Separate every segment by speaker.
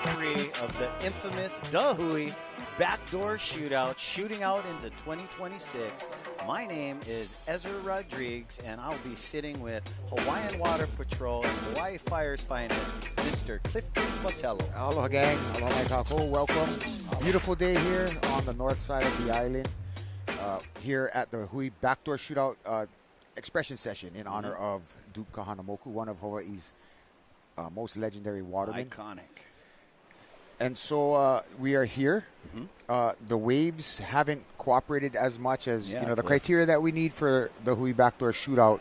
Speaker 1: 3 of the infamous Hui Backdoor Shootout, shooting out into 2026. My name is Ezra Rodriguez, and I'll be sitting with Hawaiian Water Patrol and Hawaii Fire's finest, Mr. Clifton Botello.
Speaker 2: Aloha, gang. Aloha, mai kako. Welcome. Beautiful day here on the north side of the island, here at the Hui Backdoor Shootout expression session in honor of Duke Kahanamoku, one of Hawaii's most legendary watermen.
Speaker 1: Iconic.
Speaker 2: And so we are here. The waves haven't cooperated as much as the criteria that we need for the Hui Backdoor Shootout.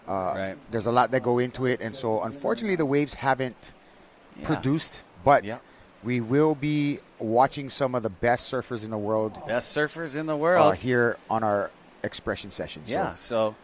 Speaker 1: Right.
Speaker 2: There's a lot that go into it, and so unfortunately the waves haven't produced. But we will be watching some of the best surfers in the world.
Speaker 1: Best surfers in the world
Speaker 2: here on our expression session.
Speaker 1: So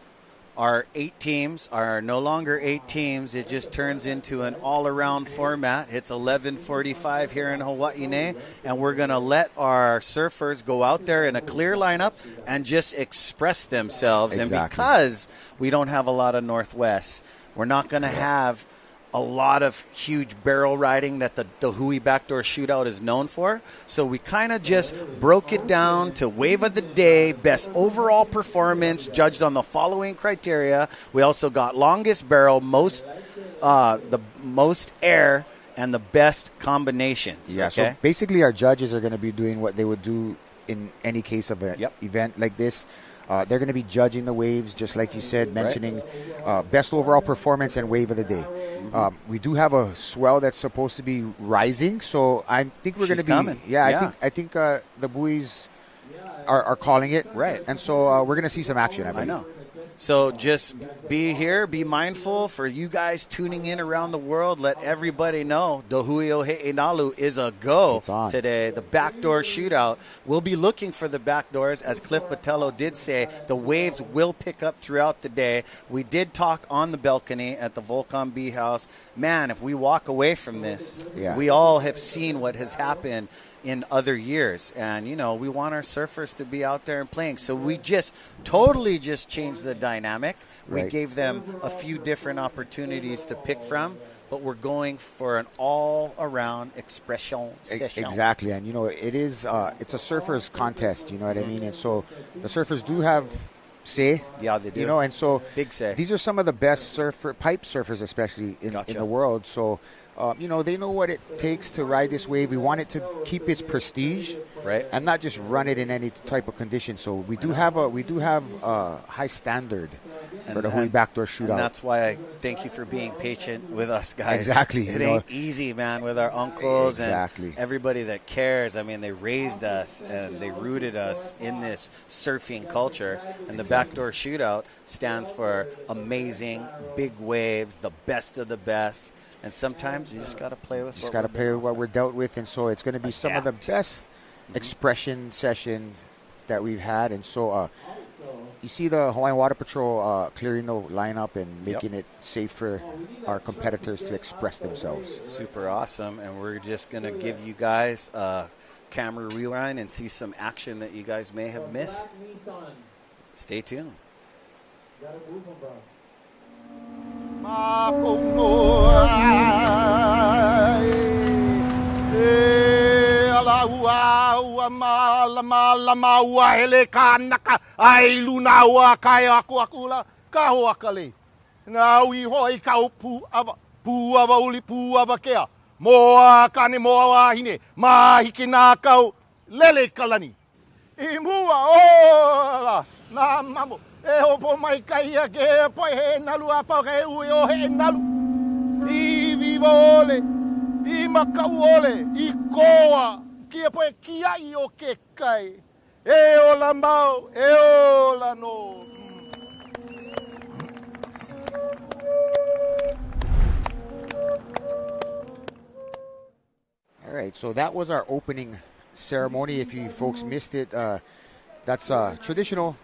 Speaker 1: our 8 teams are no longer 8 teams. It just turns into an all-around format. It's 11:45 here in Hawaii, and we're going to let our surfers go out there in a clear lineup and just express themselves.
Speaker 2: Exactly.
Speaker 1: And because we don't have a lot of Northwest, we're not going to have a lot of huge barrel riding that the Hui Backdoor Shootout is known for. So we kind of just broke it down to wave of the day, best overall performance judged on the following criteria. We also got longest barrel, the most air, and the best combinations.
Speaker 2: Yeah, so basically our judges are going to be doing what they would do in any case of an event like this. They're going to be judging the waves, just like you said, mentioning best overall performance and wave of the day. We do have a swell that's supposed to be rising, so I think we're going to be
Speaker 1: coming.
Speaker 2: I think the buoys are calling it,
Speaker 1: right,
Speaker 2: and so we're going to see some action. I
Speaker 1: know. So just be here, be mindful for you guys tuning in around the world. Let everybody know the Hui o He'enalu is a go today. The Backdoor Shootout. We'll be looking for the backdoors. As Cliff Botello did say, the waves will pick up throughout the day. We did talk on the balcony at the Volcom Bee House. Man, if we walk away from this, we all have seen what has happened in other years, and we want our surfers to be out there and playing, so we just totally changed the dynamic. We gave them a few different opportunities to pick from, but we're going for an all-around expression session.
Speaker 2: Exactly, and it is it's a surfers contest, you know what I mean, and so the surfers do have say.
Speaker 1: Yeah, they do.
Speaker 2: And so
Speaker 1: big say.
Speaker 2: These are some of the best pipe surfers, especially in the world, so they know what it takes to ride this wave. We want it to keep its prestige, and not just run it in any type of condition. So we do have a high standard for the Hui Backdoor Shootout.
Speaker 1: And that's why I thank you for being patient with us, guys.
Speaker 2: Exactly.
Speaker 1: It ain't easy, man, with our uncles
Speaker 2: and
Speaker 1: everybody that cares. I mean, they raised us and they rooted us in this surfing culture. And the Backdoor Shootout stands for amazing, big waves, the best of the best. And sometimes you just got to play with
Speaker 2: what we're dealt with. And so it's going to be some of the best expression sessions that we've had. And so you see the Hawaiian Water Patrol clearing the lineup and making it safe for our competitors to express themselves.
Speaker 1: Super awesome. And we're just going to give you guys a camera rewind and see some action that you guys may have missed. Stay tuned.
Speaker 3: Hele kanaka ai luna wa kai aku akula ka ho akale na wi hoi ka pu ava uli pu ava kea mo kane mo wa hine ma hikina kau lele kalani I mua o na mamo e hopo mai kai ke po he nalu apa ke ui o he nalu I vivole I makauole I koa kia po kia I o ke kai e o la mau e o la no.
Speaker 2: All right, so that was our opening ceremony. If you folks missed it, that's a traditional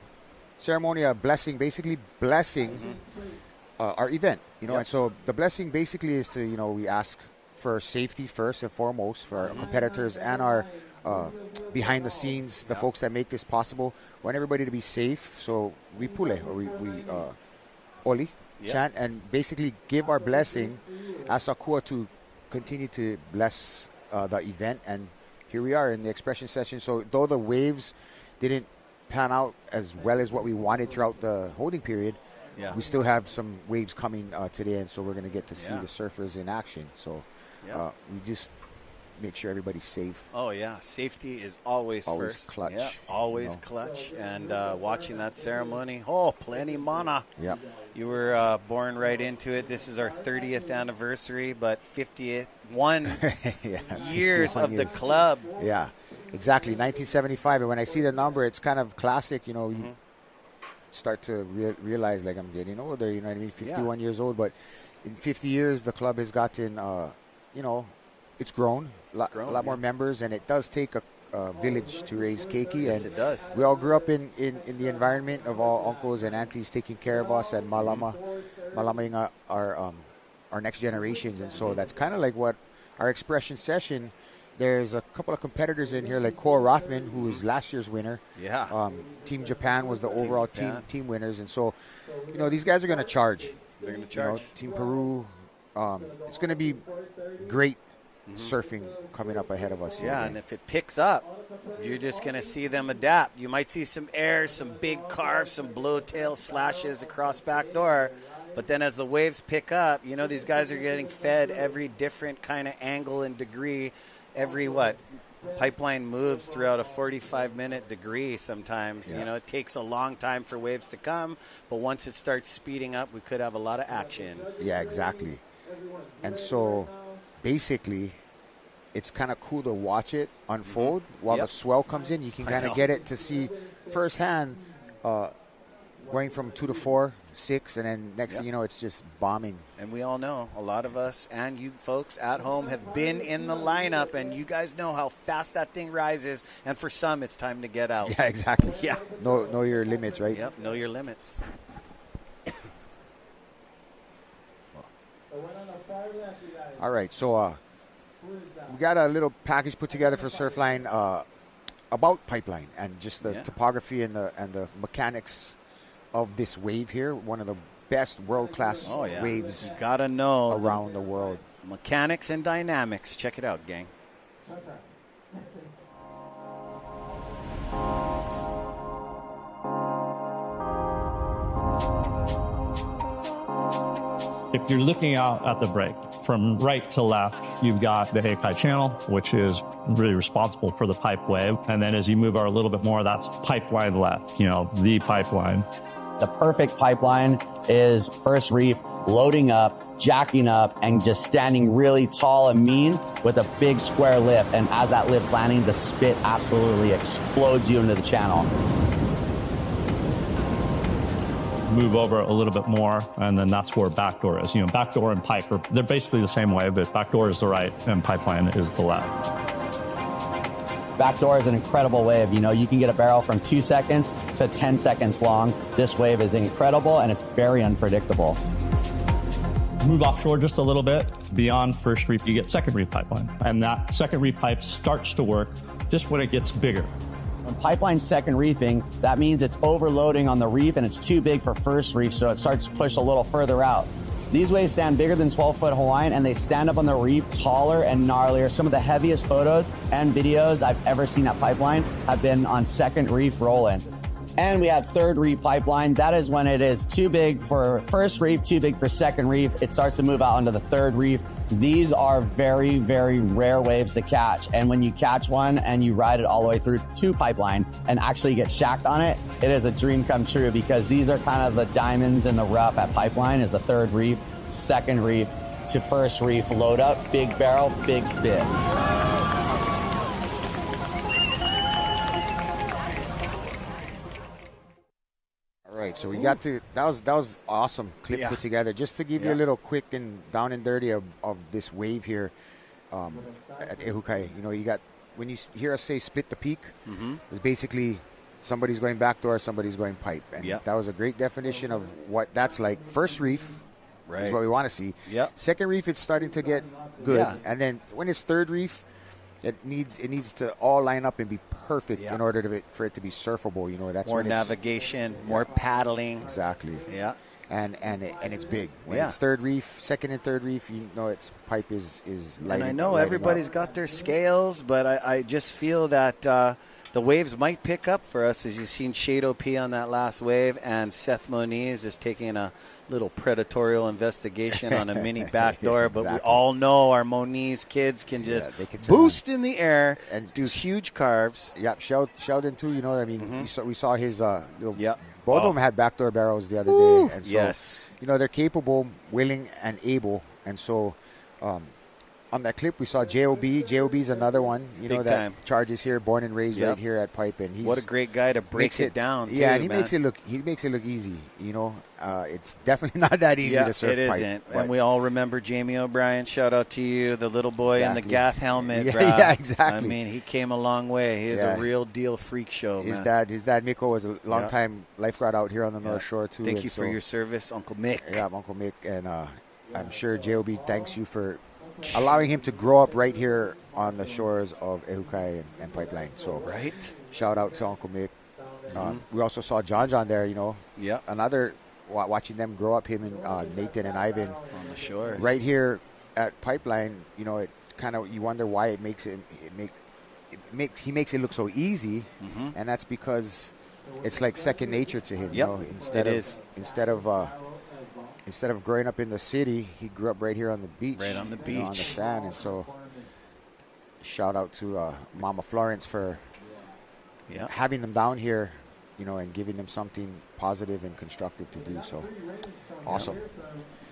Speaker 2: ceremony, a blessing, basically blessing our event, and so the blessing basically is to, we ask for safety first and foremost for our competitors and our behind the scenes, the folks that make this possible. We want everybody to be safe, so we pule, or we oli, chant, and basically give our blessing as a kua to continue to bless the event, and here we are in the expression session. So though the waves didn't pan out as well as what we wanted throughout the holding period, we still have some waves coming today, and so we're going to get to see the surfers in action. So we just make sure everybody's safe.
Speaker 1: Oh, yeah. Safety is always first.
Speaker 2: Clutch.
Speaker 1: Yeah, always clutch. And watching that ceremony, plenty mana.
Speaker 2: Yep.
Speaker 1: You were born right into it. This is our 30th anniversary, but 51 years of the club.
Speaker 2: Yeah, exactly. 1975. And when I see the number, it's kind of classic. You know, you start to realize, like, I'm getting older. You know what I mean? 51 years old. But in 50 years, the club has gotten, it's grown. A lot more members. And it does take a village to raise keiki.
Speaker 1: Yes,
Speaker 2: and
Speaker 1: it does.
Speaker 2: We all grew up in the environment of all uncles and aunties taking care of us and malamaing our next generations. And so that's kind of like what our expression session. There's a couple of competitors in here, like Cole Rothman, who was last year's winner.
Speaker 1: Yeah.
Speaker 2: Team Japan was the overall team winners. And so, these guys are going to charge.
Speaker 1: They're going to charge.
Speaker 2: Team Peru, it's going to be great surfing coming up ahead of us.
Speaker 1: Yeah, and if it picks up, you're just going to see them adapt. You might see some airs, some big carves, some blowtail slashes across backdoor. But then as the waves pick up, these guys are getting fed every different kind of angle and degree. Every pipeline moves throughout a 45-minute degree sometimes.
Speaker 2: Yeah.
Speaker 1: It takes a long time for waves to come. But once it starts speeding up, we could have a lot of action.
Speaker 2: Yeah, exactly. And so basically, it's kind of cool to watch it unfold while the swell comes in. You can kind of get it to see firsthand going from 2 to 4, 6, and then next thing you know, it's just bombing.
Speaker 1: And we all know, a lot of us and you folks at home have been in the lineup, and you guys know how fast that thing rises, and for some, it's time to get out.
Speaker 2: Yeah, exactly.
Speaker 1: Yeah.
Speaker 2: Know your limits, right?
Speaker 1: Yep, know your limits.
Speaker 2: All right, so we got a little package put together for Surfline about pipeline and just the topography and the mechanics of this wave here. One of the best world-class waves
Speaker 1: you gotta know
Speaker 2: around the world.
Speaker 1: Mechanics and dynamics. Check it out, gang.
Speaker 4: If you're looking out at the break, from right to left, you've got the Heikai channel, which is really responsible for the pipe wave. And then as you move out a little bit more, that's pipeline left, the pipeline.
Speaker 5: The perfect pipeline is first reef, loading up, jacking up, and just standing really tall and mean with a big square lip. And as that lip's landing, the spit absolutely explodes you into the channel.
Speaker 4: Move over a little bit more, and then that's where backdoor is. Backdoor and pipe they're basically the same way, but backdoor is the right and pipeline is the left.
Speaker 5: Backdoor is an incredible wave. You can get a barrel from 2 seconds to 10 seconds long. This wave is incredible, and it's very unpredictable.
Speaker 4: Move offshore just a little bit. Beyond first reef, you get second reef pipeline, and that second reef pipe starts to work just when it gets bigger.
Speaker 5: When pipeline's second reefing, that means it's overloading on the reef and it's too big for first reef, so it starts to push a little further out. These waves stand bigger than 12-foot Hawaiian, and they stand up on the reef taller and gnarlier. Some of the heaviest photos and videos I've ever seen at pipeline have been on second reef roll-ins. And we have third reef pipeline. That is when it is too big for first reef, too big for second reef. It starts to move out onto the third reef. These are very, very rare waves to catch. And when you catch one and you ride it all the way through to pipeline and actually get shacked on it, it is a dream come true, because these are kind of the diamonds in the rough at pipeline, is the third reef, second reef to first reef, load up, big barrel, big spit.
Speaker 2: Right, so we got to that was awesome clip put together just to give you a little quick and down and dirty of this wave here at Ehukai. You got, when you hear us say split the peak, it's basically somebody's going backdoor, somebody's going pipe, and that was a great definition of what that's like. First reef is what we want to see. Second reef, it's starting to get good, and then when it's third reef, it needs to all line up and be perfect in order for it to be surfable. That's
Speaker 1: more navigation, more paddling.
Speaker 2: Exactly.
Speaker 1: Yeah.
Speaker 2: and it's big. When it's third reef, second and third reef, you know its pipe is lighting.
Speaker 1: And I know everybody's got their scales, but I just feel that the waves might pick up for us, as you've seen Shade OP on that last wave, and Seth Moniz just taking a little predatorial investigation on a mini backdoor. But we all know our Moniz kids can just boost in the air and do huge carves.
Speaker 2: Yeah, Sheldon too. You know, I mean, we saw his both of them had backdoor barrels the other day, and so you know they're capable, willing, and able. And so on that clip we saw J.O.B. J.O.B.'s another one, you know, that charges here, born and raised right here at Pipe, and he's
Speaker 1: what a great guy to break it down.
Speaker 2: Yeah,
Speaker 1: too,
Speaker 2: and he makes it look easy. You know, it's definitely not that easy to surf.
Speaker 1: It isn't. And we all remember Jamie O'Brien. Shout out to you, the little boy in the Gath helmet.
Speaker 2: Yeah, exactly.
Speaker 1: I mean, he came a long way. He is a real deal freak show.
Speaker 2: His dad Miko was a long time lifeguard out here on the North Shore too.
Speaker 1: Thank you for your service, Uncle Mick.
Speaker 2: Yeah, Uncle Mick, and I'm sure J.O.B. thanks you for allowing him to grow up right here on the shores of Ehukai and Pipeline. So, shout out to Uncle Mick. We also saw John there, you know.
Speaker 1: Yeah.
Speaker 2: Another, watching them grow up, him and Nathan and Ivan.
Speaker 1: On the shores.
Speaker 2: Right here at Pipeline, you know, it kind of, you wonder why he makes it look so easy. And that's because it's like second nature to him. You know, Instead of growing up in the city, he grew up right here on the beach.
Speaker 1: Right on the beach.
Speaker 2: You know, on the sand. And so, shout out to Mama Florence for having them down here, you know, and giving them something positive and constructive to do. So, awesome.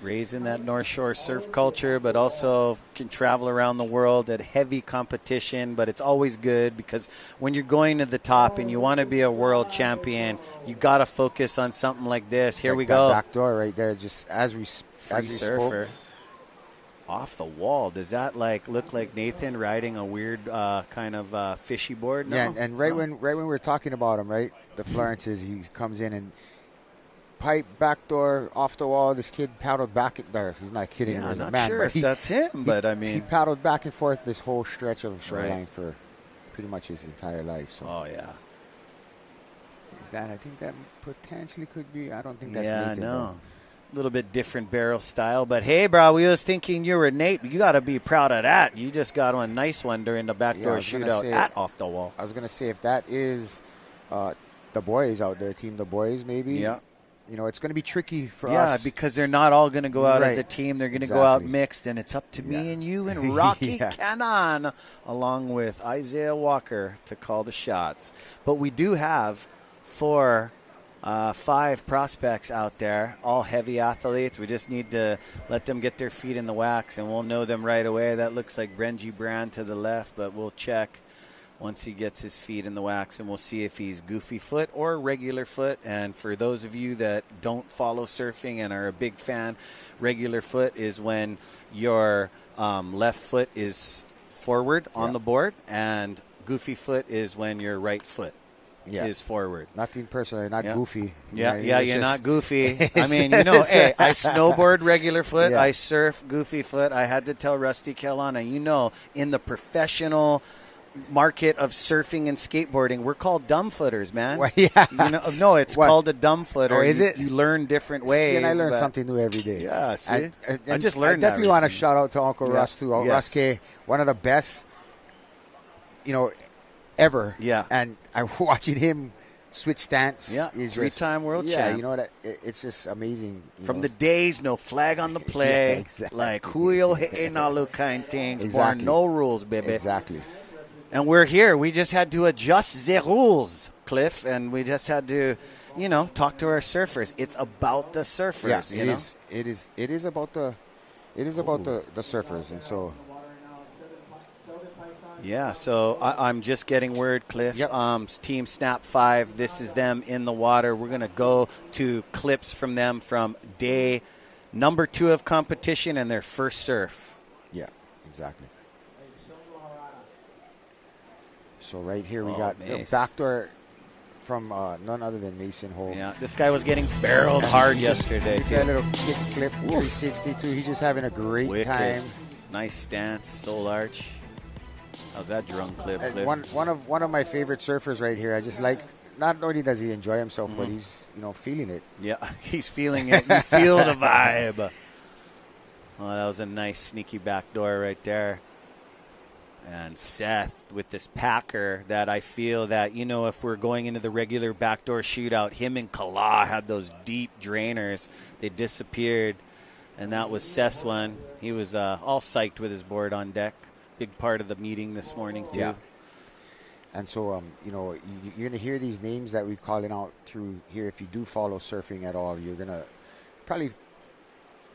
Speaker 1: Raising that North Shore surf culture, but also can travel around the world at heavy competition. But it's always good because when you're going to the top and you want to be a world champion, you got to focus on something like this. Here we go.
Speaker 2: Backdoor right there, just as we
Speaker 1: surfer. Off the wall. Does that look like Nathan riding a weird kind of fishy board? No?
Speaker 2: Yeah, and when we were talking about him, right, the Florences, he comes in and pipe, backdoor, off the wall. This kid paddled back there. He's not kidding.
Speaker 1: I'm not sure if that's him, but I mean,
Speaker 2: he paddled back and forth this whole stretch of shoreline for pretty much his entire life. So.
Speaker 1: Oh yeah.
Speaker 2: I think that potentially could be. I don't think that's Nathan.
Speaker 1: Yeah, no. A little bit different barrel style, but hey, bro, we was thinking you were Nate. You got to be proud of that. You just got a nice one during the backdoor shootout at off the wall.
Speaker 2: I was gonna say if that is the boys out there, Team the Boys, maybe.
Speaker 1: Yeah.
Speaker 2: You know, it's going to be tricky for us.
Speaker 1: Yeah, because they're not all going to go out as a team. They're going to go out mixed, and it's up to me and you and Rocky Cannon, along with Isaiah Walker, to call the shots. But we do have 5 prospects out there, all heavy athletes. We just need to let them get their feet in the wax, and we'll know them right away. That looks like Brenji Brand to the left, but we'll check once he gets his feet in the wax, and we'll see if he's goofy foot or regular foot. And for those of you that don't follow surfing and are a big fan, regular foot is when your left foot is forward on the board, and goofy foot is when your right foot is forward.
Speaker 2: Nothing personal, not goofy.
Speaker 1: You're not goofy. I mean, you know, hey, I snowboard regular foot. I surf goofy foot. I had to tell Rusty Kelana, you know, in the professional market of surfing and skateboarding, we're called dumb footers, man.
Speaker 2: Well,
Speaker 1: you know, no, it's called a dumb footer.
Speaker 2: Oh, is it?
Speaker 1: You learn different ways.
Speaker 2: See, and I learn something new every day.
Speaker 1: Yeah, see?
Speaker 2: And
Speaker 1: I just learned
Speaker 2: I definitely
Speaker 1: that
Speaker 2: want to shout out to Uncle Russ, too. Russ K, one of the best, you know, ever.
Speaker 1: Yeah.
Speaker 2: And I'm watching him switch stance.
Speaker 1: Yeah,
Speaker 2: is
Speaker 1: 3-time world champ.
Speaker 2: Yeah, you know, it's just amazing.
Speaker 1: From the days, no flag on the play.
Speaker 2: Exactly.
Speaker 1: Like Julio He'enalu kind things. Born no rules, baby.
Speaker 2: Exactly.
Speaker 1: And we're here. We just had to adjust the rules, Cliff, and we just had to, you know, talk to our surfers. It's about the surfers.
Speaker 2: Yeah, it is about the surfers, and so.
Speaker 1: Yeah, so I'm just getting word, Cliff.
Speaker 2: Yep.
Speaker 1: Team Snap 5. This is them in the water. We're gonna go to clips from them from day number 2 of competition and their first surf.
Speaker 2: Yeah, exactly. So right here we got a backdoor from none other than Mason Holt.
Speaker 1: Yeah, this guy was getting barreled hard yesterday, too.
Speaker 2: That little kick flip, 362. He's just having a great time.
Speaker 1: Nice stance, soul arch. How's that drum clip?
Speaker 2: One of my favorite surfers right here. I just like not only does he enjoy himself, but he's feeling it.
Speaker 1: Yeah, he's feeling it. You feel the vibe. Well, that was a nice sneaky backdoor right there. And Seth with this packer that I feel that, if we're going into the regular backdoor shootout, him and Kala had those deep drainers. They disappeared, and that was Seth's one. He was all psyched with his board on deck. Big part of the meeting this morning, too.
Speaker 2: Yeah. And so, you're going to hear these names that we're calling out through here. If you do follow surfing at all, you're going to probably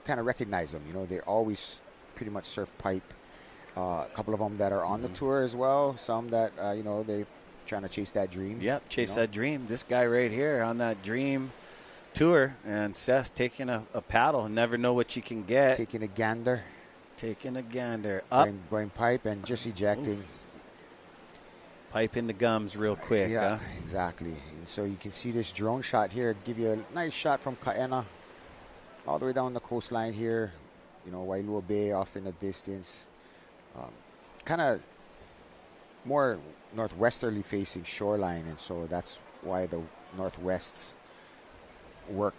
Speaker 2: kind of recognize them. They're always pretty much surf pipe. A couple of them that are on the tour as well. Some that, they're trying to chase that dream.
Speaker 1: Yep, chase that dream. This guy right here on that dream tour. And Seth taking a paddle. Never know what you can get.
Speaker 2: Taking a gander.
Speaker 1: Up.
Speaker 2: Going pipe and just ejecting.
Speaker 1: Oof. Pipe in the gums real quick.
Speaker 2: Yeah,
Speaker 1: huh?
Speaker 2: Exactly. And so you can see this drone shot here. Give you a nice shot from Kaena. All the way down the coastline here. Wailua Bay off in the distance. Kind of more northwesterly facing shoreline, and so that's why the northwests work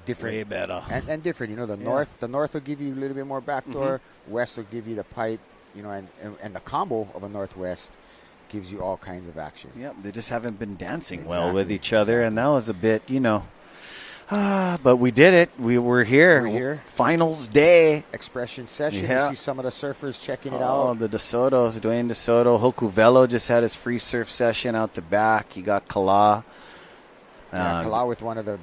Speaker 2: different.
Speaker 1: Way better.
Speaker 2: And different. The north will give you a little bit more backdoor. West will give you the pipe. And the combo of a northwest gives you all kinds of action.
Speaker 1: Yep, they just haven't been dancing well with each other, and that was a bit, but we did it. We're here. Finals day.
Speaker 2: Expression session.
Speaker 1: Yeah.
Speaker 2: You see some of the surfers checking it out.
Speaker 1: The DeSoto's, Dwayne DeSoto. Hoku Velo just had his free surf session out the back. He got Kala.
Speaker 2: Kala with one of the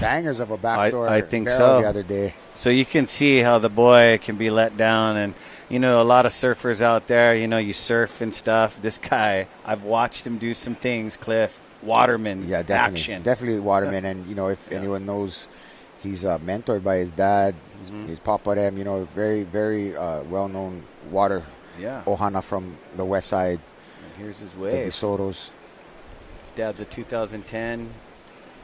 Speaker 2: bangers of a backdoor
Speaker 1: I think
Speaker 2: barrel
Speaker 1: so.
Speaker 2: The other day.
Speaker 1: So you can see how the boy can be let down. And, a lot of surfers out there, you surf and stuff. This guy, I've watched him do some things, Cliff. Waterman action.
Speaker 2: Definitely Waterman. And, if anyone knows, he's mentored by his dad, his papa them, very, very well-known water ohana from the west side.
Speaker 1: And here's his wave.
Speaker 2: The DeSoto's.
Speaker 1: His dad's a 2010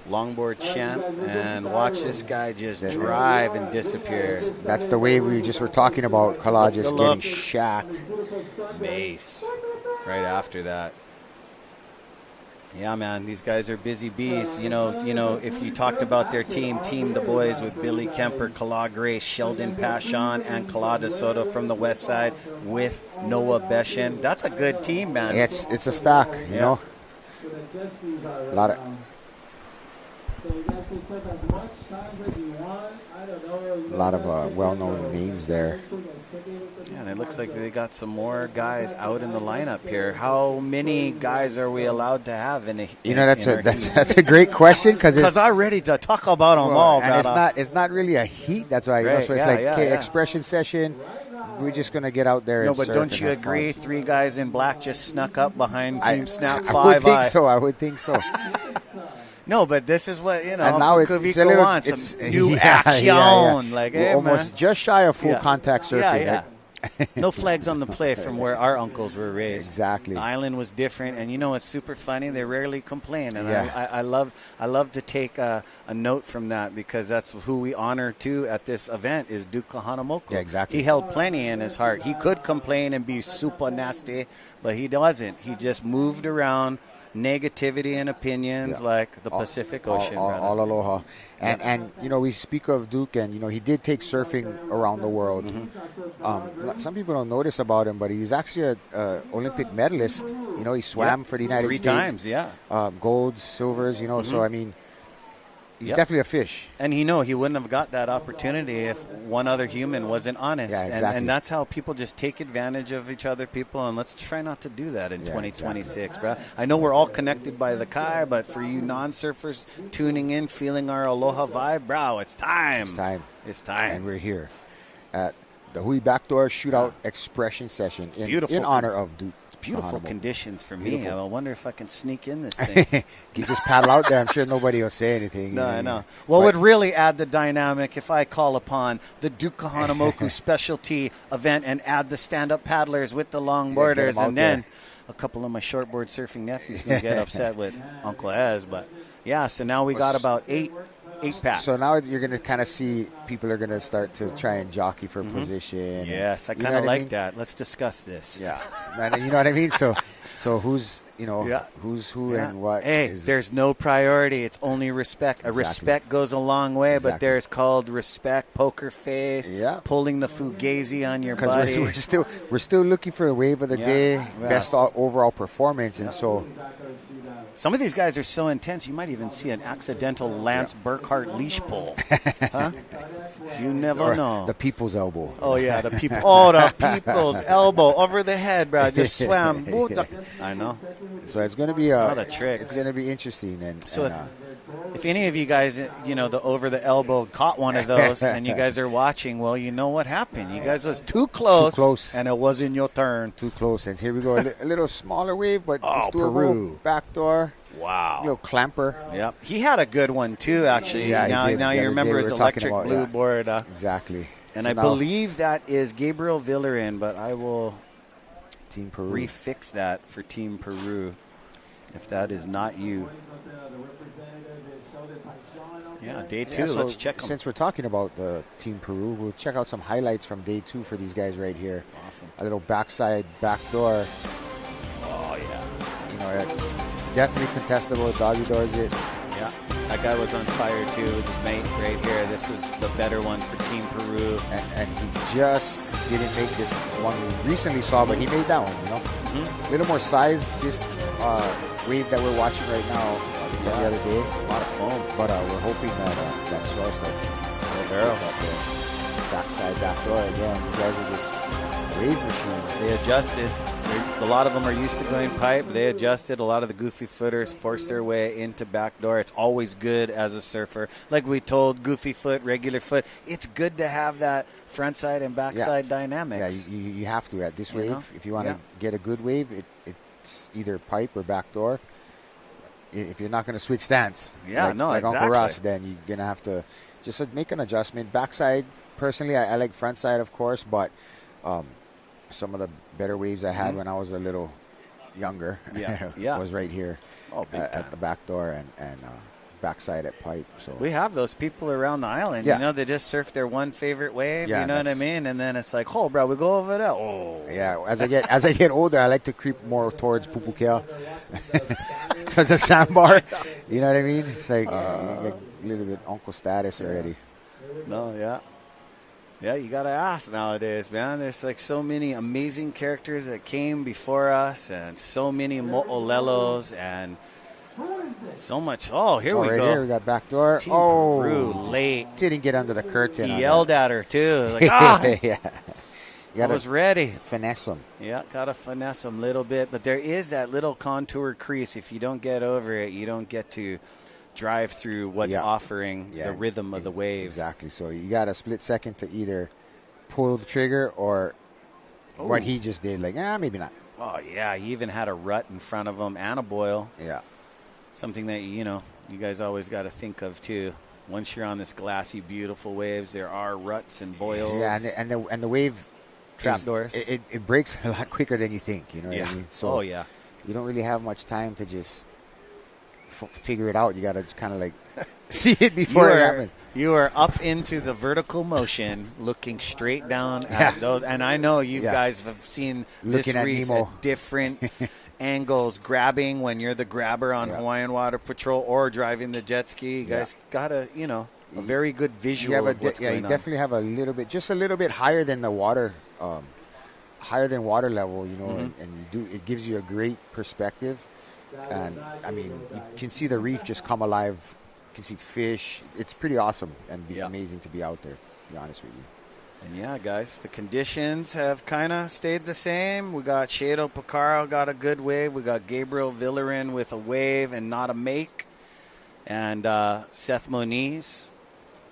Speaker 1: longboard champ. And watch this guy just drive and disappear.
Speaker 2: That's the wave we just were talking about. Kala just getting shacked.
Speaker 1: Base right after that. Yeah, man, these guys are busy bees. If you talked about their team the boys with Billy Kemper, Kala Grace, Sheldon Pashon, and Kala DeSoto from the west side with Noah Beshin. That's a good team, man.
Speaker 2: It's a stack, you know. A lot of... A lot of well-known names there.
Speaker 1: Yeah, and it looks like they got some more guys out in the lineup here. How many guys are we allowed to have in a?
Speaker 2: That's a great question because
Speaker 1: I'm ready to talk about them all.
Speaker 2: And it's not really a heat. That's why.
Speaker 1: Right.
Speaker 2: So it's expression session. We're just gonna get out there.
Speaker 1: No,
Speaker 2: and
Speaker 1: but
Speaker 2: surf
Speaker 1: don't you
Speaker 2: and have
Speaker 1: agree?
Speaker 2: fun.
Speaker 1: 3 guys in black just snuck up behind Team Snap 5.
Speaker 2: I would think so.
Speaker 1: No, but this is what,
Speaker 2: and now it's a little
Speaker 1: wants. Some new action. Like,
Speaker 2: we're almost just shy of full contact surfing.
Speaker 1: Yeah. No flags on the play from where our uncles were raised.
Speaker 2: Exactly.
Speaker 1: The island was different, and it's super funny. They rarely complain, and I love to take a note from that because that's who we honor too at this event is Duke Kahanamoku.
Speaker 2: Yeah, exactly.
Speaker 1: He held plenty in his heart. He could complain and be super nasty, but he doesn't. He just moved around. Negativity and opinions like the Pacific Ocean.
Speaker 2: All aloha. And we speak of Duke, and, he did take surfing around the world. Some people don't notice about him, but he's actually an Olympic medalist. He swam for the United States.
Speaker 1: 3 times,
Speaker 2: golds, silvers, so, I mean, he's definitely a fish.
Speaker 1: And he wouldn't have got that opportunity if one other human wasn't honest.
Speaker 2: Yeah, exactly.
Speaker 1: And that's how people just take advantage of each other people, and let's try not to do that in 2026, bro. I know we're all connected by the Kai, but for you non-surfers tuning in, feeling our aloha vibe, bro, it's time. It's time.
Speaker 2: And we're here at the Hui Backdoor Shootout Expression Session in honor of Duke.
Speaker 1: Beautiful conditions for me. I wonder if I can sneak in this thing.
Speaker 2: You just paddle out there. I'm sure nobody will say anything.
Speaker 1: No, I know. Well, it would really add the dynamic if I call upon the Duke Kahanamoku specialty event and add the stand-up paddlers with the longboarders, and then a couple of my shortboard surfing nephews going to get upset with Uncle Ez. But, so now we got about 8 packs.
Speaker 2: So now you're going to kind of see people are going to start to try and jockey for position.
Speaker 1: Yes, I kind of like that. Let's discuss this.
Speaker 2: Yeah. You know what I mean? So So who's who and what?
Speaker 1: Hey, there's no priority. It's only respect.
Speaker 2: Exactly.
Speaker 1: Respect goes a long way,
Speaker 2: Exactly.
Speaker 1: but there's called respect, poker face, pulling the fugazi on your body.
Speaker 2: We're still looking for a wave of the day, best overall performance, and so.
Speaker 1: Some of these guys are so intense, you might even see an accidental Lance Burkhart leash pull. Huh? You never know.
Speaker 2: The people's elbow.
Speaker 1: Oh, yeah, the people's elbow over the head, bro. Just swam. I know.
Speaker 2: So it's going to be it's going to be interesting. And
Speaker 1: so if any of you guys, the over the elbow caught one of those and you guys are watching, well, you know what happened. You guys was too close, and it wasn't your turn.
Speaker 2: Too close. And here we go. A little smaller wave, but it's doable.
Speaker 1: Peru.
Speaker 2: Backdoor.
Speaker 1: Wow.
Speaker 2: Little clamper.
Speaker 1: Yep. He had a good one, too, actually.
Speaker 2: Yeah, he did.
Speaker 1: Now you remember his electric blue board.
Speaker 2: Exactly.
Speaker 1: And I believe that is Gabriel Villarin, but I will
Speaker 2: Team Peru.
Speaker 1: refix that for Team Peru if that is not you. Yeah, day 2.
Speaker 2: So
Speaker 1: let's check them.
Speaker 2: Since we're talking about the Team Peru, we'll check out some highlights from day 2 for these guys right here.
Speaker 1: Awesome.
Speaker 2: A little backside backdoor.
Speaker 1: Oh, yeah.
Speaker 2: It's definitely contestable. Doggy doors it.
Speaker 1: Yeah. That guy was on fire, too, with his mate right here. This was the better one for Team Peru.
Speaker 2: And he just didn't make this one we recently saw, but he made that one,
Speaker 1: Mm-hmm.
Speaker 2: A little more size. This wave that we're watching right now the other day.
Speaker 1: A lot of foam.
Speaker 2: But we're hoping that swell starts to barrel up there. Backside, backdoor again. These guys are just wave machines.
Speaker 1: They adjusted. A lot of them are used to going pipe. They adjusted. A lot of the goofy footers forced their way into backdoor. It's always good as a surfer. Like we told, goofy foot, regular foot, it's good to have that front side and backside dynamics.
Speaker 2: Yeah, you have to at this wave. If you want to get a good wave, it's either pipe or backdoor. If you're not going to switch stance, like Uncle Russ, then you're going to have to just make an adjustment. Backside, personally, I like front side, of course, but some of the better waves I had when I was a little younger was right here at the back door and backside at pipe. So
Speaker 1: we have those people around the island. They just surf their one favorite wave. You know what I mean? And then it's like, bro, we go over there.
Speaker 2: As I get older, I like to creep more towards Pupukea. Towards a sandbar. You know what I mean? It's like a little bit uncle status already.
Speaker 1: No, yeah, you got to ask nowadays, man. There's like so many amazing characters that came before us and so many mo'olelos and so much. Oh, here we go.
Speaker 2: Here we got backdoor.
Speaker 1: Team Peru late.
Speaker 2: Didn't get under the curtain.
Speaker 1: He yelled at her, too. Like, I was ready.
Speaker 2: Finesse them.
Speaker 1: Yeah, got to finesse them a little bit. But there is that little contour crease. If you don't get over it, you don't get to drive through what's offering the rhythm of the wave.
Speaker 2: Exactly. So you got a split second to either pull the trigger or what he just did. Like, maybe not.
Speaker 1: Oh, yeah. He even had a rut in front of him and a boil.
Speaker 2: Yeah.
Speaker 1: Something that, you guys always got to think of, too. Once you're on this glassy, beautiful waves, there are ruts and boils.
Speaker 2: Yeah, and the wave
Speaker 1: trapdoors.
Speaker 2: It breaks a lot quicker than you think. You know what I mean? So
Speaker 1: you
Speaker 2: don't really have much time to just figure it out. You got to kind of like see it before it happens.
Speaker 1: You are up into the vertical motion, looking straight down at those. And I know you guys have seen this reef at different angles, grabbing when you're the grabber on Hawaiian Water Patrol or driving the jet ski. You guys got a very good visual of what's going on.
Speaker 2: You definitely have a little bit higher than the water, higher than water level, and it gives you a great perspective. And, I mean, you can see the reef just come alive. You can see fish. It's pretty awesome and amazing to be out there, to be honest with you.
Speaker 1: And, guys, the conditions have kind of stayed the same. We got Shado Picaro got a good wave. We got Gabriel Villarin with a wave and not a make. And Seth Moniz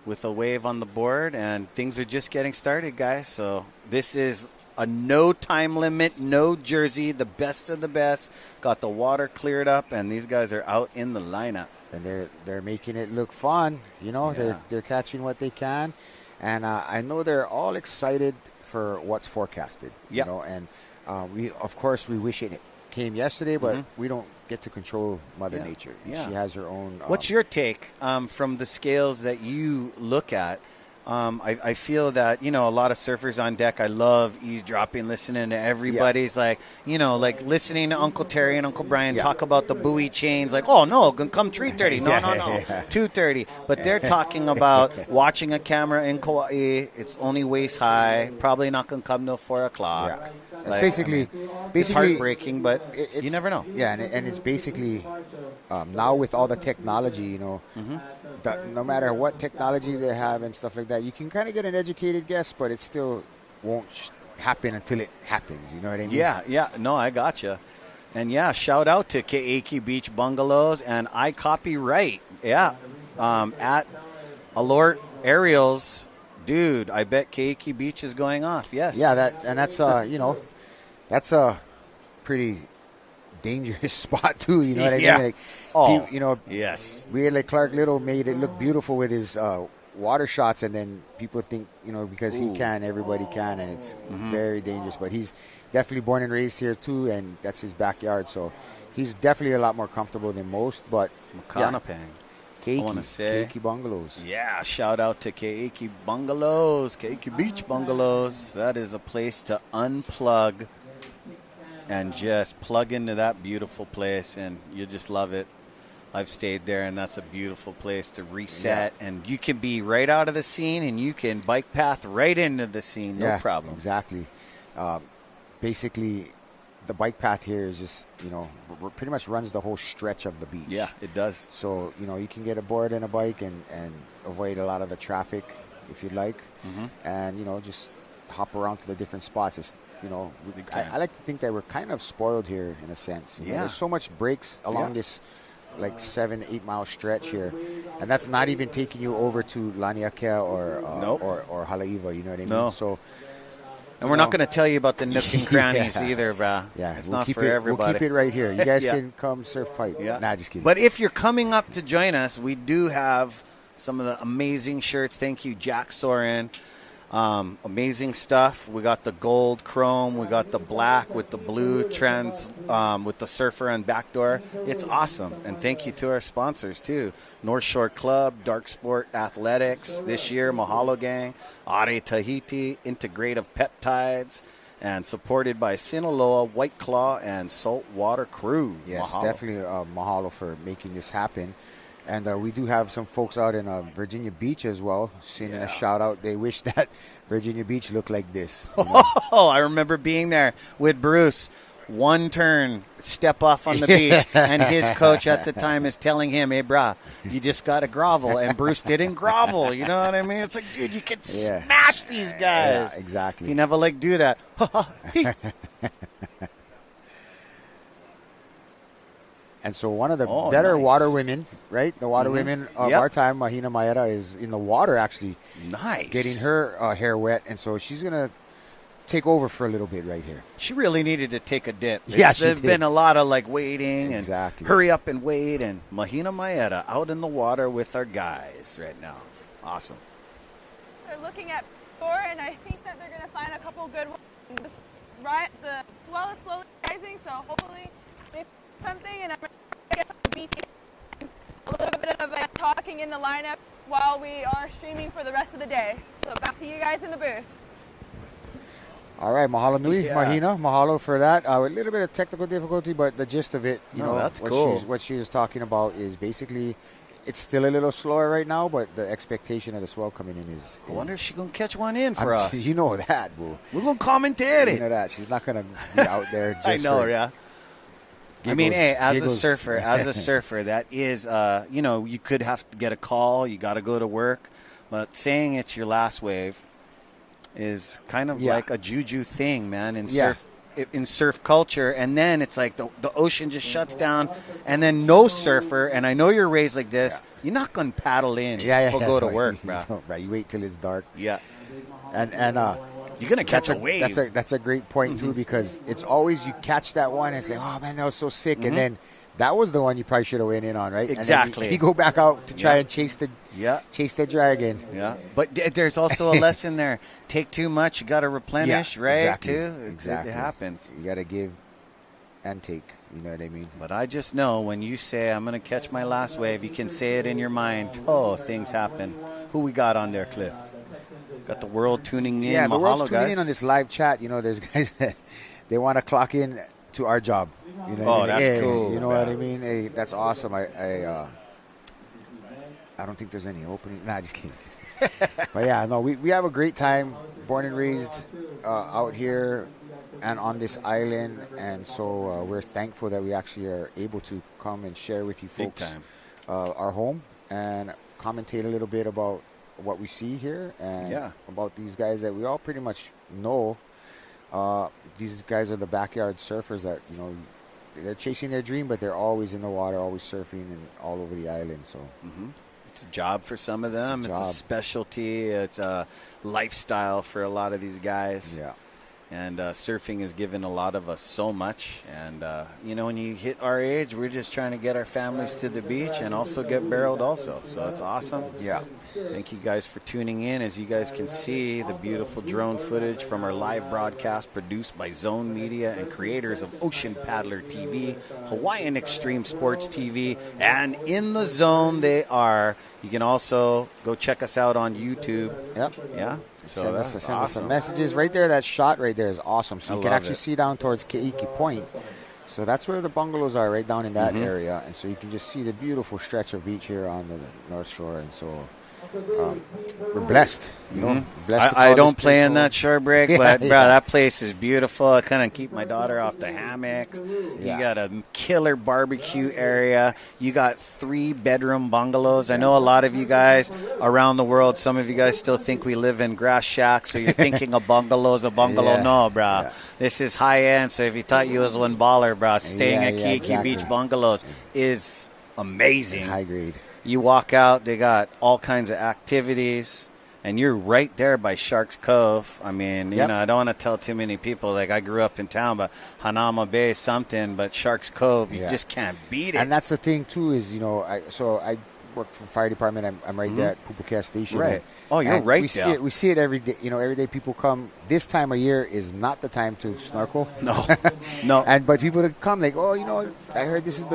Speaker 1: with a wave on the board. And things are just getting started, guys. So this is a no time limit, no jersey, the best of the best. Got the water cleared up, and these guys are out in the lineup.
Speaker 2: And they're making it look fun. They're catching what they can. And I know they're all excited for what's forecasted. And we wish it came yesterday, but we don't get to control Mother Nature. She has her own.
Speaker 1: What's your take from the scales that you look at? I feel that, a lot of surfers on deck, I love eavesdropping, listening to everybody's like listening to Uncle Terry and Uncle Brian talk about the buoy chains. Like, oh, no, gonna come 3:30. No, 2:30. But they're talking about watching a camera in Kauai. It's only waist high. Probably not going to come till 4 o'clock.
Speaker 2: Yeah. Basically,
Speaker 1: it's heartbreaking, but you never know.
Speaker 2: Yeah, and it's basically now with all the technology, no matter what technology they have and stuff like that, you can kind of get an educated guess, but it still won't happen until it happens. You know what I mean?
Speaker 1: Yeah. No, I gotcha. And shout out to Keiki Beach Bungalows and I Copyright. Yeah, at Alert Aerials. Dude, I bet Keiki Beach is going off. Yes.
Speaker 2: Yeah, that's a pretty dangerous spot too. You know what I mean? Like,
Speaker 1: yes.
Speaker 2: Really, Clark Little made it look beautiful with his water shots, and then people think because he can, everybody can, and it's very dangerous. But he's definitely born and raised here too, and that's his backyard, so he's definitely a lot more comfortable than most. But
Speaker 1: Makanapang. I want to say
Speaker 2: Keiki Bungalows.
Speaker 1: Yeah, shout out to Keiki Bungalows, Keiki Beach Bungalows. That is a place to unplug and just plug into that beautiful place, and you just love it. I've stayed there, and that's a beautiful place to reset, and you can be right out of the scene, and you can bike path right into the scene, no problem.
Speaker 2: Exactly. Basically, the bike path here is just, pretty much runs the whole stretch of the beach.
Speaker 1: Yeah, it does.
Speaker 2: So, you can get aboard in a bike and avoid a lot of the traffic if you'd like. And, just hop around to the different spots. It's, I like to think that we're kind of spoiled here in a sense. There's so much breaks along this 7-8 mile stretch here. And that's not even taking you over to Laniakea or Haleiwa, you know what I mean?
Speaker 1: No.
Speaker 2: So,
Speaker 1: and we're not going to tell you about the nook and crannies either, brah.
Speaker 2: Yeah,
Speaker 1: it's not for everybody.
Speaker 2: We'll keep it right here. You guys can come surf pipe.
Speaker 1: Yeah.
Speaker 2: Nah, just kidding.
Speaker 1: But if you're coming up to join us, we do have some of the amazing shirts. Thank you, Jack Soren. Amazing stuff. We got the gold chrome. We got the black with the blue trends with the surfer and backdoor. It's awesome. And thank you to our sponsors, too. North Shore Club, Dark Sport Athletics. This year, Mahalo Gang, Are Tahiti, Integrative Peptides, and supported by Sinaloa, White Claw, and Saltwater Crew.
Speaker 2: Yes,
Speaker 1: mahalo.
Speaker 2: Definitely mahalo for making this happen. And we do have some folks out in Virginia Beach as well, sending a shout out. They wish that Virginia Beach looked like this.
Speaker 1: Oh, I remember being there with Bruce. One turn, step off on the beach, and his coach at the time is telling him, hey, brah, you just got to grovel. And Bruce didn't grovel. You know what I mean? It's like, dude, you can smash these guys.
Speaker 2: Yeah, exactly.
Speaker 1: You never do that.
Speaker 2: And so one of the better water women, right? The water women of our time, Mahina Maeda, is in the water actually.
Speaker 1: Nice.
Speaker 2: Getting her hair wet. And so she's going to take over for a little bit right here.
Speaker 1: She really needed to take a dip.
Speaker 2: There's
Speaker 1: been a lot of waiting and
Speaker 2: exactly.
Speaker 1: Hurry up and wait. And Mahina Maeda out in the water with our guys right now. Awesome.
Speaker 6: They're looking at 4, and I think that they're going to find a couple good ones. The swell is slowly rising, so hopefully they something, and I'm going to get some beach. A little bit of talking in the lineup while we are streaming for the rest of the day. So back to you guys in the booth.
Speaker 2: All right, mahalo nui, Mahina. Mahalo for that. A little bit of technical difficulty, but the gist of it,
Speaker 1: that's
Speaker 2: what
Speaker 1: cool.
Speaker 2: What she was talking about is basically it's still a little slower right now, but the expectation of the swell coming in is
Speaker 1: I wonder if she's going to catch one in for us.
Speaker 2: You know that, boo.
Speaker 1: We're going to commentate it.
Speaker 2: You know that. She's not going to be out there just
Speaker 1: I know,
Speaker 2: for
Speaker 1: giggles, I mean, hey, as a surfer, that is, you could have to get a call. You got to go to work. But saying it's your last wave is kind of like a juju thing, man, in surf culture. And then it's like the ocean just shuts down, and then no surfer, and I know you're raised like this, you're not going to paddle in or go to work, bro.
Speaker 2: Right, you wait till it's dark.
Speaker 1: Yeah.
Speaker 2: And
Speaker 1: you're going to catch a wave.
Speaker 2: That's a great point, too, because it's always you catch that one and it's like, oh, man, that was so sick. And then that was the one you probably should have went in on, right?
Speaker 1: Exactly.
Speaker 2: And you go back out to try and chase the dragon.
Speaker 1: Yeah. But there's also a lesson there. Take too much, you got to replenish, right?
Speaker 2: Exactly.
Speaker 1: Too.
Speaker 2: Exactly.
Speaker 1: It happens.
Speaker 2: You got to give and take. You know what I mean?
Speaker 1: But I just know when you say, I'm going to catch my last wave, you can say it in your mind. Oh, things happen. Who we got on there, Cliff? Got the world tuning in.
Speaker 2: Yeah, the world's
Speaker 1: Mahalo,
Speaker 2: tuning
Speaker 1: guys.
Speaker 2: in on this live chat. You know, there's guys that they want to clock in to our job. You know,
Speaker 1: Oh, that's cool.
Speaker 2: You know what I mean? Hey, that's awesome. I don't think there's any opening. Nah, just kidding. But yeah, no, we have a great time. Born and raised out here and on this island, and so we're thankful that we actually are able to come and share with you folks our home and commentate a little bit about what we see here and about these guys that we all pretty much know. These guys are the backyard surfers that, you know, they're chasing their dream, but they're always in the water, always surfing and all over the island. So
Speaker 1: it's a job for some of them. It's a specialty. It's a lifestyle for a lot of these guys.
Speaker 2: Yeah.
Speaker 1: And surfing has given a lot of us so much. And, you know, when you hit our age, we're just trying to get our families to the beach and also get barreled also. So it's awesome.
Speaker 2: Yeah.
Speaker 1: Thank you guys for tuning in. As you guys can see, the beautiful drone footage from our live broadcast produced by Zone Media and creators of Ocean Paddler TV, Hawaiian Extreme Sports TV, and In the Zone they are. You can also go check us out on YouTube.
Speaker 2: Yep.
Speaker 1: Yeah. So
Speaker 2: send
Speaker 1: that's
Speaker 2: us
Speaker 1: awesome.
Speaker 2: some messages. Right there, that shot right there is awesome. So you can actually see down towards Keiki Point. So that's where the bungalows are, right down in that area. And so you can just see the beautiful stretch of beach here on the North Shore. And so we're blessed, you know. Blessed
Speaker 1: I don't play in that shore break, but bro, that place is beautiful. I kind of keep my daughter off the hammocks. You got a killer barbecue area. You got 3-bedroom bungalows. I know a lot of you guys around the world, some of you guys still think we live in grass shacks, so you're thinking a bungalow's a bungalow. No, bro. This is high end, so if you thought you was one baller, bro, staying at Keiki Beach Bungalows is amazing.
Speaker 2: High grade.
Speaker 1: You walk out, they got all kinds of activities, and you're right there by Sharks Cove. I mean, you know, I don't want to tell too many people, like I grew up in town, but Hanama Bay is something, but Sharks Cove, you just can't beat it.
Speaker 2: And that's the thing, too, is, you know, I work for the fire department. I'm right there at Pupukea Station.
Speaker 1: Right. Oh, you're right there.
Speaker 2: We see it every day. You know, every day people come. This time of year is not the time to snorkel.
Speaker 1: No. No.
Speaker 2: But people that come like, oh, you know, I heard this is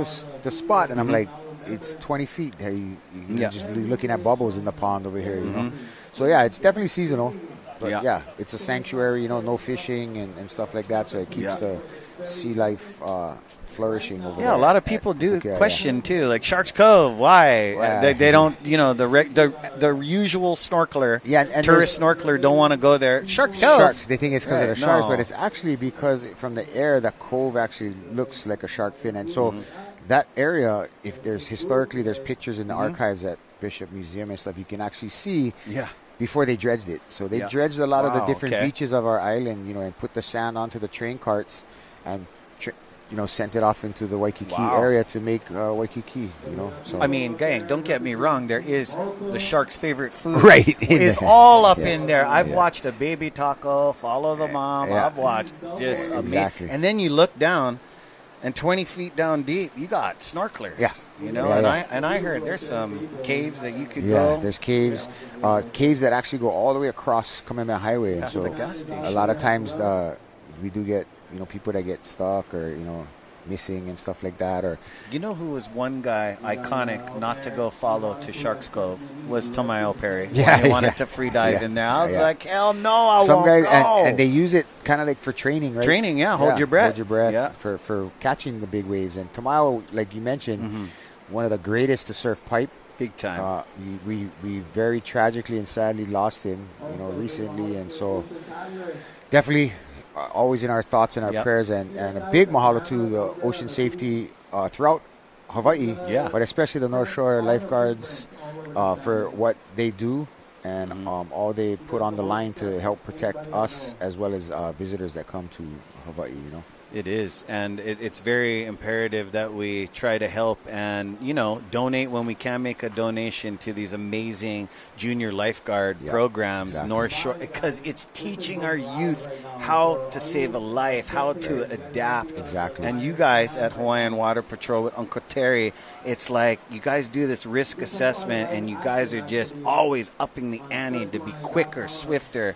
Speaker 2: the spot. And I'm like, it's 20 feet. You're just looking at bubbles in the pond over here, you know. So, yeah, it's definitely seasonal. But, yeah, it's a sanctuary, you know, no fishing and stuff like that. So it keeps the sea life flourishing over there.
Speaker 1: Yeah, a lot of people do question, too. Like, Sharks Cove, why? They don't, you know, the usual snorkeler,
Speaker 2: and
Speaker 1: tourist snorkeler don't want to go there. Sharks Cove.
Speaker 2: Sharks, they think it's because of the sharks, but it's actually because from the air, the cove actually looks like a shark fin. And so that area, if there's pictures in the archives at Bishop Museum and stuff, you can actually see before they dredged it. So they dredged a lot of the different beaches of our island, you know, and put the sand onto the train carts and you know, sent it off into the Waikiki area to make Waikiki, you know. So.
Speaker 1: I mean, gang, don't get me wrong. There is the shark's favorite food.
Speaker 2: Right.
Speaker 1: It's all up in there. I've watched a baby taco, follow the mom. I've watched just amazing. And then you look down, and 20 feet down deep, you got snorkelers. Yeah. You know, and I heard there's some caves that you could go.
Speaker 2: Yeah, there's caves. Caves that actually go all the way across Kamehameha Highway.
Speaker 1: That's
Speaker 2: and so
Speaker 1: the gas station.
Speaker 2: A lot of times we do get, you know, people that get stuck or, you know, missing and stuff like that. Or
Speaker 1: you know who was one guy iconic not to go follow to Sharks Cove was Tamayo Perry. He wanted to free dive in there. I was like, hell no, I won't
Speaker 2: guys,
Speaker 1: go.
Speaker 2: And they use it kind of like for training, right?
Speaker 1: Training, hold your breath.
Speaker 2: Hold your breath for catching the big waves. And Tamayo, like you mentioned, one of the greatest to surf pipe.
Speaker 1: Big time.
Speaker 2: We very tragically and sadly lost him, you know, recently. And so definitely always in our thoughts and our prayers, and a big mahalo to the ocean safety throughout Hawaii, but especially the North Shore lifeguards for what they do and all they put on the line to help protect us as well as visitors that come to Hawaii, you know.
Speaker 1: It is, and it's very imperative that we try to help and, you know, donate when we can make a donation to these amazing junior lifeguard programs, North Shore, because it's teaching our youth how to save a life, how to adapt.
Speaker 2: Exactly.
Speaker 1: And you guys at Hawaiian Water Patrol with Uncle Terry, it's like you guys do this risk assessment and you guys are just always upping the ante to be quicker, swifter.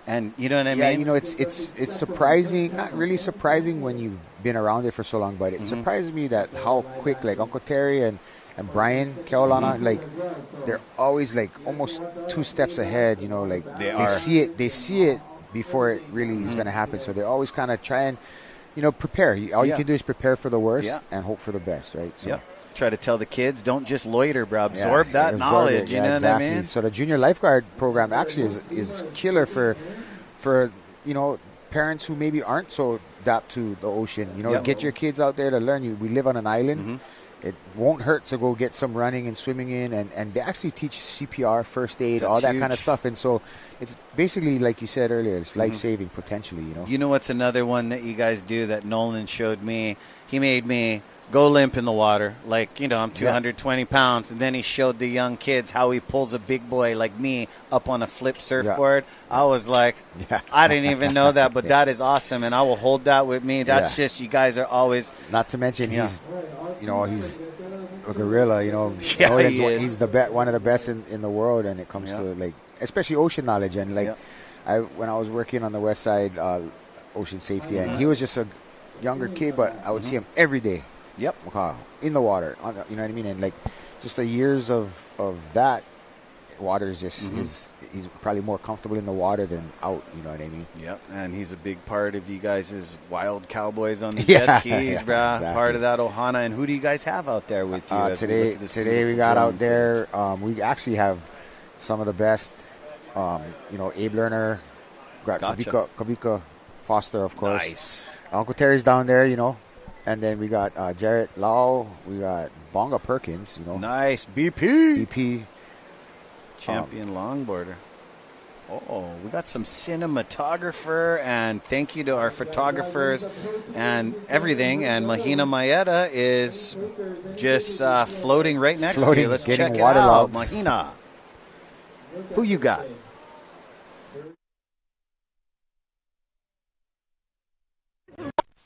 Speaker 1: And you know what I mean?
Speaker 2: Yeah, you know, it's surprising, not really surprising when you've been around it for so long, but it surprises me that how quick, like Uncle Terry and and Brian Keolana, like they're always like almost 2 steps ahead. You know, like they see it before it really is going to happen. So they always kind of try and prepare. All you can do is prepare for the worst and hope for the best, right? So.
Speaker 1: Try to tell the kids, don't just loiter, bro. Absorb that knowledge. You know
Speaker 2: exactly.
Speaker 1: what I mean?
Speaker 2: So the junior lifeguard program actually is killer for parents who maybe aren't so adapt to the ocean. Get your kids out there to learn. We live on an island. It won't hurt to go get some running and swimming in, and they actually teach CPR, first aid, all that kind of stuff. And so it's basically, like you said earlier, it's life-saving potentially, You
Speaker 1: know what's another one that you guys do that Nolan showed me? He made me go limp in the water. Like, I'm 220 pounds. And then he showed the young kids how he pulls a big boy like me up on a flip surfboard. I was like, I didn't even know that, but that is awesome. And I will hold that with me. That's just, you guys are always.
Speaker 2: Not to mention he's a gorilla, he's one of the best in the world, and it comes to like, especially ocean knowledge. And like, when I was working on the west side, ocean safety, and he was just a younger kid, but I would see him every day. In the water, you know what I mean? And like, just the years of that, water is just he's probably more comfortable in the water than out. You know what I mean?
Speaker 1: Yep. And he's a big part of you guys' wild cowboys on the jet skis, bro. Exactly. Part of that Ohana. And who do you guys have out there with you?
Speaker 2: Today we got out there. We actually have some of the best. Abe Lerner, Kavika Foster, of course.
Speaker 1: Nice.
Speaker 2: Uncle Terry's down there, And then we got Jarrett Lau. We got Bonga Perkins,
Speaker 1: Nice. BP.
Speaker 2: BP.
Speaker 1: Champion longboarder. Oh, we got some cinematographer, and thank you to our photographers and everything. And Mahina Maeda is just floating right next to you. Let's check it out. Mahina. Who you got?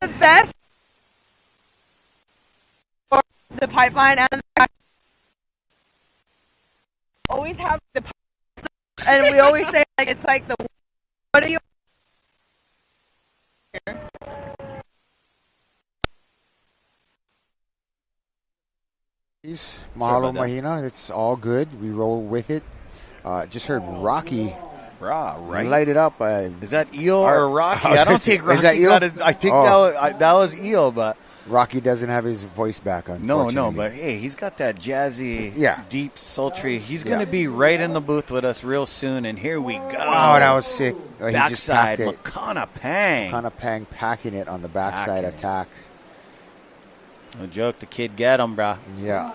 Speaker 6: The best. The pipeline and always have the and we always say like it's like the what are you
Speaker 2: Mahalo Mahina, it's all good. We roll with it. Just heard Rocky light it up.
Speaker 1: Is that Eel or Rocky? I don't think Rocky got his, I think that was Eel, but
Speaker 2: Rocky doesn't have his voice back, unfortunately.
Speaker 1: No, but hey, he's got that jazzy, deep, sultry. He's going to be right in the booth with us real soon, and here we go.
Speaker 2: Wow, that was sick.
Speaker 1: Backside, Makana Pang.
Speaker 2: Makana Pang packing it on the backside attack.
Speaker 1: No joke, the kid get him, bro.
Speaker 2: Yeah.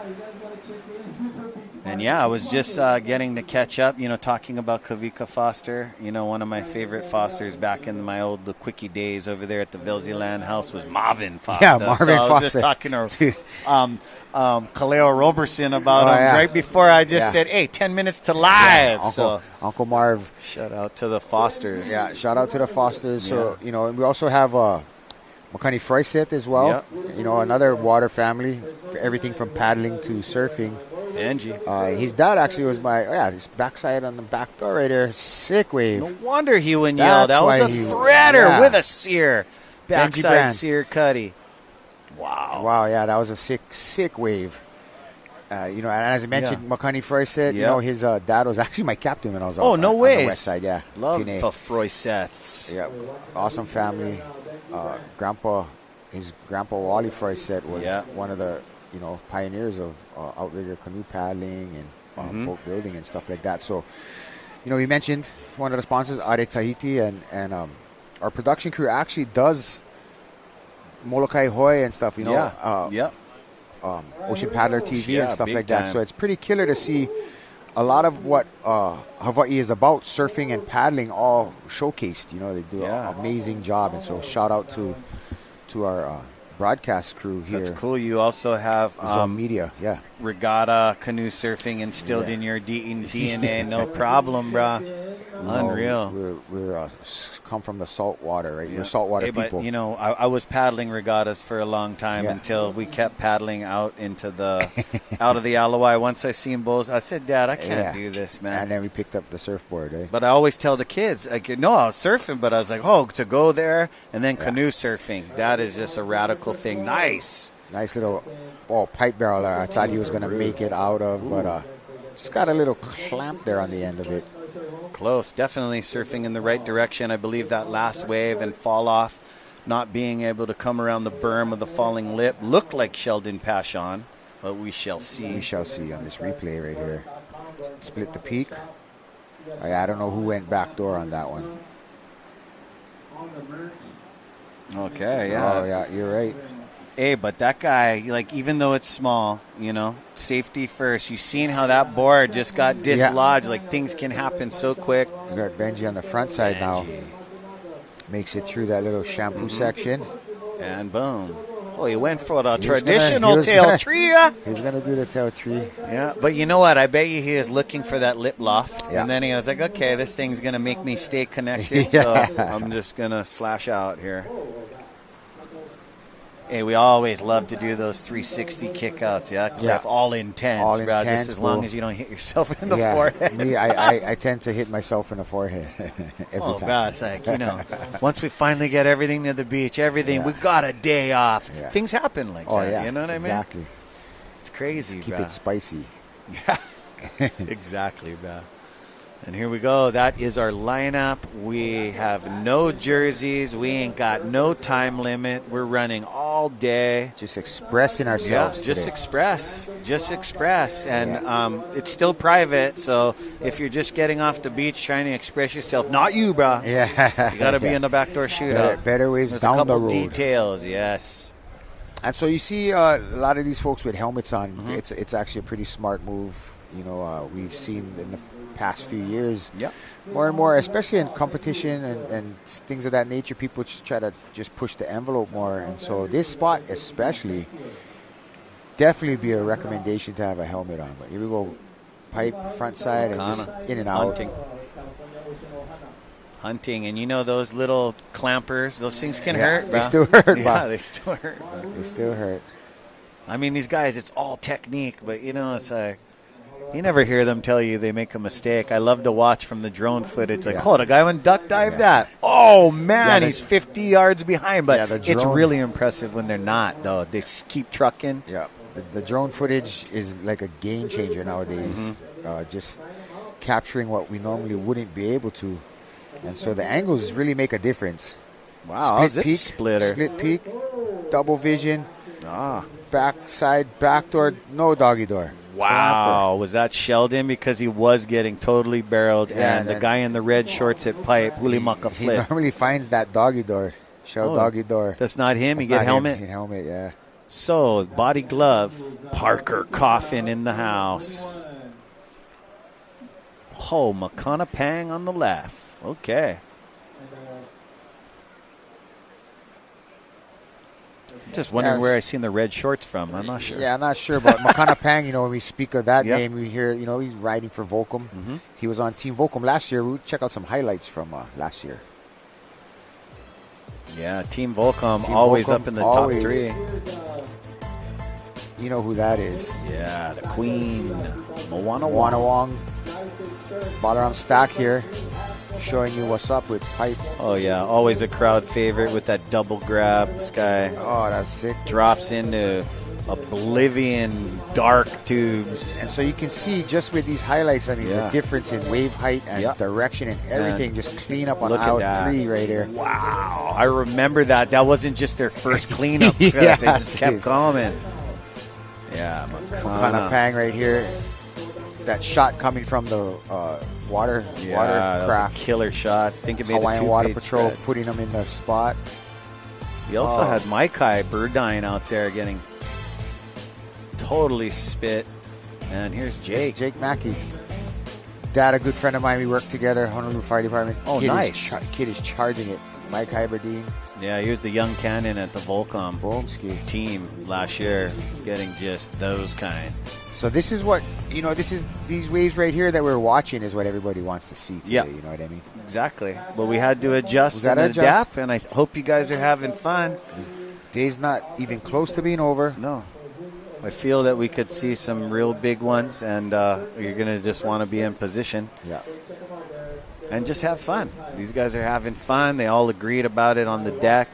Speaker 1: And I was just getting to catch up, talking about Kavika Foster. One of my favorite Fosters back in my old the Quickie days over there at the Velziland House was Marvin Foster.
Speaker 2: Yeah, Marvin Foster.
Speaker 1: I was just talking to Kaleo Roberson about him right before I just said, hey, 10 minutes to live.
Speaker 2: Uncle Marv.
Speaker 1: Shout out to the Fosters.
Speaker 2: Yeah, shout out to the Fosters. So, and we also have Makani Froyset as well. Yep. Another water family, for everything from paddling to surfing.
Speaker 1: Benji.
Speaker 2: His dad actually was his backside on the back door right there. Sick wave.
Speaker 1: No wonder he wouldn't yell. That was a threader with a sear. Backside sear cutty. Wow.
Speaker 2: Wow, that was a sick wave. And as I mentioned, Makani Froyset, his dad was actually my captain when I was on the west side. Yeah.
Speaker 1: Love the Froysets.
Speaker 2: Yeah. Awesome family. His grandpa Wally Froyset was one of the pioneers of outrigger canoe paddling and boat building and stuff like that. So, we mentioned one of the sponsors, Are Tahiti, and our production crew actually does Molokai Hoi and stuff, Ocean Paddler TV and stuff like that. So it's pretty killer to see a lot of what Hawaii is about, surfing and paddling, all showcased. They do an amazing job. And so shout out to our broadcast crew here.
Speaker 1: That's cool. You also have
Speaker 2: media,
Speaker 1: regatta canoe surfing instilled in your DNA. No problem, bro. Unreal.
Speaker 2: We're come from the salt water, right? We're saltwater people.
Speaker 1: But, I was paddling regattas for a long time until we kept paddling out into out of the Alawai. Once I seen bulls, I said, Dad, I can't do this, man.
Speaker 2: And then we picked up the surfboard, right?
Speaker 1: But I always tell the kids, I was surfing, but I was like, to go there and then canoe surfing. That is just a radical thing. Nice.
Speaker 2: Nice little pipe barrel there. I thought he was going to make it out of, but just got a little clamp there on the end of it.
Speaker 1: Close. Definitely surfing in the right direction. I believe that last wave and fall off, not being able to come around the berm of the falling lip, looked like Sheldon Pashon, but we shall see.
Speaker 2: We shall see on this replay right here. Split the peak. I don't know who went backdoor on that one.
Speaker 1: Okay, yeah.
Speaker 2: Oh, yeah, you're right.
Speaker 1: Hey, but that guy, like, even though it's small, you know, safety first. You've seen how that board just got dislodged. Like, things can happen so quick.
Speaker 2: You got Benji on the front side now. Makes it through that little shampoo section.
Speaker 1: And boom. Oh, he went for the traditional tail tree.
Speaker 2: He's going to do the tail tree.
Speaker 1: Yeah, but you know what? I bet you he is looking for that lip loft. Yeah. And then he was like, okay, this thing's going to make me stay connected, so I'm just going to slash out here. Hey, we always love to do those 360 kickouts, Cliff, all intense, bro. Just as long as you don't hit yourself in the forehead.
Speaker 2: Me, I tend to hit myself in the forehead every time.
Speaker 1: God, it's like, you know, once we finally get everything to the beach, we got a day off. Yeah. Things happen like that, you know what I mean?
Speaker 2: Exactly.
Speaker 1: It's crazy,
Speaker 2: keep it spicy.
Speaker 1: Yeah, exactly, bro. And here we go. That is our lineup. We have no jerseys. We ain't got no time limit. We're running all day.
Speaker 2: Just expressing ourselves.
Speaker 1: Yeah, just express. Just express. And it's still private, so if you're just getting off the beach trying to express yourself, not you, bro.
Speaker 2: Yeah.
Speaker 1: You got to be in the backdoor shootout.
Speaker 2: Better waves
Speaker 1: There's
Speaker 2: down
Speaker 1: a couple
Speaker 2: the road.
Speaker 1: Details, yes.
Speaker 2: And so you see a lot of these folks with helmets on. Mm-hmm. It's actually a pretty smart move. You know, we've seen in the past few years more and more, especially in competition and things of that nature, people just try to just push the envelope more. And so this spot especially, definitely be a recommendation to have a helmet on. But here we go, pipe, front side, and just in and out.
Speaker 1: Hunting, and you know those little clampers, those things can hurt, bro.
Speaker 2: They still hurt,
Speaker 1: Yeah, they still hurt.
Speaker 2: They still hurt.
Speaker 1: I mean, these guys, it's all technique, but you know, it's like, you never hear them tell you they make a mistake. I love to watch from the drone footage. Like, the guy went duck dive that. Oh, man, he's 50 yards behind. But it's really impressive when they're not, though. They keep trucking.
Speaker 2: Yeah. The drone footage is like a game changer nowadays. Just capturing what we normally wouldn't be able to. And so the angles really make a difference.
Speaker 1: Wow,
Speaker 2: split peak,
Speaker 1: splitter.
Speaker 2: Split peak, double vision, backside, backdoor, no doggy door.
Speaker 1: Wow, was that Sheldon? Because he was getting totally barreled, and the guy in the red shorts at pipe, Hulimaka
Speaker 2: He
Speaker 1: flip.
Speaker 2: normally finds that doggy door, doggy door.
Speaker 1: That's not him. He get helmet.
Speaker 2: Helmet, yeah.
Speaker 1: So body glove, Parker Coffin in the house. Oh, Makana Pang on the left. Okay. Just wondering where I seen the red shorts from. I'm not sure.
Speaker 2: Yeah, I'm not sure. But Makana Pang, you know, when we speak of that name, we hear, you know, he's riding for Volcom. Mm-hmm. He was on Team Volcom last year. We'll check out some highlights from last year.
Speaker 1: Yeah, Team Volcom always up in the top 3.
Speaker 2: You know who that is.
Speaker 1: Yeah, the queen, Moana
Speaker 2: Wong. Balaram Stack here, showing you what's up with pipe.
Speaker 1: Oh, yeah, always a crowd favorite with that double grab. This guy
Speaker 2: that's sick.
Speaker 1: Drops into oblivion dark tubes.
Speaker 2: And so you can see just with these highlights, I mean, the difference in wave height and direction and everything, just clean up on aisle 3 right here.
Speaker 1: Wow. I remember that. That wasn't just their first cleanup. They just kept coming. Yeah,
Speaker 2: Makana Pang right here. That shot coming from the watercraft.
Speaker 1: That was a killer shot. I think it made
Speaker 2: Hawaiian Water Patrol putting them in the spot.
Speaker 1: We also had Maikai Burdine out there getting totally spit. And here's Jake.
Speaker 2: Jake Mackey. Dad, a good friend of mine. We work together, Honolulu Fire Department.
Speaker 1: Oh, nice.
Speaker 2: Kid is charging it. Mike Hyberdine.
Speaker 1: Yeah, he was the young cannon at the Volcom team last year, getting just those kind.
Speaker 2: So this is what, you know, these waves right here that we're watching is what everybody wants to see today, you know what I mean?
Speaker 1: Exactly. But we had to adjust and adapt, and I hope you guys are having fun.
Speaker 2: Day's not even close to being over.
Speaker 1: No. I feel that we could see some real big ones, and you're going to just want to be in position.
Speaker 2: Yeah.
Speaker 1: And just have fun. These guys are having fun. They all agreed about it on the deck.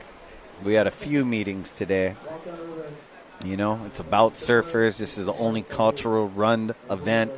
Speaker 1: We had a few meetings today. You know, it's about surfers. This is the only cultural run event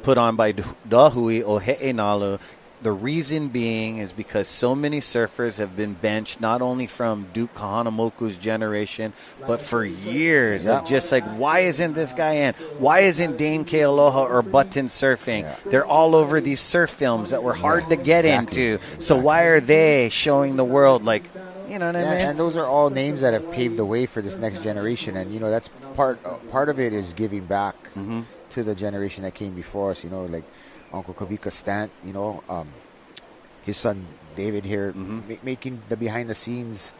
Speaker 1: put on by the Hui o He'enalu. The reason being is because so many surfers have been benched, not only from Duke Kahanamoku's generation, but for years. Of just like, why isn't this guy in? Why isn't Dane K. Aloha or Button surfing? They're all over these surf films that were hard to get into. So why are they showing the world, like, you know what I mean?
Speaker 2: And those are all names that have paved the way for this next generation. And, you know, that's part of it is giving back to the generation that came before us, you know, like Uncle Kavika Stant, you know, his son David here, making the behind the scenes,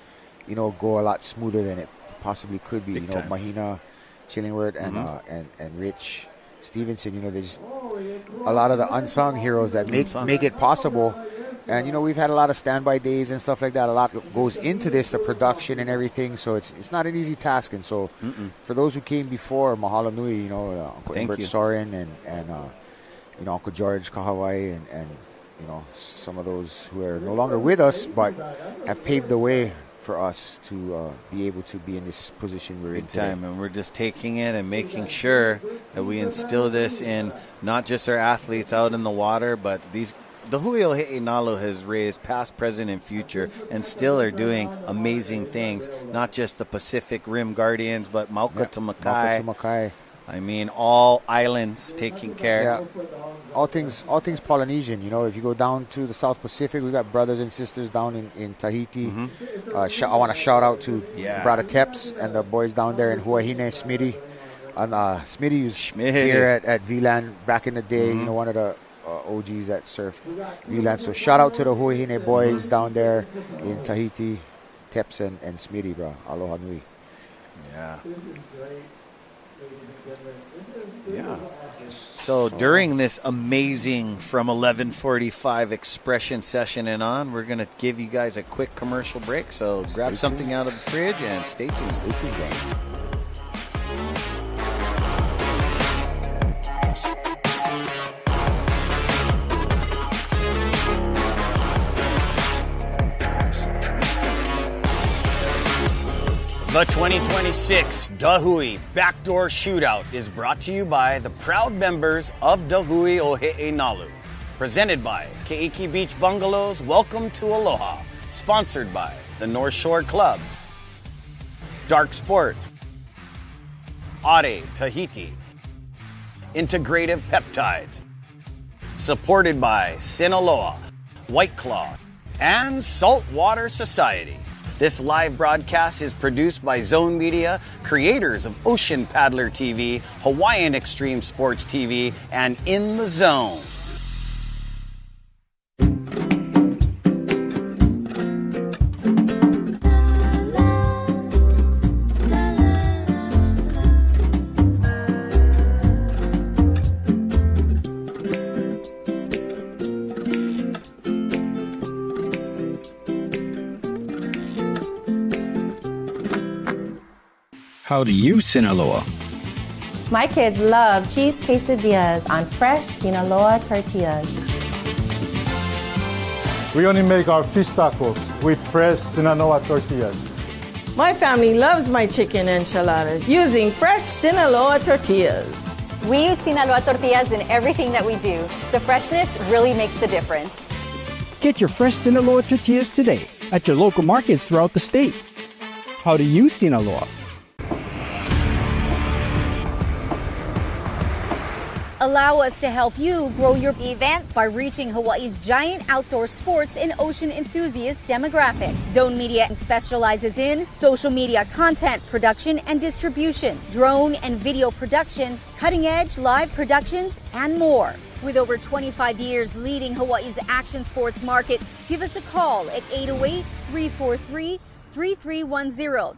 Speaker 2: you know, go a lot smoother than it possibly could be. Big time. Mahina Chillingworth and Rich Stevenson, you know, there's a lot of the unsung heroes that make it possible. And, you know, we've had a lot of standby days and stuff like that. A lot goes into this, the production and everything. So it's not an easy task. And so for those who came before, mahalo nui, you know, Uncle Imbert Soren and you know, Uncle George Kahawai and, you know, some of those who are no longer with us but have paved the way for us to be able to be in this position we're in today.
Speaker 1: And we're just taking it and making sure that we instill this in not just our athletes out in the water, but the Hui o He'enalu has raised past, present, and future, and still are doing amazing things. Not just the Pacific Rim Guardians, but Mauka to Makai. I mean, all islands taking care.
Speaker 2: Yeah, all things Polynesian. You know, if you go down to the South Pacific, we got brothers and sisters down in Tahiti. I want to shout out to Brada Teps and the boys down there in Huahine, Smitty. And Smitty was here at VLAN back in the day. You know, one of the OGs that surfed VLAN. So shout out to the Huahine boys down there in Tahiti, Teps and Smitty, bro. Aloha nui.
Speaker 1: Yeah. So during this amazing from 11:45 expression session and on, we're going to give you guys a quick commercial break. So grab something out of the fridge and stay tuned. Guys. The 2026 Hui Backdoor Shootout is brought to you by the proud members of Hui o He'enalu. Presented by Keiki Beach Bungalows, Welcome to Aloha. Sponsored by the North Shore Club, Dark Sport, Ade Tahiti, Integrative Peptides. Supported by Sinaloa, White Claw, and Saltwater Society. This live broadcast is produced by Zone Media, creators of Ocean Paddler TV, Hawaiian Extreme Sports TV, and In the Zone.
Speaker 7: How do you, Sinaloa?
Speaker 8: My kids love cheese quesadillas on fresh Sinaloa tortillas.
Speaker 9: We only make our fish tacos with fresh Sinaloa tortillas.
Speaker 10: My family loves my chicken enchiladas using fresh Sinaloa tortillas.
Speaker 11: We use Sinaloa tortillas in everything that we do. The freshness really makes the difference.
Speaker 12: Get your fresh Sinaloa tortillas today at your local markets throughout the state. How do you, Sinaloa?
Speaker 13: Allow us to help you grow your events by reaching Hawaii's giant outdoor sports and ocean enthusiast demographic. Zone Media specializes in social media content production and distribution, drone and video production, cutting-edge live productions, and more. With over 25 years leading Hawaii's action sports market, give us a call at 808-343-3310.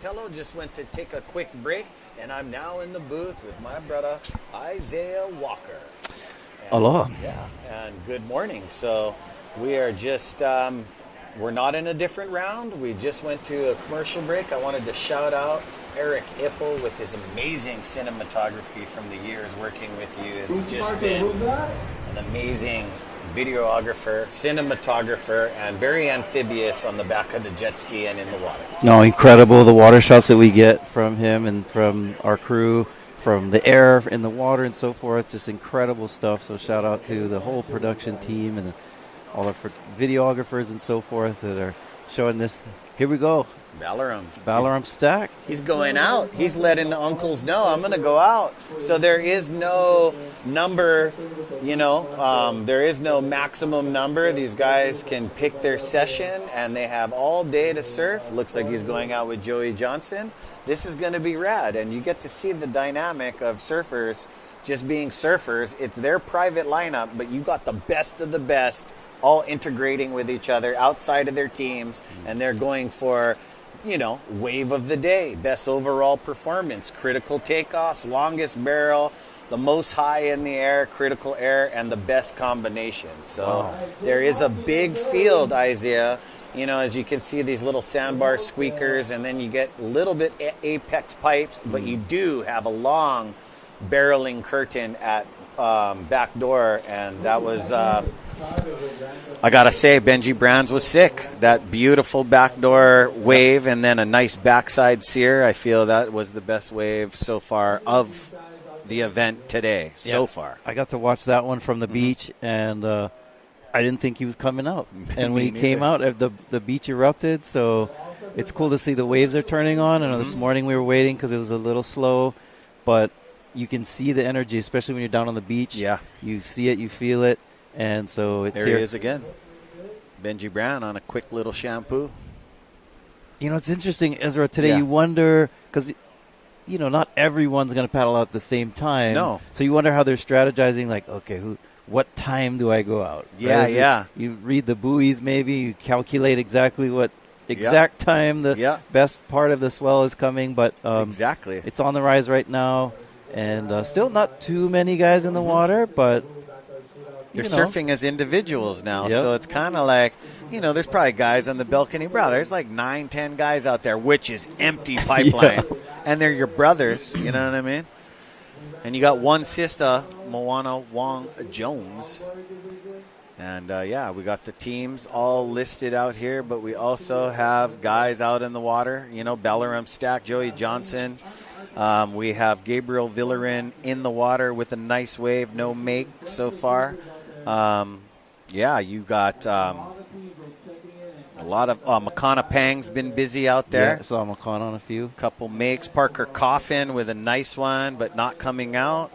Speaker 1: Patello just went to take a quick break, and I'm now in the booth with my brother, Isaiah Walker.
Speaker 7: Aloha.
Speaker 1: Yeah, and good morning. So we are just, we're not in a different round. We just went to a commercial break. I wanted to shout out Eric Ippel with his amazing cinematography from the years working with you. It's just been an amazing videographer, cinematographer, and very amphibious on the back of the jet ski and in the water.
Speaker 7: No, incredible. The water shots that we get from him and from our crew, from the air, in the water, and so forth. Just incredible stuff. So shout out to the whole production team and all our videographers and so forth that are showing this. Here we go. Balaram stack.
Speaker 1: He's going out. He's letting the uncles know, I'm going to go out. So there is no number, there is no maximum number. These guys can pick their session, and they have all day to surf. Looks like he's going out with Joey Johnson. This is going to be rad, and you get to see the dynamic of surfers just being surfers. It's their private lineup, but you got the best of the best all integrating with each other outside of their teams, and they're going for wave of the day, best overall performance, critical takeoffs, longest barrel, the most high in the air, critical air, and the best combination. So there is a big field, Isaiah. As you can see, these little sandbar squeakers, and then you get a little bit apex pipes, but you do have a long barreling curtain at backdoor, and that was... I gotta say, Benji Brands was sick. That beautiful backdoor wave and then a nice backside sear. I feel that was the best wave so far of the event today. So far,
Speaker 7: I got to watch that one from the beach, and I didn't think he was coming out. And when he came out, the beach erupted. So it's cool to see the waves are turning on. I know this morning we were waiting because it was a little slow, but you can see the energy, especially when you're down on the beach.
Speaker 1: Yeah,
Speaker 7: you see it, you feel it. And so it's
Speaker 1: there he is again. Benji Brown on a quick little shampoo.
Speaker 7: It's interesting, Ezra, today you wonder, because, not everyone's going to paddle out at the same time.
Speaker 1: No.
Speaker 7: So you wonder how they're strategizing, like, okay, what time do I go out?
Speaker 1: Yeah,
Speaker 7: right?
Speaker 1: yeah.
Speaker 7: You read the buoys maybe, you calculate exactly what exact time the best part of the swell is coming. But
Speaker 1: exactly,
Speaker 7: it's on the rise right now. And still not too many guys in the water, but...
Speaker 1: They're surfing as individuals now, so it's kind of like, there's probably guys on the balcony. Bro, there's like 9-10 guys out there, which is empty pipeline. And they're your brothers, you know what I mean? And you got one sister, Moana Wong Jones. And, we got the teams all listed out here, but we also have guys out in the water. Balaram Stack, Joey Johnson. We have Gabriel Villerin in the water with a nice wave, no make so far. You got a lot of Makana Pang's been busy out there.
Speaker 7: Yeah, I saw Makana on a few.
Speaker 1: Couple makes. Parker Coffin with a nice one, but not coming out.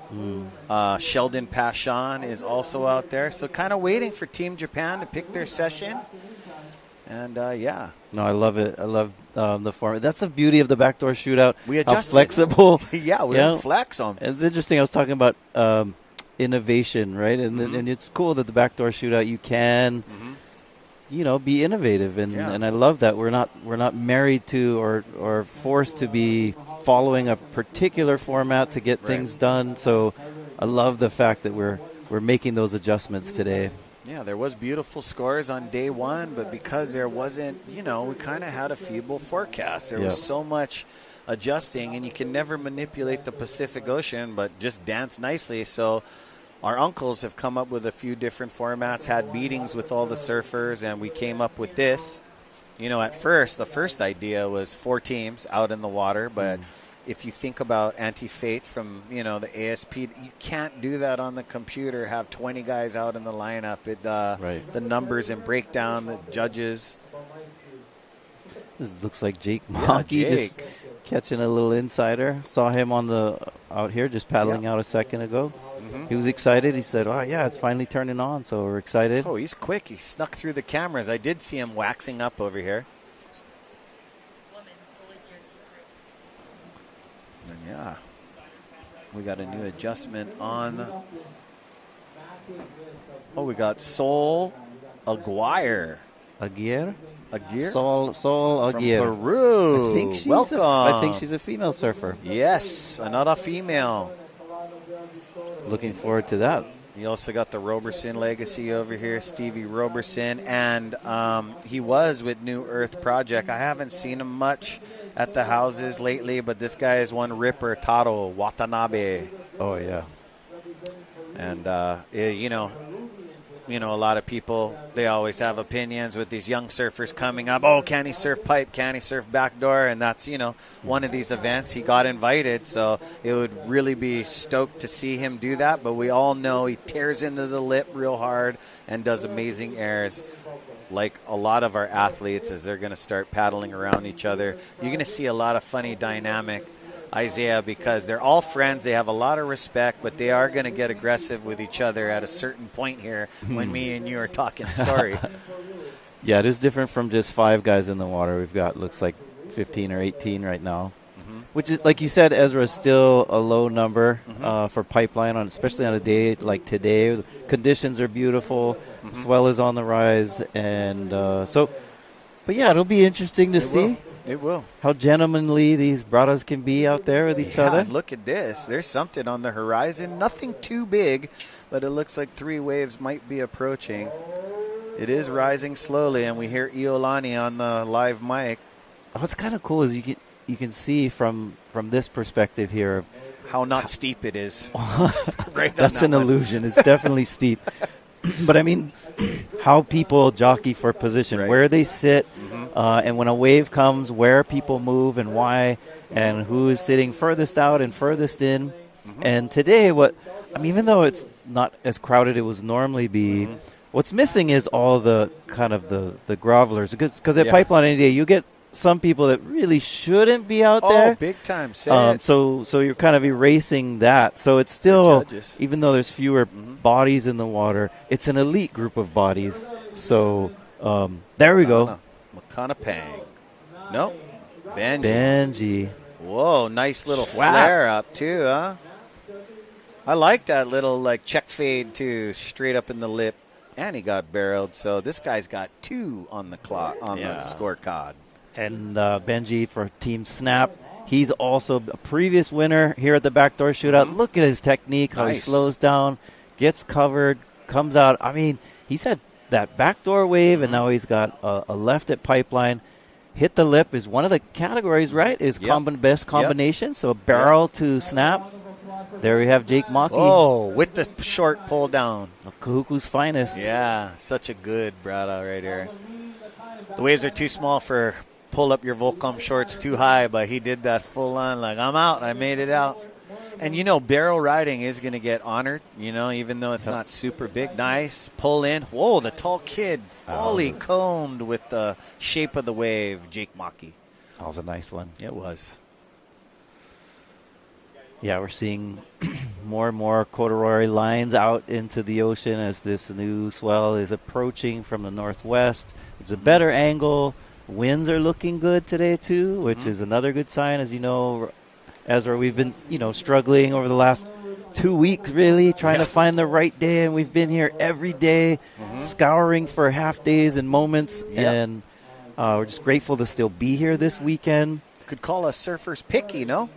Speaker 1: Sheldon Pashon is also out there. So kind of waiting for Team Japan to pick their session. And, No,
Speaker 7: I love it. I love the format. That's the beauty of the backdoor shootout.
Speaker 1: We adjusted.
Speaker 7: How flexible.
Speaker 1: We don't flex them.
Speaker 7: It's interesting. I was talking about innovation, right? And it's cool that the backdoor shootout, you can, be innovative. And I love that. We're not married to or forced to be following a particular format to get things done. So I love the fact that we're making those adjustments today.
Speaker 1: Yeah, there was beautiful scores on day one, but because there wasn't, we kind of had a feeble forecast. There was so much adjusting, and you can never manipulate the Pacific Ocean, but just dance nicely. So our uncles have come up with a few different formats, had meetings with all the surfers, and we came up with this. At first, the first idea was 4 teams out in the water, but if you think about Anti-Fate from, the ASP, you can't do that on the computer, have 20 guys out in the lineup. The numbers and breakdown, the judges.
Speaker 7: This looks like Jake Monkey just catching a little insider. Saw him out here just paddling out a second ago. He was excited. He said, it's finally turning on, so we're excited.
Speaker 1: Oh, he's quick. He snuck through the cameras. I did see him waxing up over here. And we got a new adjustment on. We got Sol Aguirre
Speaker 7: Aguirre.
Speaker 1: Aguirre?
Speaker 7: Sol Aguirre.
Speaker 1: From Peru. Welcome.
Speaker 7: I think she's a female surfer.
Speaker 1: Yes, another female.
Speaker 7: Looking forward to that.
Speaker 1: You also got the Roberson legacy over here, Stevie Roberson, and he was with New Earth Project. I haven't seen him much at the houses lately, but this guy is one ripper, Taro Watanabe.
Speaker 7: Oh, yeah.
Speaker 1: And, a lot of people, they always have opinions with these young surfers coming up. Oh, can he surf pipe? Can he surf backdoor? And that's, one of these events. He got invited, so it would really be stoked to see him do that. But we all know he tears into the lip real hard and does amazing airs. Like a lot of our athletes, as they're going to start paddling around each other, you're going to see a lot of funny dynamic, Isaiah, because they're all friends. They have a lot of respect, but they are going to get aggressive with each other at a certain point here when me and you are talking story.
Speaker 7: Yeah, it is different from just 5 guys in the water. We've got, looks like 15 or 18 right now, which is, like you said, Ezra, is still a low number for pipeline, especially on a day like today. The conditions are beautiful. Swell is on the rise. And but yeah, it'll be interesting to see.
Speaker 1: It will.
Speaker 7: How gentlemanly these brothers can be out there with each other.
Speaker 1: Look at this. There's something on the horizon. Nothing too big, but it looks like 3 waves might be approaching. It is rising slowly, and we hear Iolani on the live mic.
Speaker 7: What's kind of cool is you can see from this perspective here
Speaker 1: how not steep it is. Right.
Speaker 7: That's an illusion. It's definitely steep. But I mean, how people jockey for position, where they sit, and when a wave comes, where people move and why, and who is sitting furthest out and furthest in. And today, even though it's not as crowded it would normally be, what's missing is all the kind of the grovelers. Because at Pipeline any day, you get some people that really shouldn't be out there.
Speaker 1: Oh, big time.
Speaker 7: So you're kind of erasing that. So it's still, even though there's fewer bodies in the water, it's an elite group of bodies. So there we go.
Speaker 1: Makanapang. Nope.
Speaker 7: Benji.
Speaker 1: Whoa, nice little flare up too, huh? I like that little check fade too, straight up in the lip. And he got barreled. So this guy's got 2 on the clock the scorecard.
Speaker 7: And Benji for Team Snap. He's also a previous winner here at the Backdoor Shootout. Look at his technique, how he slows down, gets covered, comes out. I mean, he's had that backdoor wave, and now he's got a left at Pipeline. Hit the lip is one of the categories, right? Is best combination. So barrel to snap. There we have Jake Maki.
Speaker 1: Oh, with the short pull down.
Speaker 7: Kahuku's finest.
Speaker 1: Yeah, such a good brada right here. The waves are too small for pull up your Volcom shorts too high, but he did that full on, I'm out. I made it out. And, barrel riding is going to get honored, even though it's not super big. Nice. Pull in. Whoa, the tall kid fully coned with the shape of the wave, Jake Maki.
Speaker 7: That was a nice one.
Speaker 1: It was.
Speaker 7: Yeah, we're seeing more and more corduroy lines out into the ocean as this new swell is approaching from the northwest. It's a better angle. Winds are looking good today, too, which is another good sign. As you know, Ezra, we've been, struggling over the last 2 weeks, really, trying to find the right day. And we've been here every day, scouring for half days and moments. And we're just grateful to still be here this weekend.
Speaker 1: Could call us surfers picky, no?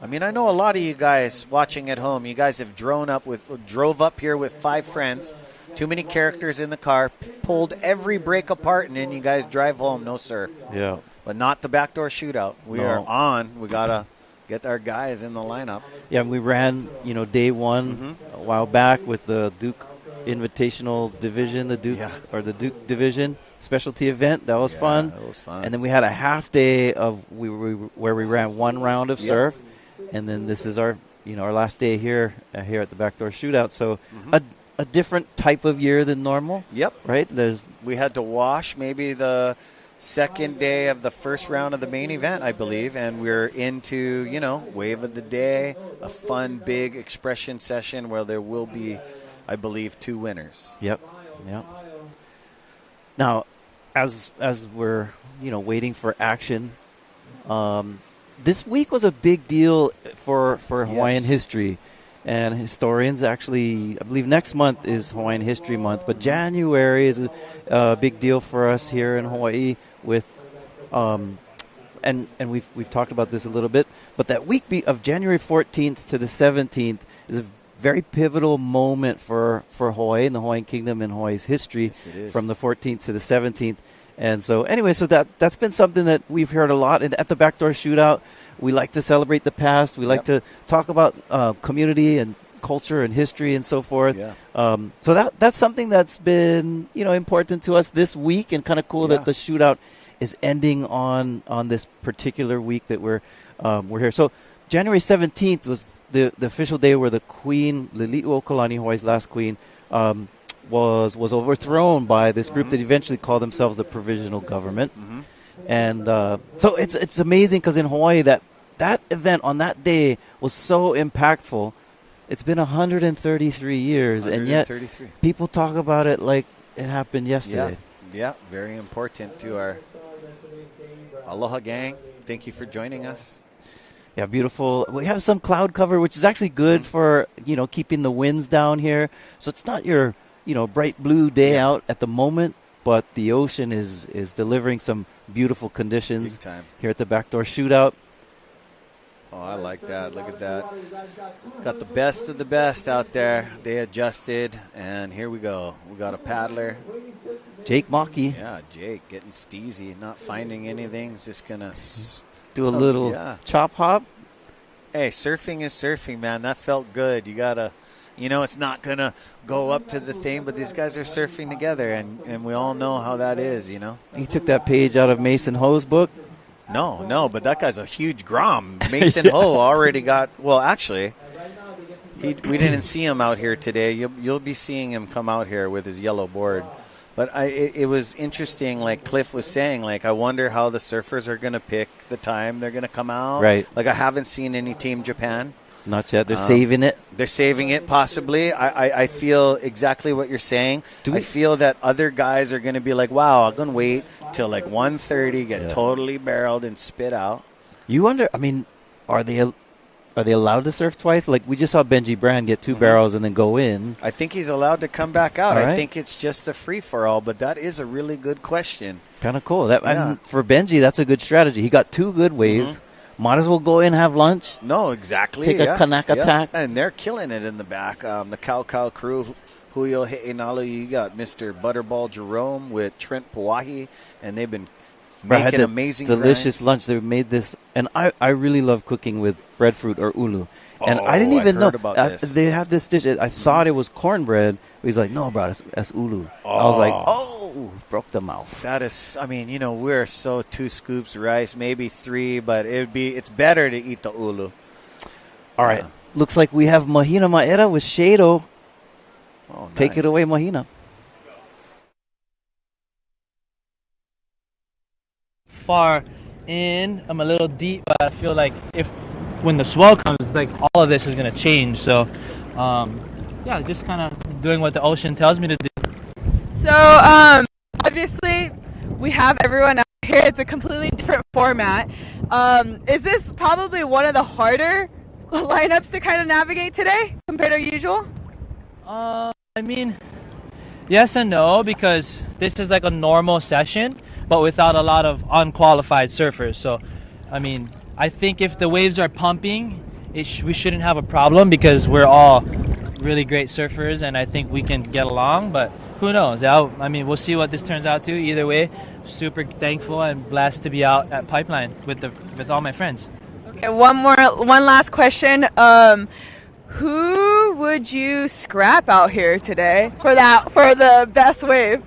Speaker 1: I mean, I know a lot of you guys watching at home, you guys have drove up here with 5 friends. Too many characters in the car, pulled every break apart, and then you guys drive home, no surf.
Speaker 7: Yeah.
Speaker 1: But not the Backdoor Shootout. We are on. We got to get our guys in the lineup.
Speaker 7: Yeah, we ran, day 1 a while back with the Duke Invitational Division, the Duke Division specialty event. That was fun.
Speaker 1: That was fun.
Speaker 7: And then we had a half day of where we ran 1 round of surf, and then this is our last day here at the Backdoor Shootout. So a different type of year than normal.
Speaker 1: Yep.
Speaker 7: Right?
Speaker 1: We had to wash maybe the second day of the first round of the main event, I believe, and we're into, wave of the day, a fun, big expression session where there will be, I believe, 2 winners.
Speaker 7: Yep. Now, as we're, waiting for action, this week was a big deal for Hawaiian history. And historians actually, I believe next month is Hawaiian History Month, but January is a big deal for us here in Hawaii with, and we've talked about this a little bit, but that week of January 14th to the 17th is a very pivotal moment for Hawaii and the Hawaiian Kingdom and Hawaii's history, from the 14th to the 17th. And so anyway, so that's been something that we've heard a lot. And at the Backdoor Shootout, we like to celebrate the past. We like to talk about community and culture and history and so forth. Yeah. So that's something that's been, important to us this week, and kind of cool that the shootout is ending on this particular week that we're here. So January 17th was the official day where the Queen, Liliuokalani, Hawaii's last queen, was overthrown by this group that eventually called themselves the Provisional Government. And so it's amazing, because in Hawaii that event on that day was so impactful. It's been 133 years, and yet people talk about it like it happened yesterday.
Speaker 1: Yeah, very important to our Aloha gang. Thank you for joining us.
Speaker 7: Yeah, beautiful. We have some cloud cover, which is actually good for, keeping the winds down here. So it's not your, bright blue day out at the moment, but the ocean is delivering some beautiful conditions here at the Backdoor Shootout.
Speaker 1: Oh, I like that. Look at that. Got the best of the best out there. They adjusted, and here we go. We got a paddler.
Speaker 7: Jake Maki.
Speaker 1: Yeah, Jake getting steezy, not finding anything. He's just going to
Speaker 7: do a little chop hop.
Speaker 1: Hey, surfing is surfing, man. That felt good. You got to, it's not going to go up to the thing, but these guys are surfing together, and we all know how that is,
Speaker 7: He took that page out of Mason Ho's book.
Speaker 1: No, but that guy's a huge grom. Mason Ho already got, actually, we didn't see him out here today. You'll be seeing him come out here with his yellow board. But it was interesting, like Cliff was saying, like, I wonder how the surfers are going to pick the time they're going to come out.
Speaker 7: Right.
Speaker 1: Like, I haven't seen any Team Japan.
Speaker 7: Not yet. They're saving it.
Speaker 1: They're saving it, possibly. I feel exactly what you're saying. I feel that other guys are going to be like, wow, I'm going to wait till like 1:30, get totally barreled and spit out.
Speaker 7: You wonder, are they allowed to surf twice? Like, we just saw Benji Brand get 2 barrels and then go in.
Speaker 1: I think he's allowed to come back out.
Speaker 7: All right.
Speaker 1: I think it's just a free-for-all, but that is a really good question.
Speaker 7: Kind of cool. For Benji, that's a good strategy. He got 2 good waves. Might as well go in, have lunch.
Speaker 1: No, exactly.
Speaker 7: Take a Kanaka attack.
Speaker 1: And they're killing it in the back. The Cow crew, Huio He'enalu, you got Mr. Butterball Jerome with Trent Pauahi, and they've been making amazing
Speaker 7: delicious
Speaker 1: grinds.
Speaker 7: Lunch. They made this, and I really love cooking with breadfruit or ulu. And I didn't even know they had this dish. I thought it was cornbread. He's like, no, bro, that's ulu. I was like, broke the mouth.
Speaker 1: That is, we're so 2 scoops rice, maybe 3, but it's better to eat the ulu.
Speaker 7: All right. Looks like we have Mahina Maeda with Shado.
Speaker 1: Oh, nice.
Speaker 7: Take it away, Mahina.
Speaker 14: Far in, I'm a little deep, but I feel like when the swell comes, like all of this is going to change. So, just kind of doing what the ocean tells me to do.
Speaker 6: So, obviously, we have everyone out here. It's a completely different format. Is this probably one of the harder lineups to kind of navigate today compared to usual?
Speaker 14: Yes and no, because this is like a normal session, but without a lot of unqualified surfers. So, I think if the waves are pumping, we shouldn't have a problem, because we're all really great surfers, and I think we can get along. But who knows? We'll see what this turns out to. Either way, super thankful and blessed to be out at Pipeline with all my friends.
Speaker 6: Okay, one last question. Who would you scrap out here today for the best wave?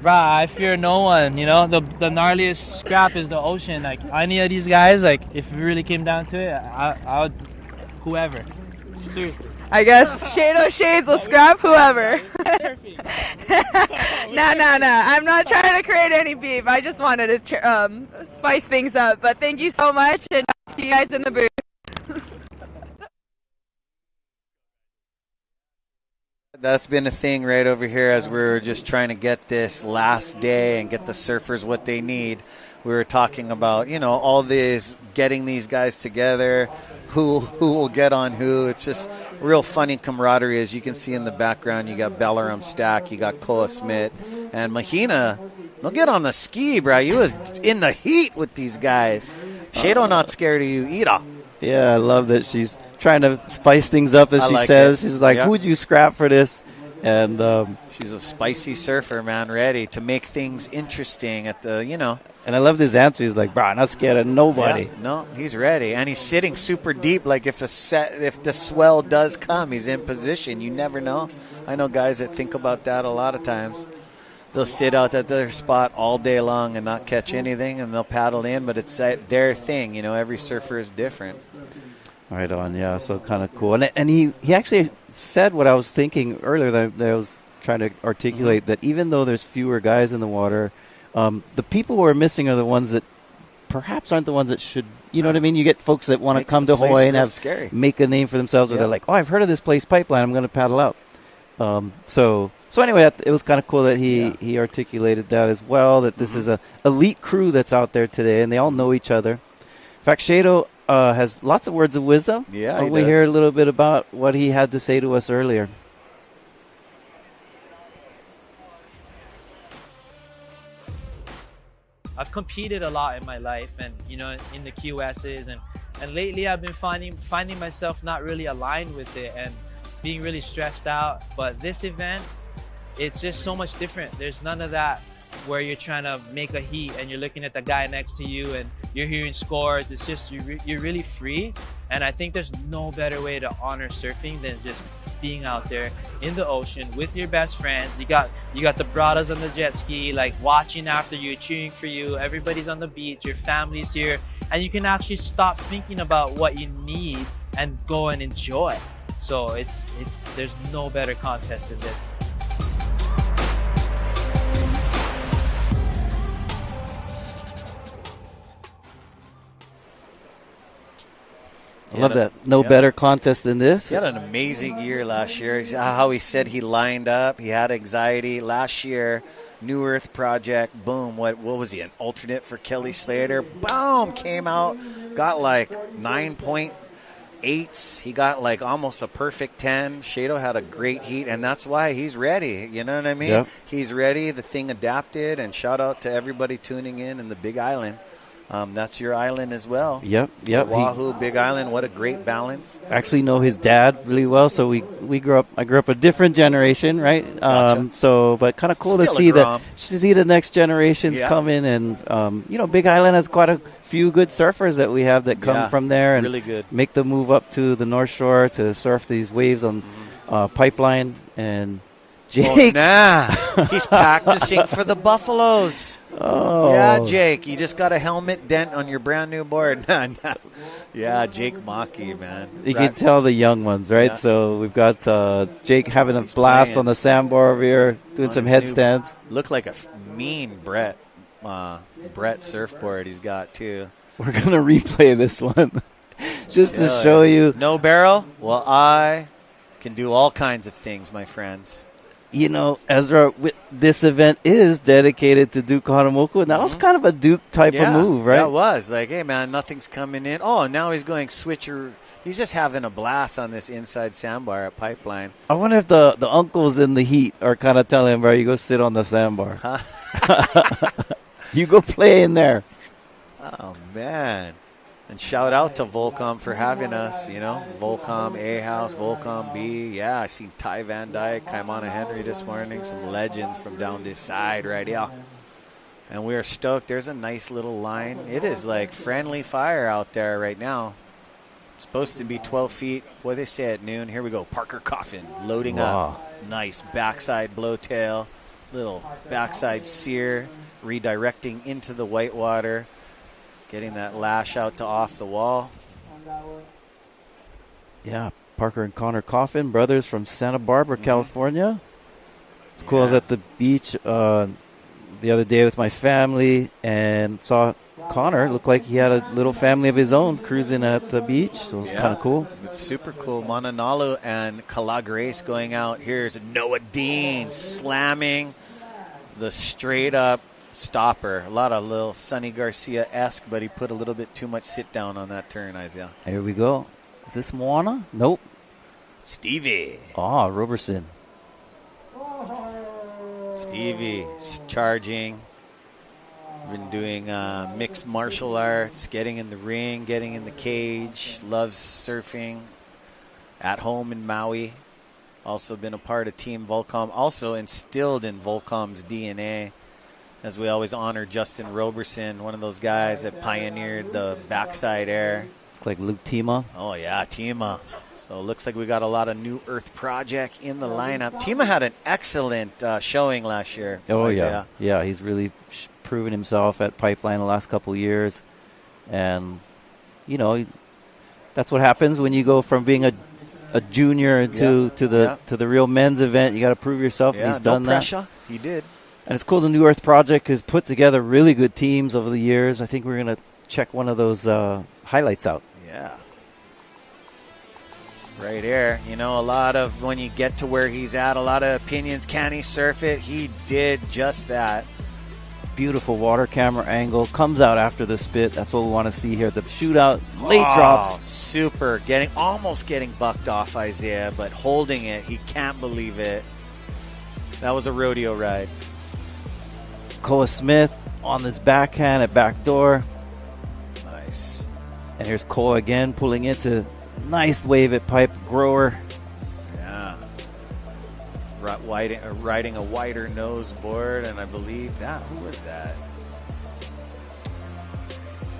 Speaker 14: Bruh, I fear no one. The gnarliest scrap is the ocean. Like, any of these guys, like, if it really came down to it, I would, whoever. Seriously.
Speaker 6: I guess Shado Shades will scrap whoever. No. I'm not trying to create any beef. I just wanted to spice things up. But thank you so much, and see you guys in the booth.
Speaker 1: That's been a thing right over here as we're just trying to get this last day and get the surfers what they need. we were talking about, all this, getting these guys together, who will get on who. It's just real funny camaraderie. As you can see in the background, you got Balaram Stack, you got Koa Smith, and Mahina. Don't get on the ski, bro. You was in the heat with these guys. Shado not scared of you either.
Speaker 7: Yeah, I love that she's trying to spice things up, as she says. She's like, who'd you scrap for this? And
Speaker 1: she's a spicy surfer, man, ready to make things interesting at the,
Speaker 7: And I love his answer. He's like, bro, not scared of nobody.
Speaker 1: Yeah, no, he's ready. And he's sitting super deep. Like if the swell does come, he's in position. You never know. I know guys that think about that a lot of times. They'll sit out at their spot all day long and not catch anything, and they'll paddle in, but it's their thing. Every surfer is different.
Speaker 7: Right on, yeah, so kind of cool. And he actually said what I was thinking earlier that I was trying to articulate, that even though there's fewer guys in the water, the people who are missing are the ones that perhaps aren't the ones that should, you know what I mean? You get folks that want to come to Hawaii and make a name for themselves, or they're like, oh, I've heard of this place, Pipeline, I'm going to paddle out. So anyway, it was kind of cool that he articulated that as well, that this is a elite crew that's out there today, and they all know each other. In fact, Shado has lots of words of wisdom.
Speaker 1: Yeah,
Speaker 7: we hear a little bit about what he had to say to us earlier.
Speaker 14: I've competed a lot in my life, and in the QSs, and lately I've been finding myself not really aligned with it and being really stressed out. But this event, it's just so much different. There's none of that where you're trying to make a heat and you're looking at the guy next to you and you're hearing scores. It's just you're really free, and I think there's no better way to honor surfing than just being out there in the ocean with your best friends. You got the brothers on the jet ski, like watching after you, cheering for you. Everybody's on the beach, your family's here, and you can actually stop thinking about what you need and go and enjoy. So there's no better contest than this.
Speaker 7: I love that. No better contest than this.
Speaker 1: He had an amazing year last year. How he said he lined up. He had anxiety. Last year, New Earth Project, boom. What was he, an alternate for Kelly Slater? Boom, came out, got like 9.8s. He got like almost a perfect 10. Shado had a great heat, and that's why he's ready. You know what I mean?
Speaker 7: Yep.
Speaker 1: He's ready. The thing adapted, and shout out to everybody tuning in the Big Island. That's your island as well.
Speaker 7: Yep.
Speaker 1: Oahu, Big Island, what a great balance.
Speaker 7: Actually know his dad really well, so we grew up. I grew up a different generation, right?
Speaker 1: Gotcha.
Speaker 7: But kind of cool to see the next generations come in, and Big Island has quite a few good surfers that we have that come from there and
Speaker 1: really good.
Speaker 7: Make the move up to the North Shore to surf these waves on Pipeline. And Jake,
Speaker 1: he's practicing for the Buffaloes.
Speaker 7: Oh.
Speaker 1: Yeah, Jake, you just got a helmet dent on your brand new board. Yeah, Jake Maki, man.
Speaker 7: You can tell the young ones, right?
Speaker 1: Yeah.
Speaker 7: So we've got Jake having a blast on the sandbar over here, doing some headstands.
Speaker 1: Look like a mean Brett surfboard he's got, too.
Speaker 7: We're going to replay this one just to show you.
Speaker 1: No barrel? Well, I can do all kinds of things, my friends.
Speaker 7: Ezra, this event is dedicated to Duke Hanamoku, and that was kind of a Duke type of move, right?
Speaker 1: That was. Like, hey, man, nothing's coming in. Oh, now he's going switcher. He's just having a blast on this inside sandbar at Pipeline.
Speaker 7: I wonder if the uncles in the heat are kind of telling him, bro, you go sit on the sandbar. You go play in there.
Speaker 1: Oh, man. And shout out to Volcom for having us, Volcom A House, Volcom B. Yeah, I seen Ty Van Dyke, Kaimana Henry this morning, some legends from down this side right here. And we are stoked. There's a nice little line. It is like friendly fire out there right now. It's supposed to be 12 feet. What they say at noon. Here we go. Parker Coffin loading up. Nice backside blowtail. Little backside sear. Redirecting into the whitewater. Getting that lash out to off the wall.
Speaker 7: Yeah, Parker and Connor Coffin, brothers from Santa Barbara, California. It's cool. I was at the beach the other day with my family and saw Connor. Looked like he had a little family of his own cruising at the beach. So it was kind of cool.
Speaker 1: It's super cool. Mananalu and Kala Grace going out. Here's Noah Dean slamming the straight up stopper. A lot of little Sonny Garcia-esque, but he put a little bit too much sit down on that turn, Isaiah.
Speaker 7: Here we go. Is this Moana? Nope.
Speaker 1: Stevie.
Speaker 7: Oh, Roberson.
Speaker 1: Stevie charging. Been doing mixed martial arts, getting in the ring, getting in the cage. Loves surfing. At home in Maui. Also been a part of Team Volcom. Also instilled in Volcom's DNA. As we always honor Justin Roberson, one of those guys that pioneered the backside air.
Speaker 7: Looks like Luke Tima.
Speaker 1: Oh, yeah, Tima. So it looks like we got a lot of New Earth Project in the lineup. Tima had an excellent showing last year.
Speaker 7: Oh, yeah. Yeah, he's really proven himself at Pipeline the last couple of years. And, you know, that's what happens when you go from being a junior to the real men's event. You got to prove yourself.
Speaker 1: Yeah,
Speaker 7: and he's done
Speaker 1: no pressure. That. He did.
Speaker 7: And it's cool. The New Earth Project has put together really good teams over the years. I think we're going to check one of those highlights out.
Speaker 1: Yeah. Right here. You know, a lot of when you get to where he's at, a lot of opinions. Can he surf it? He did just that.
Speaker 7: Beautiful water camera angle. Comes out after the spit. That's what we want to see here. The shootout. Late drops.
Speaker 1: Super. Almost getting bucked off, Isaiah, but holding it. He can't believe it. That was a rodeo ride.
Speaker 7: Koa Smith on this backhand at backdoor.
Speaker 1: Nice.
Speaker 7: And here's Koa again pulling into nice wave at pipe grower.
Speaker 1: Yeah. Riding a wider nose board, and I believe that. Who was that?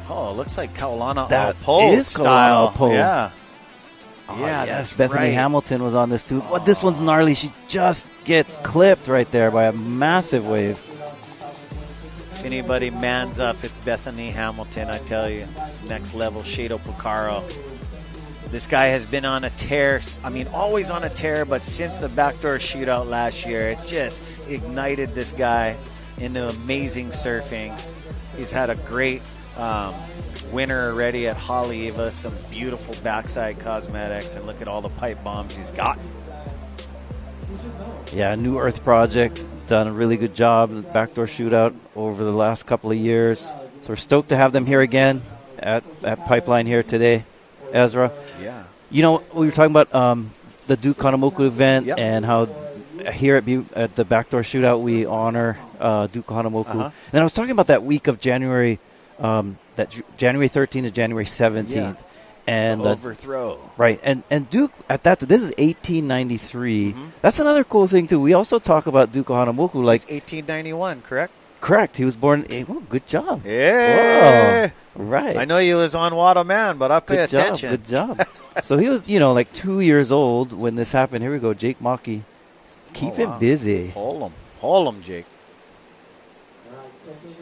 Speaker 1: Oh, it looks like Kaulana Poe style.
Speaker 7: Poe.
Speaker 1: Yeah.
Speaker 7: Oh, yeah, yes. Bethany Hamilton was on this too. But this one's gnarly. She just gets clipped right there by a massive wave.
Speaker 1: If anybody mans up, it's Bethany Hamilton, I tell you. Next level, Shado Picaro. This guy has been on a tear. I mean, always on a tear, but since the backdoor shootout last year, it just ignited this guy into amazing surfing. He's had a great winner already at Haleiwa, some beautiful backside cosmetics, and look at all the pipe bombs he's got.
Speaker 7: Yeah, New Earth Project, done a really good job at the backdoor shootout over the last couple of years. So we're stoked to have them here again at Pipeline here today. Ezra.
Speaker 1: Yeah.
Speaker 7: You know, we were talking about the Duke Kahanamoku event and how here at the backdoor shootout we honor Duke Kahanamoku. And I was talking about that week of January, January 13th to January 17th. Yeah. And
Speaker 1: the overthrow.
Speaker 7: Right. And Duke, at that, this is 1893. Mm-hmm. That's another cool thing, too. We also talk about Duke Kahanamoku. Like
Speaker 1: 1891, correct?
Speaker 7: Correct. He was born. Oh, good job.
Speaker 1: Yeah.
Speaker 7: Right.
Speaker 1: I know you was on Water Man, but I pay attention.
Speaker 7: Good job. So he was, like 2 years old when this happened. Here we go. Jake Maki. Keep him busy.
Speaker 1: Hold him, Jake.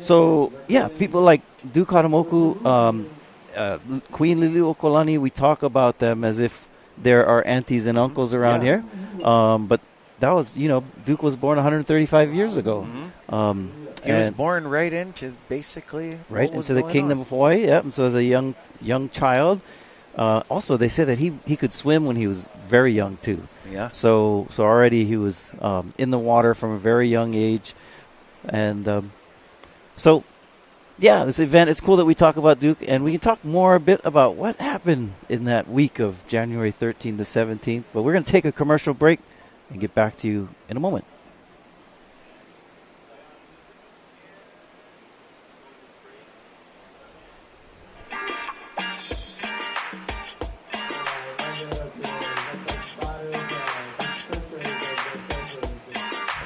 Speaker 7: So, yeah, people like Duke Kahanamoku, Queen Liliuokalani, we talk about them as if there are aunties and uncles around here. But that was, Duke was born 135 years ago.
Speaker 1: Mm-hmm. He was born right into basically
Speaker 7: right into the Kingdom of Hawaii. Yep. And so as a young child, also they said that he could swim when he was very young too.
Speaker 1: Yeah.
Speaker 7: So already he was in the water from a very young age, and so yeah, this event. It's cool that we talk about Duke, and we can talk more a bit about what happened in that week of January 13th to 17th. But we're going to take a commercial break and get back to you in a moment.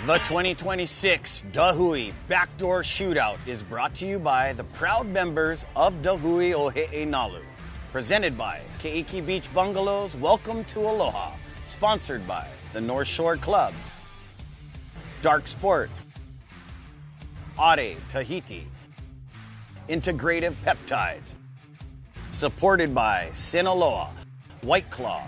Speaker 1: The 2026 Hui Backdoor Shootout is brought to you by the proud members of Hui Nalu. Presented by Keiki Beach Bungalows, Welcome to Aloha. Sponsored by the North Shore Club, Dark Sport, Ade Tahiti, Integrative Peptides. Supported by Sinaloa, White Claw,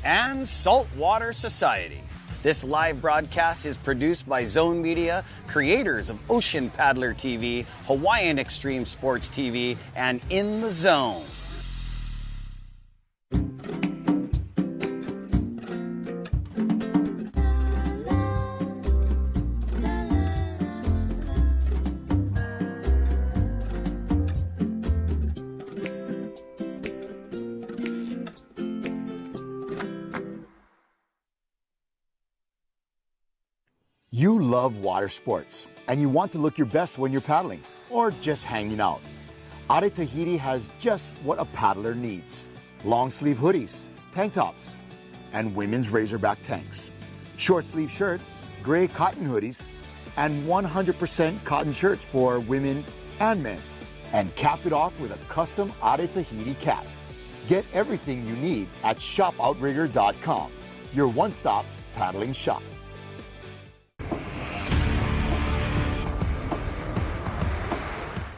Speaker 1: and Saltwater Society. This live broadcast is produced by Zone Media, creators of Ocean Paddler TV, Hawaiian Extreme Sports TV, and In the Zone.
Speaker 15: You love water sports, and you want to look your best when you're paddling or just hanging out. Ade Tahiti has just what a paddler needs. Long sleeve hoodies, tank tops, and women's Razorback tanks. Short sleeve shirts, gray cotton hoodies, and 100% cotton shirts for women and men. And cap it off with a custom Ade Tahiti cap. Get everything you need at shopoutrigger.com, your one-stop paddling shop.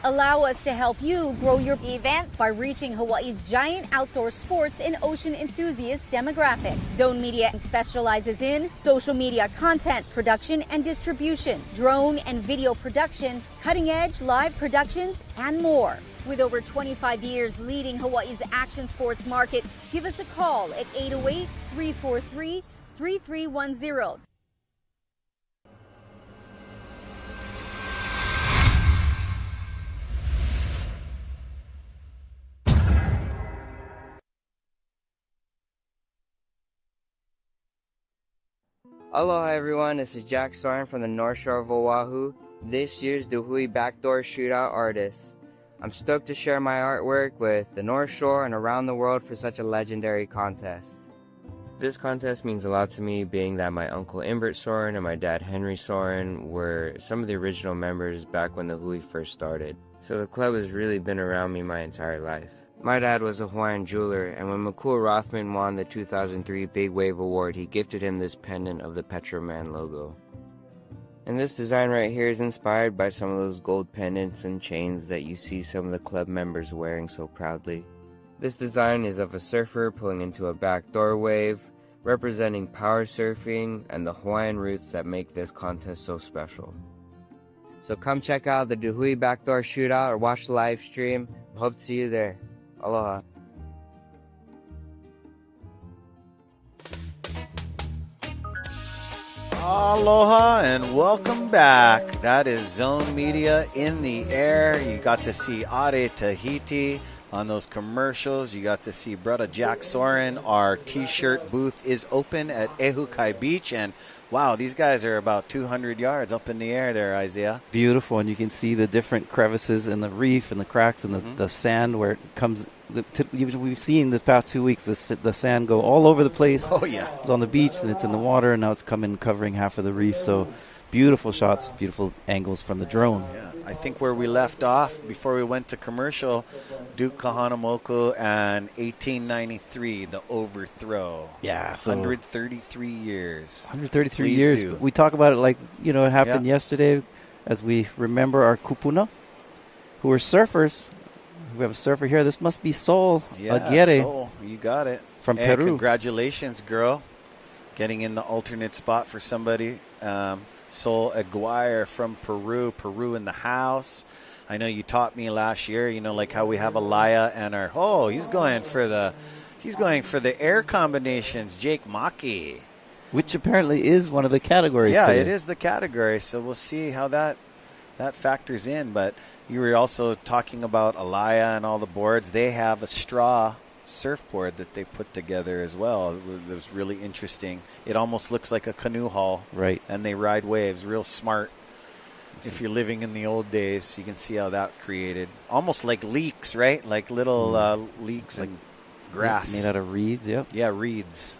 Speaker 13: Allow us to help you grow your events by reaching Hawaii's giant outdoor sports and ocean enthusiast demographic. Zone Media specializes in social media content production and distribution, drone and video production, cutting-edge live productions, and more. With over 25 years leading Hawaii's action sports market, give us a call at 808-343-3310.
Speaker 16: Aloha everyone, this is Jack Soren from the North Shore of Oahu, this year's the Hui Backdoor Shootout artist. I'm stoked to share my artwork with the North Shore and around the world for such a legendary contest. This contest means a lot to me, being that my uncle Imbert Soren and my dad Henry Soren were some of the original members back when the Hui first started. So the club has really been around me my entire life. My dad was a Hawaiian jeweler, and when McCool Rothman won the 2003 Big Wave Award, he gifted him this pendant of the Petroman logo. And this design right here is inspired by some of those gold pendants and chains that you see some of the club members wearing so proudly. This design is of a surfer pulling into a backdoor wave, representing power surfing and the Hawaiian roots that make this contest so special. So come check out the Hui Backdoor Shootout or watch the live stream. Hope to see you there. Aloha.
Speaker 1: Aloha and welcome back. That is Zone Media in the air. You got to see Ade Tahiti on those commercials. You got to see Brother Jack Soren. Our t-shirt booth is open at Ehukai Beach, and wow, these guys are about 200 yards up in the air there, Isaiah.
Speaker 7: Beautiful, and you can see the different crevices in the reef and the cracks and the sand where it comes. We've seen the past 2 weeks the sand go all over the place.
Speaker 1: Oh, yeah.
Speaker 7: It's on the beach, then it's in the water, and now it's covering half of the reef. So beautiful shots, beautiful angles from the drone.
Speaker 1: Yeah, I think where we left off before we went to commercial, Duke Kahanamoku and 1893, the overthrow.
Speaker 7: Yeah, so
Speaker 1: 133 years.
Speaker 7: 133
Speaker 1: Please
Speaker 7: years.
Speaker 1: do.
Speaker 7: We talk about it like, it happened yesterday as we remember our kupuna, who are surfers. We have a surfer here. This must be Sol Aguirre.
Speaker 1: Sol, you got it.
Speaker 7: From
Speaker 1: and
Speaker 7: Peru.
Speaker 1: Congratulations, girl. Getting in the alternate spot for somebody. Sol Aguirre from Peru. Peru in the house. I know you taught me last year, like how we have Alaya and he's going for the air combinations, Jake Maki.
Speaker 7: Which apparently is one of the categories.
Speaker 1: Yeah,
Speaker 7: today.
Speaker 1: it is the category. So we'll see how that factors in. But you were also talking about Alaya and all the boards. They have a straw surfboard that they put together as well. It was really interesting. It almost looks like a canoe hull.
Speaker 7: Right.
Speaker 1: And they ride waves. Real smart. If you're living in the old days, you can see how that created. Almost like leeks, right? Like little leeks and grass.
Speaker 7: Made out of reeds, yep.
Speaker 1: Yeah, reeds.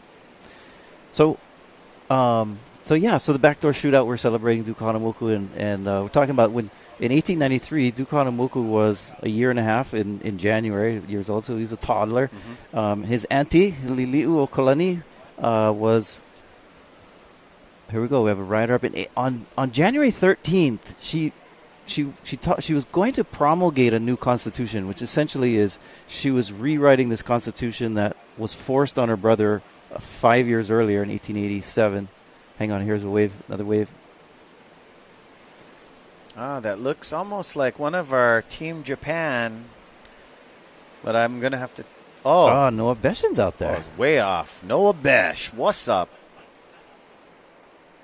Speaker 7: So the Backdoor Shootout, we're celebrating Duke Kahanamoku, and we're talking about when in 1893, Duke Kahanamoku was a year and a half in January, years old, so he's a toddler.
Speaker 1: Mm-hmm.
Speaker 7: His auntie, Lili'u Okalani, was... Here we go. We have a writer up. On January 13th, she was going to promulgate a new constitution, which essentially is she was rewriting this constitution that was forced on her brother 5 years earlier in 1887. Hang on, here's a wave, another wave.
Speaker 1: That looks almost like one of our Team Japan, but I'm going to have to...
Speaker 7: Noah Beshin's out there.
Speaker 1: I was way off. Noah Besh, what's up?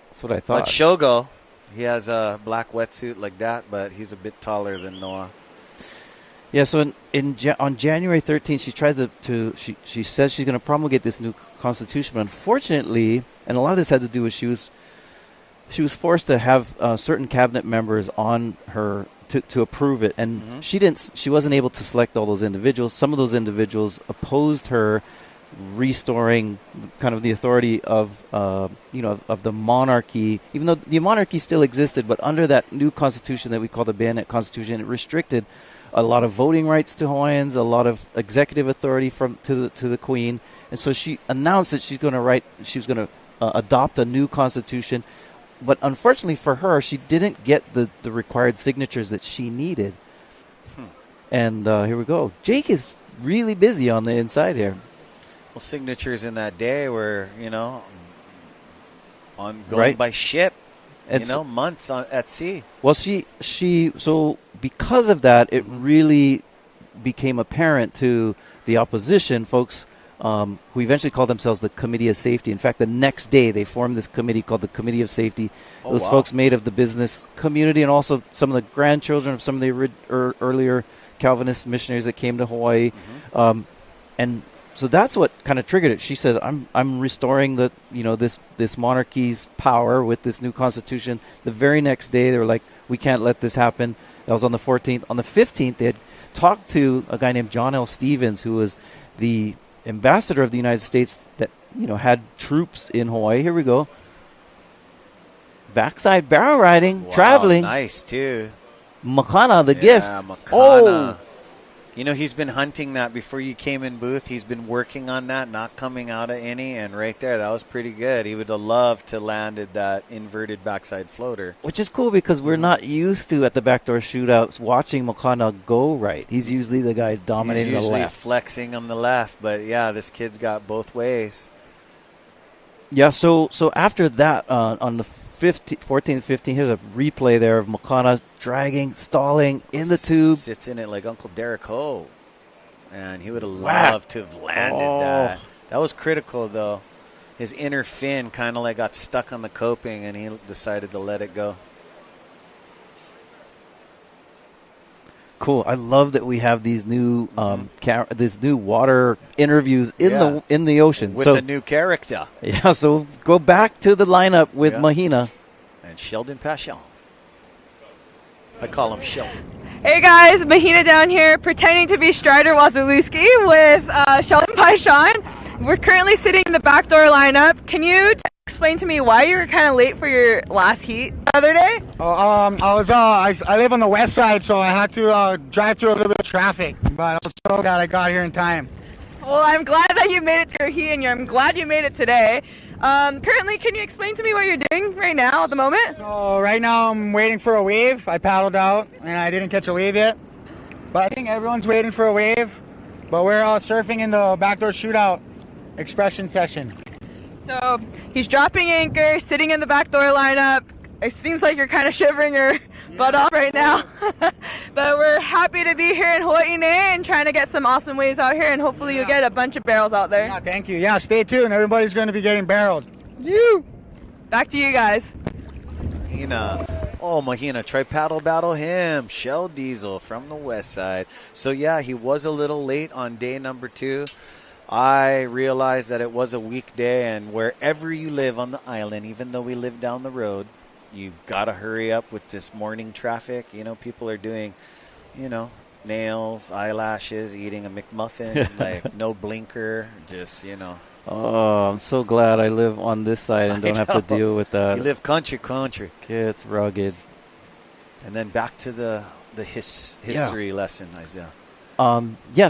Speaker 7: That's what I thought.
Speaker 1: But Shogo, he has a black wetsuit like that, but he's a bit taller than Noah.
Speaker 7: Yeah, so on January 13th, she tries she says she's going to promulgate this new constitution, but unfortunately, and a lot of this had to do with she was she was forced to have certain cabinet members on her to approve it, and she wasn't able to select all those individuals. Some of those individuals opposed her restoring kind of the authority of of the monarchy, even though the monarchy still existed, but under that new constitution that we call the Bayonet Constitution, it restricted a lot of voting rights to Hawaiians, a lot of executive authority to the Queen, and so she announced that she was going to adopt a new constitution. But unfortunately for her, she didn't get the required signatures that she needed. And here we go. Jake is really busy on the inside here.
Speaker 1: Well, signatures in that day were, on going by ship, months at sea.
Speaker 7: Well, so because of that, it really became apparent to the opposition folks who eventually called themselves the Committee of Safety. In fact, the next day they formed this committee called the Committee of Safety. Those folks made of the business community and also some of the grandchildren of some of the earlier Calvinist missionaries that came to Hawaii. And so that's what kind of triggered it. She says, I'm restoring this monarchy's power with this new constitution. The very next day they were like, we can't let this happen. That was on the 14th. On the 15th, they had talked to a guy named John L. Stevens, who was the ambassador of the United States that had troops in Hawaii. Here we go. Backside barrel riding, traveling.
Speaker 1: Nice too.
Speaker 7: Makana, the gift.
Speaker 1: Makana. He's been hunting that before you came in booth. He's been working on that, not coming out of any, and right there, that was pretty good. He would have loved to landed that inverted backside floater.
Speaker 7: Which is cool because we're not used to, at the backdoor shootouts, watching Makana go right. He's usually the guy dominating the left.
Speaker 1: He's usually flexing on the left, but yeah, this kid's got both ways.
Speaker 7: Yeah, so after that, on the 14th, 15th, here's a replay there of Makana dragging, stalling in the tube.
Speaker 1: Sits in it like Uncle Derek Ho. And he would have loved to have landed that. That was critical, though. His inner fin kind of got stuck on the coping, and he decided to let it go.
Speaker 7: Cool. I love that we have these new this new water interviews in the ocean
Speaker 1: with a new character.
Speaker 7: Yeah. So go back to the lineup with Mahina
Speaker 1: and Sheldon Paschal. I call him Sheldon.
Speaker 6: Hey guys, Mahina down here pretending to be Strider Wazalewski with Sheldon Paschal. We're currently sitting in the backdoor lineup. Can you explain to me why you were kind of late for your last heat the other day?
Speaker 17: I live on the west side, so I had to drive through a little bit of traffic. But I'm so glad I got here in time.
Speaker 6: Well, I'm glad that you made it to your heat, and I'm glad you made it today. Currently, can you explain to me what you're doing right now at the moment?
Speaker 17: So right now I'm waiting for a wave. I paddled out, and I didn't catch a wave yet. But I think everyone's waiting for a wave. But we're surfing in the backdoor shootout expression session.
Speaker 6: So he's dropping anchor, sitting in the backdoor lineup. It seems like you're kind of shivering your butt off right now. But we're happy to be here in Hawaii and trying to get some awesome waves out here, and hopefully you'll get a bunch of barrels out there.
Speaker 17: Yeah, thank you. Yeah, stay tuned. Everybody's going to be getting barreled.
Speaker 6: Back to you guys.
Speaker 1: Mahina, try paddle battle him. Shell Diesel from the west side. So yeah, he was a little late on day number 2. I realized that it was a weekday, and wherever you live on the island, even though we live down the road, you got to hurry up with this morning traffic. People are doing, nails, eyelashes, eating a McMuffin, no blinker, just,
Speaker 7: Oh, I'm so glad I live on this side and don't have to deal with that.
Speaker 1: You live country.
Speaker 7: It's rugged.
Speaker 1: And then back to the history lesson, Isaiah.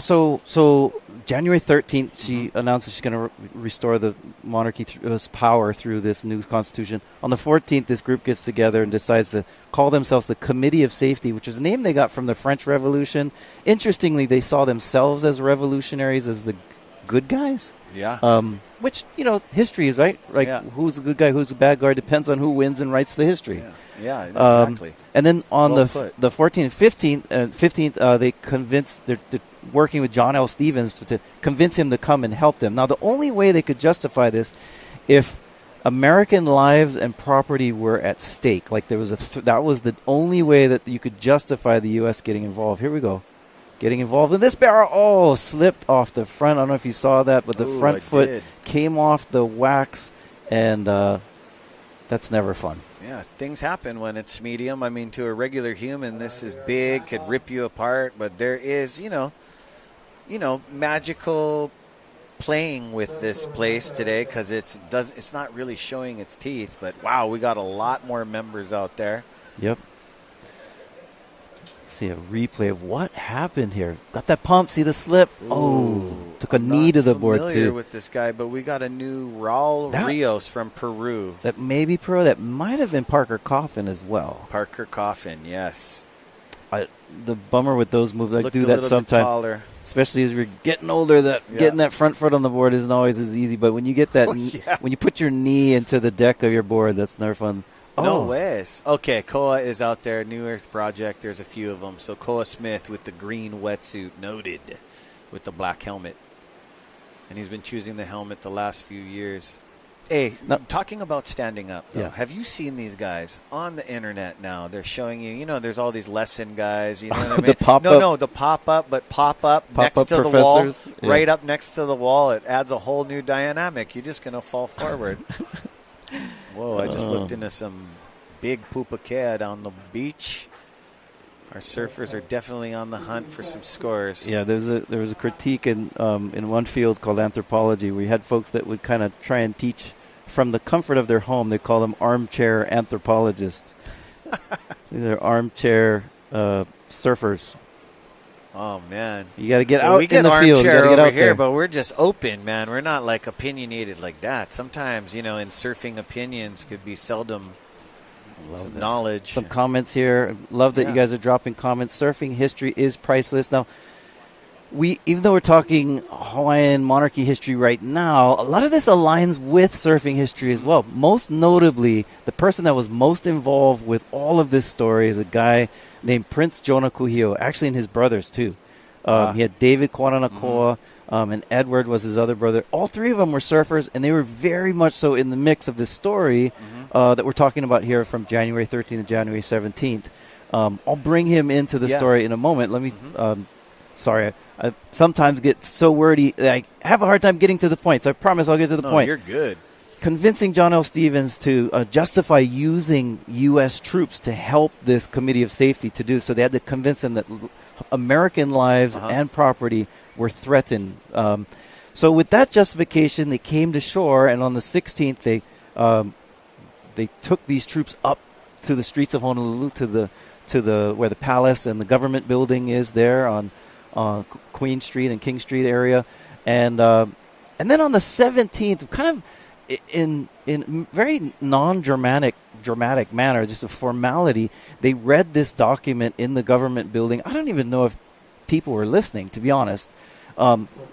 Speaker 7: So January 13th, she announced that she's going to restore the monarchy's power through this new constitution. On the 14th, this group gets together and decides to call themselves the Committee of Safety, which is a name they got from the French Revolution. Interestingly, they saw themselves as revolutionaries, as the good guys.
Speaker 1: Yeah.
Speaker 7: Which, history is, right? Who's the good guy, who's the bad guy, depends on who wins and writes the history.
Speaker 1: Yeah, exactly.
Speaker 7: And then on the 14th and 15th, they convinced, they're working with John L. Stevens to convince him to come and help them. Now, the only way they could justify this, if American lives and property were at stake, like there was that was the only way that you could justify the U.S. getting involved. Here we go. Getting involved in this barrel. Slipped off the front. I don't know if you saw that, but the front foot came off the wax, and that's never fun.
Speaker 1: Yeah, things happen when it's medium. I mean, to a regular human, this is big, could rip you apart. But there is, magical playing with this place today because it's not really showing its teeth. But wow, we got a lot more members out there.
Speaker 7: Yep. See a replay of what happened here. Got that pump. See the slip. Took a knee to the board too.
Speaker 1: With this guy, but we got a new Raul Rios from Peru.
Speaker 7: That may be Peru. That might have been Parker Coffin as well.
Speaker 1: Parker Coffin, yes.
Speaker 7: The bummer with those moves, I do that sometimes, especially as we're getting older. Getting that front foot on the board isn't always as easy. But when you get that, when you put your knee into the deck of your board, that's never fun.
Speaker 1: No ways. Okay, Koa is out there. New Earth Project. There's a few of them. So Koa Smith with the green wetsuit, noted, with the black helmet. And he's been choosing the helmet the last few years. Hey, talking about standing up, though, have you seen these guys on the internet now? They're showing you, there's all these lesson guys. You know what I mean?
Speaker 7: The pop-up?
Speaker 1: No, the pop-up, but pop-up next to the wall.
Speaker 7: Yeah.
Speaker 1: Right up next to the wall. It adds a whole new dynamic. You're just going to fall forward. Whoa, I just looked into some big pupakea down the beach. Our surfers are definitely on the hunt for some scores.
Speaker 7: Yeah, there was a critique in one field called anthropology. We had folks that would kind of try and teach from the comfort of their home. They call them armchair anthropologists. They're armchair surfers.
Speaker 1: Oh, man.
Speaker 7: You got to get out in the field.
Speaker 1: We
Speaker 7: get
Speaker 1: over
Speaker 7: out
Speaker 1: here,
Speaker 7: there.
Speaker 1: but we're just open, man. We're not, like, opinionated like that. Sometimes, in surfing, opinions could be seldom some knowledge.
Speaker 7: Some comments here. Love that you guys are dropping comments. Surfing history is priceless. Now, even though we're talking Hawaiian monarchy history right now, a lot of this aligns with surfing history as well. Most notably, the person that was most involved with all of this story is a guy named Prince Jonah Kuhio, actually, and his brothers, too. He had David Kwananakoa, and Edward was his other brother. All three of them were surfers, and they were very much so in the mix of this story that we're talking about here from January 13th to January 17th. I'll bring him into the story in a moment. Let me... sorry, I sometimes get so wordy that I have a hard time getting to the point, so I promise I'll get to the point.
Speaker 1: You're good.
Speaker 7: Convincing John L. Stevens to justify using U.S. troops to help this Committee of Safety to do so. They had to convince them that American lives and property were threatened. So with that justification, they came to shore, and on the 16th, they took these troops up to the streets of Honolulu, to the where the palace and the government building is there on Queen Street and King Street area, and then on the 17th, kind of in very non-dramatic manner, just a formality, they read this document in the government building. I don't even know if people were listening, to be honest,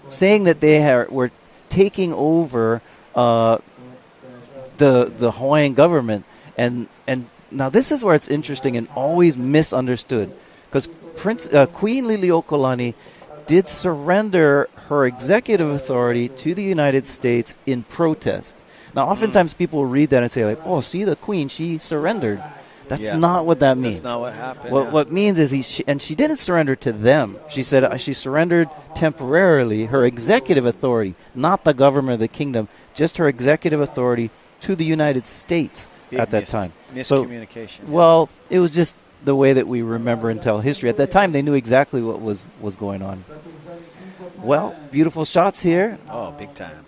Speaker 7: saying that they were taking over the Hawaiian government, and now this is where it's interesting and always misunderstood, because Queen Liliuokalani did surrender her executive authority to the United States in protest. Now, oftentimes people read that and say, like, "Oh, see, the Queen, she surrendered." That's not what that means.
Speaker 1: That's not what happened.
Speaker 7: What means is she didn't surrender to them. She said she surrendered temporarily her executive authority, not the government of the kingdom, just her executive authority to the United States at that time.
Speaker 1: Miscommunication.
Speaker 7: Well, it was just the way that we remember and tell history. At that time, they knew exactly what was going on. Well, beautiful shots here.
Speaker 1: Oh, big time.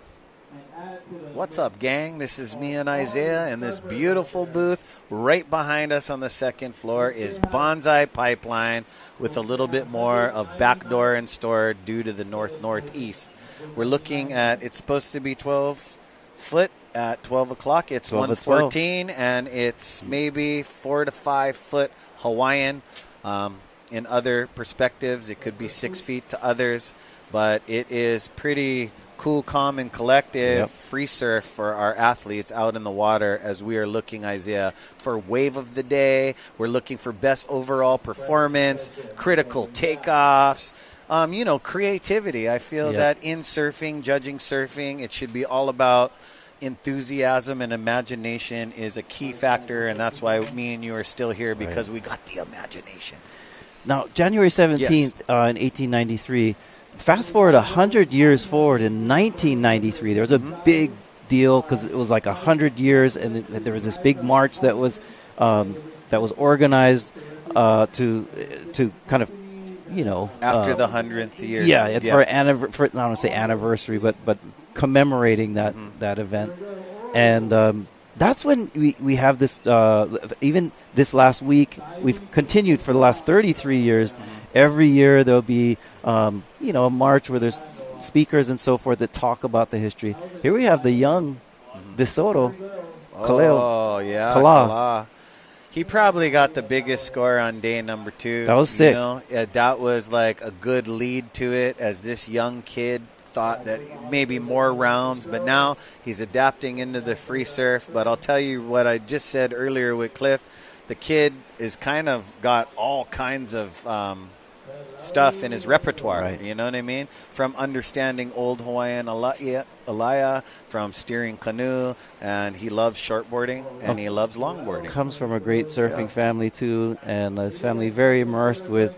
Speaker 1: What's up, gang? This is me and Isaiah in this beautiful booth. Right behind us on the second floor is Bonsai Pipeline with a little bit more of backdoor in store due to the northeast. We're looking at, it's supposed to be 12 foot at 12 o'clock. It's 114, and it's maybe 4 to 5 foot Hawaiian. In other perspectives, it could be 6 feet to others, but it is pretty cool, calm, and collective free surf for our athletes out in the water as we are looking, Isaiah, for wave of the day. We're looking for best overall performance, critical takeoffs, creativity. I feel that in surfing, judging surfing, it should be all about enthusiasm, and imagination is a key factor, and that's why me and you are still here, because we got the imagination.
Speaker 7: Now, January 17th in 1893, fast forward 100 years forward in 1993, there was a big deal because it was like 100 years, and there was this big march that was organized to kind of,
Speaker 1: after the 100th year.
Speaker 7: Yeah, for I don't want to say anniversary, but commemorating that event, and that's when we have this. Even this last week, we've continued for the last 33 years. Every year there'll be a march where there's speakers and so forth that talk about the history. Here we have the young DeSoto, Kaleo.
Speaker 1: Oh, yeah.
Speaker 7: Kala.
Speaker 1: He probably got the biggest score on day number 2.
Speaker 7: That was sick.
Speaker 1: That was like a good lead to it, as this young kid thought that maybe more rounds, but now he's adapting into the free surf. But I'll tell you what I just said earlier with Cliff, the kid is kind of got all kinds of stuff in his repertoire,
Speaker 7: right.
Speaker 1: You know what I mean? From understanding old Hawaiian alaya, from steering canoe, and he loves shortboarding, and he loves longboarding.
Speaker 7: Comes from a great surfing family, too, and his family very immersed with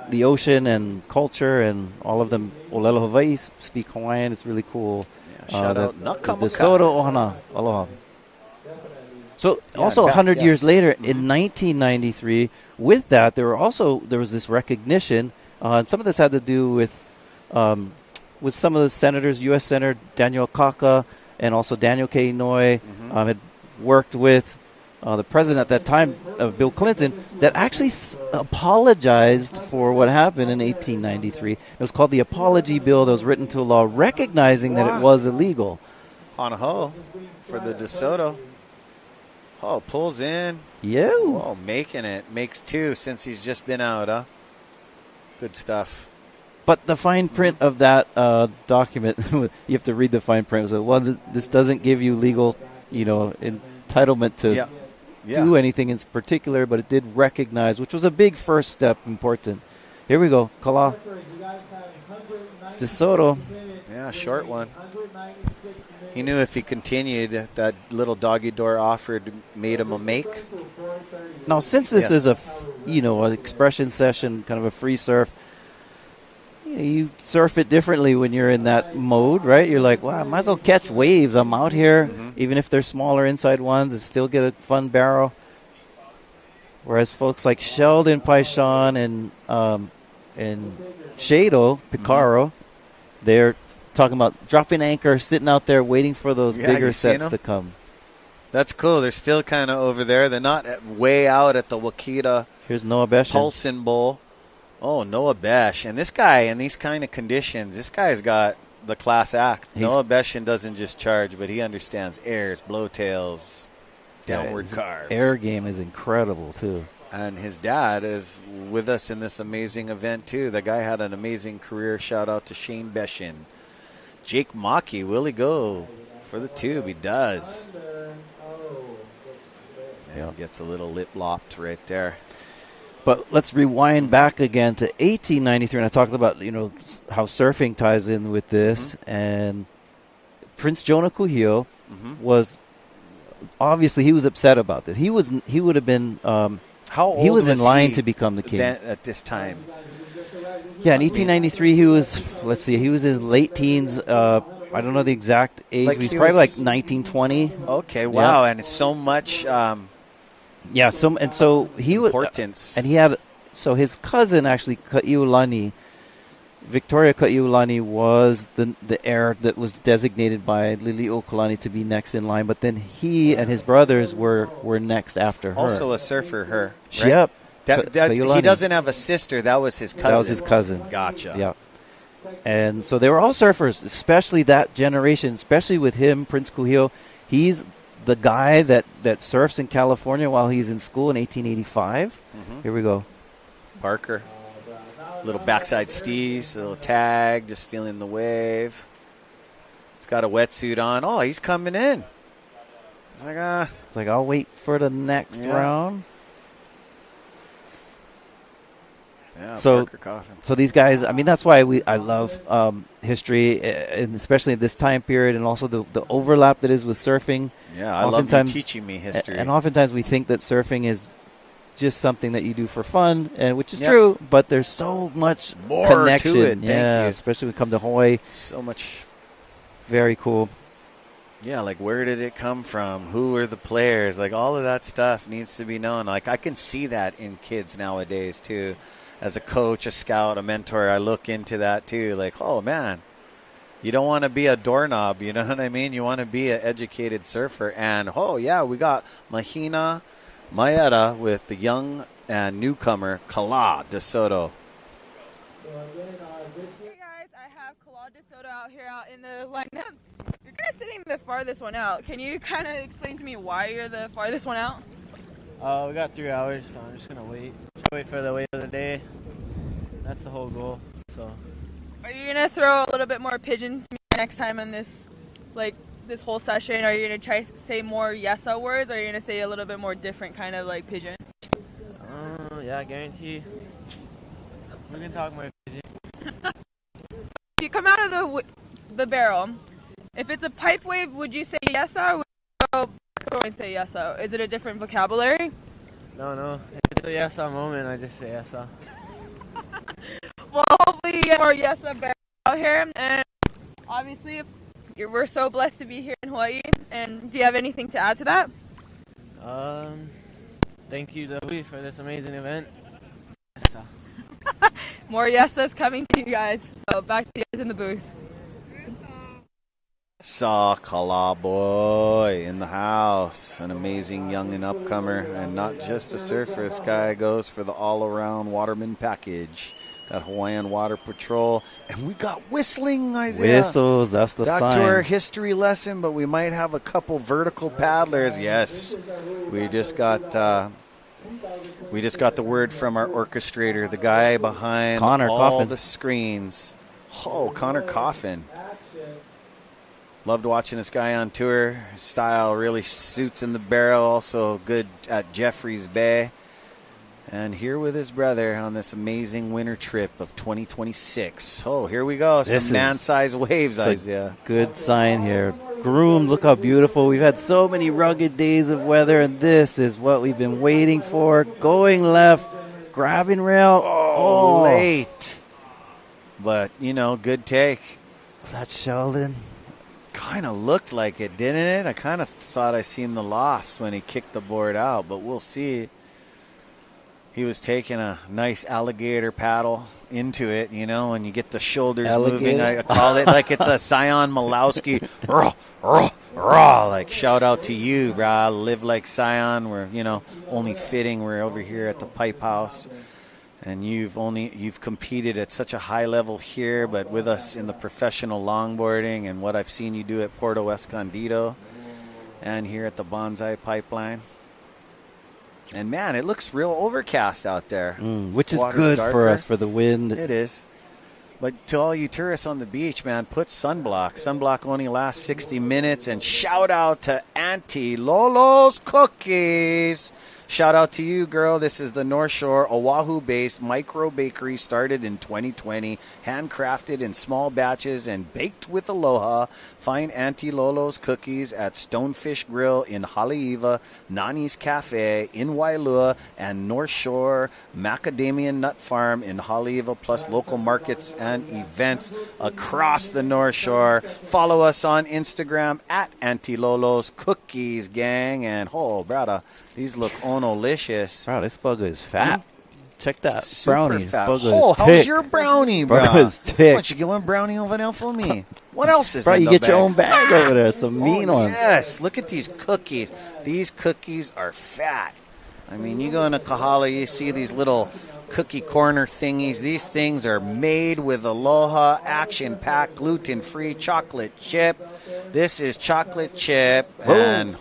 Speaker 7: the ocean and culture, and all of them, Olelo Hawaii, speak Hawaiian. It's really cool.
Speaker 1: Shout out Nakamaka.
Speaker 7: The Soto Ohana. Aloha. So also 100 years later, in 1993, with that, there was this recognition, and some of this had to do with some of the senators, U.S. Senator Daniel Kaka and also Daniel K. Inouye had worked with the president at that time, Bill Clinton, that actually apologized for what happened in 1893. It was called the Apology Bill that was written into law, recognizing that it was illegal.
Speaker 1: On a hole for the DeSoto. Oh, pulls in.
Speaker 7: Yeah.
Speaker 1: Oh, making it. Makes 2 since he's just been out, huh? Good stuff.
Speaker 7: But the fine print of that document, you have to read the fine print. So, this doesn't give you legal, entitlement to do anything in particular, but it did recognize, which was a big first step, important. Here we go. Kala. DeSoto.
Speaker 1: Yeah, short one. He knew if he continued, that little doggy door offer made him a make.
Speaker 7: Now, since this is an expression session, kind of a free surf, you surf it differently when you're in that mode, right? You're like, wow, I might as well catch waves. I'm out here, even if they're smaller inside ones, and still get a fun barrel. Whereas folks like Sheldon Paishan and Shado Picaro, they're talking about dropping anchor, sitting out there waiting for those bigger sets to come.
Speaker 1: That's cool. They're still kind of over there. They're not way out at the Wakita.
Speaker 7: Here's Noah Besh.
Speaker 1: Paulson Bowl. Oh, Noah Besh. And this guy, in these kind of conditions, this guy's got the class act. Noah Beshin doesn't just charge, but he understands airs, blowtails, downward carves.
Speaker 7: Air game is incredible, too.
Speaker 1: And his dad is with us in this amazing event, too. The guy had an amazing career. Shout out to Shane Beshin. Jake Maki, will he go for the tube? He does. And gets a little lip lopped right there.
Speaker 7: But let's rewind back again to 1893, and I talked about how surfing ties in with this. And Prince Jonah Kuhio was obviously he was upset about this. He would have been
Speaker 1: how old
Speaker 7: he was in line
Speaker 1: he
Speaker 7: to become the king
Speaker 1: at this time.
Speaker 7: Yeah, in 1893 he was he was in his late teens. I don't know the exact age. He's probably like 19, 20.
Speaker 1: Okay, wow, and it's so much.
Speaker 7: So he was
Speaker 1: importance,
Speaker 7: and he had his cousin actually Ka'iulani, Victoria Ka'iulani was the heir that was designated by Lili'uokalani to be next in line, but then he and his brothers were next after her.
Speaker 1: Also a surfer, her. Right?
Speaker 7: Yep.
Speaker 1: He doesn't have a sister. That was his cousin.
Speaker 7: That was his cousin.
Speaker 1: Gotcha.
Speaker 7: Yeah. And so they were all surfers, especially that generation, especially with him, Prince Kuhio. He's the guy that surfs in California while he's in school in 1885. Here we go.
Speaker 1: Parker. Little backside steez, a little tag, just feeling the wave. He's got a wetsuit on. Oh, he's coming in. It's like,
Speaker 7: I'll wait for the next round.
Speaker 1: Yeah,
Speaker 7: so
Speaker 1: Parker Coffin.
Speaker 7: So these guys, I mean, that's why I love history, and especially in this time period, and also the overlap that is with surfing.
Speaker 1: Yeah, I love you teaching me history.
Speaker 7: And oftentimes we think that surfing is just something that you do for fun, and which is true, but there's so much
Speaker 1: more
Speaker 7: connection.
Speaker 1: to it. Thank you.
Speaker 7: Especially when we come to Hawaii.
Speaker 1: So much.
Speaker 7: Very cool.
Speaker 1: Yeah, like where did it come from? Who are the players? Like all of that stuff needs to be known. Like I can see that in kids nowadays too. As a coach, a scout, a mentor, I look into that too. Like, oh man, you don't want to be a doorknob, you know what I mean? You want to be an educated surfer. And oh yeah, we got Mahina Maeda with the young and newcomer Kala De Soto.
Speaker 6: Hey guys, I have Kala De Soto out here out in the lineup. You're kind of sitting the farthest one out. Can you kind of explain to me why you're the farthest one out?
Speaker 18: We got 3 hours, so I'm just gonna wait. Wait for the wave of the day. That's the whole goal. So.
Speaker 6: Are you gonna throw a little bit more pigeon to me next time on this, like this whole session? Are you gonna try to say more yesa words, or are you gonna say a little bit more different kind of like pigeon?
Speaker 18: Yeah, I guarantee. We can talk more pigeon.
Speaker 6: If you come out of the barrel, if it's a pipe wave, would you say yesa, or would you go and say yesa? Is it a different vocabulary?
Speaker 18: No. If it's a yesa moment, I just say yesa.
Speaker 6: Well, hopefully you get more yesa barrel out here, and obviously we're so blessed to be here in Hawaii. And do you have anything to add to that?
Speaker 18: Thank you, Hui, for this amazing event. Yesa.
Speaker 6: More yesas coming to you guys. So back to you guys in the booth.
Speaker 1: Saw Kala boy in the house, an amazing young and upcomer, and not just a surfer. This guy goes for the all-around waterman package. Got Hawaiian Water Patrol, and we got whistling, Isaiah.
Speaker 7: Whistles, that's the
Speaker 1: Back
Speaker 7: sign.
Speaker 1: to our history lesson, but we might have a couple vertical paddlers. Yes, we just got the word from our orchestrator, the guy behind
Speaker 7: Connor
Speaker 1: all
Speaker 7: Coffin.
Speaker 1: the screens. Oh, Connor Coffin. Loved watching this guy on tour. His style really suits in the barrel. Also good at Jeffreys Bay. And here with his brother on this amazing winter trip of 2026. Oh, here we go. Some man-sized waves, Isaiah.
Speaker 7: Good sign here. Groomed, look how beautiful. We've had so many rugged days of weather, and this is what we've been waiting for. Going left, grabbing rail.
Speaker 1: Oh, late. But, good take.
Speaker 7: Was that Sheldon?
Speaker 1: Kind of looked like it, didn't it? I kind of thought I seen the loss when he kicked the board out, but we'll see. He was taking a nice alligator paddle into it, when you get the shoulders moving. I call it like it's a Sion Malowski. Like, shout out to you, brah. Live like Sion. We're, only fitting. We're over here at the Pipe House. And you've competed at such a high level here, but with us in the professional longboarding and what I've seen you do at Puerto Escondido and here at the Bonsai Pipeline. And man, it looks real overcast out there.
Speaker 7: Which is
Speaker 1: Water's
Speaker 7: good
Speaker 1: darker
Speaker 7: for us for the wind.
Speaker 1: It is. But to all you tourists on the beach, man, put sunblock. Sunblock only lasts 60 minutes. And shout out to Auntie Lolo's Cookies. Shout out to you, girl. This is the North Shore, Oahu-based micro bakery started in 2020, handcrafted in small batches and baked with aloha. Find Auntie Lolo's Cookies at Stonefish Grill in Haleiwa, Nani's Cafe in Wailua, and North Shore Macadamia Nut Farm in Haleiwa, plus local markets and events across the North Shore. Follow us on Instagram at Auntie Lolo's Cookies, gang. And, oh, brother, these look onolicious.
Speaker 7: Wow, this bugger is fat. Check that
Speaker 1: Super
Speaker 7: brownie.
Speaker 1: fat.
Speaker 7: Bugger
Speaker 1: Oh,
Speaker 7: is
Speaker 1: how's
Speaker 7: thick.
Speaker 1: your brownie, bro?
Speaker 7: Bugger's thick.
Speaker 1: Why don't you get one brownie over there for me? What else is
Speaker 7: Bro,
Speaker 1: in
Speaker 7: you
Speaker 1: the
Speaker 7: get your
Speaker 1: bag?
Speaker 7: own bag over there. Some mean ones.
Speaker 1: Yes, look at these cookies. These cookies are fat. I mean, you go into Kahala, you see these little cookie corner thingies. These things are made with aloha, action-packed, gluten-free chocolate chip. This is chocolate chip.
Speaker 7: Boom.
Speaker 1: And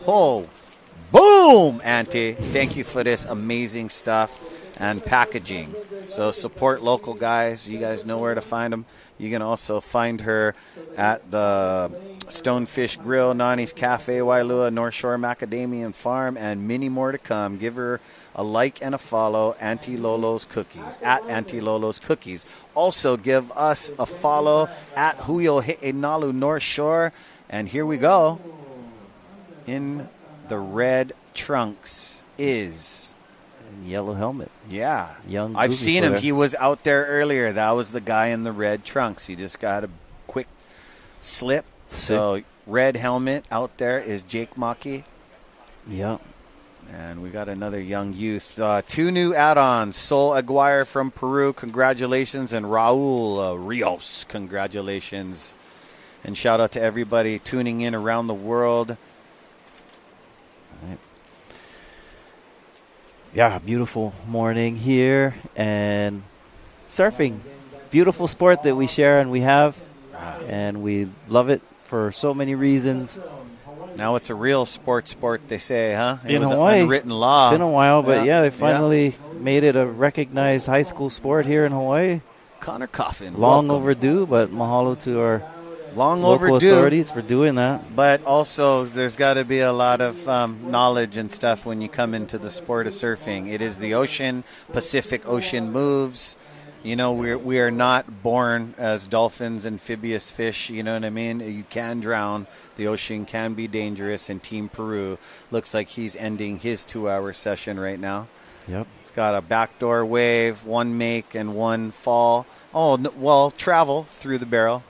Speaker 1: boom, Auntie. Thank you for this amazing stuff and packaging. So support local guys. You guys know where to find them. You can also find her at the Stonefish Grill, Nani's Cafe, Wailua, North Shore Macadamian Farm, and many more to come. Give her a like and a follow, Auntie Lolo's Cookies, at Auntie Lolo's Cookies. Also, give us a follow at Huio He'enalu North Shore. And here we go. In the red trunks is...
Speaker 7: Yellow helmet.
Speaker 1: Yeah.
Speaker 7: Young.
Speaker 1: I've
Speaker 7: groovy
Speaker 1: seen him.
Speaker 7: footer.
Speaker 1: He was out there earlier. That was the guy in the red trunks. He just got a quick slip. So red helmet out there is Jake Maki.
Speaker 7: Yep.
Speaker 1: And we got another young youth. 2 new add-ons. Sol Aguirre from Peru, congratulations. And Raul Rios, congratulations. And shout out to everybody tuning in around the world.
Speaker 7: All right. Yeah, beautiful morning here. And surfing. Beautiful sport that we share and we have. And we love it for so many reasons.
Speaker 1: Now it's a real sport, they say, huh?
Speaker 7: In Hawaii.
Speaker 1: Unwritten law.
Speaker 7: It's been a while, but they finally made it a recognized high school sport here in Hawaii.
Speaker 1: Connor Coffin.
Speaker 7: Long overdue, but mahalo to our local authorities for doing that.
Speaker 1: But also, there's got to be a lot of knowledge and stuff when you come into the sport of surfing. It is the ocean, Pacific Ocean moves. You know, we are not born as dolphins, amphibious fish, you know what I mean? You can drown. The ocean can be dangerous, and Team Peru looks like he's ending his 2-hour session right now.
Speaker 7: Yep.
Speaker 1: He's got a backdoor wave, 1 make, and 1 fall. Oh, well, travel through the barrel.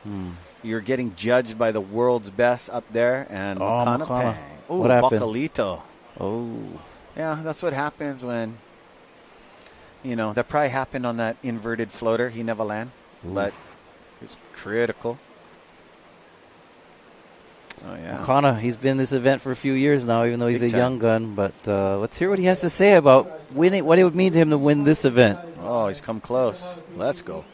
Speaker 1: You're getting judged by the world's best up there, and Makana. Oh,
Speaker 7: what happened?
Speaker 1: Bacalito.
Speaker 7: Oh.
Speaker 1: Yeah, that's what happens when... You know, that probably happened on that inverted floater. He never landed, but it's critical. Oh, yeah.
Speaker 7: Makana, he's been in this event for a few years now, even though he's
Speaker 1: Big
Speaker 7: a
Speaker 1: time.
Speaker 7: young gun. But let's hear what he has to say about winning, what it would mean to him to win this event.
Speaker 1: Oh, he's come close. Let's go.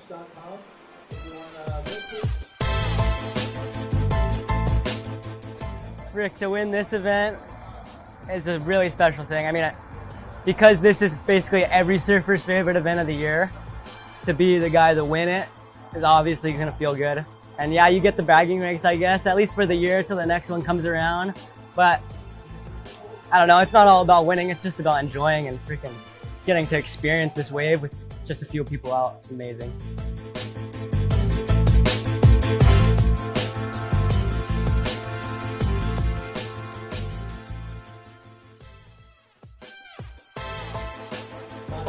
Speaker 19: Rick, to win this event is a really special thing. I mean, because this is basically every surfer's favorite event of the year, to be the guy to win it is obviously going to feel good. And yeah, you get the bragging rights, I guess, at least for the year till the next one comes around. But I don't know, it's not all about winning, it's just about enjoying and freaking getting to experience this wave with just a few people out. It's amazing.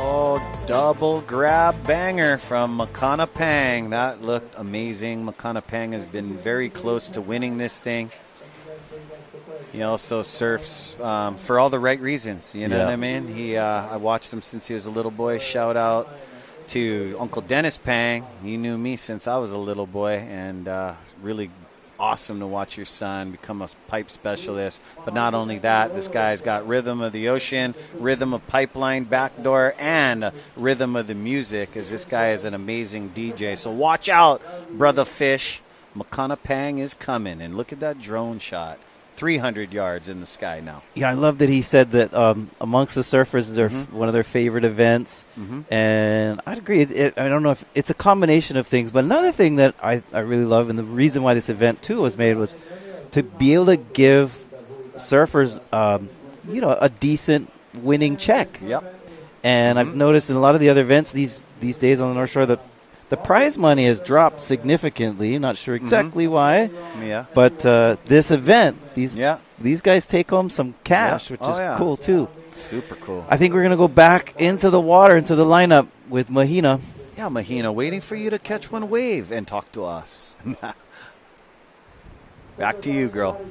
Speaker 1: Oh, double grab banger from Makana Pang. That looked amazing. Makana Pang has been very close to winning this thing. He also surfs for all the right reasons. You know what I mean? I watched him since he was a little boy. Shout out to Uncle Dennis Pang. He knew me since I was a little boy, and really awesome to watch your son become a pipe specialist. But not only that, this guy's got rhythm of the ocean, rhythm of pipeline, backdoor, and rhythm of the music, as this guy is an amazing DJ. So watch out, brother fish. Makana Pang is coming, and look at that drone shot. 300 yards in the sky now.
Speaker 7: Yeah, I love that he said that amongst the surfers, they're one of their favorite events. And I'd agree. I don't know if it's a combination of things, but another thing that I really love, and the reason why this event too was made, was to be able to give surfers, a decent winning check.
Speaker 1: Yep.
Speaker 7: And I've noticed in a lot of the other events these days on the North Shore that the prize money has dropped significantly. Not sure exactly why.
Speaker 1: Yeah.
Speaker 7: But this event, these guys take home some cash, which is cool too.
Speaker 1: Super cool.
Speaker 7: I think we're going to go back into the water, into the lineup with Mahina.
Speaker 1: Yeah, Mahina, waiting for you to catch one wave and talk to us. Back to you, girl.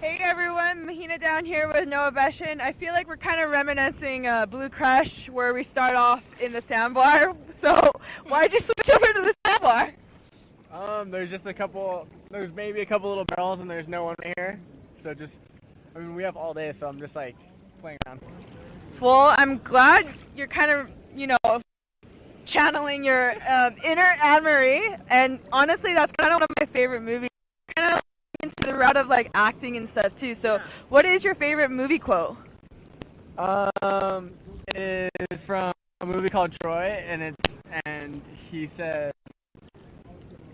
Speaker 6: Hey everyone, Mahina down here with Noah Beshin. I feel like we're kind of reminiscing Blue Crush, where we start off in the sandbar. So why'd you switch over to the sandbar?
Speaker 18: There's maybe a couple little barrels and there's no one here. So we have all day, so I'm just like playing around.
Speaker 6: Well, I'm glad you're kind of, channeling your inner Anne-Marie. And honestly, that's kind of one of my favorite movies. Kind of into the route of like acting and stuff too. So what is your favorite movie quote?
Speaker 18: It is from a movie called Troy, and he says,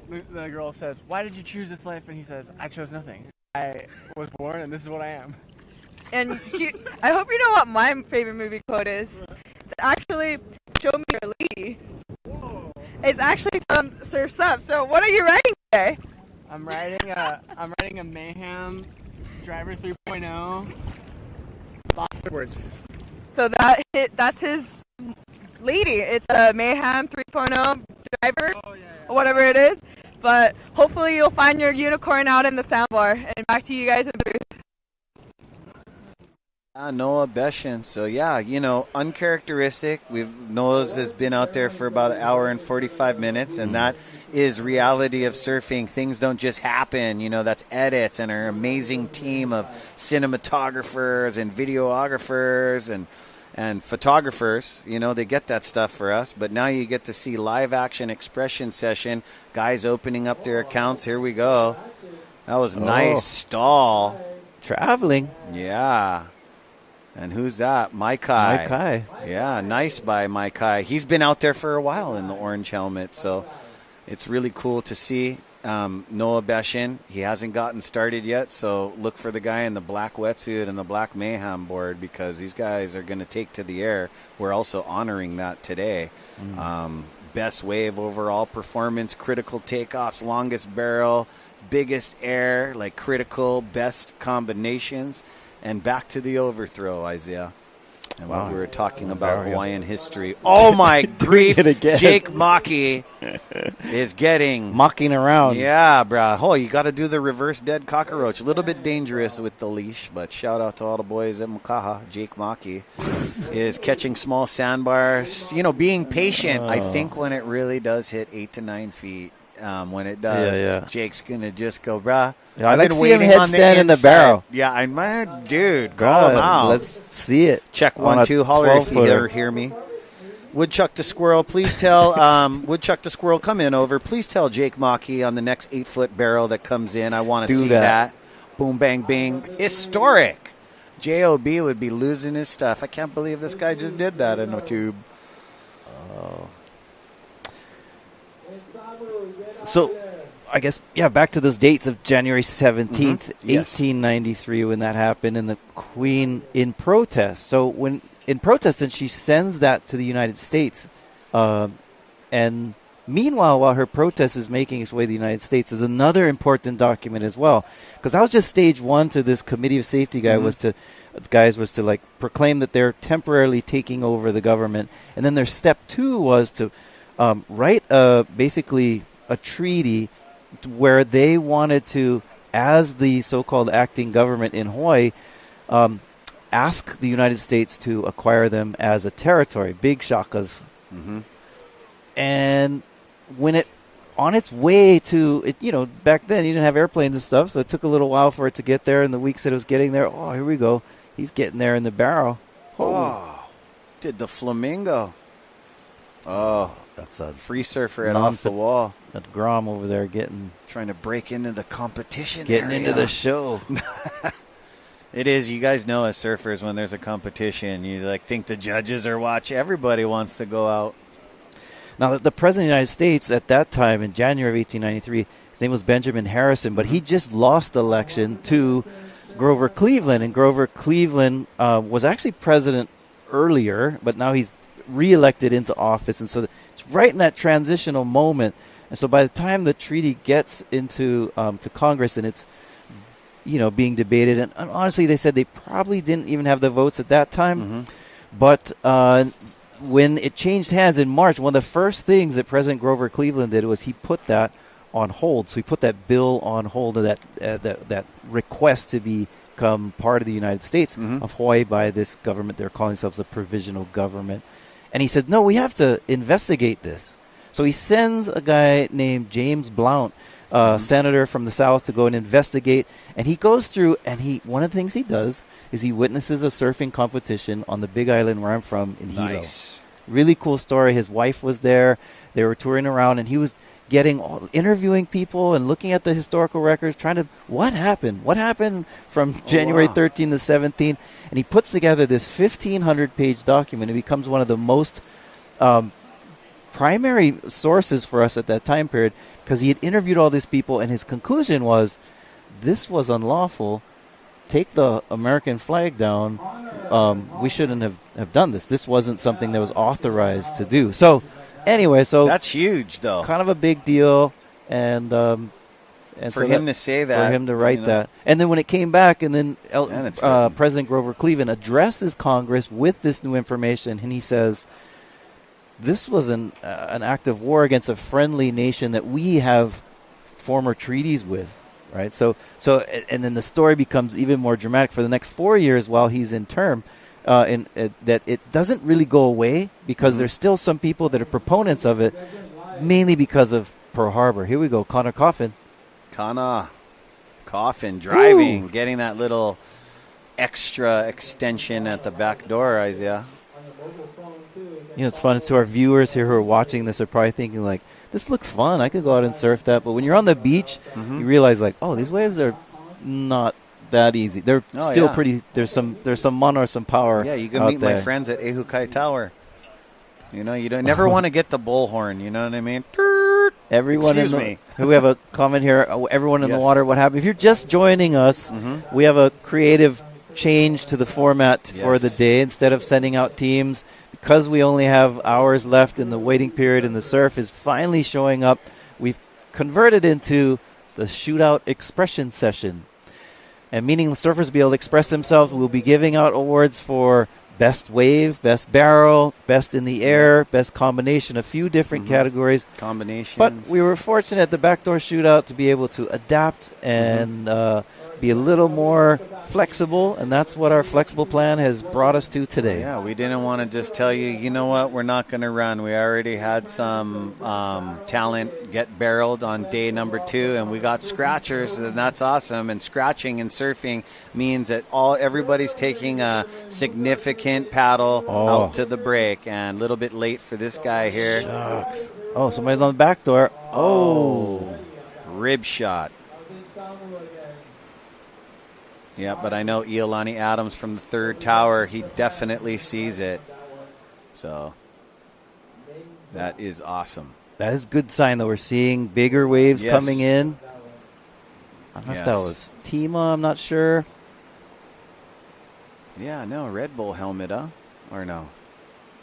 Speaker 18: the girl says, "Why did you choose this life?" And he says, "I chose nothing. I was born and this is what I am."
Speaker 6: And I hope you know what my favorite movie quote is. It's actually "Show me your lady." Whoa. It's actually from Surf's Up. So what are you writing today?
Speaker 18: I'm writing a Mayhem Driver 3.0. Lots of words.
Speaker 6: So that's his lady. It's a Mayhem 3.0 driver, or whatever it is. But hopefully you'll find your unicorn out in the soundbar. And back to you guys in the booth.
Speaker 1: Noah Beshin. So, yeah, uncharacteristic. Noah's has been out there for about an hour and 45 minutes, and that is reality of surfing. Things don't just happen. That's edits and our amazing team of cinematographers and videographers and photographers. They get that stuff for us. But now you get to see live action expression session, guys opening up their accounts. Here we go. That was nice stall.
Speaker 7: Traveling.
Speaker 1: Yeah. And who's that? Maikai. Yeah, nice by Maikai. He's been out there for a while in the orange helmet, so it's really cool to see. Noah Beshin, he hasn't gotten started yet, so look for the guy in the black wetsuit and the black Mayhem board because these guys are going to take to the air. We're also honoring that today. Best wave overall performance, critical takeoffs, longest barrel, biggest air, like critical, best combinations. And back to the overthrow, Isaiah. And what we were talking about Hawaiian history. Oh, my grief. Jake Maki is mocking
Speaker 7: around.
Speaker 1: Yeah, brah. Oh, you got to do the reverse dead cockroach. A little bit dangerous with the leash, but shout out to all the boys at Mukaha. Jake Maki is catching small sandbars. Being patient. I think when it really does hit 8 to 9 feet, when it does, Jake's going to just go, brah.
Speaker 7: Yeah, I'd like to see him headstand in the barrel.
Speaker 1: Yeah, I'm mad, dude. Call him out.
Speaker 7: Let's see it.
Speaker 1: Check 1, 2. Holler if you hear me. Woodchuck the Squirrel, please tell Woodchuck the Squirrel, come in over. Please tell Jake Maki on the next 8-foot barrel that comes in. I want to see that. Boom, bang, bing. Historic. J.O.B. would be losing his stuff. I can't believe this guy just did that in a tube.
Speaker 7: Oh. So, I guess, back to those dates of January 17th, 1893, when that happened, and the Queen in protest. So, when in protest, and she sends that to the United States. And meanwhile, while her protest is making its way to the United States, is another important document as well. Because that was just stage one to this Committee of Safety was to like proclaim that they're temporarily taking over the government. And then their step 2 was to write basically a treaty where they wanted to, as the so-called acting government in Hawaii, ask the United States to acquire them as a territory, big shakas. And when it, on its way to, it, back then you didn't have airplanes and stuff, so it took a little while for it to get there, and the weeks that it was getting there, here we go. He's getting there in the barrel.
Speaker 1: Did the flamingo.
Speaker 7: That's a
Speaker 1: free surfer at off the wall.
Speaker 7: That Grom over there
Speaker 1: trying to break into the competition.
Speaker 7: Getting into the show.
Speaker 1: It is. You guys know as surfers when there's a competition, you think the judges are watching. Everybody wants to go out.
Speaker 7: Now, the President of the United States at that time in January of 1893, his name was Benjamin Harrison, but he just lost the election to Grover Cleveland. And Grover Cleveland was actually president earlier, but now he's reelected into office. And so it's right in that transitional moment. And so by the time the treaty gets into to Congress and it's being debated, and honestly they said they probably didn't even have the votes at that time, but when it changed hands in March, one of the first things that President Grover Cleveland did was he put that on hold. So he put that bill on hold, of that request to become part of the United States of Hawaii by this government. They're calling themselves the Provisional Government. And he said, no, we have to investigate this. So he sends a guy named James Blount, senator from the South, to go and investigate. And he goes through, and one of the things he does is he witnesses a surfing competition on the Big Island where I'm from in Hilo.
Speaker 1: Nice.
Speaker 7: Really cool story. His wife was there. They were touring around, and he was interviewing people and looking at the historical records, trying to, what happened from January 13th to 17th. And he puts together this 1,500-page document. It becomes one of the most primary sources for us at that time period, because he had interviewed all these people, and his conclusion was, this was unlawful. Take the American flag down. We shouldn't have done this. This wasn't something that was authorized to do. So anyway,
Speaker 1: that's huge, though.
Speaker 7: Kind of a big deal, and
Speaker 1: for
Speaker 7: so
Speaker 1: him to say that,
Speaker 7: for him to write that, and then when it came back, and then President Grover Cleveland addresses Congress with this new information, and he says, "This was an act of war against a friendly nation that we have former treaties with, right? So and then the story becomes even more dramatic for the next 4 years while he's in term, that it doesn't really go away because there's still some people that are proponents of it, mainly because of Pearl Harbor. Here we go, Connor Coffin.
Speaker 1: Connor Coffin driving, getting that little extra extension at the back door, Isaiah.
Speaker 7: You know, it's fun to our viewers here who are watching this are probably thinking like, this looks fun. I could go out and surf that. But when you're on the beach, you realize like, oh, these waves are not that easy. They're still pretty. There's some mon or some power.
Speaker 1: Yeah, you can meet my friends at Ehu Kai Tower. You know, you don't never want to get the bullhorn. You know what I mean?
Speaker 7: Everyone
Speaker 1: Excuse me.
Speaker 7: We have a comment here. Everyone in the water, what happened? If you're just joining us, we have a creative change to the format for the day. Instead of sending out teams, because we only have hours left in the waiting period and the surf is finally showing up, we've converted into the shootout expression session. And meaning the surfers will be able to express themselves. We'll be giving out awards for best wave, best barrel, best in the air, best combination, a few different categories.
Speaker 1: Combinations.
Speaker 7: But we were fortunate at the Backdoor Shootout to be able to adapt and be a little more flexible, and that's what our flexible plan has brought us to today.
Speaker 1: Yeah, we didn't want to just tell you, you know what, we're not going to run. We already had some talent get barreled on day number 2, and we got scratchers, and that's awesome. And scratching and surfing means that everybody's taking a significant paddle out to the break, and a little bit late for this guy here.
Speaker 7: Shucks. Oh, somebody's on the back door. Oh.
Speaker 1: Rib shot. Yeah, but I know Iolani Adams from the 3rd tower, he definitely sees it. So that is awesome.
Speaker 7: That is a good sign that we're seeing bigger waves coming in. I don't know if that was Tima, I'm not sure.
Speaker 1: Yeah, no, Red Bull helmet, huh? Or no?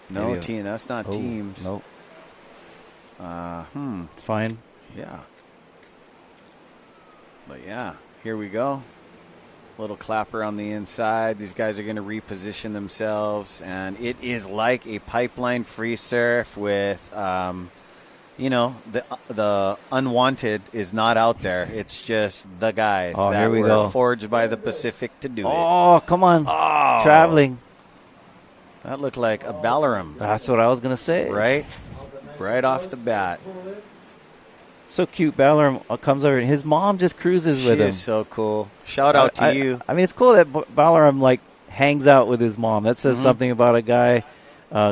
Speaker 1: No, team. That's not teams.
Speaker 7: Nope.
Speaker 1: It's
Speaker 7: fine.
Speaker 1: Yeah. But yeah, here we go. Little clapper on the inside. These guys are going to reposition themselves, and it is like a pipeline free surf with, you know, the unwanted is not out there. It's just the guys that were forged by the Pacific to do it.
Speaker 7: Oh, come on.
Speaker 1: Oh.
Speaker 7: Traveling.
Speaker 1: That looked like a Balaram.
Speaker 7: That's what I was going to say.
Speaker 1: Right? Right off the bat.
Speaker 7: So cute. Balaram comes over, and his mom just cruises with him.
Speaker 1: She is so cool. Shout out to you.
Speaker 7: I mean, it's cool that Balaram, like, hangs out with his mom. That says something about a guy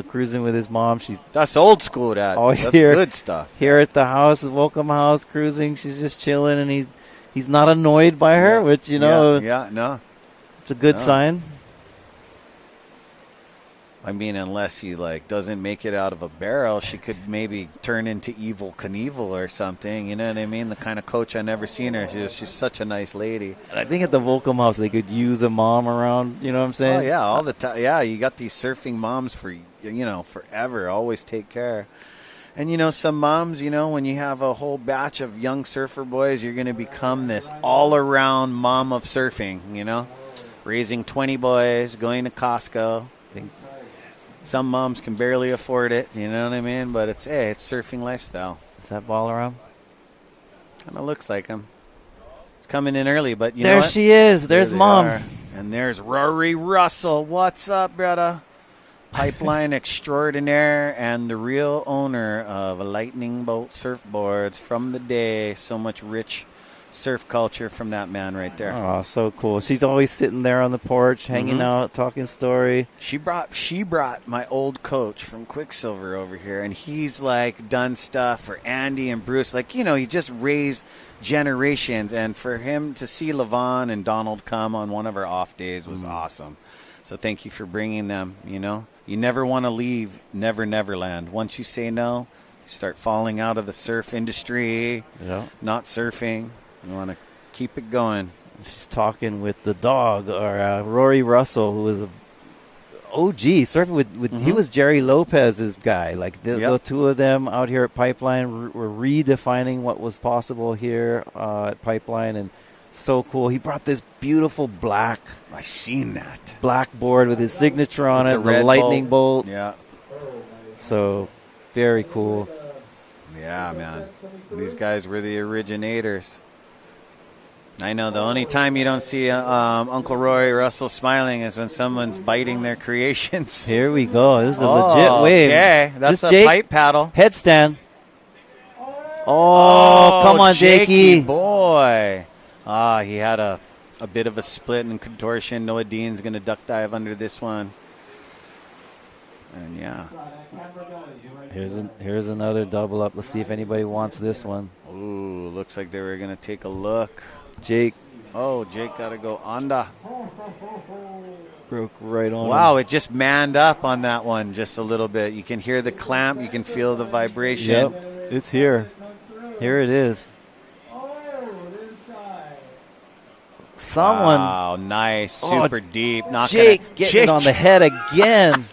Speaker 7: cruising with his mom.
Speaker 1: That's old school, Dad.
Speaker 7: Always
Speaker 1: That's
Speaker 7: here,
Speaker 1: good stuff.
Speaker 7: Here at the house, the Volcom house, cruising. She's just chilling, and he's not annoyed by her, which, you know.
Speaker 1: No.
Speaker 7: It's a good sign.
Speaker 1: I mean, unless he doesn't make it out of a barrel, she could maybe turn into Evil Knievel or something. You know what I mean? The kind of coach I never seen her. She's such a nice lady.
Speaker 7: And I think at the Volcom house they could use a mom around. You know what I'm saying?
Speaker 1: Oh yeah, all the time. Yeah, you got these surfing moms for forever. Always take care. And some moms, when you have a whole batch of young surfer boys, you're going to become this all-around mom of surfing. Raising 20 boys, going to Costco. Some moms can barely afford it, you know what I mean? But it's surfing lifestyle.
Speaker 7: Is that Balaram?
Speaker 1: Kind of looks like him. It's coming in early, but you
Speaker 7: know
Speaker 1: what?
Speaker 7: There she is. There's Mom.
Speaker 1: Are. And there's Rory Russell. What's up, brother? Pipeline extraordinaire and the real owner of a Lightning Bolt surfboards from the day. So much rich surf culture from that man right there.
Speaker 7: Oh, so cool. She's always sitting there on the porch, hanging out, talking story.
Speaker 1: She brought my old coach from Quicksilver over here, and he's done stuff for Andy and Bruce. He just raised generations, and for him to see Levon and Donald come on one of our off days was awesome. So thank you for bringing them. You never want to leave Neverland. Once you say no, you start falling out of the surf industry, not surfing. You want to keep it going.
Speaker 7: She's talking with the dog, or Rory Russell, who was a OG surfing with he was Jerry Lopez's guy. The two of them out here at Pipeline were redefining what was possible here at Pipeline, and so cool. He brought this beautiful black.
Speaker 1: I seen that
Speaker 7: black board with his signature on it, the lightning bolt.
Speaker 1: Yeah.
Speaker 7: So very cool.
Speaker 1: Yeah, man. These guys were the originators. I know the only time you don't see Uncle Roy Russell smiling is when someone's biting their creations.
Speaker 7: Here we go. This is a legit wave.
Speaker 1: Okay, that's
Speaker 7: Just
Speaker 1: a pipe paddle.
Speaker 7: Headstand. Oh, come on, Jakey.
Speaker 1: Boy. He had a bit of a split and contortion. Noah Dean's going to duck dive under this one. And yeah.
Speaker 7: Here's another double up. Let's see if anybody wants this one.
Speaker 1: Ooh, looks like they were going to take a look.
Speaker 7: Jake.
Speaker 1: Oh, Jake got to go onda.
Speaker 7: Broke right on.
Speaker 1: Wow,
Speaker 7: him.
Speaker 1: it just manned up on that one just a little bit. You can hear the clamp. You can feel the vibration.
Speaker 7: Yep, it's here. Here it is. Someone.
Speaker 1: Wow, nice. Super deep. Not
Speaker 7: Jake getting on the head again.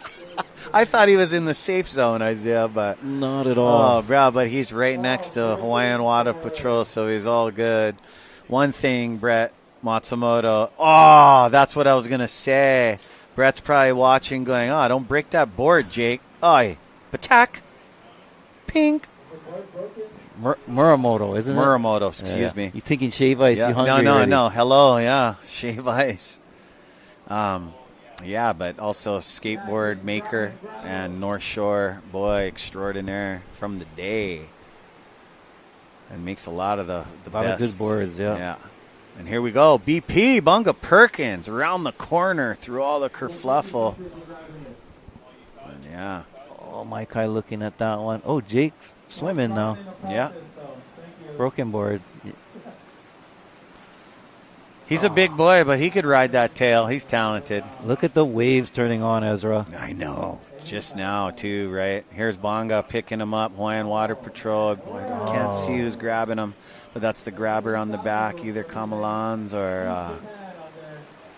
Speaker 1: I thought he was in the safe zone, Isaiah, but
Speaker 7: not at all.
Speaker 1: Oh, bro, but he's right next to Hawaiian Water Patrol, so he's all good. One thing, Brett Matsumoto. Oh, that's what I was going to say. Brett's probably watching going, don't break that board, Jake. Attack. Pink.
Speaker 7: Muramoto, isn't it?
Speaker 1: Muramoto, excuse me.
Speaker 7: You thinking shave ice?
Speaker 1: Yeah.
Speaker 7: You hungry already?
Speaker 1: No. Hello, yeah. Shave ice. Yeah, but also skateboard maker and North Shore boy extraordinaire from the day. And makes a lot of the
Speaker 7: a lot
Speaker 1: best.
Speaker 7: of good boards, yeah.
Speaker 1: And here we go. BP, Bunga Perkins, around the corner through all the kerfluffle. And yeah.
Speaker 7: Oh, Mike Kai looking at that one. Oh, Jake's swimming now.
Speaker 1: Yeah.
Speaker 7: Broken board.
Speaker 1: He's a big boy, but he could ride that tail. He's talented.
Speaker 7: Look at the waves turning on, Ezra.
Speaker 1: I know. Just now, too, right? Here's Bonga picking him up. Hawaiian Water Patrol. I can't see who's grabbing him, but that's the grabber on the back, either Kamalans or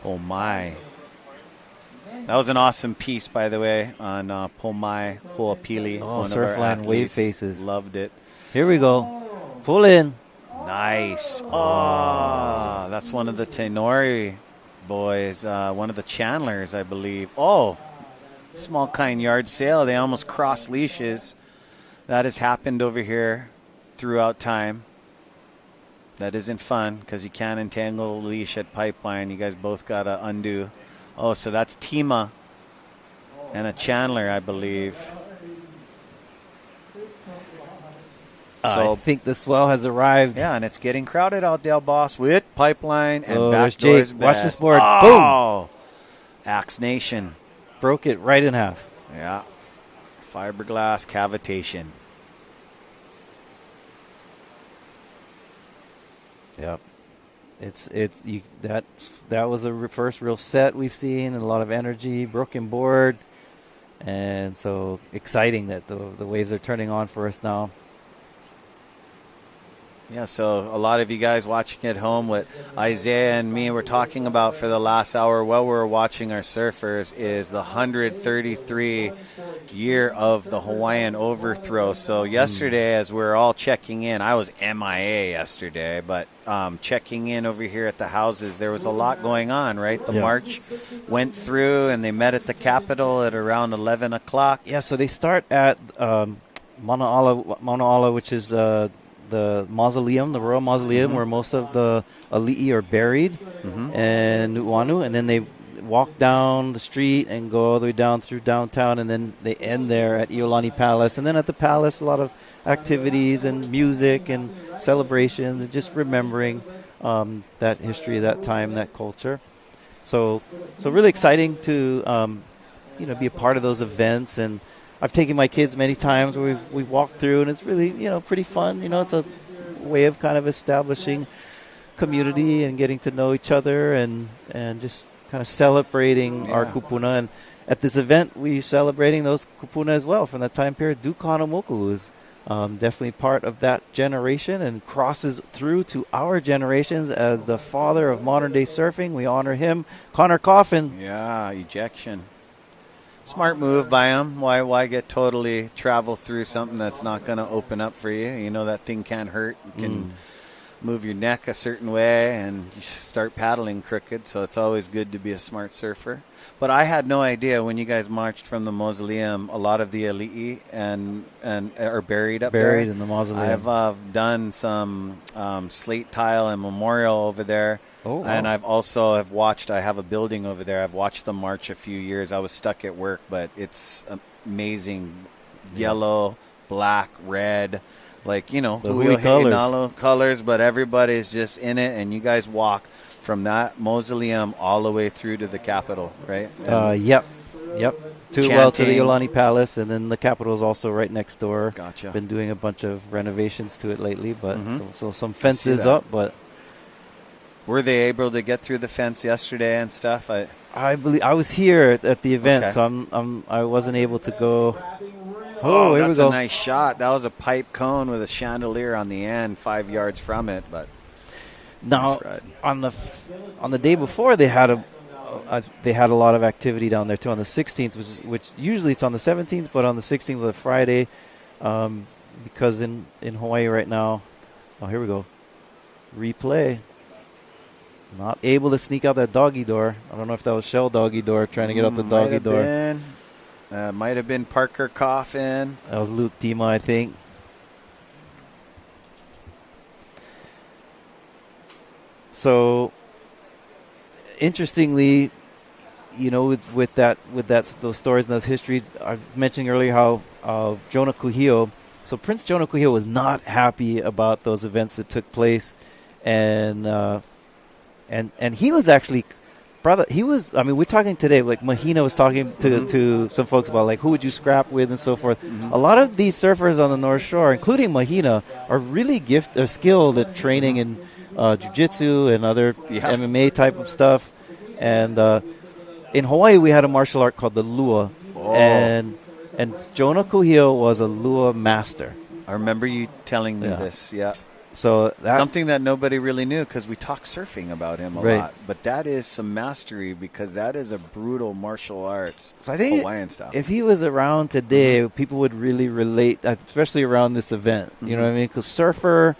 Speaker 1: Pomai. That was an awesome piece, by the way, on Pomai Ho'opili.
Speaker 7: Oh,
Speaker 1: one of our
Speaker 7: Surfline wave
Speaker 1: athletes.
Speaker 7: faces.
Speaker 1: Loved it.
Speaker 7: Here we go. Pull in.
Speaker 1: Nice. Oh, that's one of the Tenori boys, one of the Chandlers, I believe. Oh, small kind yard sale. They almost cross leashes. That has happened over here throughout time. That isn't fun because you can't entangle a leash at Pipeline. You guys both got to undo. Oh, so that's Tima and a I believe.
Speaker 7: So I think the swell has arrived.
Speaker 1: Yeah, and it's getting crowded out there, boss, with Pipeline and
Speaker 7: there's
Speaker 1: Backdoor's
Speaker 7: Jake. Watch
Speaker 1: best.
Speaker 7: this board.
Speaker 1: Oh, Axe Nation.
Speaker 7: Broke it right in half.
Speaker 1: Yeah. Fiberglass cavitation.
Speaker 7: Yep. That was the first real set we've seen, and a lot of energy, broken board, and so exciting that the waves are turning on for us now.
Speaker 1: Yeah, so a lot of you guys watching at home, what Isaiah and me were talking about for the last hour while we were watching our surfers is the 133 year of the Hawaiian overthrow. So yesterday, as we were all checking in, I was MIA yesterday, but checking in over here at the houses, there was a lot going on, right? The march went through, and they met at the Capitol at around 11 o'clock.
Speaker 7: Yeah, so they start at Mauna'ala, which is the mausoleum, the royal mausoleum, where most of the ali'i are buried, and Nu'uanu, and then they walk down the street and go all the way down through downtown, and then they end there at Iolani Palace. And then at the palace, a lot of activities and music and celebrations and just remembering that history, that time, that culture. So really exciting to be a part of those events. And I've taken my kids many times where we've walked through, and it's really, pretty fun. It's a way of kind of establishing community and getting to know each other and just kind of celebrating our kupuna. And at this event, we're celebrating those kupuna as well from that time period. Dukano Moku is definitely part of that generation and crosses through to our generations as the father of modern-day surfing. We honor him. Connor Coffin.
Speaker 1: Yeah, ejection. Smart move by him. Why get totally travel through something that's not going to open up for you? You know that thing can't hurt. It can move your neck a certain way, and you start paddling crooked. So it's always good to be a smart surfer. But I had no idea when you guys marched from the mausoleum, a lot of the ali'i and are buried up there.
Speaker 7: Buried in the mausoleum.
Speaker 1: I've done some slate tile and memorial over there.
Speaker 7: Oh, wow.
Speaker 1: And I've also have watched, I have a building over there. I've watched them march a few years. I was stuck at work, but it's amazing. Yellow, black, red, like, you know,
Speaker 7: the Hui
Speaker 1: colors, but everybody's just in it, and you guys walk from that mausoleum all the way through to the Capitol, right?
Speaker 7: Yep. To the Iolani Palace, and then the Capitol is also right next door.
Speaker 1: Gotcha.
Speaker 7: Been doing a bunch of renovations to it lately, but so some fences up, but...
Speaker 1: Were they able to get through the fence yesterday and stuff?
Speaker 7: I believe I was here at the event,
Speaker 1: Okay.
Speaker 7: so I wasn't able to go.
Speaker 1: Oh,
Speaker 7: here we
Speaker 1: that's
Speaker 7: go.
Speaker 1: a nice shot. That was a pipe cone with a chandelier on the end, 5 yards from it. But
Speaker 7: now on the day before, they had a lot of activity down there too. On the 16th, which usually it's on the 17th, but on the 16th was a Friday, because in Hawaii right now. Oh, here we go. Replay. Not able to sneak out that doggy door. I don't know if that was Shell doggy door trying to get out the doggy door.
Speaker 1: Might have been Parker Coffin.
Speaker 7: That was Luke Dima, I think. So, interestingly, you know, with those stories and those history, I mentioned earlier how Jonah Kuhio. So Prince Jonah Kuhio was not happy about those events that took place, and he was actually, brother. He was. I mean, we're talking today. Like Mahina was talking to some folks about like who would you scrap with and so forth. A lot of these surfers on the North Shore, including Mahina, are really skilled at training in jiu-jitsu and other MMA type of stuff. And in Hawaii, we had a martial art called the Lua, and Jonah Kuhio was a Lua master.
Speaker 1: I remember you telling me this. Yeah.
Speaker 7: So
Speaker 1: something that nobody really knew, because we talk surfing about him a
Speaker 7: Right.
Speaker 1: lot, but that is some mastery, because that is a brutal martial arts.
Speaker 7: So I think
Speaker 1: Hawaiian stuff.
Speaker 7: if he was around today, people would really relate, especially around this event. You know what I mean? Because surfer,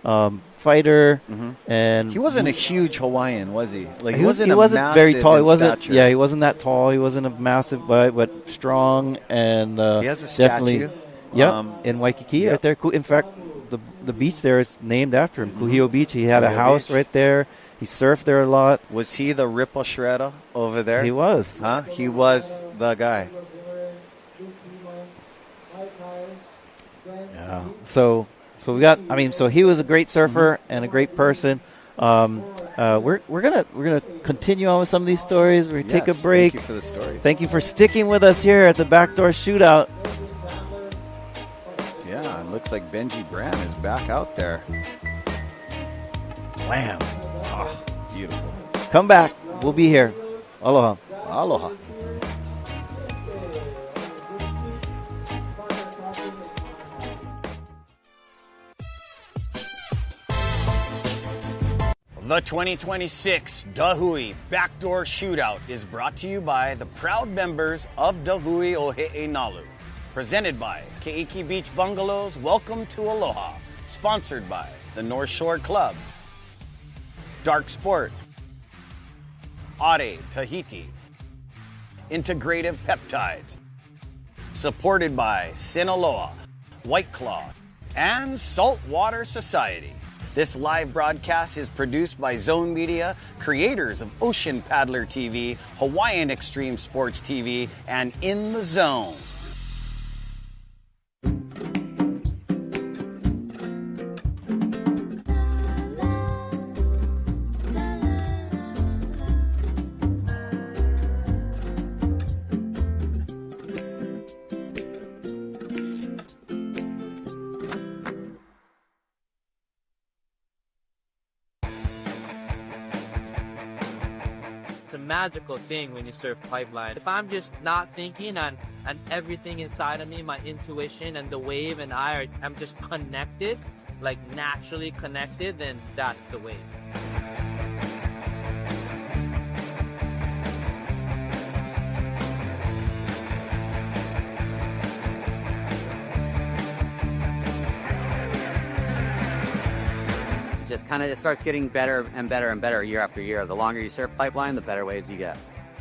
Speaker 7: fighter, and
Speaker 1: He wasn't a huge Hawaiian, was he? Like
Speaker 7: he wasn't very tall. He wasn't. Yeah, he wasn't that tall. He wasn't a massive, but strong and
Speaker 1: he has a
Speaker 7: definitely.
Speaker 1: statue.
Speaker 7: Yep, in Waikiki, right there. In fact, the beach there is named after him, Kuhio Beach. He had a
Speaker 1: Kuhio
Speaker 7: house
Speaker 1: Beach.
Speaker 7: right there. He surfed there a lot.
Speaker 1: Was he the ripple shredder over there?
Speaker 7: He was.
Speaker 1: Huh? He was the guy.
Speaker 7: Yeah. So we got. I mean, so he was a great surfer and a great person. We're gonna continue on with some of these stories. We're gonna take a
Speaker 1: Yes,
Speaker 7: break.
Speaker 1: thank you for the stories.
Speaker 7: Thank you for sticking with us here at the Backdoor Shootout.
Speaker 1: Yeah, it looks like Benji Brand is back out there.
Speaker 7: Wham.
Speaker 1: Oh, beautiful.
Speaker 7: Come back. We'll be here. Aloha.
Speaker 1: Aloha. The 2026 Hui Backdoor Shootout is brought to you by the proud members of Hui Ohe'enalu. Presented by Keiki Beach Bungalows, Welcome to Aloha. Sponsored by the North Shore Club, Dark Sport, Ade Tahiti, Integrative Peptides. Supported by Sinaloa, White Claw, and Saltwater Society. This live broadcast is produced by Zone Media, creators of Ocean Paddler TV, Hawaiian Extreme Sports TV, and In the Zone.
Speaker 14: It's a magical thing when you surf pipeline. If I'm just not thinking and everything inside of me, my intuition and the wave and I'm just connected, like naturally connected, then that's the wave.
Speaker 20: Just it starts getting better and better and better year after year. The longer you surf pipeline, the better waves you get.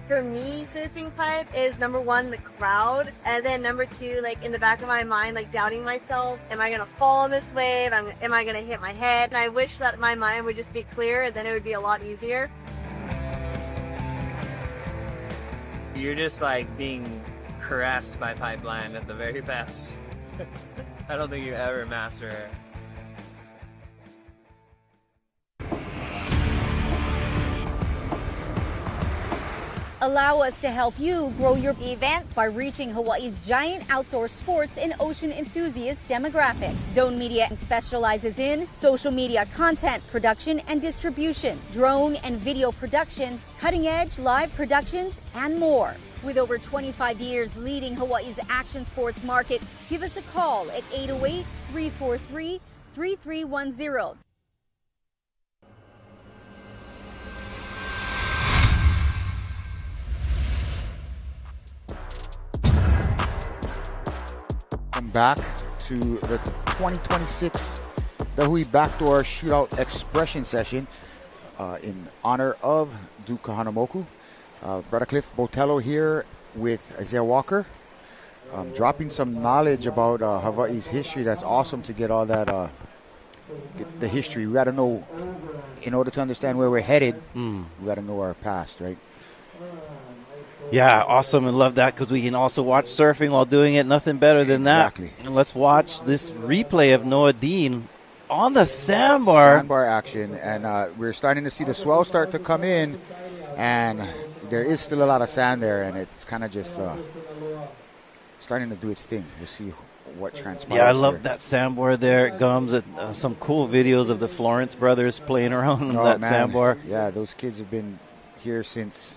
Speaker 21: For me, surfing pipe is number one, the crowd, and then number two, like in the back of my mind, like doubting myself. Am I gonna fall on this wave? Am I gonna hit my head? And I wish that my mind would just be clear, and then it would be a lot easier.
Speaker 22: You're just like being caressed by pipeline at the very best. I don't think you ever master it.
Speaker 13: Allow us to help you grow your events by reaching Hawaii's giant outdoor sports and ocean enthusiast demographic. Zone Media specializes in social media content production and distribution, drone and video production, cutting-edge live productions, and more. With over 25 years leading Hawaii's action sports market, give us a call at 808-343-3310.
Speaker 2: Welcome back to the 2026 the Hui Backdoor Shootout Expression Session in honor of Duke Kahanamoku. Brother Cliff Botello here with Isaiah Walker, dropping some knowledge about Hawaii's history. That's awesome to get all that, get the history. We got to know, in order to understand where we're headed, we got to know our past, right?
Speaker 7: Yeah, awesome, and love that because we can also watch surfing while doing it. Nothing better than that. And let's watch this replay of Noah Dean on the sandbar.
Speaker 2: Sandbar action, and we're starting to see the swell start to come in, and there is still a lot of sand there, and it's kind of just starting to do its thing. We'll see what transpires.
Speaker 7: Yeah, I love that sandbar there at Gums. Some cool videos of the Florence brothers playing around on that sandbar.
Speaker 2: Yeah, those kids have been here since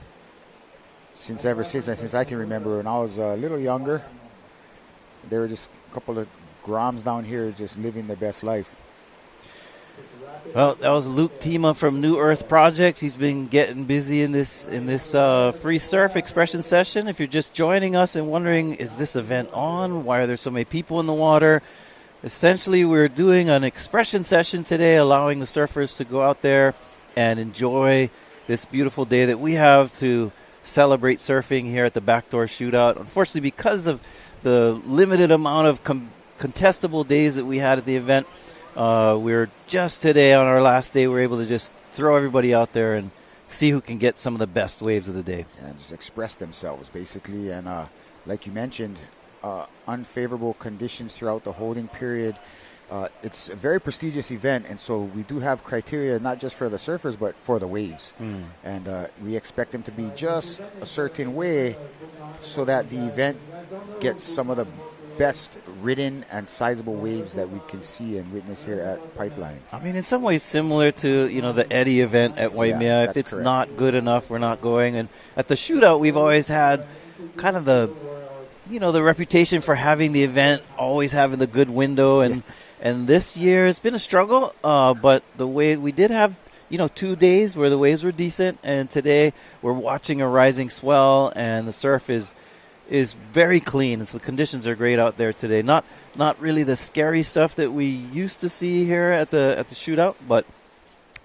Speaker 2: I can remember. When I was a little younger, they were just a couple of groms down here just living their best life.
Speaker 7: Well, that was Luke Tima from New Earth Project. He's been getting busy in this free surf expression session. If you're just joining us and wondering, is this event on? Why are there so many people in the water? Essentially, we're doing an expression session today, allowing the surfers to go out there and enjoy this beautiful day that we have to celebrate surfing here at the Backdoor Shootout. Unfortunately, because of the limited amount of contestable days that we had at the event, we're just today on our last day, we're able to just throw everybody out there and see who can get some of the best waves of the day.
Speaker 2: And just express themselves, basically. And like you mentioned, unfavorable conditions throughout the holding period. It's a very prestigious event, and so we do have criteria not just for the surfers but for the waves. And we expect them to be just a certain way so that the event gets some of the best ridden and sizable waves that we can see and witness here at Pipeline.
Speaker 7: I mean, in some ways similar to, the Eddie event at Waimea. If it's correct. Not good enough, we're not going. And at the Shootout, we've always had kind of the reputation for having the event, always having the good window. And this year it's been a struggle, but the way we did have, 2 days where the waves were decent, and today we're watching a rising swell, and the surf is very clean. So the conditions are great out there today. Not really the scary stuff that we used to see here at the Shootout, but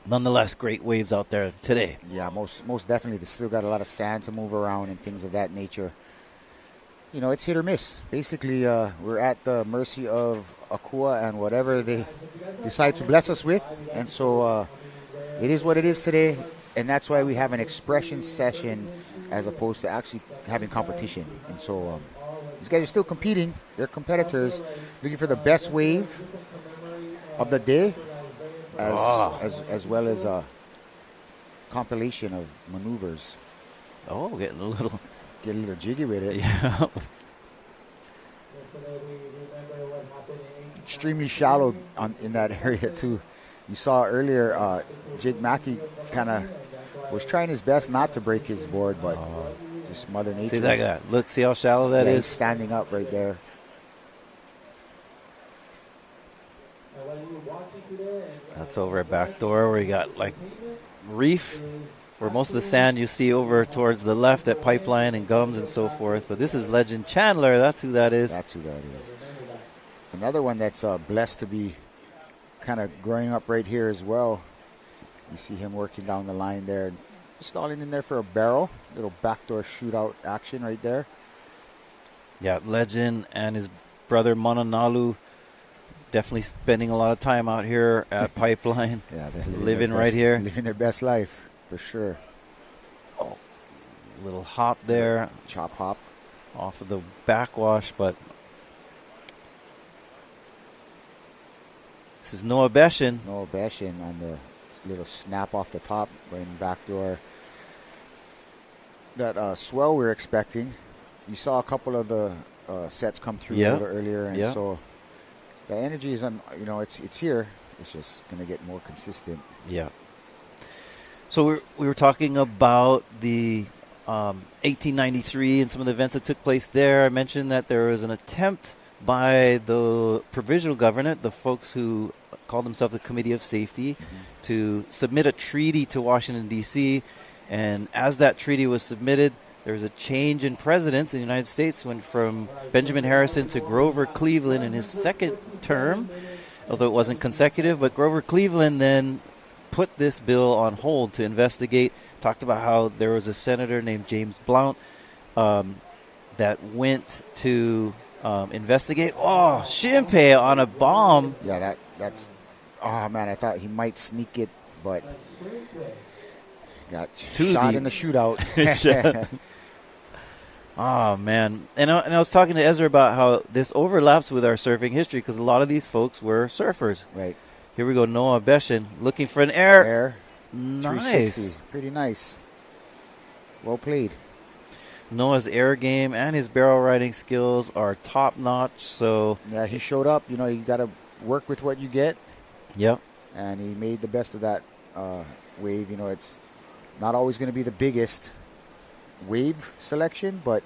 Speaker 7: nonetheless great waves out there today.
Speaker 2: Yeah, most definitely. They still got a lot of sand to move around and things of that nature. It's hit or miss. Basically, we're at the mercy of Akua and whatever they decide to bless us with. And so it is what it is today. And that's why we have an expression session as opposed to actually having competition. And so these guys are still competing. They're competitors looking for the best wave of the day as well as a compilation of maneuvers.
Speaker 7: Oh, getting a little
Speaker 2: jiggy with it.
Speaker 7: Yeah.
Speaker 2: Extremely shallow in that area too. You saw earlier, Jake Mackey kind of was trying his best not to break his board, but just Mother Nature.
Speaker 7: See that guy? Look, see how shallow that is?
Speaker 2: He's standing up right there.
Speaker 7: That's over at Backdoor where you got like reef, where most of the sand you see over towards the left at Pipeline and Gums and so forth. But this is Legend Chandler. That's who that is.
Speaker 2: That's who that is. Another one that's blessed to be kind of growing up right here as well You see him working down the line there, stalling in there for a barrel. Little backdoor shootout action right there.
Speaker 7: Yeah, Legend and his brother Mananalu definitely spending a lot of time out here at Pipeline.
Speaker 2: Yeah, they're
Speaker 7: living right here.
Speaker 2: Living their best life, for sure.
Speaker 7: Oh, little hop there.
Speaker 2: Chop hop.
Speaker 7: Off of the backwash, but this is Noah Beshin.
Speaker 2: Noah Beshin on the little snap off the top, going backdoor. That swell we're expecting. You saw a couple of the sets come through a little earlier, and so the energy is on. You know, it's here. It's just going to get more consistent.
Speaker 7: Yeah. So we were talking about the 1893 and some of the events that took place there. I mentioned that there was an attempt by the provisional government, the folks who called themselves the Committee of Safety, to submit a treaty to Washington, D.C., and as that treaty was submitted, there was a change in presidents in the United States. Went from Benjamin Harrison to Grover Cleveland in his second term, although it wasn't consecutive. But Grover Cleveland then put this bill on hold to investigate. Talked about how there was a senator named James Blount that went to investigate. Oh, Shinpei on a bomb.
Speaker 2: Yeah, that's. Oh man, I thought he might sneak it, but got shot in the shootout.
Speaker 7: Oh man, and I was talking to Ezra about how this overlaps with our surfing history because a lot of these folks were surfers.
Speaker 2: Right.
Speaker 7: Here we go, Noah Beshin looking for an air.
Speaker 2: Air.
Speaker 7: Nice.
Speaker 2: Pretty nice. Well played.
Speaker 7: Noah's air game and his barrel riding skills are top notch. So
Speaker 2: yeah, he showed up. You know, you got to work with what you get.
Speaker 7: Yep.
Speaker 2: And he made the best of that wave. You know, it's not always going to be the biggest wave selection, but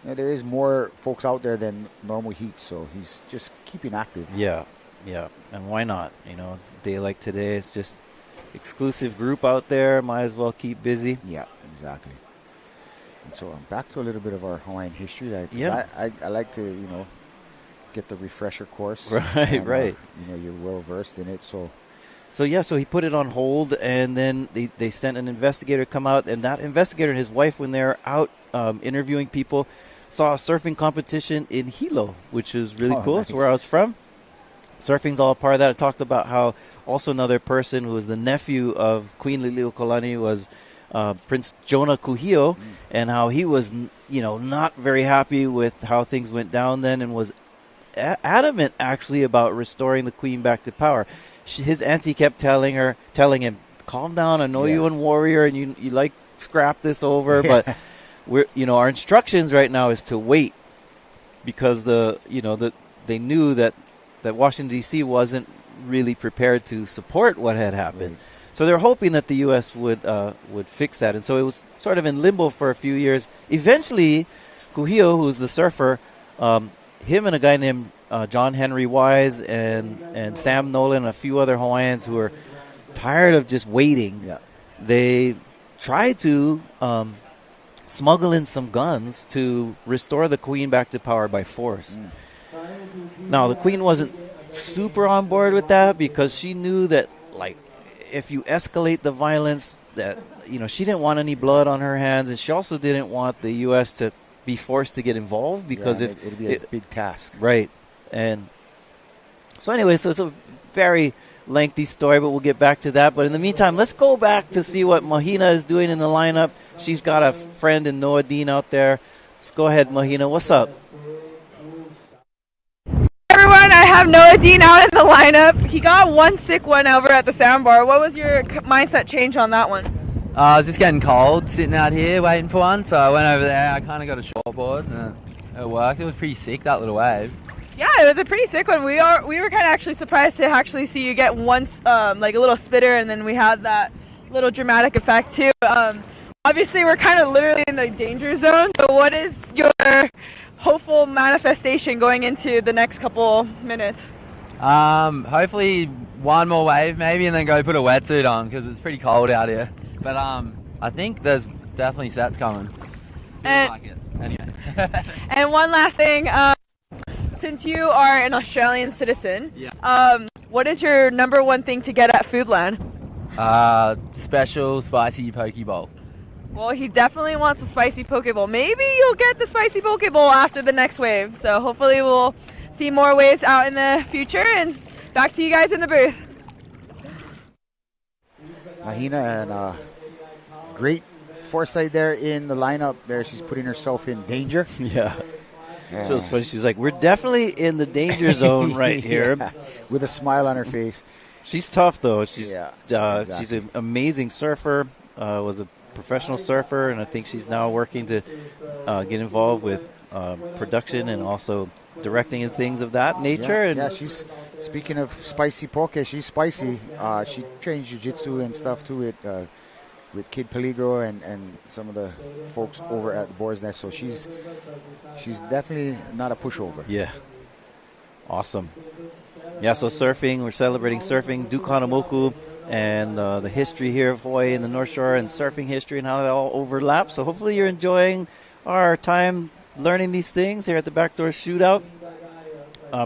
Speaker 2: you know, there is more folks out there than normal heat. So he's just keeping active.
Speaker 7: Yeah. Yeah. And why not? You know, a day like today, it's just exclusive group out there. Might as well keep busy.
Speaker 2: Yeah, exactly. And so back to a little bit of our Hawaiian history. I like to, you know, get the refresher course.
Speaker 7: Right,
Speaker 2: and,
Speaker 7: right.
Speaker 2: You know, you're well versed in it. So
Speaker 7: he put it on hold, and then they sent an investigator to come out, and that investigator and his wife, when they're out interviewing people, saw a surfing competition in Hilo, which is really cool.
Speaker 2: Nice.
Speaker 7: It's where I was from. Surfing's all a part of that. I talked about how also another person who was the nephew of Queen Liliuokalani was Prince Jonah Kuhio, and how he was, you know, not very happy with how things went down then, and was adamant actually about restoring the Queen back to power. His auntie kept telling him, "Calm down. I know you and Warrior, and you like scrap this over, but our instructions right now is to wait because they knew that Washington D.C. wasn't really prepared to support what had happened." Right. So they're hoping that the U.S. would fix that. And so it was sort of in limbo for a few years. Eventually, Kuhio, who's the surfer, him and a guy named John Henry Wise and Sam Nolan and a few other Hawaiians who were tired of just waiting, they tried to smuggle in some guns to restore the Queen back to power by force. Now, the Queen wasn't super on board with that because she knew that, like, if you escalate the violence, that, you know, she didn't want any blood on her hands, and she also didn't want the U.S. to be forced to get involved because
Speaker 2: it'd be a big task.
Speaker 7: Right. And so anyway, so it's a very lengthy story, but we'll get back to that. But in the meantime, let's go back to see what Mahina is doing in the lineup. She's got a friend in Noah Dean out there. Let's go ahead, Mahina. What's up?
Speaker 6: Everyone, I have Noah Dean out in the lineup. He got one sick one over at the sandbar. What was your mindset change on that one?
Speaker 3: I was just getting cold sitting out here waiting for one, so I went over there. I kind of got a shortboard and it worked. It was pretty sick, that little wave.
Speaker 6: Yeah, it was a pretty sick one. We were kind of actually surprised to actually see you get one, like a little spitter, and then we had that little dramatic effect too. Obviously, we're kind of literally in the danger zone. So what is your hopeful manifestation going into the next couple minutes?
Speaker 3: Hopefully one more wave maybe, and then go put a wetsuit on because it's pretty cold out here. But I think there's definitely sets coming.
Speaker 6: And,
Speaker 3: like it. Anyway.
Speaker 6: And one last thing, since you are an Australian citizen, what is your number one thing to get at Foodland?
Speaker 3: Special spicy poke bowl.
Speaker 6: Well, he definitely wants a spicy poke bowl. Maybe you'll get the spicy poke bowl after the next wave. So hopefully we'll see more waves out in the future. And back to you guys in the booth.
Speaker 2: Mahina and great foresight there in the lineup. There, she's putting herself in danger.
Speaker 7: Yeah. So it's funny. She's like, we're definitely in the danger zone right here.
Speaker 2: Yeah. With a smile on her face.
Speaker 7: She's tough, though. She's
Speaker 2: exactly.
Speaker 7: She's an amazing surfer, was a professional surfer, and I think she's now working to get involved with production and also directing and things of that nature.
Speaker 2: Yeah, she's, speaking of spicy poke, she's spicy. She trains jiu-jitsu and stuff, too, with Kid Peligro and some of the folks over at the Boar's Nest. So she's definitely not a pushover.
Speaker 7: Yeah. Awesome. Yeah, so surfing, we're celebrating surfing, Dukanamoku, and the history here of Hawaii and the North Shore and surfing history and how that all overlaps. So hopefully you're enjoying our time learning these things here at the Backdoor Shootout.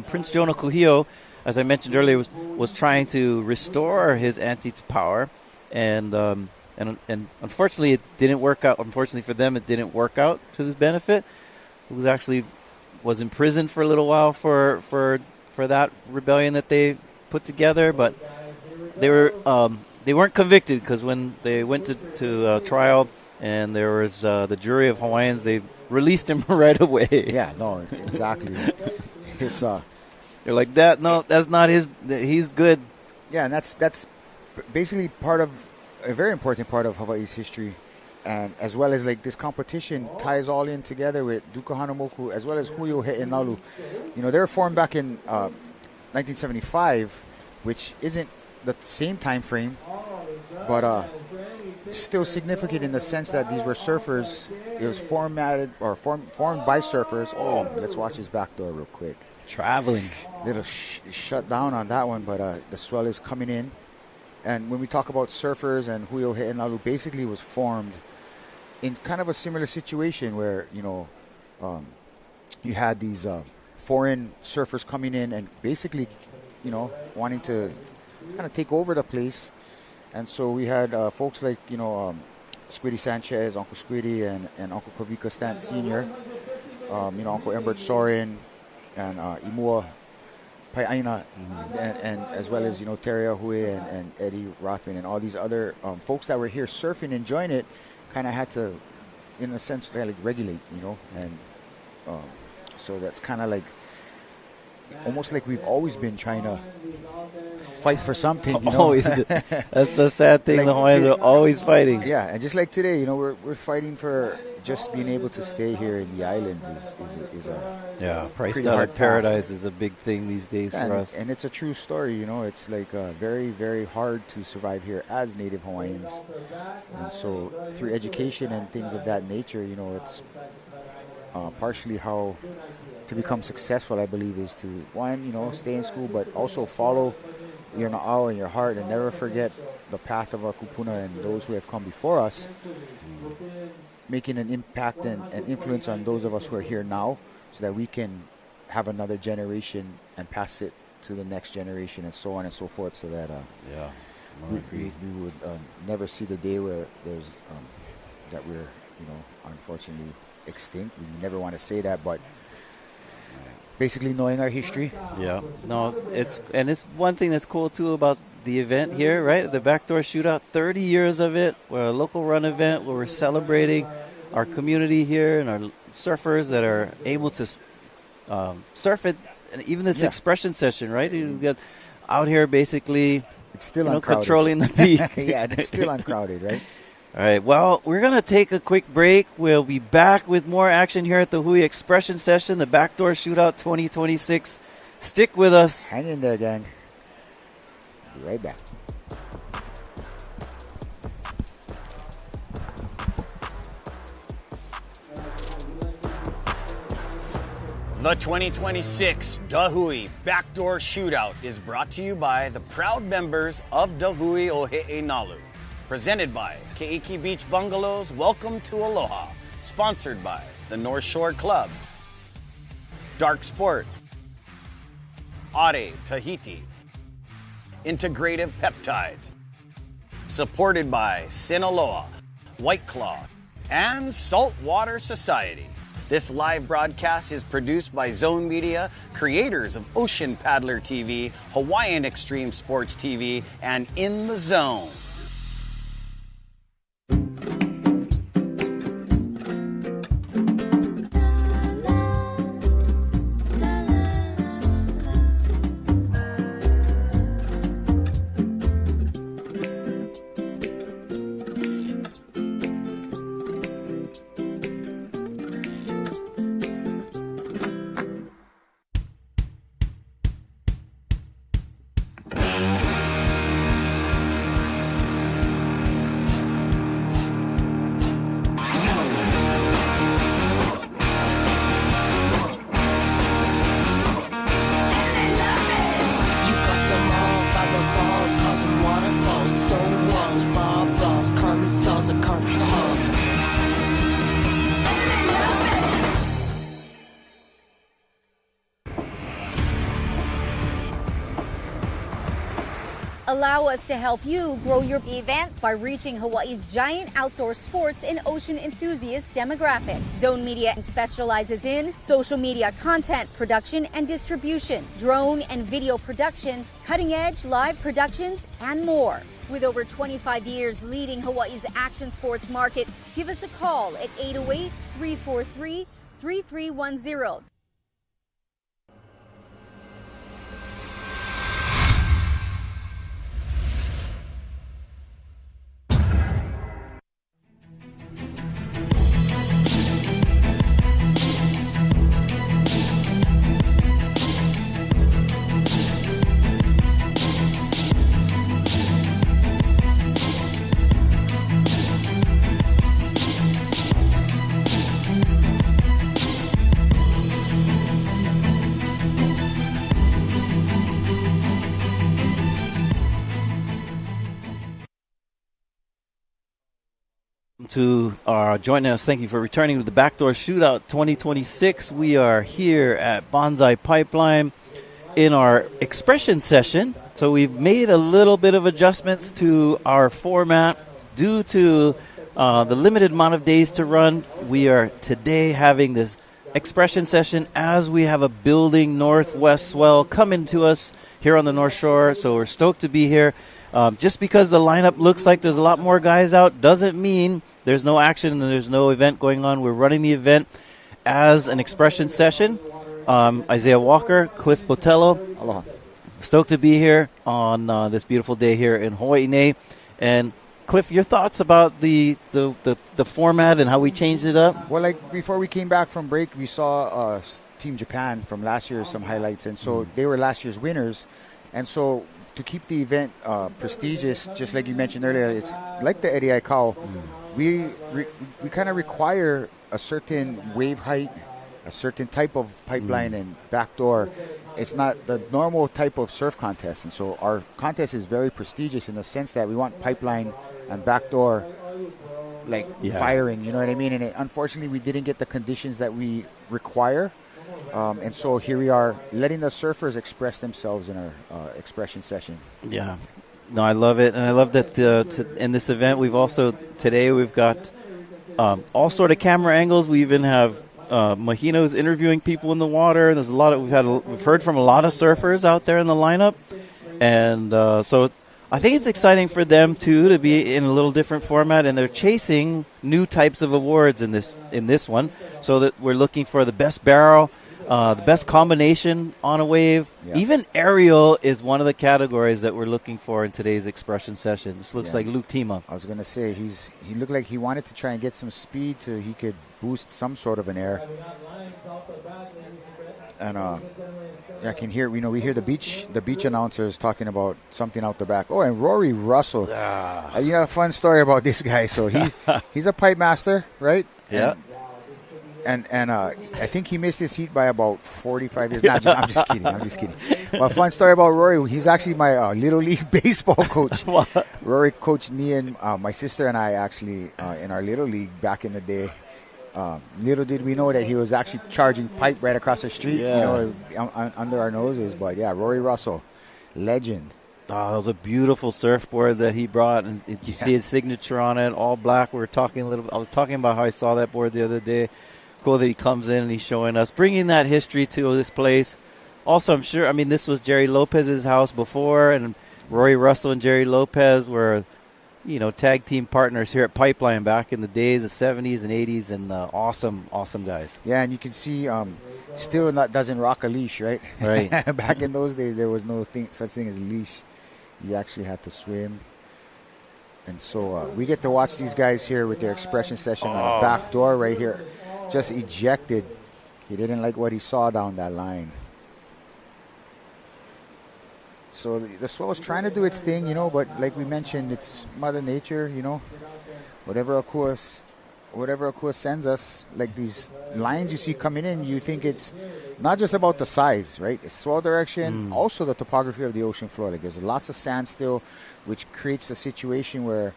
Speaker 7: Prince Jonah Kuhio, as I mentioned earlier, was trying to restore his ante to power, and unfortunately it didn't work out. Unfortunately for them, it didn't work out to his benefit. He was imprisoned for a little while for that rebellion that they put together, but they weren't convicted, because when they went to trial and there was the jury of Hawaiians, they released him right away.
Speaker 2: Yeah, no, exactly. It's
Speaker 7: they're like that. No, that's not his. He's good.
Speaker 2: Yeah, and that's basically a very important part of Hawaii's history, and as well as like this competition ties all in together with Duka Hanamoku as well as Huio He'enalu. You know, they were formed back in 1975, which isn't the same time frame, but still significant in the sense that these were surfers. It was formed by surfers. Oh, let's watch his back door real quick.
Speaker 7: Traveling.
Speaker 2: Little shut down on that one, but the swell is coming in. And when we talk about surfers and Huio He'enalu, basically was formed in kind of a similar situation where, you know, you had these foreign surfers coming in and basically, you know, wanting to kind of take over the place. And so we had folks like, you know, Squiddy Sanchez, Uncle Squiddy, and Uncle Kavika Stant Sr., you know, Uncle Embert Sorin, and Imua Pai'aina, and as well as, you know, Teria Hui and Eddie Rothman and all these other folks that were here surfing, enjoying it, kind of had to, in a sense, like regulate, you know, and so that's kind of like almost like we've always been trying to fight for something, you know?
Speaker 7: Always. That's the sad thing. Like, the Hawaiians are always fighting.
Speaker 2: Yeah, and just like today, you know, we're fighting for just being able to stay here in the islands is a
Speaker 7: priced out of paradise is a big thing these days for us.
Speaker 2: And it's a true story, you know. It's like very, very hard to survive here as Native Hawaiians. And so through education and things of that nature, you know, it's partially how to become successful, I believe, is to, one, you know, stay in school, but also follow your na'au and your heart, and never forget the path of our kupuna and those who have come before us, making an impact and influence on those of us who are here now, so that we can have another generation and pass it to the next generation, and so on and so forth, so that we would never see the day where there's that we're, you know, unfortunately extinct. We never want to say that, but basically knowing our history.
Speaker 7: Yeah. No, it's one thing that's cool too about the event here, right? The Backdoor Shootout, 30 years of it. We're a local run event where we're celebrating our community here and our surfers that are able to surf it. And even this expression session, right? You get out here basically,
Speaker 2: it's still
Speaker 7: controlling the peak.
Speaker 2: Yeah, it's still uncrowded, right?
Speaker 7: All right, well, we're going to take a quick break. We'll be back with more action here at the Hui Expression Session, the Backdoor Shootout 2026. Stick with us.
Speaker 2: Hang in there, gang. Be right back.
Speaker 1: The 2026 Hui Backdoor Shootout is brought to you by the proud members of Hui o He'enalu. Presented by Keiki Beach Bungalows, Welcome to Aloha. Sponsored by the North Shore Club, Dark Sport, Are Tahiti, Integrative Peptides, supported by Sinaloa, White Claw, and Saltwater Society. This live broadcast is produced by Zone Media, creators of Ocean Paddler TV, Hawaiian Extreme Sports TV, and In the Zone.
Speaker 13: Allow us to help you grow your events by reaching Hawaii's giant outdoor sports and ocean enthusiast demographic. Zone Media specializes in social media content production and distribution, drone and video production, cutting-edge live productions, and more. With over 25 years leading Hawaii's action sports market, give us a call at 808-343-3310.
Speaker 7: To joining us, thank you for returning to the Backdoor Shootout 2026. We are here at Bonsai Pipeline in our expression session. So we've made a little bit of adjustments to our format due to the limited amount of days to run. We are today having this expression session as we have a building northwest swell coming to us here on the North Shore. So we're stoked to be here. Just because the lineup looks like there's a lot more guys out doesn't mean there's no action and there's no event going on. We're running the event as an expression session. Isaiah Walker, Cliff Botello. Aloha. Stoked to be here on this beautiful day here in Hawaii. And Cliff, your thoughts about the format and how we changed it up?
Speaker 2: Well, like before we came back from break, we saw Team Japan from last year, some highlights. And so they were last year's winners. And so to keep the event prestigious, just like you mentioned earlier, it's like the Eddie Aikau. We kind of require a certain wave height, a certain type of pipeline and backdoor. It's not the normal type of surf contest. And so our contest is very prestigious in the sense that we want pipeline and backdoor firing, you know what I mean? And unfortunately, we didn't get the conditions that we require. And so here we are letting the surfers express themselves in our expression session.
Speaker 7: Yeah. No, I love it. And I love that in this event, we've got all sort of camera angles. We even have Mahino's interviewing people in the water. There's we've heard from a lot of surfers out there in the lineup. And so I think it's exciting for them too to be in a little different format, and they're chasing new types of awards in this one. So that we're looking for the best barrel, the best combination on a wave. Yeah. Even aerial is one of the categories that we're looking for in today's expression session. This looks like Luke Tima.
Speaker 2: I was going to say, he looked like he wanted to try and get some speed so he could boost some sort of an air. And I can hear, we hear the beach announcers talking about something out the back. Oh, and Rory Russell. You have a fun story about this guy. So he's a pipe master, right?
Speaker 7: Yeah.
Speaker 2: And I think he missed his heat by about 45 years. Nah, I'm just kidding. Well, fun story about Rory. He's actually my Little League baseball coach. Rory coached me and my sister and I actually in our Little League back in the day. Little did we know that he was actually charging pipe right across the street, under our noses. But yeah, Rory Russell, legend.
Speaker 7: Oh, it was a beautiful surfboard that he brought, and you can see his signature on it, all black. I was talking about how I saw that board the other day. Cool that he comes in and he's showing us, bringing that history to this place. Also, I'm sure, this was Jerry Lopez's house before, and Roy Russell and Jerry Lopez were, tag team partners here at Pipeline back in the days, the 70s and 80s, and awesome guys.
Speaker 2: Yeah, and you can see still doesn't rock a leash, right?
Speaker 7: Right.
Speaker 2: Back in those days, there was no such thing as a leash. You actually had to swim. And so we get to watch these guys here with their expression session on the back door right here. Just ejected. He didn't like what he saw down that line. So the swell was trying to do its thing, but like we mentioned, it's Mother Nature, Whatever Akua sends us, like these lines you see coming in, you think it's not just about the size, right? It's swell direction, also the topography of the ocean floor. Like there's lots of sand still, which creates a situation where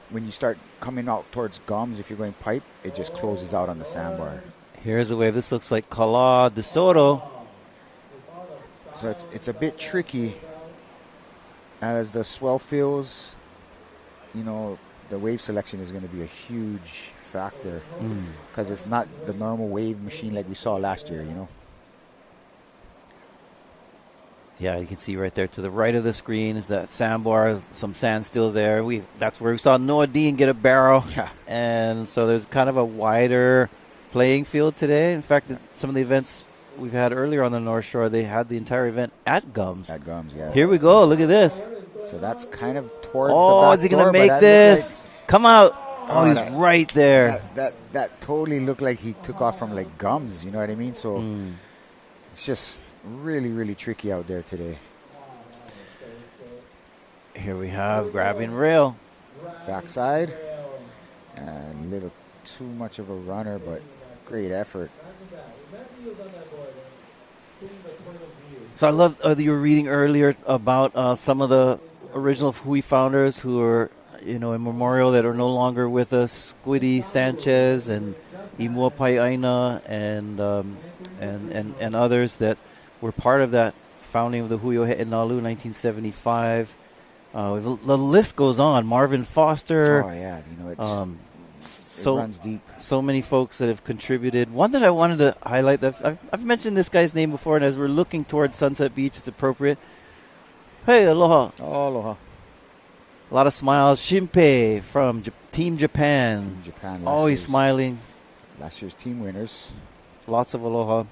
Speaker 2: when you start coming out towards gums, if you're going pipe, it just closes out on the sandbar.
Speaker 7: Here's a wave. This looks like Cala de Soto.
Speaker 2: So it's a bit tricky as the swell fills. The wave selection is going to be a huge factor because it's not the normal wave machine like we saw last year,
Speaker 7: Yeah, you can see right there to the right of the screen is that sandbar, some sand still there. That's where we saw Noah Dean get a barrel.
Speaker 2: Yeah.
Speaker 7: And so there's kind of a wider playing field today. In fact, some of the events we've had earlier on the North Shore, they had the entire event at Gums.
Speaker 2: At Gums, yeah.
Speaker 7: Here we go. Look at this.
Speaker 2: So that's kind of towards the back door.
Speaker 7: Oh, is he going to make this? Come out. Oh, he's right there.
Speaker 2: That totally looked like he took off from like Gums, you know what I mean? So it's just really, really tricky out there today.
Speaker 7: Here we have grabbing rail.
Speaker 2: Backside. And a little too much of a runner, but great effort.
Speaker 7: So I love you were reading earlier about some of the original Hui founders who are, in memorial that are no longer with us. Squiddy Sanchez and Imua Paiaina and others that were part of that founding of the Hui He'enalu in 1975. The list goes on. Marvin Foster.
Speaker 2: Oh, yeah. It runs deep.
Speaker 7: So many folks that have contributed. One that I wanted to highlight, I've mentioned this guy's name before, and as we're looking towards Sunset Beach, it's appropriate. Hey, aloha.
Speaker 2: Oh, aloha.
Speaker 7: A lot of smiles. Shinpei from Team Japan.
Speaker 2: Team Japan.
Speaker 7: Always smiling.
Speaker 2: Last year's team winners.
Speaker 7: Lots of aloha.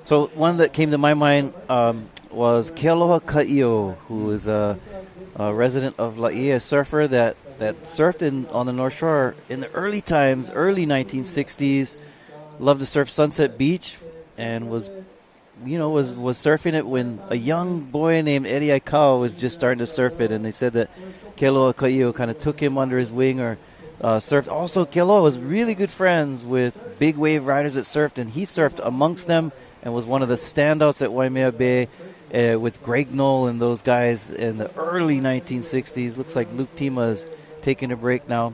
Speaker 7: So one that came to my mind was Kealoha Ka'io, who is a resident of Laie, a surfer that surfed on the North Shore in the early times, early 1960s. Loved to surf Sunset Beach and was surfing it when a young boy named Eddie Aikau was just starting to surf it, and they said that Kealoha Ka'io kind of took him under his wing or surfed. Also, Kealoha was really good friends with big wave riders that surfed, and he surfed amongst them and was one of the standouts at Waimea Bay with Greg Knoll and those guys in the early 1960s. Looks like Luke Tima is taking a break now.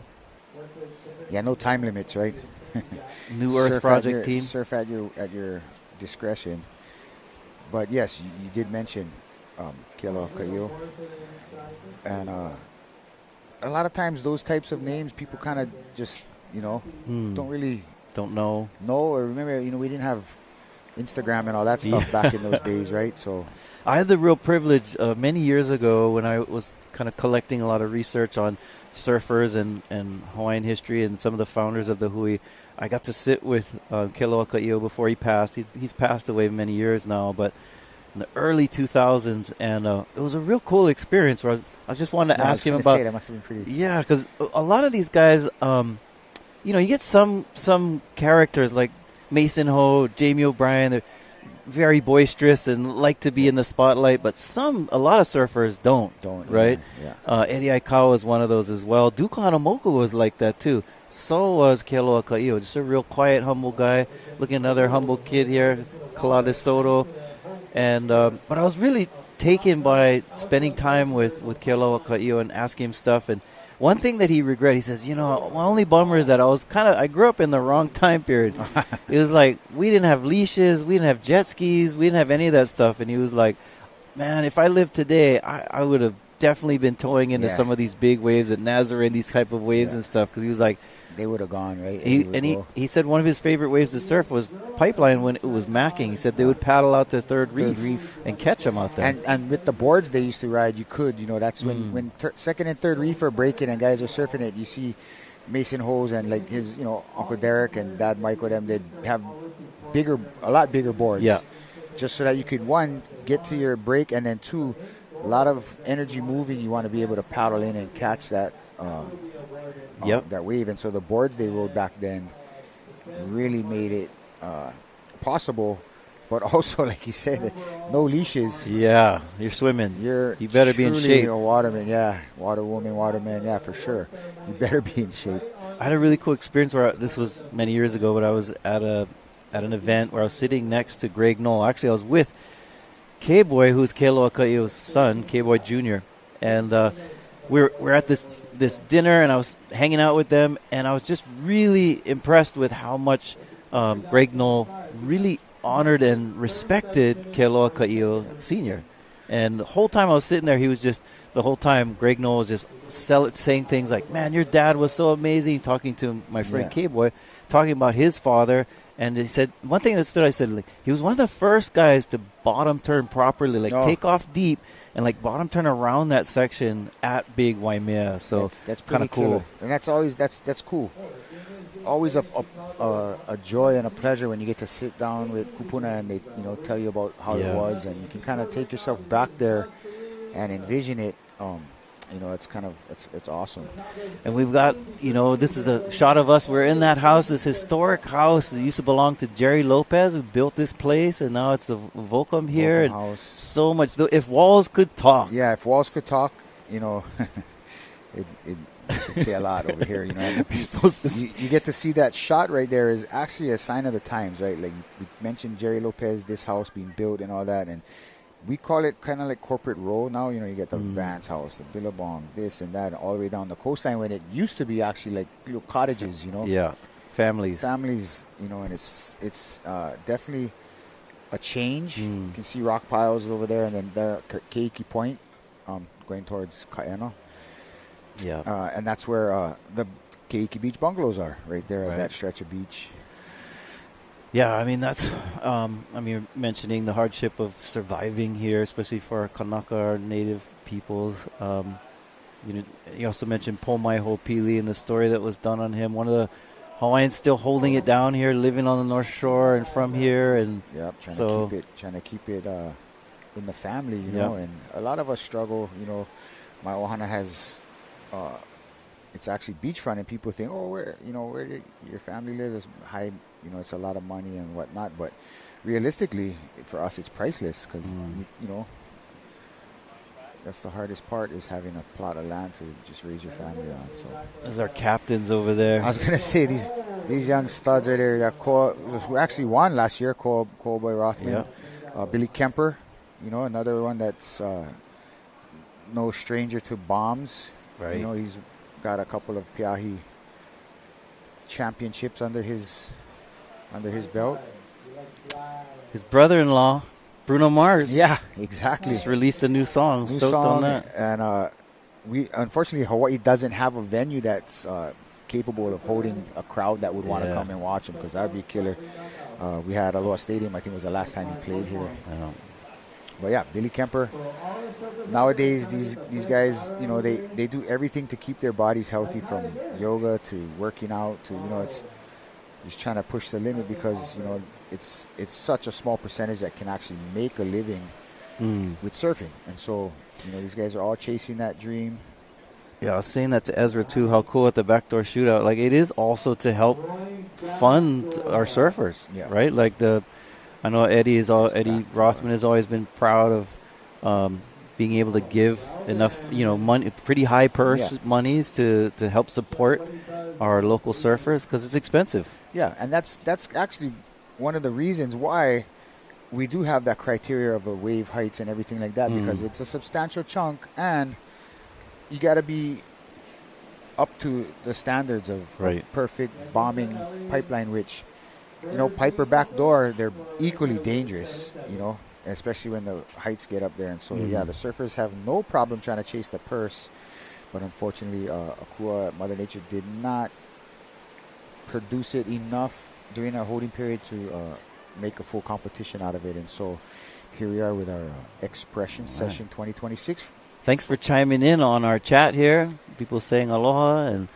Speaker 2: Yeah, no time limits, right?
Speaker 7: New Earth Project team.
Speaker 2: Surf at your discretion. But yes, you did mention Kealoha Ka'io. And a lot of times those types of names, people kind of just,
Speaker 7: don't know.
Speaker 2: Or remember, we didn't have Instagram and all that stuff back in those days, right? So
Speaker 7: I had the real privilege many years ago when I was kind of collecting a lot of research on surfers and Hawaiian history and some of the founders of the Hui. I got to sit with Kealoha Ka'io before he passed. He's passed away many years now, but in the early 2000s, and it was a real cool experience where I just wanted to ask him about.
Speaker 2: That must have been pretty.
Speaker 7: Yeah, because a lot of these guys, you get some characters like Mason Ho, Jamie O'Brien. They're very boisterous and like to be in the spotlight, but a lot of surfers don't, right?
Speaker 2: Yeah.
Speaker 7: Eddie Aikau is one of those as well. Duke Hanamoku was like that too. So was Kealoha Ka'io, just a real quiet, humble guy. Look at another humble kid here, Kala de Soto. And but I was really taken by spending time with Kealoha Ka'io and asking him stuff. And one thing that he regretted, he says, my only bummer is that I grew up in the wrong time period. It was like we didn't have leashes, we didn't have jet skis, we didn't have any of that stuff. And he was like, man, if I lived today, I would have definitely been towing into some of these big waves at Nazarene, these type of waves and stuff, because he was like,
Speaker 2: they would have gone, right?
Speaker 7: He said one of his favorite waves to surf was Pipeline when it was macking. He said they would paddle out to third reef and catch them out there.
Speaker 2: And with the boards they used to ride, you could, that's when second and third reef are breaking and guys are surfing it, you see Mason Hose and like his, Uncle Derek and Dad Michael, they'd have a lot bigger boards.
Speaker 7: Yeah.
Speaker 2: Just so that you could, one, get to your break, and then two, a lot of energy moving, you want to be able to paddle in and catch that that wave. And so the boards they rode back then really made it possible, but also, like you said, no leashes.
Speaker 7: Yeah, you're swimming. You better be in shape.
Speaker 2: A waterman, waterman, for sure. You better be in shape.
Speaker 7: I had a really cool experience where this was many years ago, but I was at an event where I was sitting next to Greg Knoll. Actually, I was with K-Boy, who's Kealoha Ka'io's son, K-Boy Jr., and we're at this dinner, and I was hanging out with them, and I was just really impressed with how much Greg Knoll really honored and respected Kealoha Ka'io Sr. And the whole time I was sitting there, he was just, the whole time, Greg Knoll was just saying things like, man, your dad was so amazing, talking to my friend K-Boy, talking about his father. And he said, one thing that stood out, I said, like, he was one of the first guys to bottom turn properly, like take off deep and like bottom turn around that section at Big Waimea. So
Speaker 2: that's
Speaker 7: kind of cool.
Speaker 2: And that's always, that's cool. Always a joy and a pleasure when you get to sit down with Kupuna and they, tell you about how it was, and you can kind of take yourself back there and envision it. It's awesome.
Speaker 7: And we've got, this is a shot of us. We're in that house, this historic house that used to belong to Jerry Lopez, who built this place, and now it's a Volcom here. And
Speaker 2: house.
Speaker 7: So much. If walls could talk.
Speaker 2: Yeah, if walls could talk, it say a lot over here. You get to see that shot right there is actually a sign of the times, right? Like we mentioned Jerry Lopez, this house being built and all that, and we call it kind of like corporate row now. You get the Vance house, the Billabong, this and that, all the way down the coastline when it used to be actually like little cottages,
Speaker 7: Yeah, families.
Speaker 2: And it's definitely a change. You can see rock piles over there, and then there, Keiki Point, going towards Kaena.
Speaker 7: Yeah.
Speaker 2: And that's where the Keiki Beach bungalows are, right there at that stretch of beach.
Speaker 7: Yeah, I mean, that's, mentioning the hardship of surviving here, especially for our Kanaka, our native peoples. You also mentioned Pomaiho Pili and the story that was done on him. One of the Hawaiians still holding it down here, living on the North Shore and from here. And
Speaker 2: trying to keep it in the family, and a lot of us struggle. My ohana has, it's actually beachfront, and people think, where your family lives is high. It's a lot of money and whatnot, but realistically, for us, it's priceless because, that's the hardest part is having a plot of land to just raise your family on. So
Speaker 7: those are captains over there.
Speaker 2: I was going to say, these young studs right there, who actually won last year, Cole Boy Rothman, Billy Kemper, another one that's no stranger to bombs.
Speaker 7: Right.
Speaker 2: He's got a couple of Piahi championships under his belt.
Speaker 7: His brother-in-law, Bruno Mars.
Speaker 2: Yeah, exactly.
Speaker 7: Just released a new song. Stoked on that.
Speaker 2: And unfortunately, Hawaii doesn't have a venue that's capable of holding a crowd that would want to come and watch him, because that would be killer. We had Aloha Stadium, I think it was the last time he played here. But yeah, Billy Kemper. Nowadays, these guys, they do everything to keep their bodies healthy, from yoga to working out to, it's just trying to push the limit, because, it's such a small percentage that can actually make a living with surfing. And so, these guys are all chasing that dream.
Speaker 7: Yeah, I was saying that to Ezra too, how cool at the Backdoor Shootout. Like, it is also to help fund our surfers, right? Like I know Eddie Rothman has always been proud of being able to give enough, money, pretty high purse monies to help support our local surfers, because it's expensive.
Speaker 2: Yeah, and that's actually one of the reasons why we do have that criteria of wave heights and everything like that, because it's a substantial chunk, and you got to be up to the standards of perfect bombing pipeline, which, Piper Backdoor, they're equally dangerous, especially when the heights get up there. And so, the surfers have no problem trying to chase the purse. But unfortunately, Akua, Mother Nature, did not produce it enough during our holding period to make a full competition out of it. And so here we are with our Expression Session 2026.
Speaker 7: Thanks for chiming in on our chat here. People saying aloha, and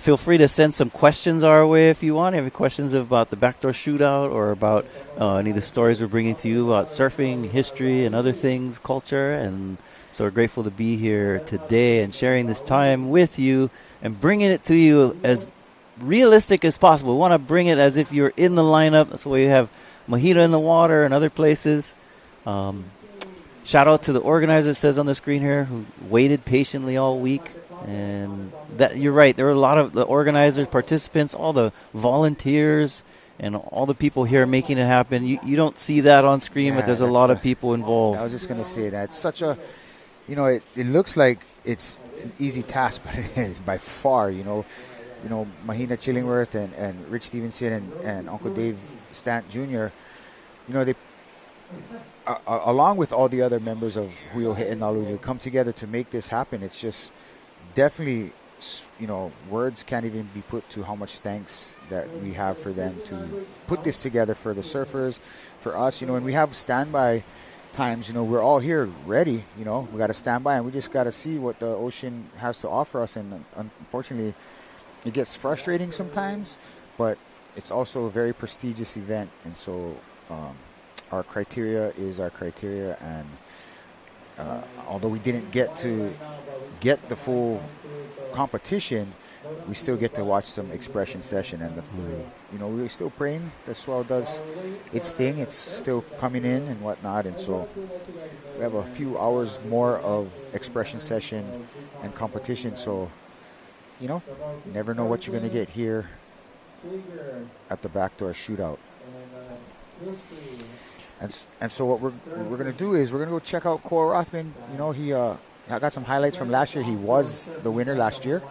Speaker 7: feel free to send some questions our way if you want. If you have questions about the Backdoor Shootout or about any of the stories we're bringing to you about surfing, history, and other things, culture. And so we're grateful to be here today and sharing this time with you and bringing it to you as realistic as possible. We want to bring it as if you're in the lineup. That's why you have mojito in the water and other places. Shout out to the organizer, it says on the screen here, who waited patiently all week. And that you're right, there were a lot of the organizers, participants, all the volunteers, and all the people here making it happen. You don't see that on screen, but there's a lot of people involved.
Speaker 2: I was just going to say that. It's such a, it looks like it's an easy task, but it is by far, Mahina Chillingworth and Rich Stevenson and Uncle Dave Stant Jr., they, along with all the other members of Hui Backdoor, they come together to make this happen. It's just definitely, words can't even be put to how much thanks that we have for them to put this together for the surfers, for us, and we have standby times, we're all here ready, we got to stand by and we just got to see what the ocean has to offer us. And unfortunately, it gets frustrating sometimes, but it's also a very prestigious event. And so our criteria is our criteria. And although we didn't get to get the full competition, we still get to watch some Expression Session. And, we're still praying the swell does its thing. It's still coming in and whatnot. And so we have a few hours more of Expression Session and competition. So, you never know what you're going to get here at the Backdoor Shootout. And so what we're going to do is we're going to go check out Cole Rothman. I got some highlights from last year. He was the winner last year.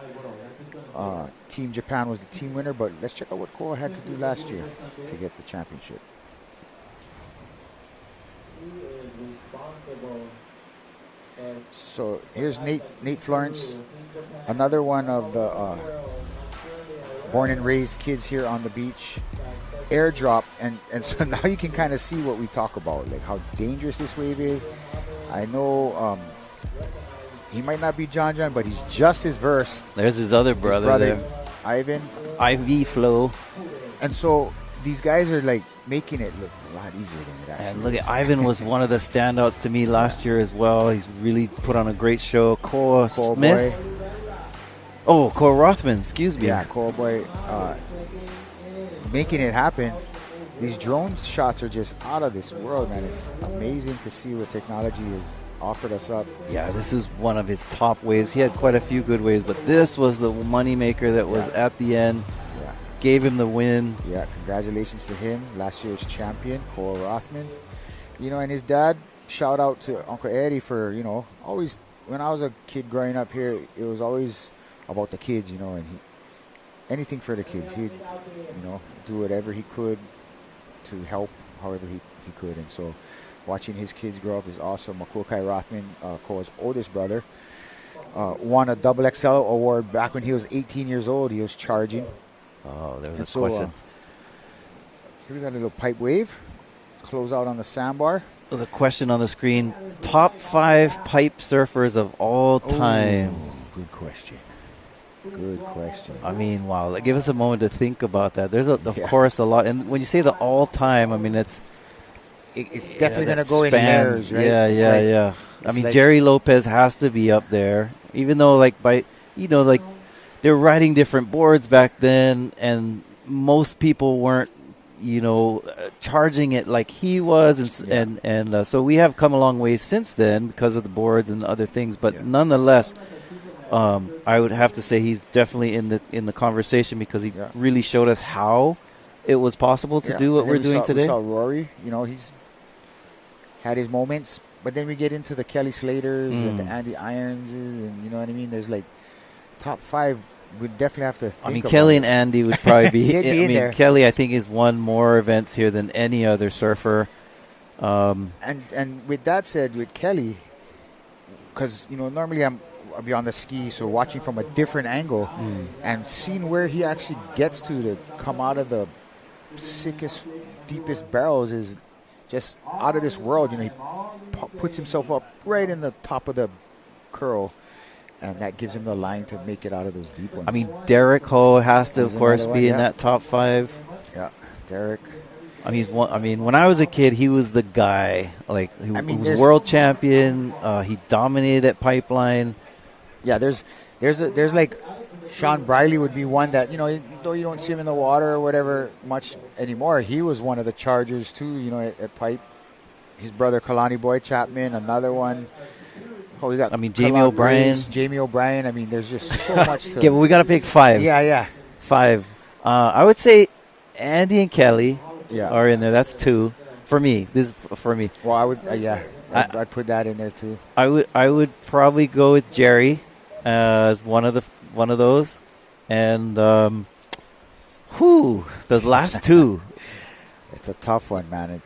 Speaker 2: Team Japan was the team winner, but let's check out what Cole had to do last year to get the championship. So here's Nate Florence, another one of the born and raised kids here on the beach. Airdrop, and so now you can kind of see what we talk about, like how dangerous this wave is. I know he might not be John, but he's just as versed.
Speaker 7: There's his other brother there.
Speaker 2: Ivan.
Speaker 7: IV Flow.
Speaker 2: And so these guys are like making it look a lot easier than it actually
Speaker 7: And look
Speaker 2: is.
Speaker 7: at Ivan was one of the standouts to me last year as well. He's really put on a great show. Cole Smith.
Speaker 2: Boy.
Speaker 7: Oh, Cole Rothman, excuse me.
Speaker 2: Yeah, Cole Boy making it happen. These drone shots are just out of this world, man. It's amazing to see what technology has offered us up.
Speaker 7: Yeah, this is one of his top waves. He had quite a few good waves, but this was the moneymaker that was at the end.
Speaker 2: Yeah.
Speaker 7: Gave him the win.
Speaker 2: Yeah, congratulations to him. Last year's champion, Cole Rothman. And his dad, shout out to Uncle Eddie for, always, when I was a kid growing up here, it was always about the kids, and anything for the kids. He'd, do whatever he could to help however he could. And so watching his kids grow up is awesome. Makukai Rothman, Cole's oldest brother, won a XXL award back when he was 18 years old. He was charging.
Speaker 7: Oh, there was a question.
Speaker 2: Here we got a little pipe wave. Close out on the sandbar.
Speaker 7: There's a question on the screen. Top 5 pipe surfers of all time.
Speaker 2: Oh, good question. Good question.
Speaker 7: I mean, wow. Give us a moment to think about that. There's, of course, a lot. And when you say the all-time, I mean, it's
Speaker 2: definitely going to go in layers, right?
Speaker 7: Yeah. I mean, Jerry Lopez has to be up there. Even though, they're riding different boards back then, and most people weren't, charging it like he was. And so we have come a long way since then because of the boards and other things. But nonetheless, I would have to say he's definitely in the conversation because he really showed us how it was possible to do what we're doing today.
Speaker 2: We saw Rory, he's had his moments, but then we get into the Kelly Slaters and the Andy Ironses, and you know what I mean? There's top 5. We'd definitely have to think
Speaker 7: Kelly and Andy would probably be
Speaker 2: in there.
Speaker 7: Kelly, I think, has won more events here than any other surfer.
Speaker 2: And with that said, with Kelly, because normally I'll be on the ski, so watching from a different angle and seeing where he actually gets to come out of the sickest, deepest barrels is just out of this world. He puts himself up right in the top of the curl, and that gives him the line to make it out of those deep ones.
Speaker 7: I mean, Derek Ho has to, of course, be in that top 5.
Speaker 2: Yeah, Derek.
Speaker 7: I mean, when I was a kid, he was the guy. Like, he was world champion. He dominated at Pipeline.
Speaker 2: Yeah, there's like Sean Briley would be one that though you don't see him in the water or whatever much anymore. He was one of the chargers too. At Pipe. His brother Kalani Boy Chapman, another one. Oh, we got.
Speaker 7: Jamie O'Brien.
Speaker 2: Jamie O'Brien. I mean, there's just so much to.
Speaker 7: Okay, well, we got to pick 5.
Speaker 2: Yeah.
Speaker 7: 5. I would say Andy and Kelly are in there. That's 2 for me. This is for me.
Speaker 2: Well, I would. I'd put that in there too.
Speaker 7: I would probably go with Jerry as one of those, and the last 2.
Speaker 2: It's a tough one, man.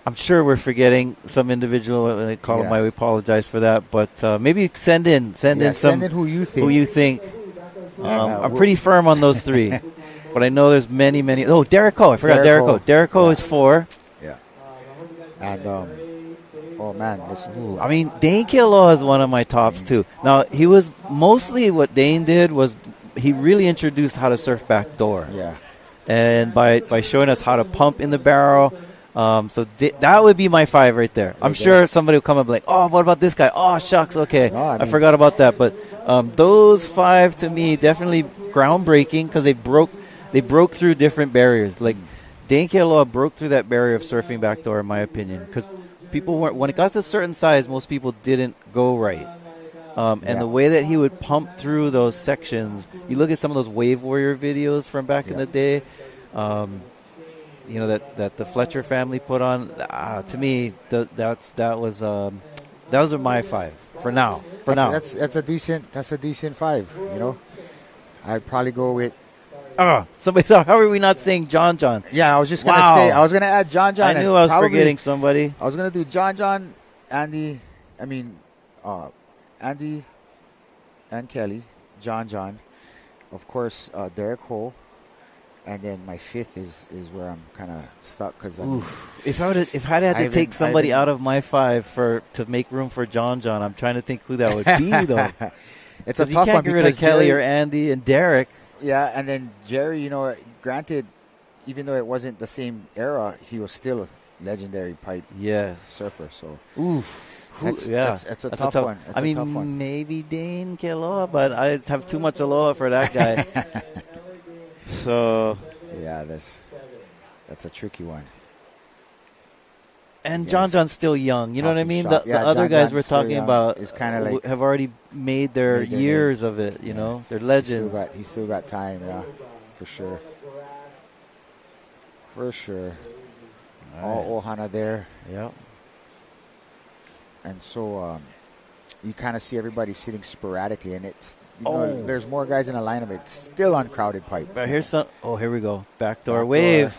Speaker 7: I'm sure we're forgetting some individual. Colin, we apologize for that, but maybe send in
Speaker 2: who you think.
Speaker 7: I'm pretty firm on those 3, but I know there's many. Oh, Derek Ho! I forgot Derek Ho. Derek Ho is 4.
Speaker 2: Yeah, and oh man,
Speaker 7: I mean, Dane Kealoha is one of my tops too. Now, he was mostly what Dane did was he really introduced how to surf backdoor.
Speaker 2: Yeah,
Speaker 7: and by showing us how to pump in the barrel. So that would be my 5 right there. I'm sure somebody will come and be like, oh, what about this guy? Oh, shucks, okay. I forgot about that. But those 5 to me definitely groundbreaking because they broke through different barriers. Like Dane Kealoha broke through that barrier of surfing backdoor, in my opinion, because people weren't, when it got to a certain size, most people didn't go right. And the way that he would pump through those sections, you look at some of those Wave Warrior videos from back in the day, that the Fletcher family put on. To me, that was my 5 for now.
Speaker 2: That's a decent 5. I'd probably go with.
Speaker 7: Somebody thought, how are we not saying John?
Speaker 2: Yeah, I was just gonna say. I was gonna add John.
Speaker 7: I knew I was forgetting somebody.
Speaker 2: I was gonna do John, Andy. Andy and Kelly, John. Of course, Derek Ho. And then my 5th is where I'm kind of stuck because
Speaker 7: if I'd had to take somebody out of my 5 to make room for John, I'm trying to think who that would be though.
Speaker 2: It's a tough one. You
Speaker 7: can't get rid of Kelly or Andy and Derek.
Speaker 2: Yeah, and then Jerry. Granted, even though it wasn't the same era, he was still a legendary pipe surfer. So it's a tough one. It's a tough one.
Speaker 7: Maybe Dane Kealoha, but I have too much aloha for that guy. So
Speaker 2: yeah, that's a tricky one.
Speaker 7: And John's still young. You know what I mean? The other guys we're talking about is kind of like have already made their years of it. They're legends.
Speaker 2: He's still got time. Yeah, for sure. All Ohana there.
Speaker 7: Yeah.
Speaker 2: And so you kind of see everybody sitting sporadically, and it's. There's more guys in the lineup. It's still uncrowded pipe.
Speaker 7: But here's some. Oh, here we go. Backdoor wave.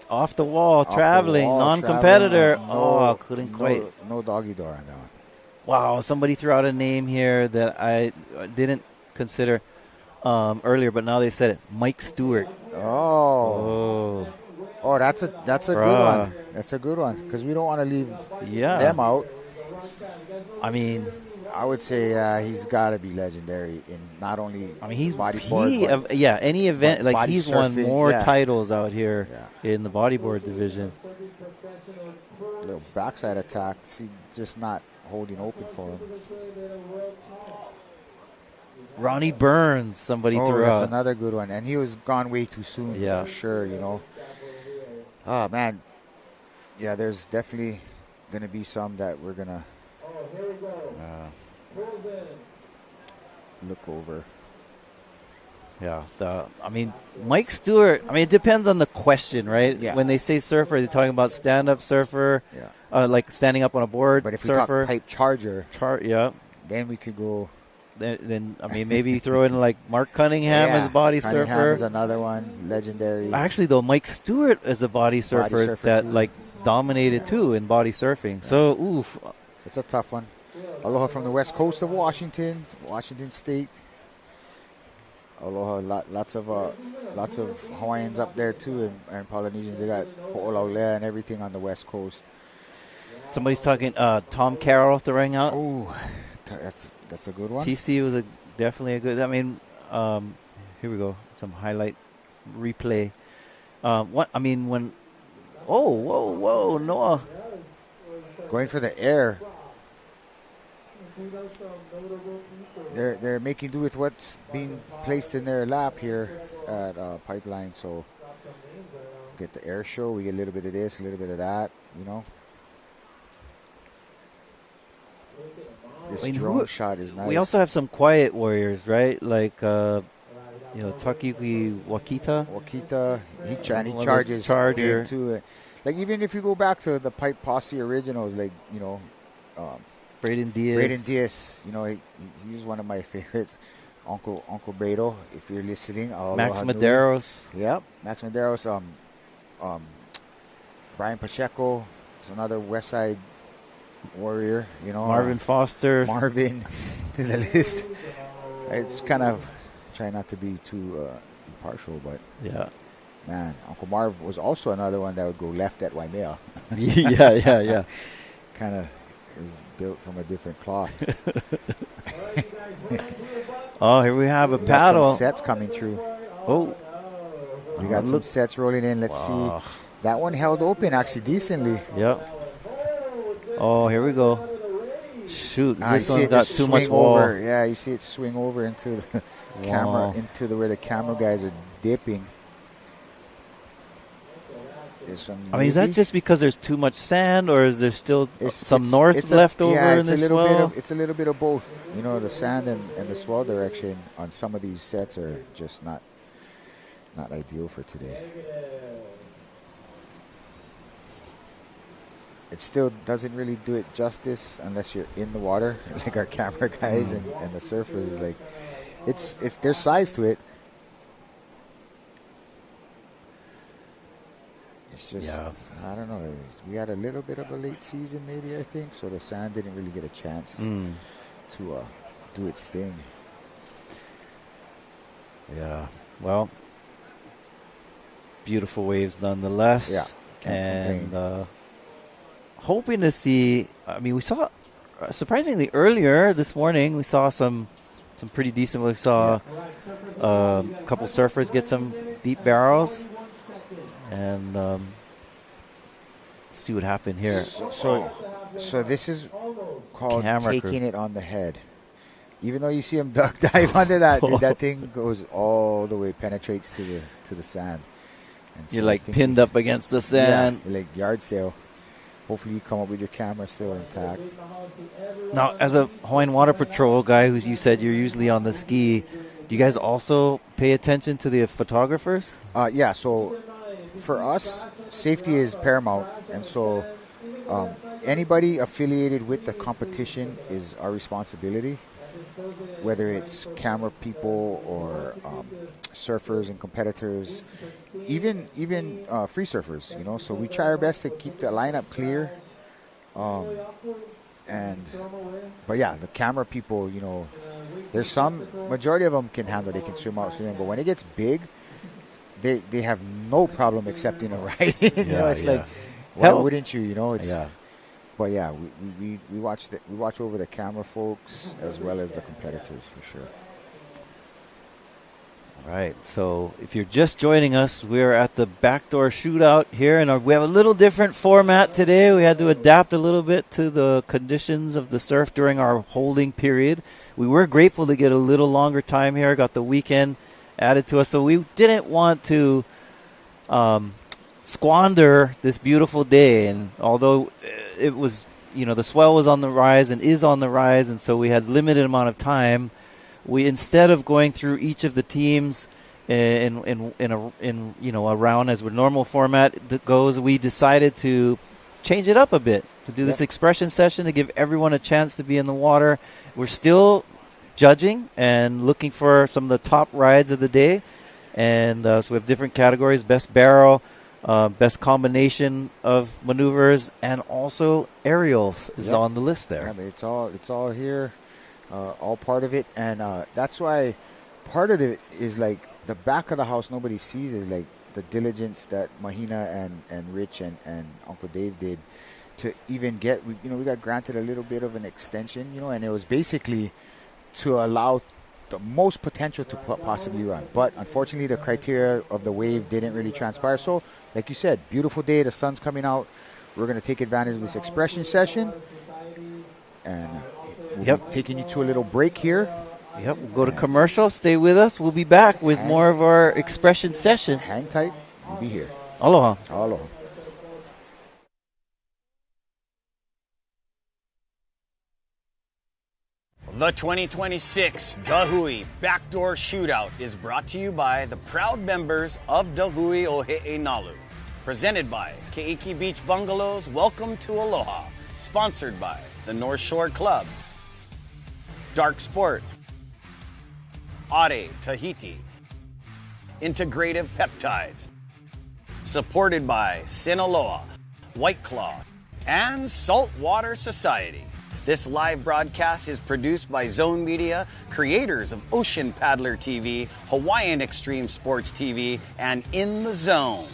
Speaker 7: Off the wall, traveling, non-competitor. Couldn't quite.
Speaker 2: No doggy door on that one.
Speaker 7: Wow, somebody threw out a name here that I didn't consider earlier, but now they said it. Mike Stewart.
Speaker 2: Oh, that's a good one. That's a good one because we don't want to leave them out.
Speaker 7: I mean,
Speaker 2: I would say he's got to be legendary in not only
Speaker 7: he's
Speaker 2: bodyboard.
Speaker 7: Any event like he's won
Speaker 2: surfing,
Speaker 7: more titles out here in the bodyboard division.
Speaker 2: Little backside attack, just not holding open for him.
Speaker 7: Ronnie Burns, somebody threw
Speaker 2: that's
Speaker 7: out.
Speaker 2: Another good one, and he was gone way too soon. For sure. Oh man, there's definitely gonna be some that we're gonna. Look over.
Speaker 7: Yeah, Mike Stewart. It depends on the question, right?
Speaker 2: Yeah.
Speaker 7: When they say surfer, they're talking about stand-up surfer, like standing up on a board.
Speaker 2: But if
Speaker 7: surfer.
Speaker 2: we talk pipe charger, then we could go.
Speaker 7: Then maybe throw in like Mark Cunningham as a body surfer.
Speaker 2: Is another one, legendary.
Speaker 7: Actually, though, Mike Stewart is a body surfer that
Speaker 2: too.
Speaker 7: like dominated too in body surfing. So, oof.
Speaker 2: It's a tough one. Aloha from the west coast of Washington State. Aloha, lots of Hawaiians up there too, and Polynesians. They got Ho'olaulea and everything on the west coast.
Speaker 7: Somebody's talking Tom Carroll throwing out.
Speaker 2: Oh, that's a good one.
Speaker 7: TC was definitely a good. I mean, here we go. Some highlight replay. When whoa, Noah
Speaker 2: going for the air. They're making do with what's being placed in their lap here at Pipeline. So get the air show. We get a little bit of this, a little bit of that. This drone shot is nice.
Speaker 7: We also have some quiet warriors, right? Like Takiki Wakita.
Speaker 2: He charges big too. Like even if you go back to the Pipe Posse originals, like
Speaker 7: Braden Diaz.
Speaker 2: He was one of my favorites. Uncle Beto, if you're listening.
Speaker 7: Max Medeiros.
Speaker 2: Yep, Max Medeiros. Brian Pacheco is another West Side warrior.
Speaker 7: Marvin Foster.
Speaker 2: Marvin to the list. It's kind of try not to be too impartial, but
Speaker 7: yeah.
Speaker 2: Man, Uncle Marv was also another one that would go left at Waimea.
Speaker 7: yeah.
Speaker 2: Kind of is built from a different cloth.
Speaker 7: Oh, here we have a paddle.
Speaker 2: Some sets coming through.
Speaker 7: Oh.
Speaker 2: We got some sets rolling in. Let's see. That one held open actually decently.
Speaker 7: Yep. Oh, here we go. Shoot, this one's got too much
Speaker 2: wall.
Speaker 7: wall.
Speaker 2: Yeah, you see it swing over into the camera, into where the camera guys are dipping.
Speaker 7: Is that just because there's too much sand, or is there still some north left over in the swell?
Speaker 2: It's a little bit of both. The sand and the swell direction on some of these sets are just not ideal for today. It still doesn't really do it justice unless you're in the water, like our camera guys and the surfers. Like, it's there's size to it. It's just, I don't know. We had a little bit of a late season, maybe, I think. So the sand didn't really get a chance to do its thing.
Speaker 7: Yeah. Well, beautiful waves nonetheless.
Speaker 2: Yeah.
Speaker 7: And hoping to see, we saw, surprisingly earlier this morning, we saw some pretty decent, we saw a couple surfers get some deep barrels. And let's see what happened here.
Speaker 2: So this is called taking it on the head. Even though you see him duck dive under that, that thing goes all the way, penetrates to the sand. And so
Speaker 7: you're like pinned up against the sand.
Speaker 2: Yeah, like yard sail. Hopefully you come up with your camera still intact.
Speaker 7: Now, as a Hawaiian Water Patrol guy, who you said you're usually on the ski, do you guys also pay attention to the photographers?
Speaker 2: Yeah, so for us, safety is paramount, and so anybody affiliated with the competition is our responsibility, whether it's camera people or surfers and competitors, even free surfers, so we try our best to keep the lineup clear. But yeah, the camera people, there's some, majority of them can handle, they can swim out swimming, but when it gets big, they have no problem accepting a ride. It's like, why wouldn't you? But yeah, we watch over the camera folks as well as the competitors for sure.
Speaker 7: All right. So if you're just joining us, we're at the Backdoor Shootout here, and we have a little different format today. We had to adapt a little bit to the conditions of the surf during our holding period. We were grateful to get a little longer time here. Got the weekend added to us, so we didn't want to squander this beautiful day. And although it was, the swell was on the rise and is on the rise, and so we had limited amount of time, we, instead of going through each of the teams in a round as with normal format that goes, we decided to change it up a bit, to do this expression session to give everyone a chance to be in the water. We're still judging and looking for some of the top rides of the day, and so we have different categories: best barrel, best combination of maneuvers, and also aerials is on the list there.
Speaker 2: Yeah, but it's all here, all part of it, and that's why part of it is like the back of the house nobody sees is like the diligence that Mahina and Rich and Uncle Dave did to even get, we got granted a little bit of an extension, and it was basically to allow the most potential to possibly run. But unfortunately, the criteria of the wave didn't really transpire. So, like you said, beautiful day, the sun's coming out. We're going to take advantage of this expression session. And we'll be taking you to a little break here.
Speaker 7: Yep, we'll go to commercial. Stay with us. We'll be back with more of our expression session.
Speaker 2: Hang tight. We'll be here.
Speaker 7: Aloha.
Speaker 2: Aloha.
Speaker 1: The 2026 Hui Backdoor Shootout is brought to you by the proud members of Hui Ohe'enalu. Presented by Keiki Beach Bungalows, Welcome to Aloha. Sponsored by the North Shore Club, Dark Sport, Ade Tahiti, Integrative Peptides. Supported by Sinaloa, White Claw, and Saltwater Society. This live broadcast is produced by Zone Media, creators of Ocean Paddler TV, Hawaiian Extreme Sports TV, and In the Zone.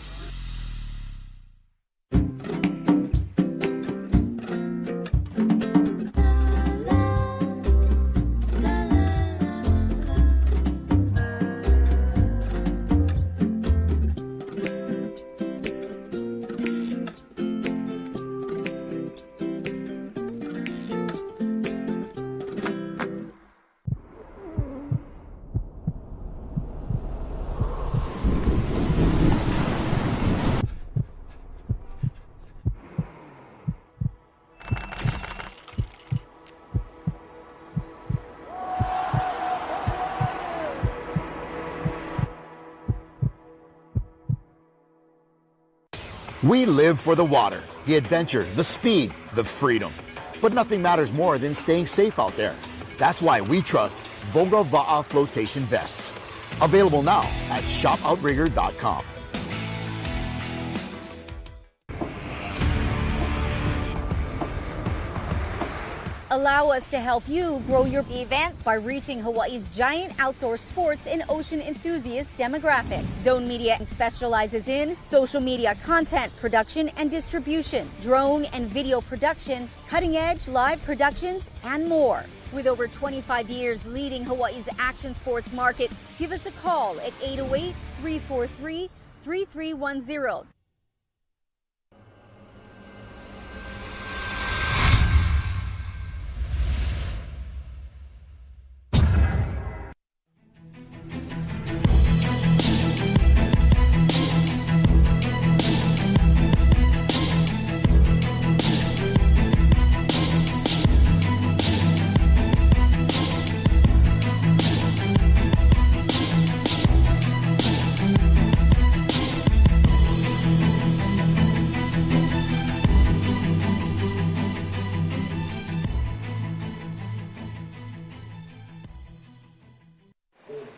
Speaker 15: We live for the water, the adventure, the speed, the freedom. But nothing matters more than staying safe out there. That's why we trust Voga Va'a flotation vests. Available now at shopoutrigger.com.
Speaker 13: Allow us to help you grow your events by reaching Hawaii's giant outdoor sports and ocean enthusiast demographic. Zone Media specializes in social media content production and distribution, drone and video production, cutting-edge live productions, and more. With over 25 years leading Hawaii's action sports market, give us a call at 808-343-3310.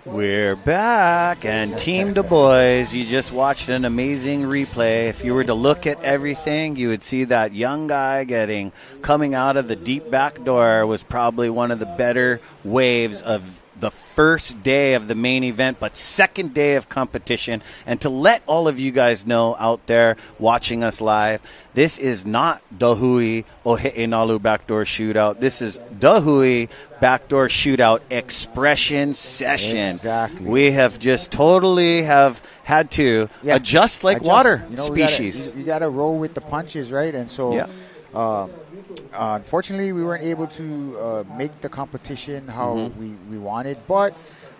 Speaker 1: We're back, and Team Du Bois, you just watched an amazing replay. If you were to look at everything, you would see that young guy coming out of the deep back door was probably one of the better waves of the first day of the main event, but second day of competition. And to let all of you guys know out there watching us live, this is not the Hui Ohe'enalu Backdoor Shootout. This is the Hui Backdoor Shootout Expression Session.
Speaker 2: Exactly.
Speaker 1: We have just totally have had to adjust like water species.
Speaker 2: You got to roll with the punches, right? And so unfortunately, we weren't able to make the competition how we wanted, but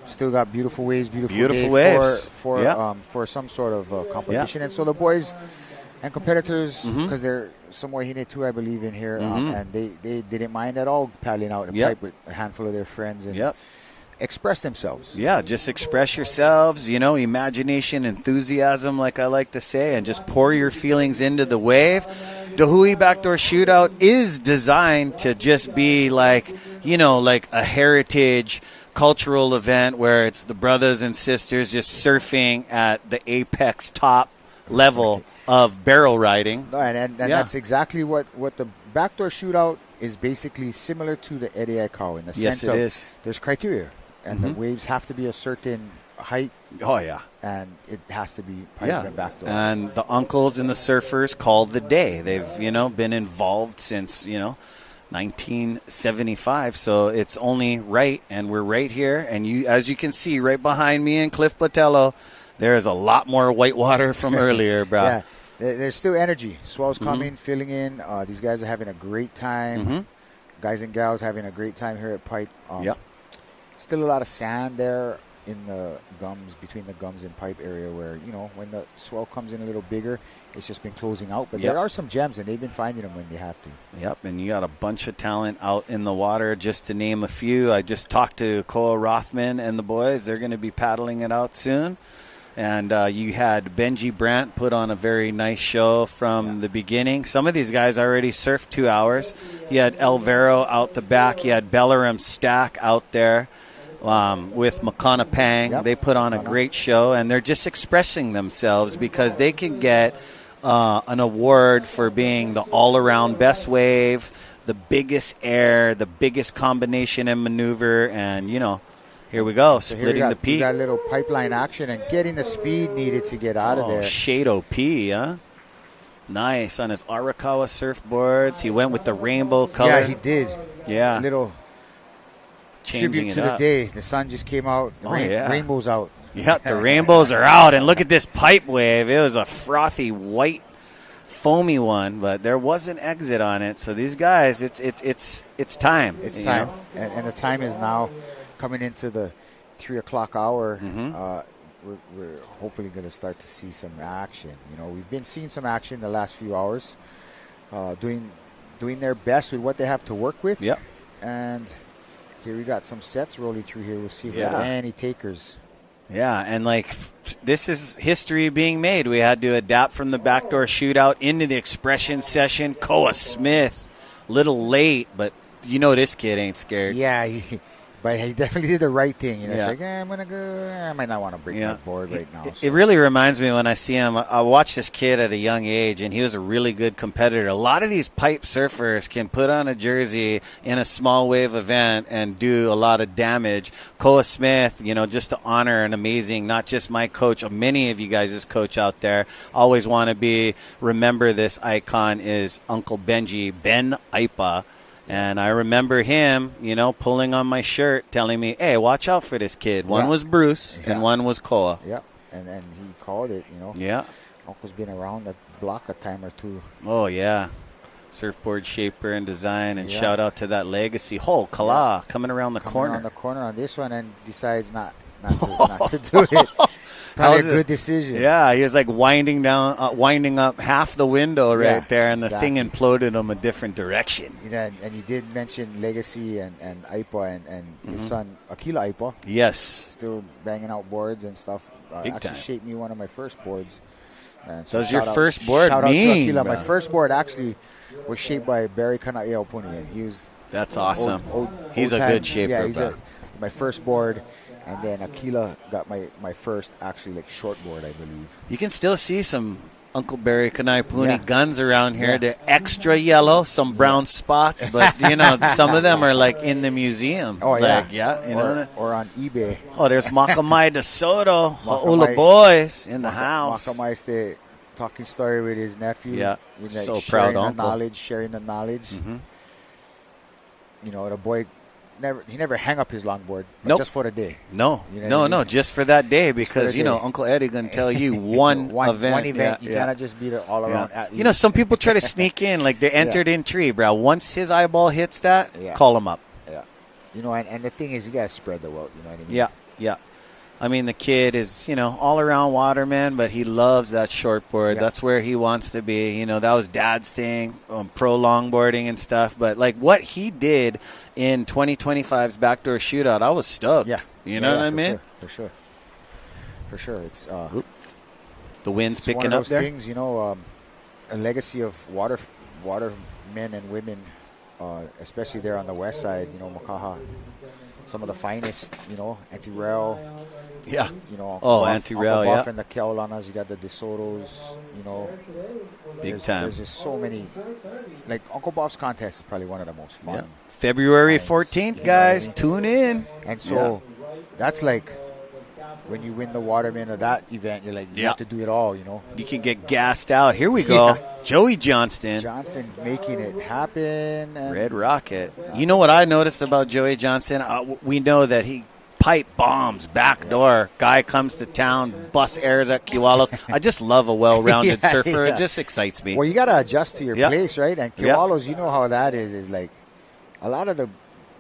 Speaker 2: still got beautiful waves, beautiful waves for some sort of competition. And so the boys and competitors, because they're some Wahine too, I believe, in here, and they didn't mind at all paddling out in a pipe with a handful of their friends and express themselves.
Speaker 1: Yeah, just express yourselves, imagination, enthusiasm, like I like to say, and just pour your feelings into the wave. The Hui Backdoor Shootout is designed to just be like a heritage cultural event where it's the brothers and sisters just surfing at the apex top level of barrel riding.
Speaker 2: No, and that's exactly what the backdoor shootout is basically similar to the Eddie Aikau in the sense of
Speaker 1: is.
Speaker 2: There's criteria, and the waves have to be a certain height.
Speaker 1: Oh, yeah.
Speaker 2: And it has to be pipe and backdoor.
Speaker 1: And the uncles and the surfers called the day. They've, been involved since, 1975. So it's only right, and we're right here. And as you can see right behind me in Cliff Botello, there is a lot more white water from earlier, bro.
Speaker 2: Yeah, there's still energy. Swells coming, filling in. These guys are having a great time. Guys and gals having a great time here at Pipe. Still a lot of sand there in the gums, between the gums and Pipe area where, when the swell comes in a little bigger, it's just been closing out. But there are some gems, and they've been finding them when they have to.
Speaker 1: Yep, and you got a bunch of talent out in the water, just to name a few. I just talked to Cole Rothman and the boys. They're going to be paddling it out soon. And you had Benji Brandt put on a very nice show from the beginning. Some of these guys already surfed 2 hours. You had Elvero out the back. You had Bellaram Stack out there with Makana Pang. They put on a great show, and they're just expressing themselves because they can get an award for being the all-around best wave, the biggest air, the biggest combination and maneuver, and, here we go, splitting the peak.
Speaker 2: We got a little pipeline action and getting the speed needed to get out of there.
Speaker 1: Shado P, huh? Nice on his Arakawa surfboards. He went with the rainbow color.
Speaker 2: Yeah, he did.
Speaker 1: Yeah.
Speaker 2: A little tribute to the day. The sun just came out. The rainbow's out.
Speaker 1: Yep, the rainbows are out. And look at this pipe wave. It was a frothy, white, foamy one, but there was an exit on it. So these guys, it's time.
Speaker 2: It's time. And the time is now. Coming into the 3 o'clock hour, we're hopefully going to start to see some action. We've been seeing some action the last few hours, doing their best with what they have to work with.
Speaker 1: Yep.
Speaker 2: And here we got some sets rolling through here. We'll see if we have any takers.
Speaker 1: Yeah, and this is history being made. We had to adapt from the backdoor shootout into the expression session. Koa Smith, little late, but this kid ain't scared.
Speaker 2: Yeah, but he definitely did the right thing. It's like, I'm going to go. I might not want to break my board right now.
Speaker 1: It really reminds me when I see him. I watched this kid at a young age, and he was a really good competitor. A lot of these pipe surfers can put on a jersey in a small wave event and do a lot of damage. Koa Smith, just to honor an amazing, not just my coach, many of you guys' coach out there, always want to remember this icon is Uncle Benji, Ben Aipa. And I remember him, pulling on my shirt, telling me, hey, watch out for this kid. One was Bruce and one was Koa.
Speaker 2: Yeah, and he called it,
Speaker 1: Yeah.
Speaker 2: Uncle's been around the block a time or two.
Speaker 1: Oh, yeah. Surfboard shaper and design, and shout out to that legacy. Kala coming around the corner.
Speaker 2: Around the corner on this one and decides not to do it. Probably a good decision.
Speaker 1: Yeah, he was winding up half the window right there, and the thing imploded him a different direction.
Speaker 2: And you did mention Legacy and Aipa and his son Akila Aipa.
Speaker 1: Yes.
Speaker 2: Still banging out boards and stuff.
Speaker 1: Big
Speaker 2: actually
Speaker 1: time.
Speaker 2: Shaped me one of my first boards.
Speaker 1: So was your first board?
Speaker 2: Shout out to Akila. My first board actually was shaped by Barry Kana'ea Opuni.
Speaker 1: That's awesome. He's a good shaper.
Speaker 2: Yeah, my first board. And then Akila got my first actually shortboard, I believe.
Speaker 1: You can still see some Uncle Barry Kanaipuni guns around here. They're extra yellow, some brown spots, but some of them are in the museum.
Speaker 2: Oh
Speaker 1: or
Speaker 2: on eBay.
Speaker 1: Oh, there's Makamai de Soto, Ula boys in the house.
Speaker 2: Makamai's the talking story with his nephew.
Speaker 1: Yeah, so proud uncle.
Speaker 2: Sharing the knowledge. The boy. He never hang up his longboard, just for the day.
Speaker 1: No, just for that day because Uncle Eddie gonna tell you one event.
Speaker 2: You cannot just be there all around. Athlete.
Speaker 1: Some people try to sneak in they entered in tree, bro. Once his eyeball hits that, call him up.
Speaker 2: Yeah, and the thing is, you gotta spread the wealth. You know what I mean?
Speaker 1: Yeah. I mean, the kid is, all around waterman, but he loves that shortboard. Yeah. That's where he wants to be. That was Dad's thing, pro longboarding and stuff. But, what he did in 2025's Backdoor Shootout, I was stoked.
Speaker 2: Yeah.
Speaker 1: You know what I mean?
Speaker 2: For sure. It's
Speaker 1: the wind's picking
Speaker 2: one of
Speaker 1: up
Speaker 2: those
Speaker 1: there.
Speaker 2: Things, a legacy of water men and women, especially there on the west side, Makaha. Some of the finest, Anti-Rail,
Speaker 1: Yeah.
Speaker 2: You know,
Speaker 1: anti-rail,
Speaker 2: Uncle Buff
Speaker 1: yeah.
Speaker 2: and the Keolanas. You got the DeSotos, you know.
Speaker 1: Big time.
Speaker 2: There's just so many. Like, Uncle Buff's contest is probably one of the most fun.
Speaker 1: Yeah. February 14th, guys. Tune in.
Speaker 2: And so that's like when you win the Waterman of that event, you're like, you have to do it all, you know.
Speaker 1: You can get gassed out. Here we go. Joey Johnston.
Speaker 2: Johnston making it happen. And
Speaker 1: Red Rocket. You know what I noticed about Joey Johnston? We know that he pipe bombs, backdoor. Guy comes to town, bus airs at Kewalos. I just love a well-rounded surfer. It just excites me.
Speaker 2: Well, you got to adjust to your place, right? And Kewalos, you know how that is like a lot of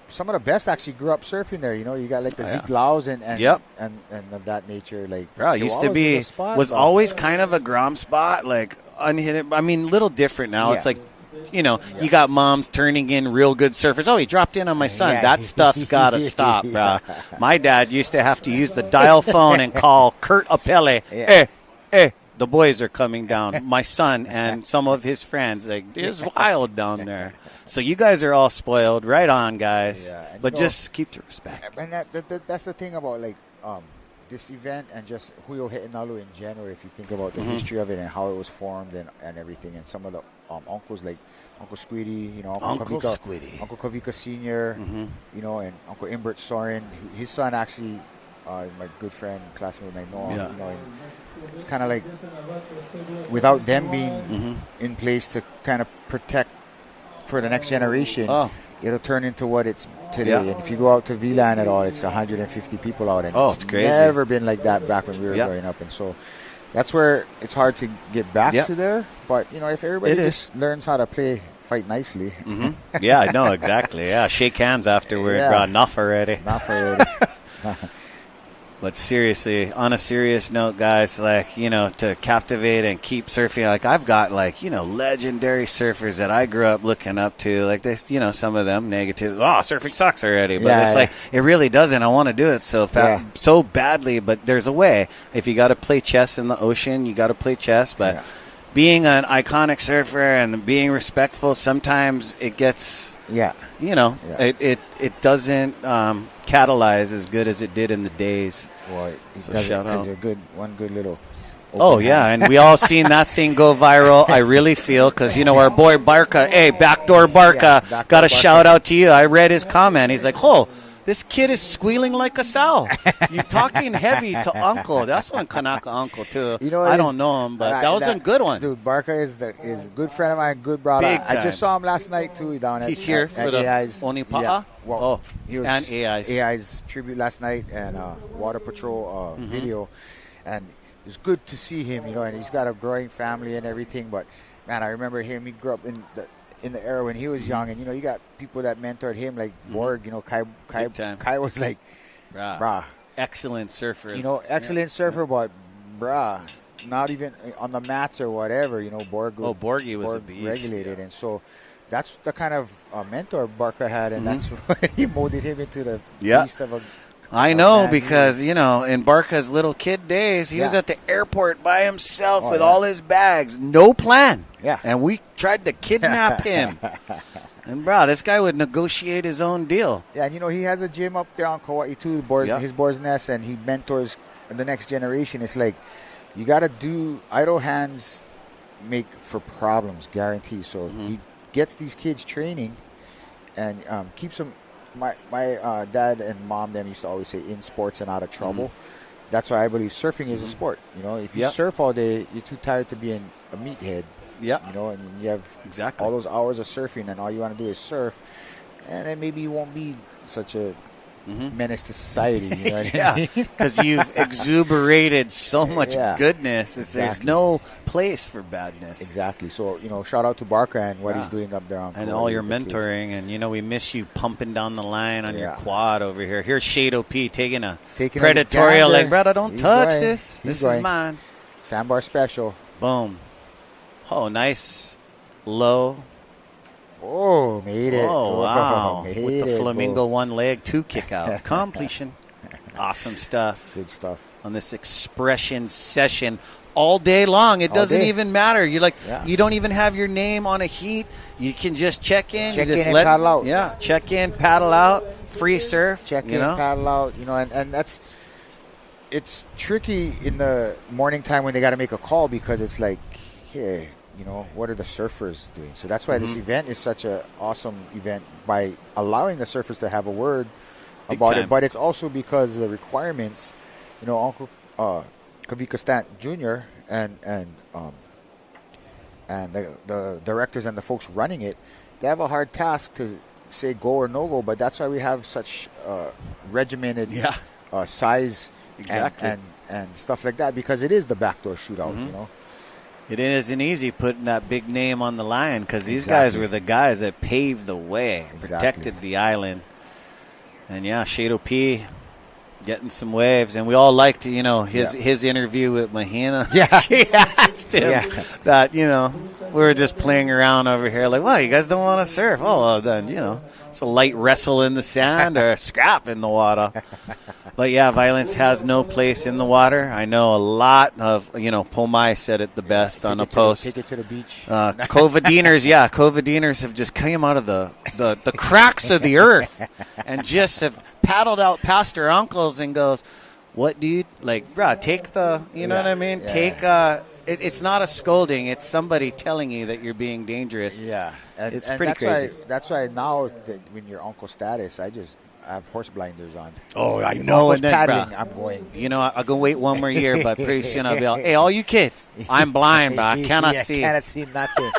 Speaker 2: some of the best actually grew up surfing there. You know, you got like the Zeke Laos and of that nature. Like,
Speaker 1: bro, used to be was always kind of a Grom spot, like unhidden. I mean, little different now. It's like, you know, you got moms turning in real good surfers. Oh, he dropped in on my son. That stuff's got to stop, bro. My dad used to have to use the dial phone and call Kurt Apele. Hey, the boys are coming down. My son and some of his friends. Like, it's wild down there. So you guys are all spoiled. Right on, guys.
Speaker 2: Yeah,
Speaker 1: but just keep the respect.
Speaker 2: And that's the thing about, like, this event and just Hui Backdoor in general, if you think about the history of it and how it was formed and everything, and some of the uncles like Uncle Squiddy, you know,
Speaker 1: Uncle Squiddy,
Speaker 2: Uncle Kavika Sr., you know, and Uncle Imbert Soren, his son actually, my good friend, classmate, I know, you know, and it's kind of like without them being in place to kind of protect for the next generation, it'll turn into what it's today. And if you go out to VLAN at all, it's 150 people out, and it's
Speaker 1: crazy.
Speaker 2: Never been like that back when we were growing up. And so that's where it's hard to get back to there. But, you know, if everybody just learns how to fight nicely.
Speaker 1: Yeah, I know, exactly. Yeah, shake hands afterward. Enough already. But seriously, on a serious note, guys, like, you know, to captivate and keep surfing, like, I've got, like, you know, legendary surfers that I grew up looking up to. Like, this, you know, some of them negative. Oh, surfing sucks already. But it's like, it really doesn't. I want to do it so badly, but there's a way. If you got to play chess in the ocean, you got to play chess. But being an iconic surfer and being respectful, sometimes it gets, you know, it doesn't catalyze as good as it did in the days.
Speaker 2: Well, shout out. One good little.
Speaker 1: And we all seen that thing go viral. I really feel, because, you know, our boy Barca, hey, Backdoor Barca, got a shout out to you. I read his comment. He's like, this kid is squealing like a sow. You're talking heavy to Uncle. That's one Kanaka Uncle, too. You know, I don't know him, but that was a good one.
Speaker 2: Dude, Barca is a good friend of mine, good brother. I just saw him last night, too, down at
Speaker 1: He's here for the Onipa'a?
Speaker 2: Yeah. Well, he was
Speaker 1: and
Speaker 2: AI's tribute last night and Water Patrol video. And it was good to see him, you know, and he's got a growing family and everything. But, man, I remember him. He grew up in the era when he was young, and, you know, you got people that mentored him, like Borg, you know, Kai was like, brah.
Speaker 1: Excellent surfer.
Speaker 2: You know, excellent surfer, but, brah, not even on the mats or whatever, you know,
Speaker 1: Borgie was a beast.
Speaker 2: Regulated, and so that's the kind of mentor Barca had, and that's what he molded him into the beast of a...
Speaker 1: I know, because, you know, in Barca's little kid days, he was at the airport by himself with all his bags. No plan.
Speaker 2: Yeah.
Speaker 1: And we tried to kidnap him. And, bro, this guy would negotiate his own deal.
Speaker 2: Yeah, and, you know, he has a gym up there on Kauai, too, his Boar's Nest, and he mentors the next generation. It's like, you got to do idle hands make for problems, guarantee. So he gets these kids training and keeps them. My dad and mom them used to always say, in sports and out of trouble. That's why I believe surfing is a sport. You know, if you surf all day, you're too tired to be a meathead. You know, and you have all those hours of surfing, and all you want to do is surf, and then maybe you won't be such a menace to society. You know what I mean?
Speaker 1: Because you've exuberated so much goodness. There's no place for badness.
Speaker 2: Exactly. So, you know, shout out to Barca and what he's doing up there on
Speaker 1: and all your mentoring. And, you know, we miss you pumping down the line on your quad over here. Here's Shado P taking a predatorial, like, brother, don't touch this. This is mine.
Speaker 2: Sandbar special.
Speaker 1: Boom. Oh, nice low.
Speaker 2: Oh, made it.
Speaker 1: Oh, wow. With the flamingo one leg, 2 kick out. Completion. Awesome stuff.
Speaker 2: Good stuff.
Speaker 1: On this expression session all day long. It doesn't even matter. You're like, you don't even have your name on a heat. You can just check in.
Speaker 2: Check
Speaker 1: you just
Speaker 2: in and paddle out.
Speaker 1: Yeah, check in, paddle out, free surf.
Speaker 2: Check in, paddle out. You know, and that's it's tricky in the morning time when they got to make a call because it's like, hey, what are the surfers doing? So that's why this event is such an awesome event by allowing the surfers to have a word about it. But it's also because the requirements, Uncle Kavika Stant Jr. and the directors and the folks running it, they have a hard task to say go or no go. But that's why we have such regimented size and stuff like that, because it is the backdoor shootout,
Speaker 1: It isn't easy putting that big name on the line because these guys were the guys that paved the way, protected the island. And, Shado P getting some waves. And we all liked, his interview with Mahina.
Speaker 2: Yeah.
Speaker 1: She asked him that, we were just playing around over here like, well, you guys don't want to surf. Oh, well, then, it's a light wrestle in the sand or a scrap in the water. But, violence has no place in the water. I know a lot of, Pomai said it the best on a post.
Speaker 2: Take it to the beach.
Speaker 1: Covidiners have just came out of the cracks of the earth and just have paddled out past their uncles and goes, what do you, take the, what I mean? Yeah. Take, it's not a scolding. It's somebody telling you that you're being dangerous.
Speaker 2: Yeah.
Speaker 1: It's pretty crazy.
Speaker 2: That's why now when you're uncle status, I have horse blinders on.
Speaker 1: Oh, I know.
Speaker 2: And then paddling, I'm going.
Speaker 1: I'll go wait one more year, but pretty soon I'll be like, hey, all you kids, I'm blind, but I cannot see.
Speaker 2: I cannot see nothing.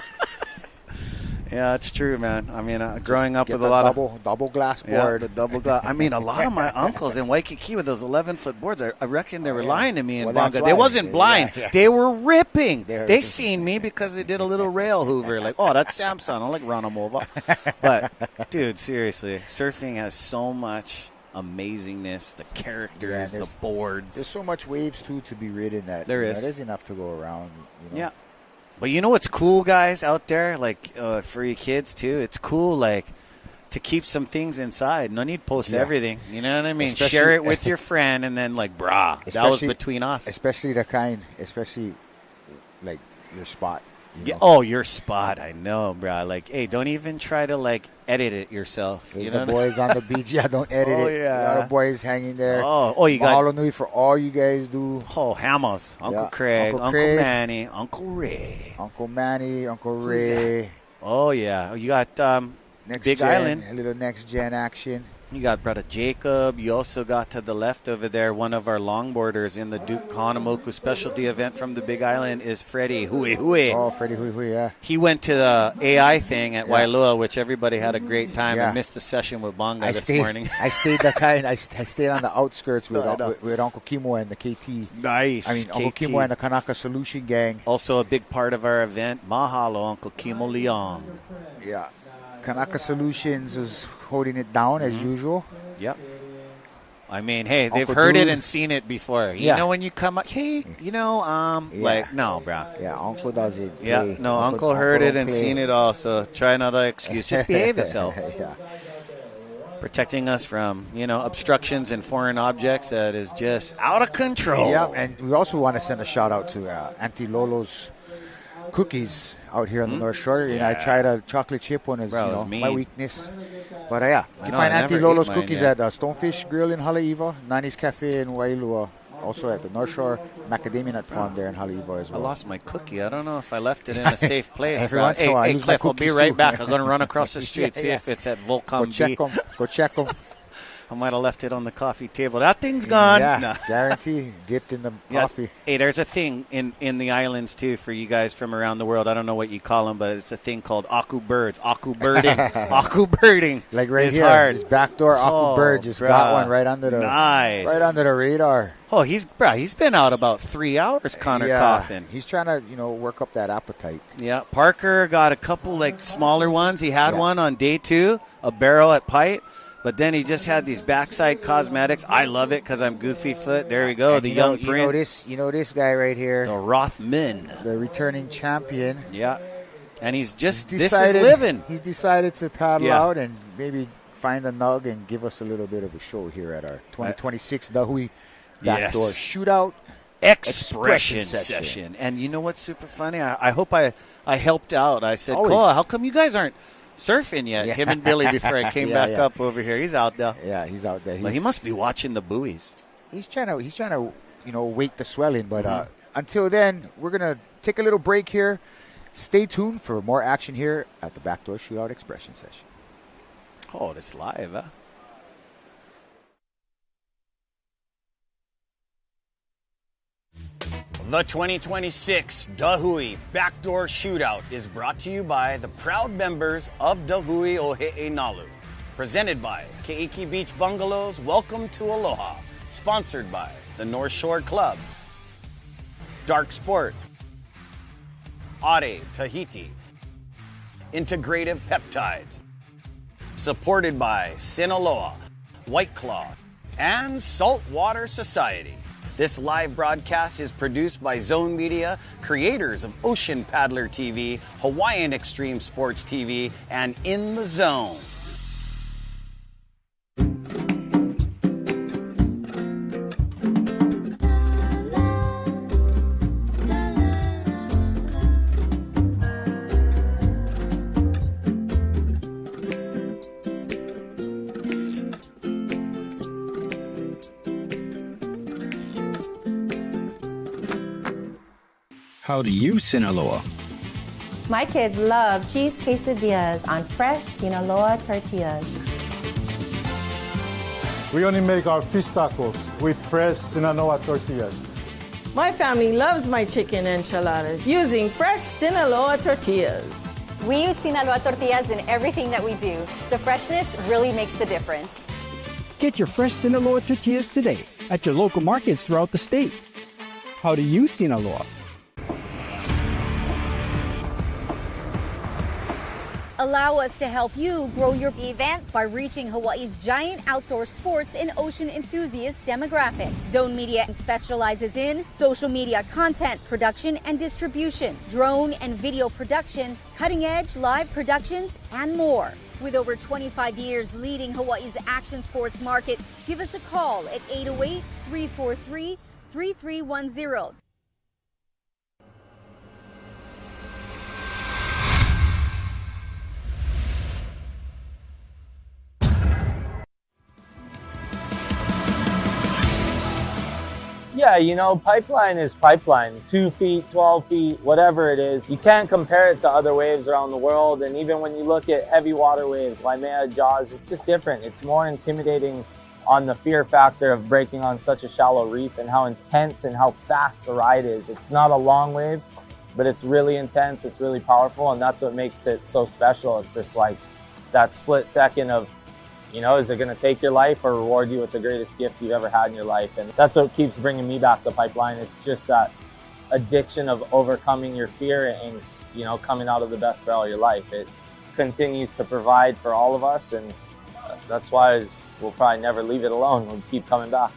Speaker 1: Yeah, it's true, man. I mean, growing up with a
Speaker 2: lot
Speaker 1: of
Speaker 2: double glass board.
Speaker 1: the double glass. I mean, a lot of my uncles in Waikiki with those 11-foot boards, I reckon they were lying to me in Bonga. They wasn't blind. Yeah. They were ripping. They seen me because they did a little rail hoover. Like, oh, that's Samson. I like Ranamova. But, dude, seriously, surfing has so much amazingness, the characters, the boards.
Speaker 2: There's so much waves, too, to be ridden that
Speaker 1: there is.
Speaker 2: There's enough to go around.
Speaker 1: Yeah. But you know what's cool, guys, out there, for you kids, too? It's cool, to keep some things inside. No need to post everything. You know what I mean? Share it with your friend and then, that was between us.
Speaker 2: Especially your spot.
Speaker 1: Your spot. I know, bro. Hey, don't even try to, edit it yourself.
Speaker 2: There's the boys on the beach. Yeah, don't edit it.
Speaker 1: Yeah.
Speaker 2: A lot of boys hanging there.
Speaker 1: You got
Speaker 2: Mahalo nui for all you guys do.
Speaker 1: Oh, Hammers. Uncle Craig, Uncle Manny, Uncle Ray.
Speaker 2: Uncle Manny, Uncle Ray.
Speaker 1: Oh, yeah. You got Big Island.
Speaker 2: A little next gen action.
Speaker 1: You got Brother Jacob. You also got to the left over there, one of our longboarders in the Duke Kahanamoku specialty event from the Big Island is Freddie Hui.
Speaker 2: Oh, Freddie Hui, yeah.
Speaker 1: He went to the AI thing at Wailua, which everybody had a great time and missed the session with Bonga this morning.
Speaker 2: I stayed I stayed on the outskirts with Uncle Kimo and the KT.
Speaker 1: Nice.
Speaker 2: I mean, Uncle Kimo and the Kanaka Solution Gang.
Speaker 1: Also a big part of our event. Mahalo, Uncle Kimo Leon.
Speaker 2: Yeah. Kanaka Solutions was holding it down as usual.
Speaker 1: Yep. I mean, hey, they've heard it and seen it before. You know when you come up, hey, no, bro.
Speaker 2: Yeah, Uncle does it.
Speaker 1: Yeah,
Speaker 2: hey,
Speaker 1: no, Uncle heard it and seen it all, so try not to excuse. Just behave yourself.
Speaker 2: Yeah.
Speaker 1: Protecting us from, obstructions and foreign objects that is just out of control.
Speaker 2: Yeah, and we also want to send a shout out to Auntie Lolo's cookies out here on the North Shore.
Speaker 1: Yeah.
Speaker 2: I tried a chocolate chip one as my weakness. But you can find Auntie
Speaker 1: never
Speaker 2: Lolo's
Speaker 1: ate mine,
Speaker 2: cookies at Stonefish Grill in Haleiwa, Nani's Cafe in Wailua, also at the North Shore Macadamia Nut Farm there in Haleiwa as well.
Speaker 1: I lost my cookie. I don't know if I left it in a safe place.
Speaker 2: Every once in a while,
Speaker 1: hey Cliff, I'll be right back. I'm going to run across the street, see if it's at Volcom B.
Speaker 2: Go check them.
Speaker 1: I might have left it on the coffee table. That thing's gone.
Speaker 2: Yeah,
Speaker 1: no.
Speaker 2: Guarantee. Dipped in the coffee.
Speaker 1: Hey, there's a thing in the islands, too, for you guys from around the world. I don't know what you call them, but it's a thing called aku birds. Aku birding. Aku birding.
Speaker 2: Like right
Speaker 1: is
Speaker 2: here.
Speaker 1: Hard.
Speaker 2: This backdoor aku bird just got one right under the right under the radar.
Speaker 1: Oh, he's been out about 3 hours, Connor Coffin.
Speaker 2: He's trying to, work up that appetite.
Speaker 1: Yeah, Parker got a couple, smaller ones. He had one on day 2, a barrel at Pite. But then he just had these backside cosmetics. I love it because I'm goofy foot. There we go, and the young prince.
Speaker 2: You know this guy right here.
Speaker 1: The Rothman.
Speaker 2: The returning champion.
Speaker 1: Yeah. And this is living.
Speaker 2: He's decided to paddle out and maybe find a nug and give us a little bit of a show here at our 2026 the Hui Backdoor Shootout
Speaker 1: Expression session. And you know what's super funny? I hope I helped out. I said, Cole, how come you guys aren't surfing yet? Him and Billy before I came back up over here. He's out there.
Speaker 2: Yeah, he's out there.
Speaker 1: He must be watching the buoys.
Speaker 2: he's trying to wake the swell in. But until then, we're gonna take a little break here. Stay tuned for more action here at the Backdoor Shootout Expression Session.
Speaker 1: Oh, it's live, huh? The 2026 Hui Backdoor Shootout is brought to you by the proud members of Hui Nalu. Presented by Keiki Beach Bungalows, Welcome to Aloha. Sponsored by the North Shore Club, Dark Sport, Are Tahiti, Integrative Peptides. Supported by Sinaloa, White Claw, and Saltwater Society. This live broadcast is produced by Zone Media, creators of Ocean Paddler TV, Hawaiian Extreme Sports TV, and In the Zone.
Speaker 12: How do you, Sinaloa?
Speaker 8: My kids love cheese quesadillas on fresh Sinaloa tortillas.
Speaker 9: We only make our fish tacos with fresh Sinaloa tortillas.
Speaker 10: My family loves my chicken enchiladas using fresh Sinaloa tortillas.
Speaker 11: We use Sinaloa tortillas in everything that we do. The freshness really makes the difference.
Speaker 12: Get your fresh Sinaloa tortillas today at your local markets throughout the state. How do you, Sinaloa?
Speaker 13: Allow us to help you grow your events by reaching Hawaii's giant outdoor sports and ocean enthusiast demographic. Zone Media specializes in social media content production and distribution, drone and video production, cutting-edge live productions, and more. With over 25 years leading Hawaii's action sports market, give us a call at 808-343-3310.
Speaker 4: Yeah, pipeline is pipeline. 2 feet, 12 feet, whatever it is. You can't compare it to other waves around the world. And even when you look at heavy water waves, Waimea, Jaws, it's just different. It's more intimidating on the fear factor of breaking on such a shallow reef and how intense and how fast the ride is. It's not a long wave, but it's really intense. It's really powerful. And that's what makes it so special. It's just like that split second of, is it going to take your life or reward you with the greatest gift you've ever had in your life? And that's what keeps bringing me back to pipeline. It's just that addiction of overcoming your fear and, coming out of the best barrel of your life. It continues to provide for all of us, and that's why we'll probably never leave it alone. We'll keep coming back.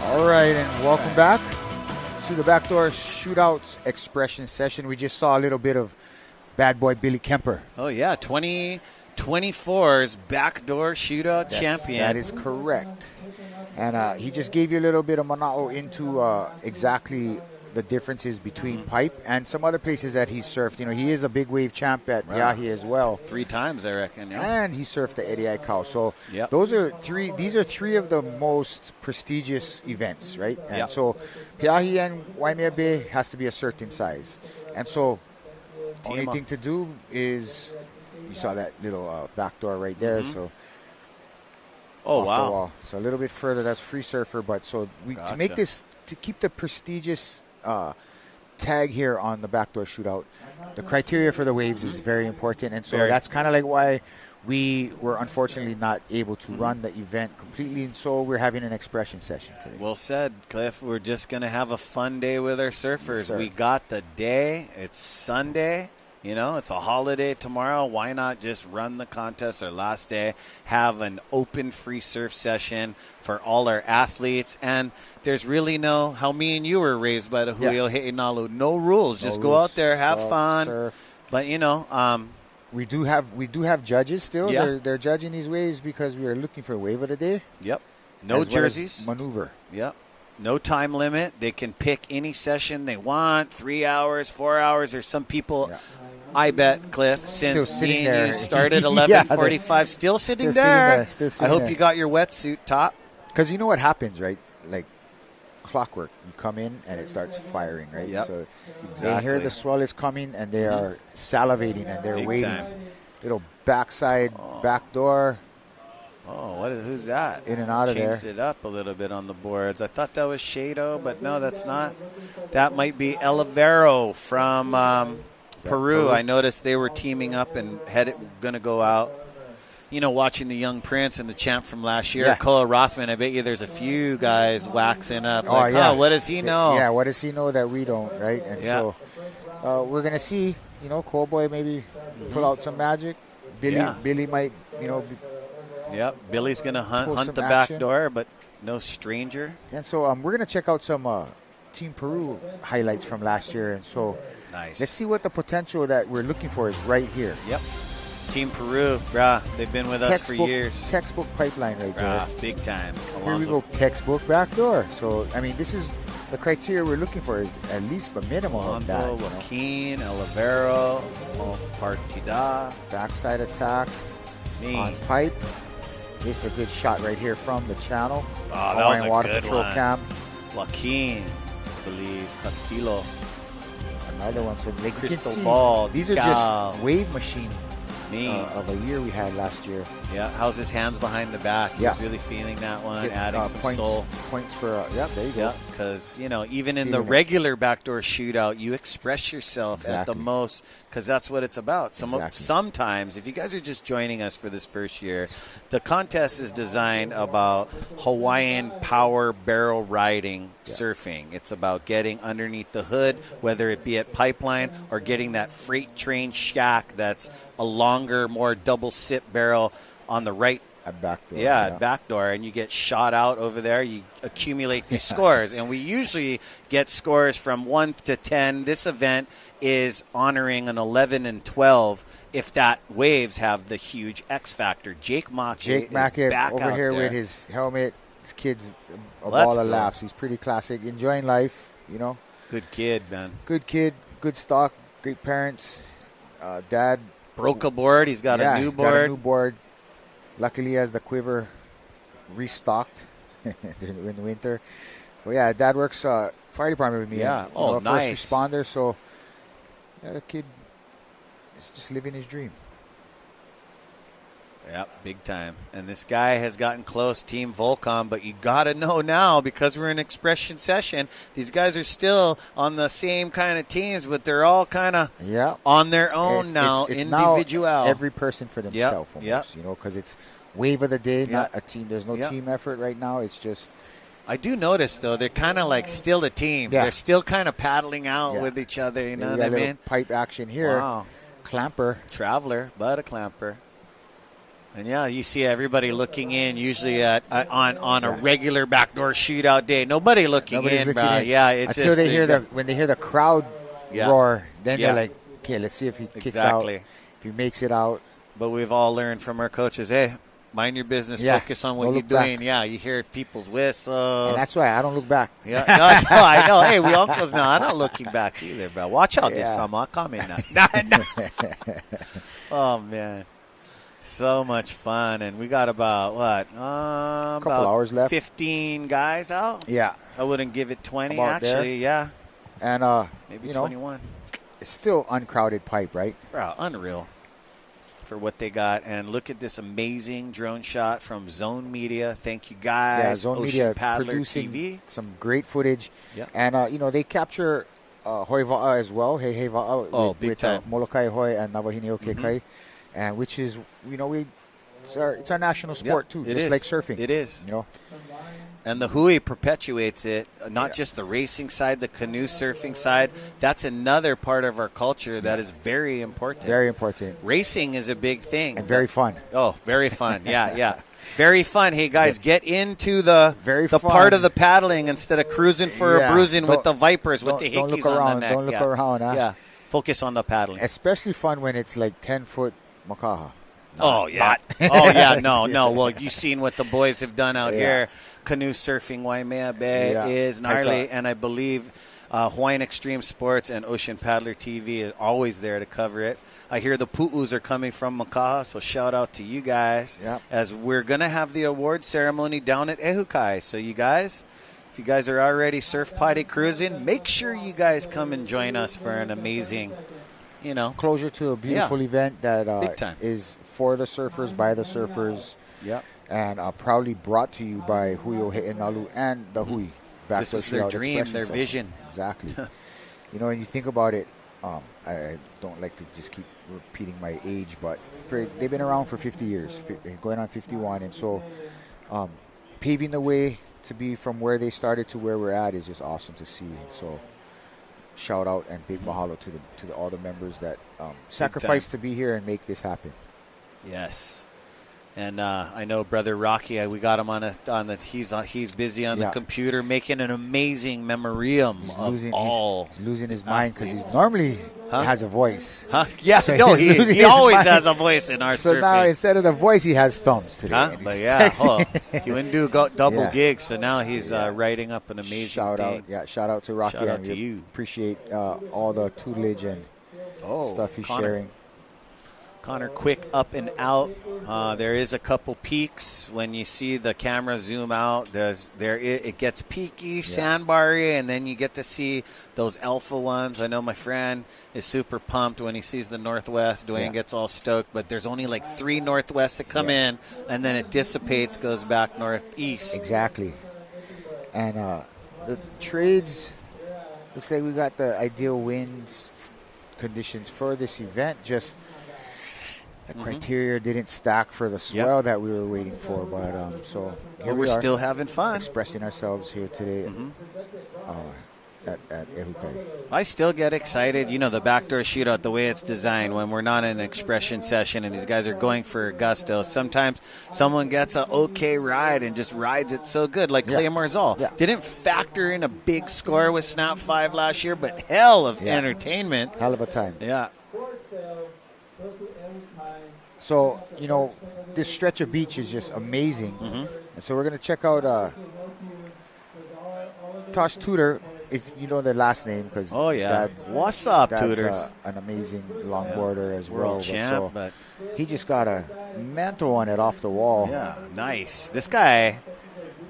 Speaker 2: All right, and welcome back to the Backdoor Shootouts Expression Session. We just saw a little bit of bad boy Billy Kemper.
Speaker 1: Oh, yeah, 2024's Backdoor Shootout champion.
Speaker 2: That is correct. And he just gave you a little bit of mana'o into exactly the differences between pipe and some other places that he's surfed. He is a big wave champ at Yahi as well.
Speaker 1: 3 times, I reckon. Yeah.
Speaker 2: And he surfed the Eddie Aikau. So these are three of the most prestigious events, right? And so Piahi and Waimea Bay has to be a certain size. And so only thing to do is, you saw that little back door right there.
Speaker 1: Mm-hmm.
Speaker 2: So
Speaker 1: off
Speaker 2: the wall. So a little bit further, that's free surfer. But so to make this, to keep the prestigious tag here on the Backdoor Shootout, the criteria for the waves is very important, and so that's kind of like why we were unfortunately not able to run the event completely, and so we're having an expression session today.
Speaker 1: Well said, Cliff. We're just going to have a fun day with our surfers.
Speaker 2: Yes,
Speaker 1: we got the day. It's Sunday. It's a holiday tomorrow. Why not just run the contest our last day, have an open free surf session for all our athletes? And there's really how me and you were raised by the Hui Nalu. No rules. Just go out there, have fun.
Speaker 2: Surf.
Speaker 1: But,
Speaker 2: we do have judges still.
Speaker 1: Yeah.
Speaker 2: They're judging these waves because we are looking for a wave of the day.
Speaker 1: Yep. No jerseys.
Speaker 2: Maneuver.
Speaker 1: Yep. No time limit. They can pick any session they want, 3 hours, 4 hours. There's some people, I bet, Cliff, since me and you started 11:45, still sitting there. I hope you got your wetsuit top.
Speaker 2: Because you know what happens, right? Like clockwork. You come in and it starts firing, right?
Speaker 1: Yep.
Speaker 2: So
Speaker 1: Exactly.
Speaker 2: they hear the swell is coming and they are salivating and they're
Speaker 1: Big
Speaker 2: waiting.
Speaker 1: time.
Speaker 2: Little backside, backdoor.
Speaker 1: Oh, who's that?
Speaker 2: In and out of there.
Speaker 1: Changed it up a little bit on the boards. I thought that was Shado, but no, that's not. That might be Olivero from Peru. I noticed they were teaming up and going to go out. You know, watching the Young Prince and the champ from last year, Koa Rothman, I bet you there's a few guys waxing up. Like, what does he know?
Speaker 2: Yeah, what does he know that we don't, right? And so we're going to see, you know, Cowboy maybe pull out some magic. Billy might, you know.
Speaker 1: Billy's going to hunt the back door, but no stranger.
Speaker 2: And so we're going to check out some Team Peru highlights from last year. And so let's see what the potential that we're looking for is right here.
Speaker 1: Yep. Team Peru, they've been with us for years.
Speaker 2: Textbook pipeline right there.
Speaker 1: Big time.
Speaker 2: Here we go, textbook backdoor. So, I mean, this is the criteria we're looking for is at least a minimum of that.
Speaker 1: Joaquin, Olivero, Partida.
Speaker 2: Backside attack on pipe. This is a good shot right here from the channel.
Speaker 1: Oh, that was a
Speaker 2: Water
Speaker 1: good
Speaker 2: Patrol
Speaker 1: one.
Speaker 2: Cam.
Speaker 1: Joaquin, I believe, Castillo.
Speaker 2: Another one. So they
Speaker 1: Crystal Ball.
Speaker 2: These are just wave machine
Speaker 1: of
Speaker 2: a year we had last year.
Speaker 1: Yeah, how's his hands behind the back? He's really feeling that one, adding some
Speaker 2: points,
Speaker 1: soul.
Speaker 2: Points for, there you go.
Speaker 1: Yeah, because, you know, even in the regular backdoor shootout, you express yourself at the most because that's what it's about. Sometimes, if you guys are just joining us for this first year, the contest is designed about Hawaiian power barrel riding surfing. It's about getting underneath the hood, whether it be at Pipeline or getting that freight train shack that's a longer, more double sip barrel on the right
Speaker 2: backdoor.
Speaker 1: At backdoor, and you get shot out over there. You accumulate these scores, and we usually get scores from 1 to 10. This event is honoring an 11 and 12 if that waves have the huge X factor. Jake Mack
Speaker 2: over here with his helmet. This kid's a ball of laughs. He's pretty classic, enjoying life, you know.
Speaker 1: Good kid, man.
Speaker 2: Good kid, good stock, great parents. Dad
Speaker 1: broke a board. He's got a new board.
Speaker 2: Luckily, he has the quiver restocked in the winter. But Dad works fire department with me.
Speaker 1: Yeah.
Speaker 2: Nice. First responder. So, the kid is just living his dream.
Speaker 1: Yeah, big time. And this guy has gotten close, Team Volcom, but you got to know now, because we're in expression session, these guys are still on the same kind of teams, but they're all kind of on their own now, individual.
Speaker 2: Now every person for themselves, almost, you know, because it's wave of the day, not a team. There's no team effort right now. It's just...
Speaker 1: I do notice, though, they're kind of like still a team. Yeah. They're still kind of paddling out with each other, you know what I mean?
Speaker 2: Pipe action here.
Speaker 1: Wow.
Speaker 2: Clamper.
Speaker 1: Traveler, but a clamper. And you see everybody looking in usually on a regular backdoor shootout day. Nobody's looking in. Yeah, it's
Speaker 2: until
Speaker 1: just
Speaker 2: when they hear the crowd roar, then they're like, okay, let's see if he kicks out, if he makes it out.
Speaker 1: But we've all learned from our coaches, hey, mind your business, focus on what you're doing. Back. Yeah, you hear people's whistles.
Speaker 2: And that's why I don't look back.
Speaker 1: Yeah, no, I know. Hey, we uncles now. I'm not looking back either, bro. Watch out this summer. Come in now. Oh, man. So much fun, and we got about
Speaker 2: a couple hours left.
Speaker 1: 15 guys out.
Speaker 2: Yeah,
Speaker 1: I wouldn't give it 20 actually. Yeah,
Speaker 2: and
Speaker 1: maybe 21.
Speaker 2: It's still uncrowded pipe, right?
Speaker 1: Bro, unreal for what they got. And look at this amazing drone shot from Zone Media. Thank you guys.
Speaker 2: Yeah, Zone Media producing
Speaker 1: TV.
Speaker 2: Some great footage.
Speaker 1: Yeah,
Speaker 2: and they capture Hui Va'a as well. Hey Va'a
Speaker 1: big time.
Speaker 2: Molokai Hoi and Navahini Okekai. And which is, it's our national sport too, just like surfing.
Speaker 1: It is.
Speaker 2: You know,
Speaker 1: and the Hui perpetuates it, not just the racing side, the canoe surfing side. That's another part of our culture that is very important.
Speaker 2: Very important.
Speaker 1: Racing is a big thing.
Speaker 2: And very fun.
Speaker 1: Oh, very fun. Yeah. Very fun. Hey, guys, get into the part of the paddling instead of cruising for a bruising with the Vipers, with the hickeys on the neck.
Speaker 2: Don't look around. Huh?
Speaker 1: Yeah. Focus on the paddling.
Speaker 2: Especially fun when it's like 10-foot Makaha.
Speaker 1: Oh, yeah. Oh, yeah. No. Well, you've seen what the boys have done out here. Canoe surfing, Waimea Bay is gnarly. And I believe Hawaiian Extreme Sports and Ocean Paddler TV is always there to cover it. I hear the Pu'us are coming from Makaha, so shout out to you guys. As we're going to have the award ceremony down at Ehukai. So you guys, if you guys are already surf potty cruising, make sure you guys come and join us for an amazing,
Speaker 2: closure to a beautiful event that
Speaker 1: big time.
Speaker 2: Is for the surfers, by the surfers. And proudly brought to you by Hui Backdoor and the Hui Backdoor Shootout.
Speaker 1: This is their dream, their vision.
Speaker 2: Exactly. When you think about it, I don't like to just keep repeating my age, but they've been around for 50 years, going on 51. And so paving the way to be from where they started to where we're at is just awesome to see. And so shout out and big mahalo to all the members that sacrificed to be here and make this happen.
Speaker 1: Yes. And I know Brother Rocky, we got him on the he's busy on the computer making an amazing memoriam
Speaker 2: He's losing his mind because he's
Speaker 1: normally
Speaker 2: has a voice.
Speaker 1: Yeah,
Speaker 2: So
Speaker 1: no,
Speaker 2: he's
Speaker 1: he always has a voice in our
Speaker 2: so
Speaker 1: surfing.
Speaker 2: now instead of the voice, he has thumbs today.
Speaker 1: But he wouldn't do double gigs, so now he's writing up an amazing
Speaker 2: shout out to Rocky.
Speaker 1: Shout out
Speaker 2: and
Speaker 1: to
Speaker 2: we
Speaker 1: you.
Speaker 2: Appreciate all the tutelage and stuff he's sharing.
Speaker 1: Connor, quick up and out. There is a couple peaks when you see the camera zoom out. It gets peaky, sandbarry, and then you get to see those alpha ones. I know my friend is super pumped when he sees the northwest. Dwayne gets all stoked, but there's only like 3 northwests that come in, and then it dissipates, goes back northeast.
Speaker 2: Exactly. And the trades, looks like we got the ideal winds conditions for this event. Just the criteria didn't stack for the swell that we were waiting for, but so here
Speaker 1: we're
Speaker 2: we are,
Speaker 1: still having fun,
Speaker 2: expressing ourselves here today at Ehukai.
Speaker 1: I still get excited, the backdoor shootout, the way it's designed when we're not in an expression session and these guys are going for gusto. Sometimes someone gets an okay ride and just rides it so good, like Clay Marzal. Didn't factor in a big score with Snap 5 last year, but hell of entertainment.
Speaker 2: Hell of a time.
Speaker 1: Yeah.
Speaker 2: So, this stretch of beach is just amazing. And so we're going to check out Tosh Tudor, if you know their last name, because
Speaker 1: what's up,
Speaker 2: Dad's
Speaker 1: Tudors?
Speaker 2: An amazing longboarder as well.
Speaker 1: World champ, but
Speaker 2: he just got a mantle on it off the wall.
Speaker 1: Yeah, nice. This guy,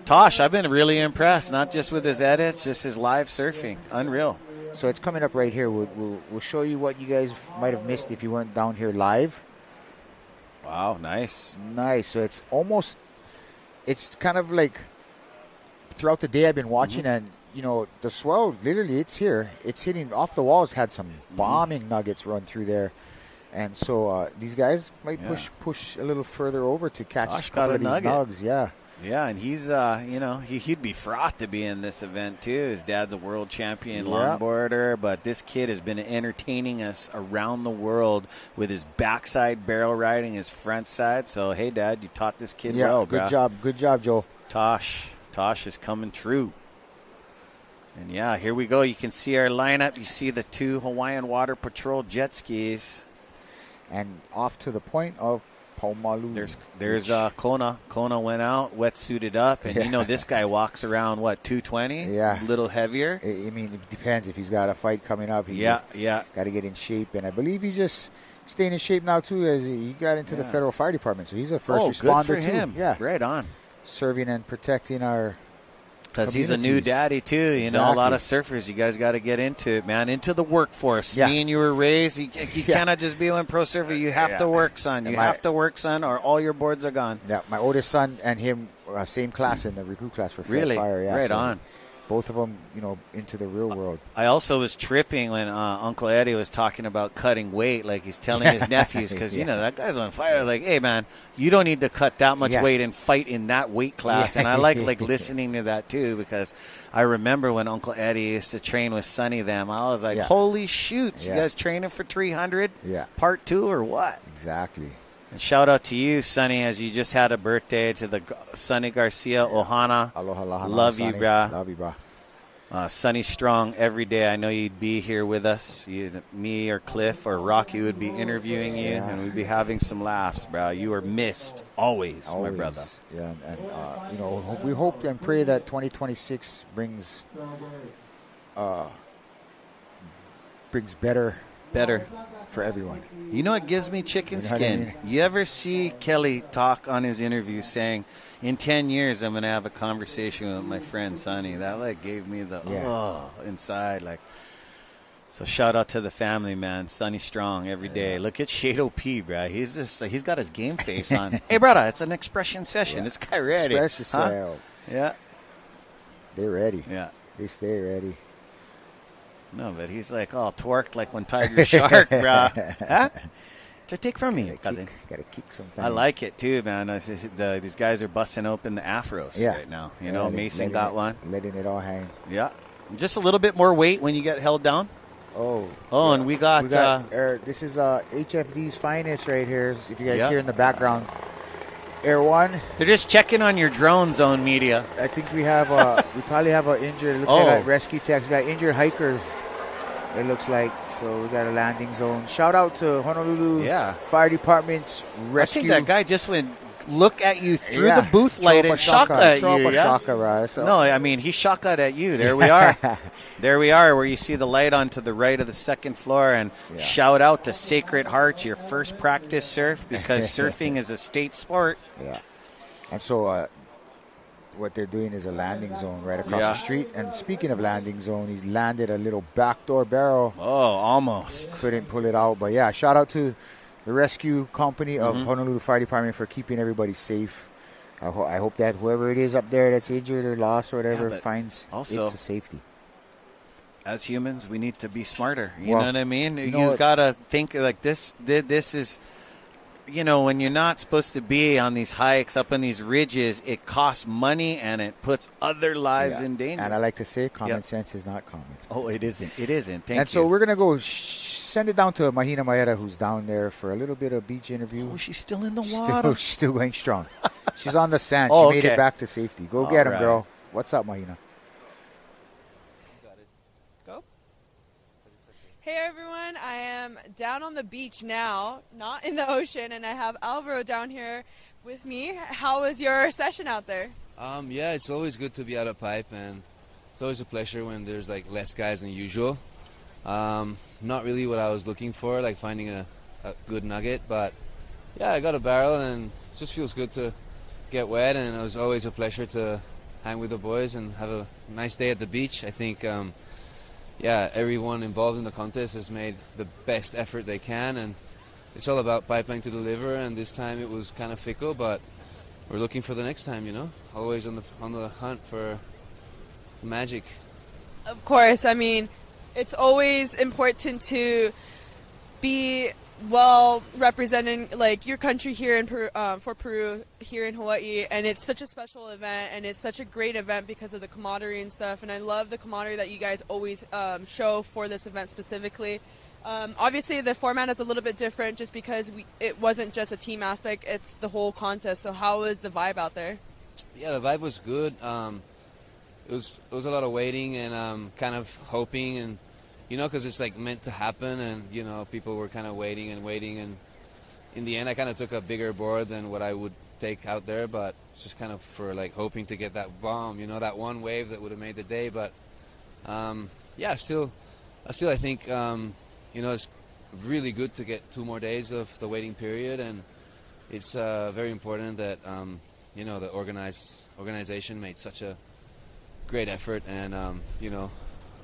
Speaker 1: Tosh, I've been really impressed, not just with his edits, just his live surfing. Unreal.
Speaker 2: So it's coming up right here. We'll show you what you guys might have missed if you weren't down here live.
Speaker 1: Wow, nice.
Speaker 2: Nice. So it's kind of like throughout the day I've been watching, and the swell, literally it's here. It's hitting off the walls, had some bombing nuggets run through there. And so these guys might push a little further over to catch a couple of these nugs.
Speaker 1: Yeah, and he's, he'd be fraught to be in this event, too. His dad's a world champion longboarder, but this kid has been entertaining us around the world with his backside barrel riding, his front side. So, hey, Dad, you taught this kid well,
Speaker 2: good job. Good job, Joe.
Speaker 1: Tosh is coming true. And, here we go. You can see our lineup. You see the 2 Hawaiian Water Patrol jet skis.
Speaker 2: And off to the point of Paumalu.
Speaker 1: There's Kona. Kona went out, wetsuited up, and this guy walks around, 220?
Speaker 2: Yeah.
Speaker 1: A little heavier?
Speaker 2: I mean, it depends. If he's got a fight coming up, got to get in shape. And I believe he's just staying in shape now, too, as he got into the federal fire department. So he's a first responder,
Speaker 1: good for him.
Speaker 2: Too. Yeah.
Speaker 1: Right on.
Speaker 2: Serving and protecting our
Speaker 1: Because he's a new daddy, too. Exactly. A lot of surfers, you guys got to get into it, man, into the workforce. Me and you were raised. You cannot just be a pro surfer. You have to work, son. You have to work, son, or all your boards are gone.
Speaker 2: Yeah, my oldest son and him, same class in the recruit class for fire. Yeah,
Speaker 1: right on.
Speaker 2: Both of them, into the real world.
Speaker 1: I also was tripping when Uncle Eddie was talking about cutting weight, like he's telling his nephews, because, that guy's on fire. Like, hey, man, you don't need to cut that much weight and fight in that weight class. And I like listening to that, too, because I remember when Uncle Eddie used to train with Sonny them. I was like, holy shoots, you guys training for 300?
Speaker 2: Yeah.
Speaker 1: Part 2 or what?
Speaker 2: Exactly.
Speaker 1: And shout out to you, Sonny, as you just had a birthday, to the Sonny Garcia Ohana.
Speaker 2: Aloha,
Speaker 1: love
Speaker 2: Sonny.
Speaker 1: you, brah.
Speaker 2: Love you, brah.
Speaker 1: Sunny Strong every day. I know you'd be here with us. Me or Cliff or Rocky would be interviewing you, and we'd be having some laughs, bro. You are missed always, my brother.
Speaker 2: Yeah, and you know, we hope and pray that 2026 brings better for everyone.
Speaker 1: You know what gives me chicken
Speaker 2: You know what I
Speaker 1: skin?
Speaker 2: mean?
Speaker 1: You ever see Kelly talk on his interview saying, in 10 years, I'm going to have a conversation with my friend Sonny. That, like, gave me the, inside. Like, so shout out to the family, man. Sonny Strong every day. Look at Shado P, bro. He's got his game face on. Hey, brother, it's an expression session. This guy ready.
Speaker 2: Express yourself.
Speaker 1: Yeah.
Speaker 2: They're ready.
Speaker 1: Yeah.
Speaker 2: They stay ready.
Speaker 1: No, but he's like all twerked like when Tiger Shark, bro. Huh? Just take from me, cousin.
Speaker 2: Gotta kick sometimes.
Speaker 1: I like it too, man. These guys are busting open the afros right now. You know, Mason got one.
Speaker 2: Letting it all hang.
Speaker 1: Yeah. Just a little bit more weight when you get held down.
Speaker 2: Oh,
Speaker 1: and we got
Speaker 2: this is HFD's finest right here. If you guys hear in the background, Air One.
Speaker 1: They're just checking on your drone zone media.
Speaker 2: I think we have we probably have an injured. Looks like a rescue text. We got injured hiker. It looks like, so we got a landing zone. Shout out to Honolulu Fire Department's rescue.
Speaker 1: I think that guy just went look at you through the booth light and shaka at you. No, I mean, he shaka at you. There we are. There we are, where you see the light on to the right of the second floor. And shout out to Sacred Hearts, your first practice surf, because surfing is a state sport.
Speaker 2: Yeah. And so what they're doing is a landing zone right across the street. And speaking of landing zone, he's landed a little backdoor barrel.
Speaker 1: Oh, almost.
Speaker 2: Couldn't pull it out. But, yeah, shout out to the rescue company of Honolulu Fire Department for keeping everybody safe. I hope that whoever it is up there that's injured or lost or whatever finds
Speaker 1: also,
Speaker 2: it's a safety.
Speaker 1: As humans, we need to be smarter. You know what I mean?
Speaker 2: You
Speaker 1: got to think like this. This is... You know, when you're not supposed to be on these hikes, up on these ridges, it costs money and it puts other lives in danger.
Speaker 2: And I like to say common sense is not common.
Speaker 1: Oh, it isn't. It isn't. Thank you.
Speaker 2: So we're going to go send it down to Mahina Maeda, who's down there for a little bit of beach interview.
Speaker 1: Oh, she's still in the water.
Speaker 2: She's still going strong. She's on the sand. She made it back to safety. Go get him, girl. What's up, Mahina?
Speaker 5: Hey everyone, I am down on the beach now, not in the ocean, and I have Alvaro down here with me. How was your session out there?
Speaker 16: Yeah, it's always good to be out of pipe, and it's always a pleasure when there's like less guys than usual. Not really what I was looking for, like finding a good nugget, but yeah, I got a barrel and it just feels good to get wet, and it was always a pleasure to hang with the boys and have a nice day at the beach. I think everyone involved in the contest has made the best effort they can, and it's all about pipeline to deliver, and this time it was kind of fickle, but we're looking for the next time, you know? Always on the hunt for magic.
Speaker 5: Of course, I mean, it's always important to be well representing like your country here in Peru, for Peru here in Hawaii, and it's such a special event, and it's such a great event because of the camaraderie and stuff, and I love the camaraderie that you guys always show for this event specifically. Obviously the format is a little bit different just because it wasn't just a team aspect, it's the whole contest. So how was the vibe out there?
Speaker 16: Yeah, the vibe was good. It was a lot of waiting and kind of hoping, and you know, because it's like meant to happen, and you know, people were kind of waiting, and in the end I kind of took a bigger board than what I would take out there, but it's just kind of for like hoping to get that bomb, you know, that one wave that would have made the day. But still I think you know, it's really good to get 2 more days of the waiting period, and it's very important that you know, the organization made such a great effort, and you know,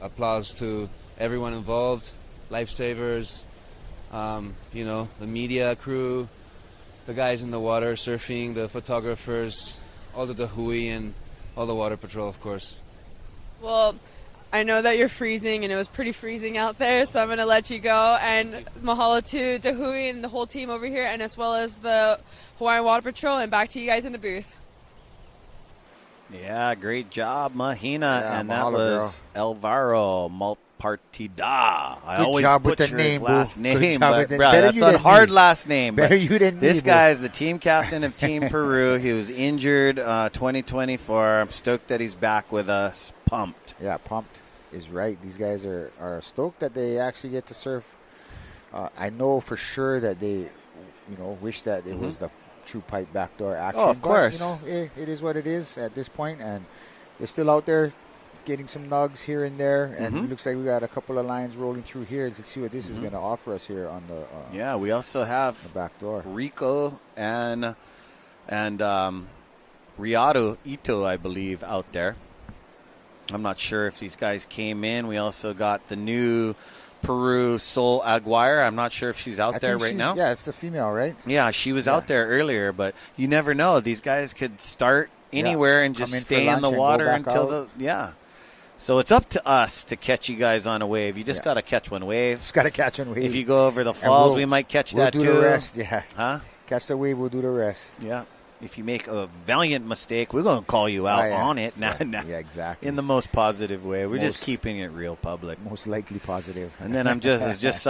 Speaker 16: applause to everyone involved, lifesavers, you know, the media crew, the guys in the water surfing, the photographers, all the Hui, and all the water patrol, of course.
Speaker 5: Well, I know that you're freezing, and it was pretty freezing out there, so I'm going to let you go. And mahalo to Hui and the whole team over here, and as well as the Hawaiian Water Patrol, and back to you guys in the booth.
Speaker 1: Yeah, great job, Mahina.
Speaker 2: Yeah,
Speaker 1: and that was Alvaro Malpartida. I
Speaker 2: Good
Speaker 1: always
Speaker 2: job with
Speaker 1: butcher
Speaker 2: the name,
Speaker 1: his last
Speaker 2: boo.
Speaker 1: name.
Speaker 2: Good job
Speaker 1: But,
Speaker 2: with the-
Speaker 1: bro,
Speaker 2: better
Speaker 1: that's
Speaker 2: you
Speaker 1: a
Speaker 2: than
Speaker 1: hard
Speaker 2: me.
Speaker 1: last name.
Speaker 2: Better
Speaker 1: but
Speaker 2: you than me,
Speaker 1: This
Speaker 2: boo.
Speaker 1: guy is the team captain of Team Peru. He was injured 2024. I'm stoked that he's back with us. pumped.
Speaker 2: Yeah, pumped is right. These guys are stoked that they actually get to surf. I know for sure that they, wish that it was the true pipe backdoor action.
Speaker 1: Oh, of course.
Speaker 2: But, it is what it is at this point, and they're still out there getting some nugs here and there, and it looks like we got a couple of lines rolling through here. Let's see what this is going to offer us here on the
Speaker 1: we also have
Speaker 2: the back door.
Speaker 1: Rico and Riado Ito, I believe, out there. I'm not sure if these guys came in. We also got the new Peru Sol Aguirre. I'm not sure if she's out there right now.
Speaker 2: Yeah, it's the female, right?
Speaker 1: Yeah, she was out there earlier, but you never know. These guys could start anywhere and just stay in the water until So it's up to us to catch you guys on a wave. You just got to catch one wave.
Speaker 2: Just got to catch one wave.
Speaker 1: If you go over the falls, we might catch that too.
Speaker 2: We'll do the rest, yeah.
Speaker 1: Huh?
Speaker 2: Catch the wave, we'll do the rest.
Speaker 1: Yeah. If you make a valiant mistake, we're going to call you out on it.
Speaker 2: Yeah, exactly.
Speaker 1: In the most positive way. We're just keeping it real public.
Speaker 2: Most likely positive.
Speaker 1: And then I was just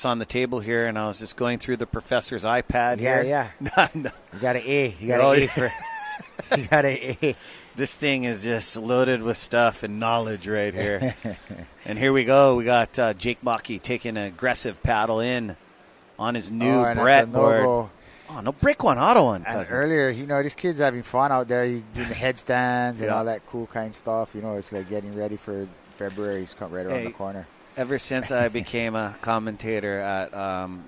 Speaker 1: on the table here, and I was just going through the professor's iPad here.
Speaker 2: Yeah.
Speaker 1: No.
Speaker 2: You got an A. You got an A for. You got an A.
Speaker 1: This thing is just loaded with stuff and knowledge right here. And here we go. We got Jake Maki taking an aggressive paddle in on his new Brett board. Oh, no break one, auto one.
Speaker 2: And earlier, this kid's having fun out there. He's doing the headstands and all that cool kind of stuff. It's like getting ready for February. He's come right around the corner.
Speaker 1: Ever since I became a commentator at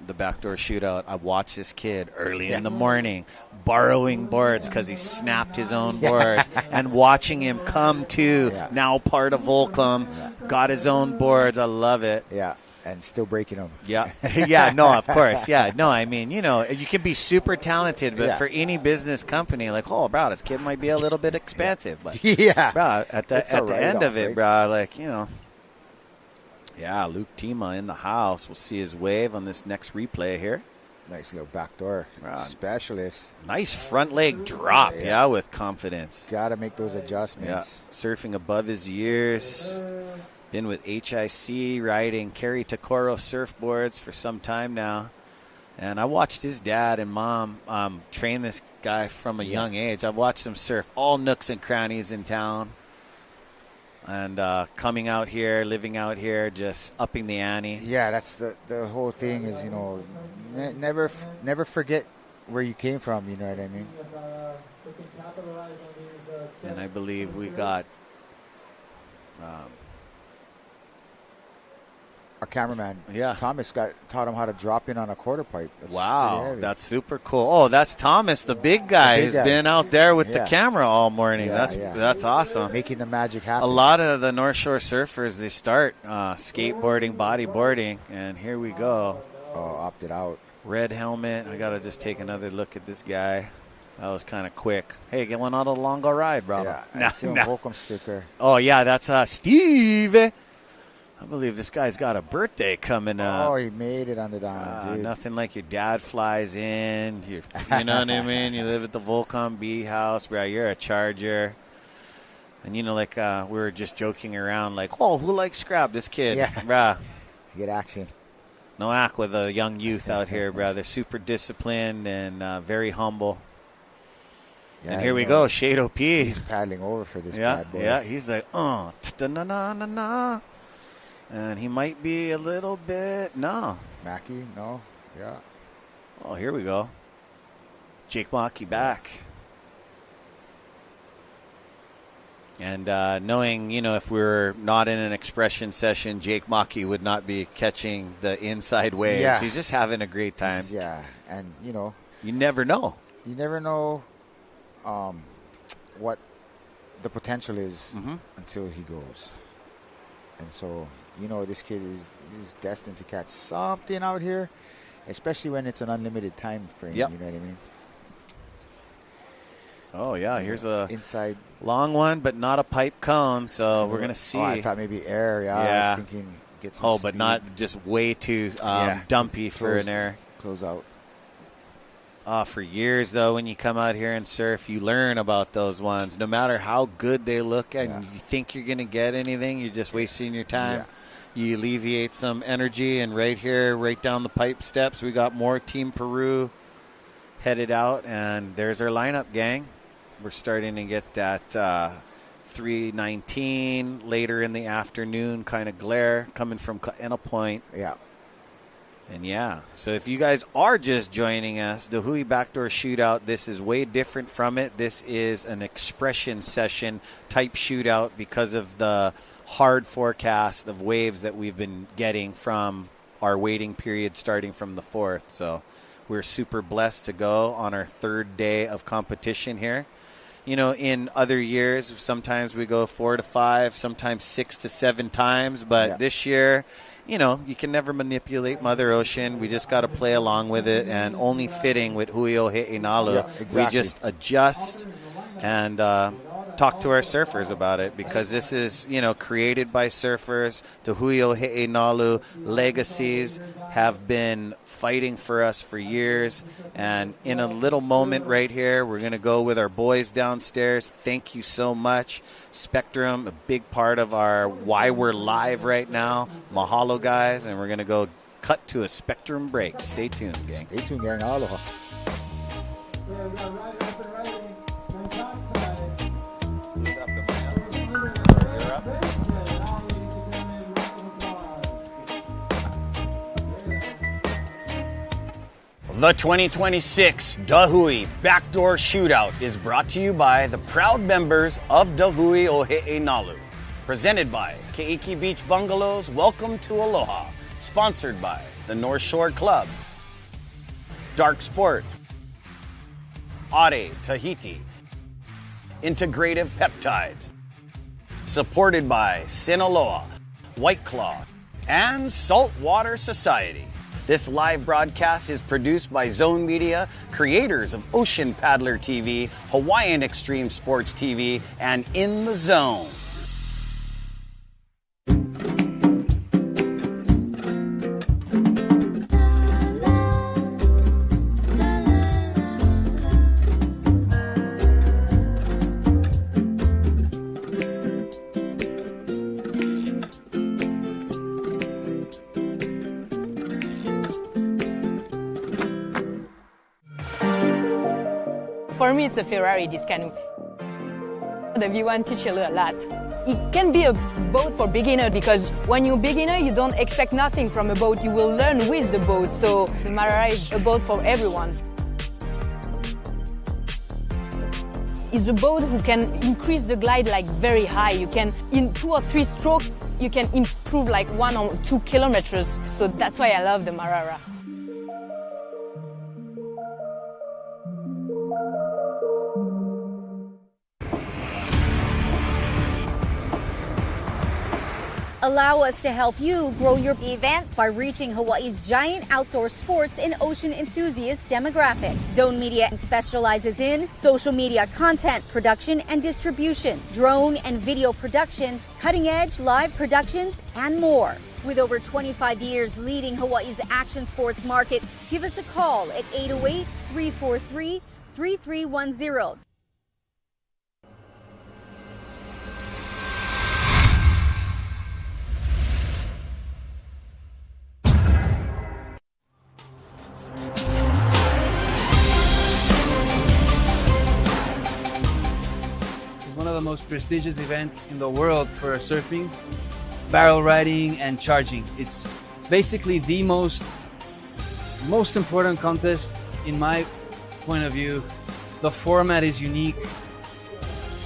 Speaker 1: the Backdoor Shootout, I watched this kid early in the morning borrowing boards because he snapped his own boards, and watching him come to now part of Volcom, got his own boards. I love it.
Speaker 2: Yeah. And still breaking them.
Speaker 1: Yeah. Yeah, no, of course. Yeah, no, I mean, you can be super talented, but for any business company, like, oh, bro, this kid might be a little bit expensive. But, bro, at the end of it, bro, like, Luke Tima in the house. We'll see his wave on this next replay here.
Speaker 2: Nice little backdoor specialist.
Speaker 1: Nice front leg drop, with confidence.
Speaker 2: Got to make those adjustments.
Speaker 1: Yeah, surfing above his years. Been with HIC, riding Kerry Takoro surfboards for some time now. And I watched his dad and mom train this guy from a young age. I've watched him surf all nooks and crannies in town. And coming out here, living out here, just upping the ante.
Speaker 2: Yeah, that's the whole thing is, never forget where you came from, you know what I mean?
Speaker 1: And I believe we got...
Speaker 2: our cameraman, Thomas, taught him how to drop in on a quarter pipe.
Speaker 1: That's super cool. Oh, that's Thomas, the big guy, who's been out there with the camera all morning. That's awesome.
Speaker 2: Making the magic happen.
Speaker 1: A lot of the North Shore surfers, they start skateboarding, bodyboarding, and here we go.
Speaker 2: Oh, opted out.
Speaker 1: Red helmet. I got to just take another look at this guy. That was kind of quick. Hey, get one out of the Longo ride, bro.
Speaker 2: Yeah, welcome sticker.
Speaker 1: Oh, yeah, that's Steve. I believe this guy's got a birthday coming up.
Speaker 2: Oh, he made it on the diamond, dude.
Speaker 1: Nothing like your dad flies in. You know what I mean? You live at the Volcom B house, bro. You're a Charger. And, we were just joking around, like, oh, who likes scrap? This kid.
Speaker 2: Yeah.
Speaker 1: Bruh.
Speaker 2: Get action.
Speaker 1: No act with a young youth out here, bro. They're super disciplined and very humble. Yeah, and here we go, Shado P.
Speaker 2: He's paddling over for this bad boy.
Speaker 1: Yeah, he's like, na-na-na-na-na. And he might be a little bit,
Speaker 2: Mackie, no, yeah.
Speaker 1: Oh, here we go. Jake Maki back. And knowing, if we were not in an expression session, Jake Maki would not be catching the inside waves.
Speaker 2: Yeah.
Speaker 1: He's just having a great time.
Speaker 2: And,
Speaker 1: You never know.
Speaker 2: You never know what the potential is until he goes. And so... this kid is destined to catch something out here, especially when it's an unlimited time frame.
Speaker 1: Yep.
Speaker 2: You know what I mean?
Speaker 1: Oh, yeah. Here's a
Speaker 2: inside
Speaker 1: long one, but not a pipe cone, so we're going to see.
Speaker 2: Oh, I thought maybe air. Yeah. I was thinking get some
Speaker 1: but not just way too dumpy for an air.
Speaker 2: Close out.
Speaker 1: For years, though, when you come out here and surf, you learn about those ones. No matter how good they look and you think you're going to get anything, you're just wasting your time. Yeah. You alleviate some energy, and right here, right down the pipe steps, we got more Team Peru headed out, and there's our lineup, gang. We're starting to get that 319 later in the afternoon kind of glare coming from Kaena Point.
Speaker 2: Yeah.
Speaker 1: And yeah, so if you guys are just joining us, the Hui Backdoor Shootout, this is way different from it. This is an expression session type shootout because of the hard forecast of waves that we've been getting from our waiting period starting from the 4th. So we're super blessed to go on our 3rd day of competition here. You know, in other years, sometimes we go 4 to 5, sometimes 6 to 7 times. But this year, you know, you can never manipulate Mother Ocean. We just got to play along with it. And only fitting with Hui Backdoor, we just adjust and talk to our surfers about it, because this is, you know, created by surfers. The Hui Backdoor legacies have been fighting for us for years. And in a little moment right here, we're going to go with our boys downstairs. Thank you so much. Spectrum, a big part of our why we're live right now. Mahalo, guys. And we're going to go cut to a Spectrum break. Stay tuned, gang.
Speaker 2: Stay tuned, gang. Aloha.
Speaker 1: The 2026 Da Hui Backdoor Shootout is brought to you by the proud members of Da Hui Ohe'enalu. Presented by Keiki Beach Bungalows, Welcome to Aloha. Sponsored by the North Shore Club, Dark Sport, Ade Tahiti, Integrative Peptides. Supported by Sinaloa, White Claw, and Saltwater Society. This live broadcast is produced by Zone Media, creators of Ocean Paddler TV, Hawaiian Extreme Sports TV, and In the Zone.
Speaker 17: For me, it's a Ferrari, this canoe. The V1 teaches you a lot. It can be a boat for beginner, because when you're beginner, you don't expect nothing from a boat. You will learn with the boat. So the Marara is a boat for everyone. It's a boat who can increase the glide like very high. You can, in 2 or 3 strokes, you can improve like 1 or 2 kilometers. So that's why I love the Marara.
Speaker 13: Allow us to help you grow your events by reaching Hawaii's giant outdoor sports and ocean enthusiast demographic. Zone Media specializes in social media content production and distribution, drone and video production, cutting-edge live productions, and more. With over 25 years leading Hawaii's action sports market, give us a call at 808-343-3310.
Speaker 19: One of the most prestigious events in the world for surfing, barrel riding, and charging. It's basically the most important contest in my point of view. The format is unique.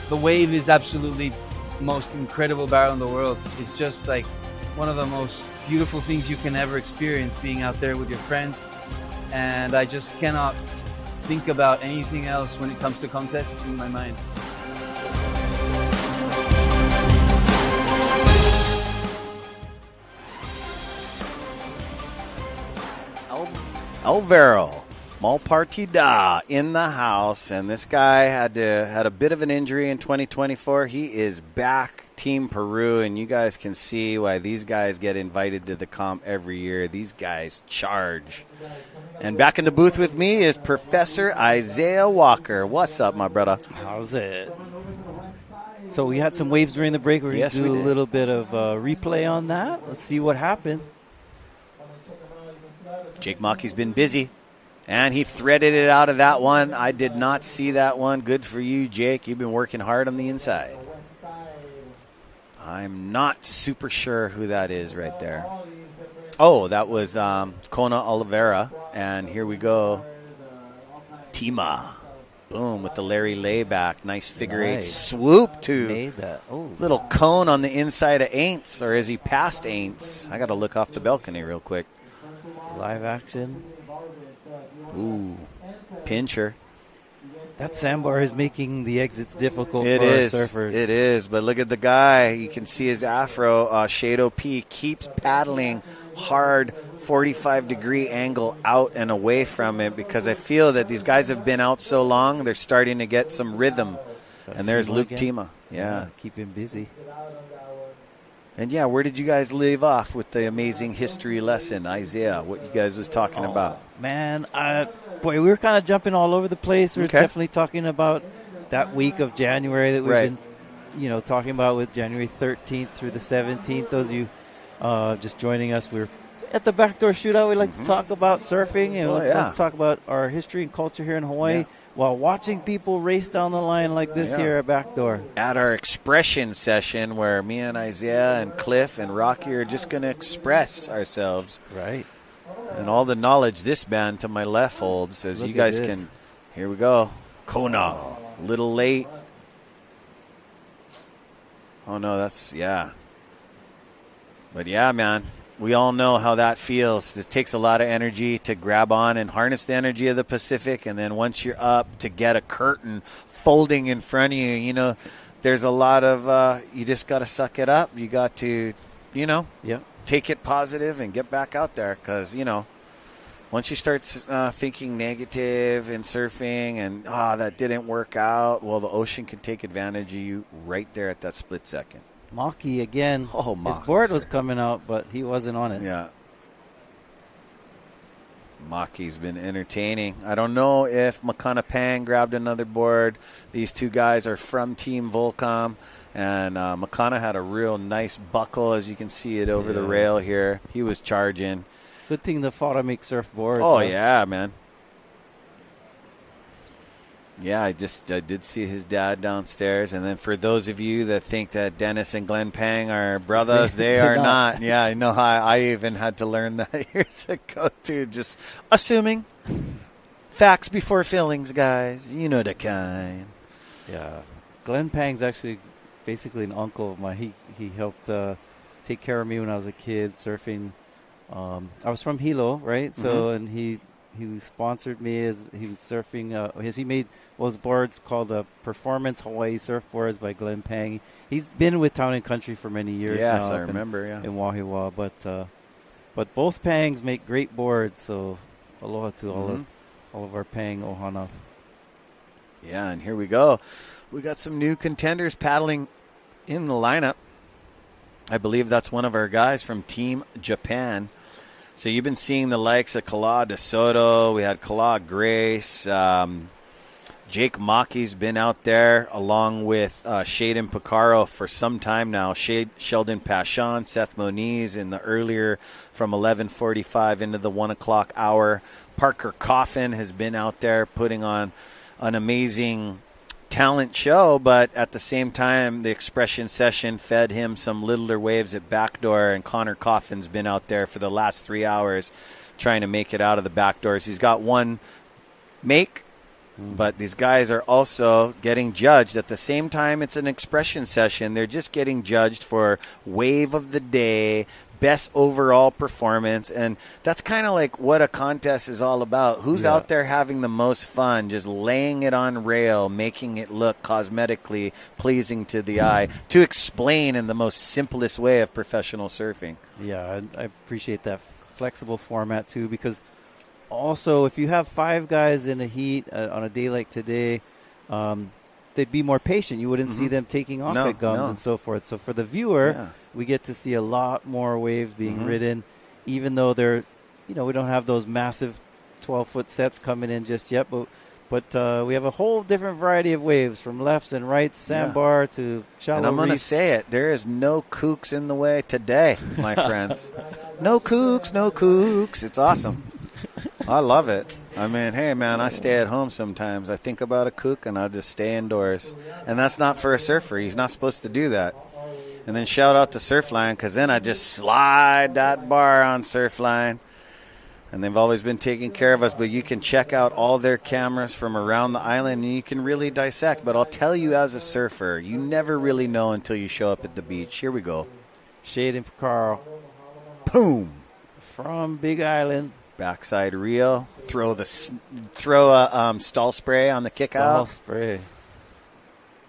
Speaker 19: The wave is absolutely the most incredible barrel in the world. It's just like one of the most beautiful things you can ever experience, being out there with your friends. And I just cannot think about anything else when it comes to contests in my mind.
Speaker 1: Alvaro Malpartida in the house, and this guy had a bit of an injury in 2024. He is back, Team Peru, and you guys can see why these guys get invited to the comp every year. These guys charge. And back in the booth with me is Professor Isaiah Walker. What's up, my brother?
Speaker 7: How's it? So we had some waves during the break. We're going to do a little bit of replay on that. Let's see what happened.
Speaker 1: Jake Maki's been busy, and he threaded it out of that one. I did not see that one. Good for you, Jake. You've been working hard on the inside. I'm not super sure who that is right there. Oh, that was Kona Oliveira. And here we go. Tima. Boom, with the Larry layback. Nice figure eight swoop to little cone on the inside of Aints. Or is he past Aints? I got to look off the balcony real quick.
Speaker 7: Live action.
Speaker 1: Ooh, pincher.
Speaker 7: That sandbar is making the exits difficult
Speaker 1: for
Speaker 7: surfers.
Speaker 1: It is, but look at the guy. You can see his afro. Shado P keeps paddling hard, 45-degree angle out and away from it, because I feel that these guys have been out so long, they're starting to get some rhythm. And there's Luke Tima. Yeah.
Speaker 7: Keep him busy.
Speaker 1: And, yeah, where did you guys leave off with the amazing history lesson, Isaiah, what you guys was talking about?
Speaker 7: Man, boy, we were kind of jumping all over the place. We were definitely talking about that week of January that we've been, talking about with January 13th through the 17th. Those of you just joining us, we're at the Backdoor Shootout. We like to talk about surfing and we like to talk about our history and culture here in Hawaii while watching people race down the line like this here at Backdoor.
Speaker 1: At our expression session where me and Isaiah and Cliff and Rocky are just going to express ourselves.
Speaker 7: Right.
Speaker 1: And all the knowledge this band to my left holds, as you guys can. Here we go. Kona. Little late. Oh, no, that's, But, yeah, man, we all know how that feels. It takes a lot of energy to grab on and harness the energy of the Pacific. And then once you're up, to get a curtain folding in front of you, there's a lot of, you just got to suck it up. You got to, take it positive and get back out there, because, once you start thinking negative in surfing and, that didn't work out, well, the ocean can take advantage of you right there at that split second.
Speaker 7: Maki again. His board was coming out, but he wasn't on it.
Speaker 1: Yeah. Maki's been entertaining. I don't know if Makana Pang grabbed another board. These two guys are from Team Volcom. And Makana had a real nice buckle, as you can see it over the rail here. He was charging.
Speaker 7: Good thing the Fara make surfboards.
Speaker 1: Oh, yeah, man. Yeah, I did see his dad downstairs. And then for those of you that think that Dennis and Glenn Pang are brothers, they are not. Yeah, I know. I even had to learn that years ago, too. Just assuming. Facts before feelings, guys. You know the kind.
Speaker 7: Yeah. Glenn Pang's actually basically an uncle of mine. He helped take care of me when I was a kid surfing. I was from Hilo, right? So, and he sponsored me as he was surfing. He made those boards called Performance Hawaii Surfboards by Glenn Pang. He's been with Town and Country for many years now.
Speaker 1: Yes, I remember,
Speaker 7: in Wahiwa. But both Pangs make great boards, so aloha to all of our Pang ohana.
Speaker 1: Yeah, and here we go. We got some new contenders paddling in the lineup. I believe that's one of our guys from Team Japan. So you've been seeing the likes of Kala DeSoto. We had Kala Grace. Jake Maki's been out there along with Shaden Picaro for some time now. Sheldon Pashon, Seth Moniz in the earlier from 11:45 into the 1 o'clock hour. Parker Coffin has been out there putting on an amazing talent show, but at the same time, the expression session fed him some littler waves at Backdoor, and Connor Coffin's been out there for the last 3 hours trying to make it out of the backdoors. He's got one make, but these guys are also getting judged. At the same time, it's an expression session. They're just getting judged for wave of the day, best overall performance, and that's kind of like what a contest is all about. Who's out there having the most fun, just laying it on rail, making it look cosmetically pleasing to the eye, to explain in the most simplest way of professional surfing.
Speaker 7: Yeah, I appreciate that flexible format too, because also if you have 5 guys in a heat on a day like today, they'd be more patient. You wouldn't see them taking off at gums and so forth. So for the viewer, we get to see a lot more waves being ridden, even though they're, we don't have those massive 12-foot sets coming in just yet. But we have a whole different variety of waves, from lefts and rights, sandbar to shallow.
Speaker 1: And I'm going to say it, there is no kooks in the way today, my friends. No kooks, no kooks. It's awesome. I love it. I mean, hey, man, I stay at home sometimes. I think about a kook, and I just stay indoors. And that's not for a surfer. He's not supposed to do that. And then shout out to Surfline, because then I just slide that bar on Surfline. And they've always been taking care of us. But you can check out all their cameras from around the island, and you can really dissect. But I'll tell you, as a surfer, you never really know until you show up at the beach. Here we go.
Speaker 7: Shade and Carl.
Speaker 1: Boom.
Speaker 7: From Big Island.
Speaker 1: Backside reel. Throw a stall spray on the kick out.
Speaker 7: Stall spray.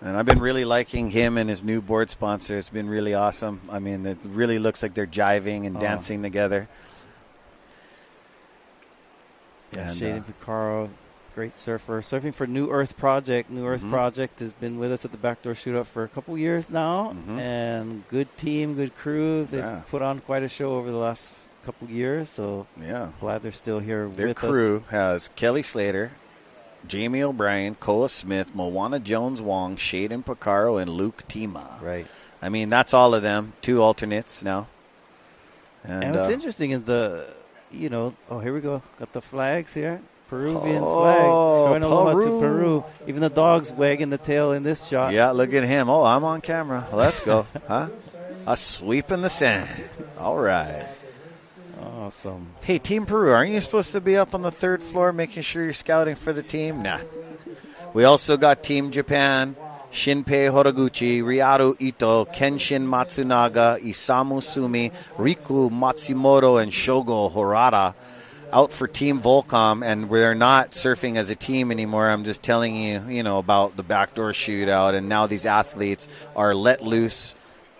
Speaker 1: And I've been really liking him and his new board sponsor. It's been really awesome. I mean, it really looks like they're jiving and dancing together.
Speaker 7: Yeah, Shade and Carl, great surfer. Surfing for New Earth Project. New Earth Project has been with us at the Backdoor Shootout for a couple years now. And good team, good crew. They've put on quite a show over the last couple years. So glad they're still here with us.
Speaker 1: Their crew has Kelly Slater, Jamie O'Brien, Koa Smith, Moana Jones-Wong, Shaden Picaro, and Luke Tima.
Speaker 7: Right.
Speaker 1: I mean, that's all of them. 2 alternates now.
Speaker 7: And what's interesting is here we go. Got the flags here. Peruvian flag. Showing aloha to Peru. Even the dog's wagging the tail in this shot.
Speaker 1: Yeah, look at him. Oh, I'm on camera. Let's go. Huh? A sweep in the sand. All right.
Speaker 7: Awesome.
Speaker 1: Hey, Team Peru, aren't you supposed to be up on the 3rd floor making sure you're scouting for the team? Nah. We also got Team Japan, Shinpei Horaguchi, Ryaru Ito, Kenshin Matsunaga, Isamu Sumi, Riku Matsumoto, and Shogo Horada out for Team Volcom, and we're not surfing as a team anymore. I'm just telling you, about the Backdoor Shootout, and now these athletes are let loose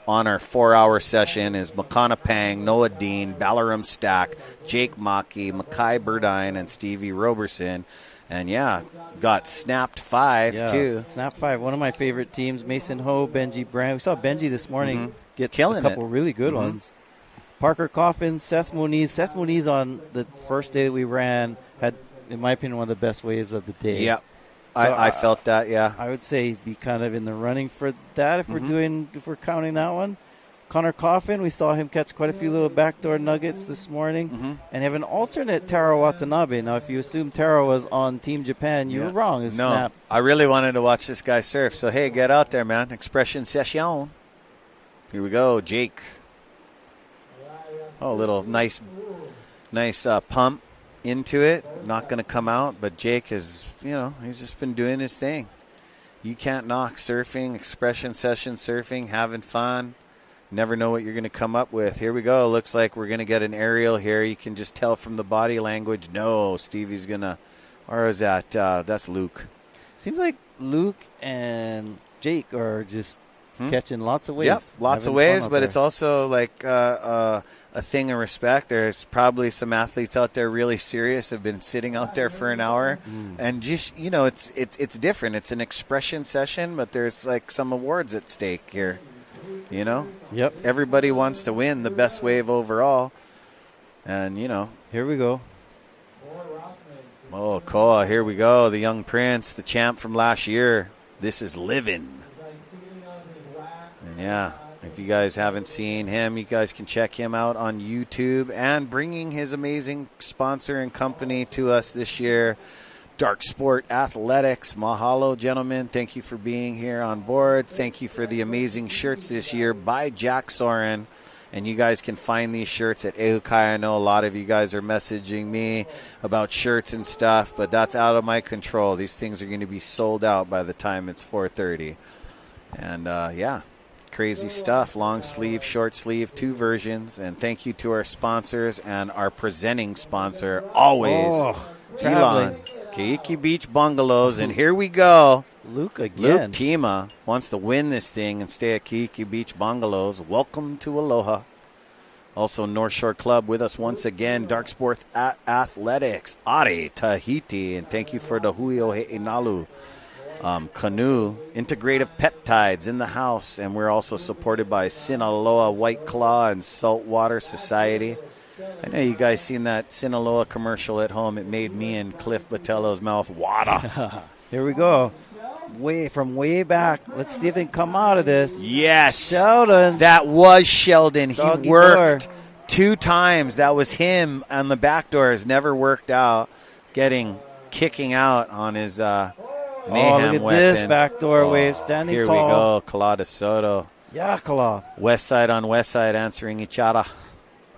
Speaker 1: on our 4-hour session is Makana Pang, Noah Dean, Balaram Stack, Jake Maki, Makai Burdine, and Stevie Roberson. And, got Snapped 5, too.
Speaker 7: Snapped 5, one of my favorite teams. Mason Ho, Benji Brown. We saw Benji this morning get
Speaker 1: killing
Speaker 7: a couple really good ones. Parker Coffin, Seth Moniz. Seth Moniz on the first day that we ran had, in my opinion, one of the best waves of the day.
Speaker 1: Yeah. So I felt that,
Speaker 7: I would say he'd be kind of in the running for that if we're counting that one. Connor Coffin, we saw him catch quite a few little backdoor nuggets this morning. And have an alternate Taro Watanabe. Now, if you assume Taro was on Team Japan, you were wrong. It was Snap.
Speaker 1: I really wanted to watch this guy surf. So, hey, get out there, man. Expression session. Here we go, Jake. Oh, a little nice pump into it. Not going to come out, but Jake is, he's just been doing his thing. You can't knock surfing, expression session surfing, having fun. Never know what you're going to come up with. Here we go. Looks like we're going to get an aerial here. You can just tell from the body language. No, Stevie's going to, or is that, that's Luke.
Speaker 7: Seems like Luke and Jake are just catching lots of waves.
Speaker 1: Yep, lots of waves, but it's also like a thing of respect. There's probably some athletes out there really serious, have been sitting out there for an hour, and just it's different. It's an expression session, but there's like some awards at stake here.
Speaker 7: Yep.
Speaker 1: Everybody wants to win the best wave overall, and
Speaker 7: here we go.
Speaker 1: Oh, Koa, here we go. The young prince, the champ from last year. This is living. And if you guys haven't seen him, you guys can check him out on YouTube, and bringing his amazing sponsor and company to us this year, Dark Sport Athletics. Mahalo, gentlemen. Thank you for being here on board. Thank you for the amazing shirts this year by Jack Soren. And you guys can find these shirts at Ehukai. I know a lot of you guys are messaging me about shirts and stuff, but that's out of my control. These things are going to be sold out by the time it's 4:30. And, crazy stuff. Long sleeve, short sleeve, 2 versions. And thank you to our sponsors and our presenting sponsor, always, Elon, Keiki Beach Bungalows. And here we go.
Speaker 7: Luke again.
Speaker 1: Luke Tima wants to win this thing and stay at Keiki Beach Bungalows. Welcome to Aloha. Also, North Shore Club with us once again. Dark Sport Athletics, Are Tahiti. And thank you for the Hui Backdoor Canoe, integrative peptides in the house. And we're also supported by Sinaloa White Claw and Saltwater Society. I know you guys seen that Sinaloa commercial at home. It made me and Cliff Botello's mouth water.
Speaker 7: Here we go. From way back. Let's see if they can come out of this.
Speaker 1: Yes.
Speaker 7: Sheldon.
Speaker 1: That was Sheldon.
Speaker 7: Doggy
Speaker 1: he worked
Speaker 7: door.
Speaker 1: 2 times. That was him on the back doors. Never worked out. Kicking out on his mayhem
Speaker 7: look at
Speaker 1: weapon.
Speaker 7: this backdoor wave. Standing
Speaker 1: here
Speaker 7: tall.
Speaker 1: Here we go. Colada Soto.
Speaker 7: Yeah, Kala.
Speaker 1: West side on west side answering each other.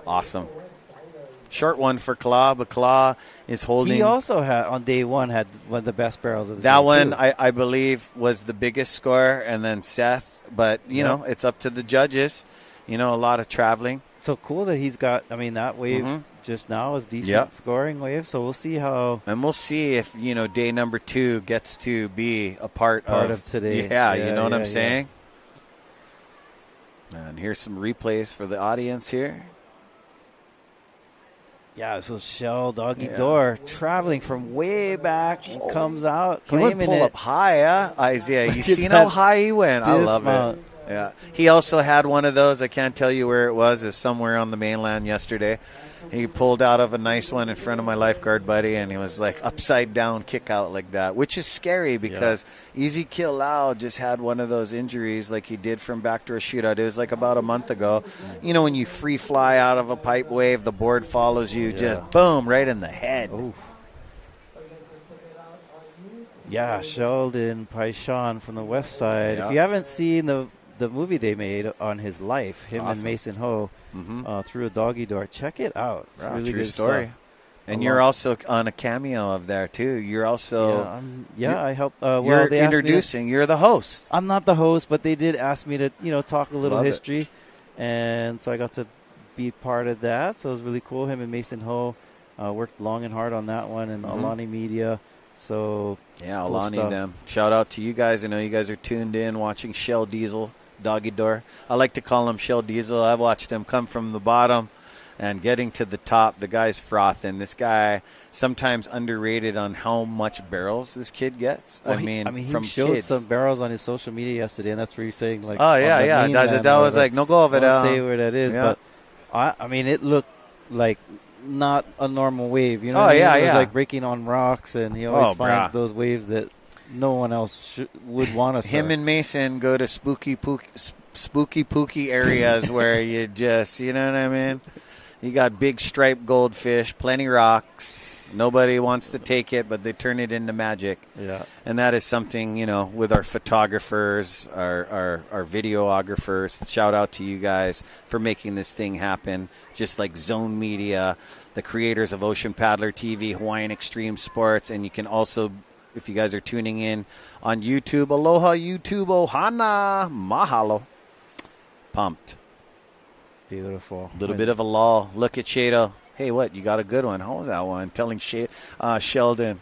Speaker 1: Awesome. Short one for Kala, but Kala is holding.
Speaker 7: He also had, on day one, had one of the best barrels of the
Speaker 1: That
Speaker 7: day,
Speaker 1: one,
Speaker 7: too.
Speaker 1: I believe, was the biggest score, and then Seth. But, you know, it's up to the judges. You know, a lot of traveling.
Speaker 7: So cool that he's got, I mean, that wave just now is decent scoring wave. So we'll see how.
Speaker 1: And we'll see if, you know, day number 2 gets to be a part of
Speaker 7: today.
Speaker 1: Yeah, you know what I'm saying? And here's some replays for the audience here.
Speaker 7: Yeah, so Shell Doggy Door traveling from way back. He comes out
Speaker 1: He would
Speaker 7: claiming
Speaker 1: pull
Speaker 7: it.
Speaker 1: up high, huh? Isaiah, you
Speaker 7: Look at
Speaker 1: seen how
Speaker 7: that
Speaker 1: high he went? I love
Speaker 7: dismount.
Speaker 1: it. Yeah. He also had one of those. I can't tell you where it was. It's somewhere on the mainland yesterday. He pulled out of a nice one in front of my lifeguard buddy, and he was like upside down kick out like that, which is scary because Ezekiel Lau just had one of those injuries like he did from Backdoor Shootout. It was like about a month ago. You know, when you free fly out of a pipe wave, the board follows you, just boom, right in the head.
Speaker 7: Ooh. Yeah, Sheldon Paishan from the west side.
Speaker 1: Yeah.
Speaker 7: If you haven't seen the movie they made on his life, him and Mason Ho, through a doggy door, check it out. It's
Speaker 1: Wow,
Speaker 7: really
Speaker 1: true
Speaker 7: good
Speaker 1: story.
Speaker 7: stuff.
Speaker 1: And you're also on a cameo of there too. You're also
Speaker 7: I help.
Speaker 1: you're
Speaker 7: they asked me
Speaker 1: introducing. You're the host.
Speaker 7: I'm not the host, but they did ask me to talk a little
Speaker 1: Love it.
Speaker 7: history, and so I got to be part of that. So it was really cool. Him and Mason Ho worked long and hard on that one, and Alani Media. So
Speaker 1: Yeah,
Speaker 7: cool
Speaker 1: Alani
Speaker 7: stuff.
Speaker 1: them. Shout out to you guys. I know you guys are tuned in watching Shell Diesel, Doggy Door. I like to call him Shell Diesel. I've watched him come from the bottom and getting to the top. The guy's frothing. This guy sometimes underrated on how much barrels this kid gets.
Speaker 7: Well,
Speaker 1: I mean,
Speaker 7: he
Speaker 1: from
Speaker 7: showed
Speaker 1: kids.
Speaker 7: some barrels on his social media yesterday, and that's where he's saying like,
Speaker 1: Oh,
Speaker 7: on
Speaker 1: yeah,
Speaker 7: the
Speaker 1: yeah.
Speaker 7: mainland
Speaker 1: That
Speaker 7: or
Speaker 1: was
Speaker 7: whatever.
Speaker 1: like, no go over
Speaker 7: I won't
Speaker 1: there.
Speaker 7: say where that is,
Speaker 1: Yeah.
Speaker 7: but I mean, it looked like not a normal wave. You know,
Speaker 1: Oh,
Speaker 7: what I mean?
Speaker 1: yeah,
Speaker 7: It was
Speaker 1: yeah.
Speaker 7: like breaking on rocks, and he always
Speaker 1: Oh,
Speaker 7: finds
Speaker 1: brah.
Speaker 7: those waves that no one else would want to surf.
Speaker 1: Him and Mason go to spooky pooky areas where you just, you know what I mean? You got big striped goldfish, plenty rocks. Nobody wants to take it, but they turn it into magic.
Speaker 7: Yeah.
Speaker 1: And that is something, you know, with our photographers, our videographers. Shout out to you guys for making this thing happen. Just like Zone Media, the creators of Ocean Paddler TV, Hawaiian Extreme Sports, and you can also, if you guys are tuning in on YouTube, aloha YouTube, ohana, mahalo. Pumped.
Speaker 7: Beautiful.
Speaker 1: A little bit of a lull. Look at Shado. Hey, what? You got a good one. How was that one? Telling Sheldon.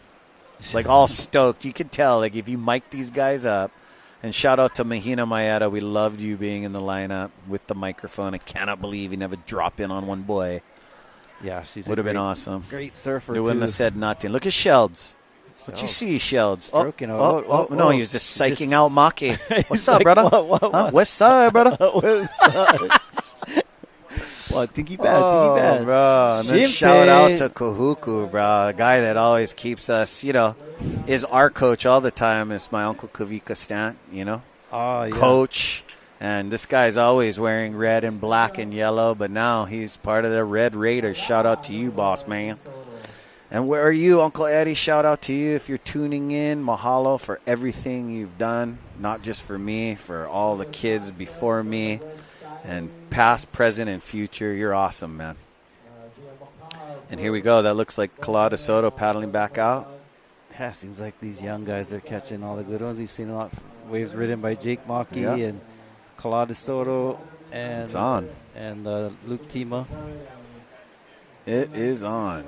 Speaker 1: Like all stoked. You could tell, like, if you mic these guys up. And shout out to Mahina Maeda. We loved you being in the lineup with the microphone. I cannot believe you never drop in on one boy.
Speaker 7: Yeah, she's
Speaker 1: would have been awesome.
Speaker 7: Great surfer,
Speaker 1: They wouldn't
Speaker 7: too.
Speaker 1: have said nothing. Look at Shelds. What you see, Shelds?
Speaker 7: Stroking
Speaker 1: No, he was just psyching out Maki. What's up, brother?
Speaker 7: What?
Speaker 1: Huh? West side, brother.
Speaker 7: West side. What? Tiki bad.
Speaker 1: Bro. And then shout out to Kahuku, bro. The guy that always keeps us, you know, is our coach all the time. It's my Uncle Kavika Stant, you know.
Speaker 7: Oh, yeah.
Speaker 1: Coach. And this guy's always wearing red and black and yellow, but now he's part of the Red Raiders. Shout out to you, boss man. And where are you, Uncle Eddie? Shout out to you if you're tuning in. Mahalo for everything you've done, not just for me, for all the kids before me, and past, present, and future. You're awesome, man. And here we go. That looks like Kalada Soto paddling back out.
Speaker 7: Yeah, seems like these young guys are catching all the good ones. We've seen a lot of waves ridden by Jake Maki and Kalada Soto and
Speaker 1: It's on.
Speaker 7: And Luke Tima.
Speaker 1: It is on.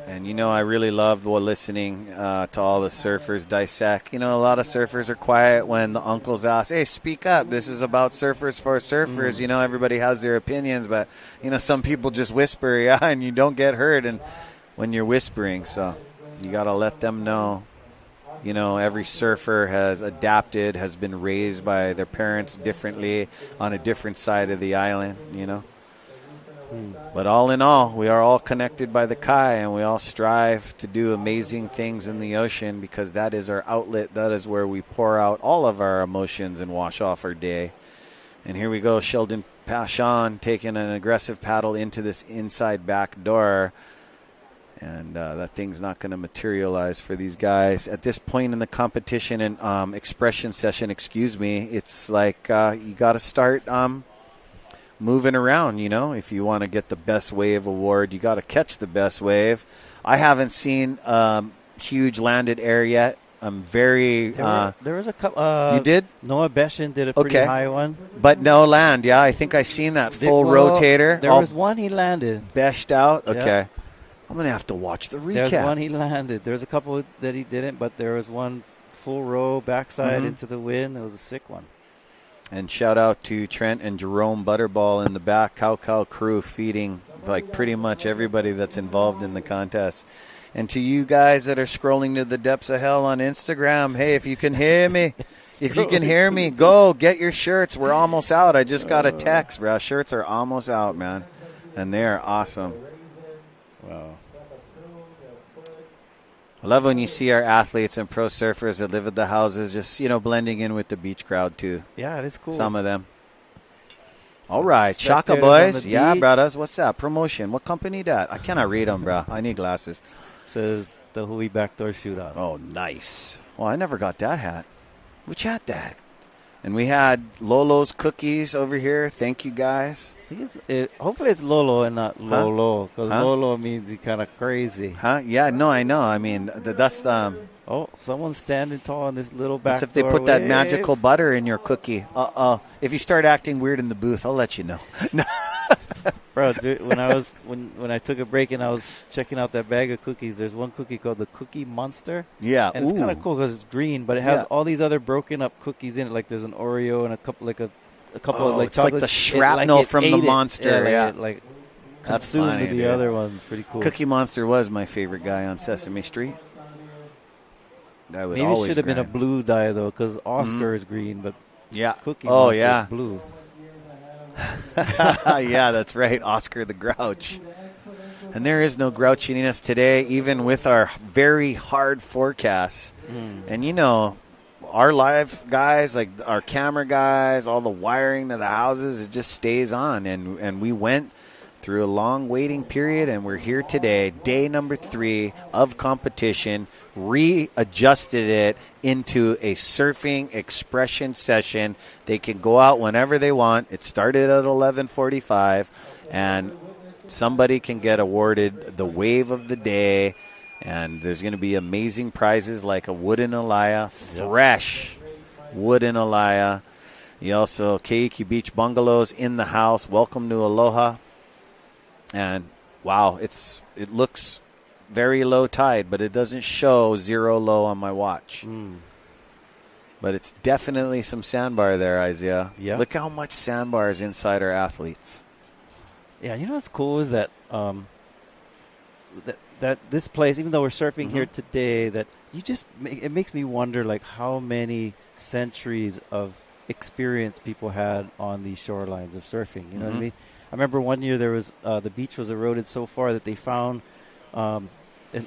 Speaker 1: And, you know, I really loved listening to all the surfers dissect. You know, a lot of surfers are quiet when the uncles ask, hey, speak up. This is about surfers for surfers. You know, everybody has their opinions, but, you know, some people just whisper, and you don't get heard and when you're whispering. So you got to let them know. You know, every surfer has adapted, has been raised by their parents differently on a different side of the island, you know. But all in all, we are all connected by the Kai, and we all strive to do amazing things in the ocean because that is our outlet. That is where we pour out all of our emotions and wash off our day. And here we go, Sheldon Paishan taking an aggressive paddle into this inside back door. And that thing's not going to materialize for these guys at this point in the competition and expression session. It's like you got to start moving around. If you want to get the best wave award, you got to catch the best wave. I haven't seen huge landed air yet. I'm very.
Speaker 7: There was a couple.
Speaker 1: You did?
Speaker 7: Noah Beshin did a pretty high one,
Speaker 1: but no land. Yeah, I think I seen that full rotator.
Speaker 7: There was one he landed.
Speaker 1: Beshed out. Okay.
Speaker 7: Yeah.
Speaker 1: I'm going to have to watch the recap.
Speaker 7: There's one he landed. There's a couple that he didn't, but there was one full row backside into the wind. It was a sick one.
Speaker 1: And shout out to Trent and Jerome Butterball in the back. Cow crew feeding like pretty much everybody that's involved in the contest. And to you guys that are scrolling to the depths of hell on Instagram, hey, if you can hear me, go get your shirts. We're almost out. I just got a text, bro. Shirts are almost out, man. And they are awesome.
Speaker 7: Wow.
Speaker 1: I love when you see our athletes and pro surfers that live at the houses just, blending in with the beach crowd, too.
Speaker 7: Yeah, it is cool.
Speaker 1: Some of them. All right. Shaka boys. Yeah, brothers. What's that? Promotion. What company that? I cannot read them, bro. I need glasses.
Speaker 7: It says the Hui Backdoor Shootout.
Speaker 1: Oh, nice. Well, I never got that hat. Which hat that? And we had Lolo's cookies over here. Thank you, guys.
Speaker 7: Hopefully it's Lolo and not Lolo, because Lolo means you're kind of crazy.
Speaker 1: Huh? Yeah, no, I know. I mean, that's
Speaker 7: Oh, someone's standing tall on this little back.
Speaker 1: That's if they put that magical butter in your cookie. If you start acting weird in the booth, I'll let you know.
Speaker 7: Bro, dude, when I took a break and I was checking out that bag of cookies, there's one cookie called the Cookie Monster.
Speaker 1: Yeah,
Speaker 7: and it's kind of cool because it's green, but it has all these other broken up cookies in it. Like there's an Oreo and a couple of
Speaker 1: it's like the shrapnel from the monster.
Speaker 7: Like consumed the other ones. Pretty cool.
Speaker 1: Cookie Monster was my favorite guy on Sesame Street.
Speaker 7: Maybe it should have been a blue dye though, because Oscar is green, but Cookie Monster is blue.
Speaker 1: Yeah, that's right. Oscar the Grouch. And there is no grouchiness today, even with our very hard forecasts. And our live guys, like our camera guys, all the wiring to the houses, it just stays on. And we went through a long waiting period, and we're here today, day number 3 of competition, readjusted it into a surfing expression session. They can go out whenever they want. It started at 11:45, and somebody can get awarded the wave of the day. And there's going to be amazing prizes like a wooden alaya, fresh wooden alaya. You also, Keiki Beach Bungalows in the house. Welcome to Aloha. And, wow, it looks very low tide, but it doesn't show 0 low on my watch. But it's definitely some sandbar there, Isaiah.
Speaker 7: Yeah.
Speaker 1: Look how much sandbar is inside our athletes.
Speaker 7: Yeah, what's cool is that that this place, even though we're surfing here today, that it makes me wonder like how many centuries of experience people had on these shorelines of surfing. You know what I mean? I remember one year there was the beach was eroded so far that they found an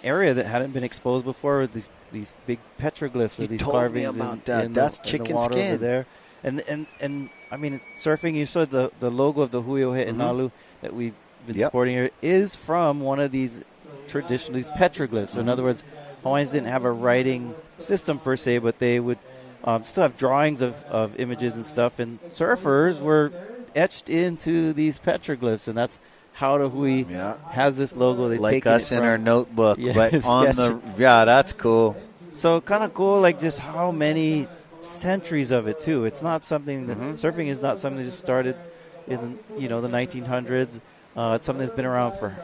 Speaker 7: area that hadn't been exposed before with these big petroglyphs or these carvings in
Speaker 1: That's
Speaker 7: the
Speaker 1: chicken
Speaker 7: water
Speaker 1: skin
Speaker 7: over there. And I mean, surfing, you saw the logo of the Hui Backdoor that we've been sporting here is from one of these these petroglyphs. So in other words, Hawaiians didn't have a writing system per se, but they would still have drawings of images and stuff, and surfers were etched into these petroglyphs, and that's how the Hui has this logo. They
Speaker 1: like us in our notebook, but on that's cool.
Speaker 7: So kind of cool, like just how many centuries of it too. It's not something that surfing is not something that just started in the 1900s. It's something that's been around for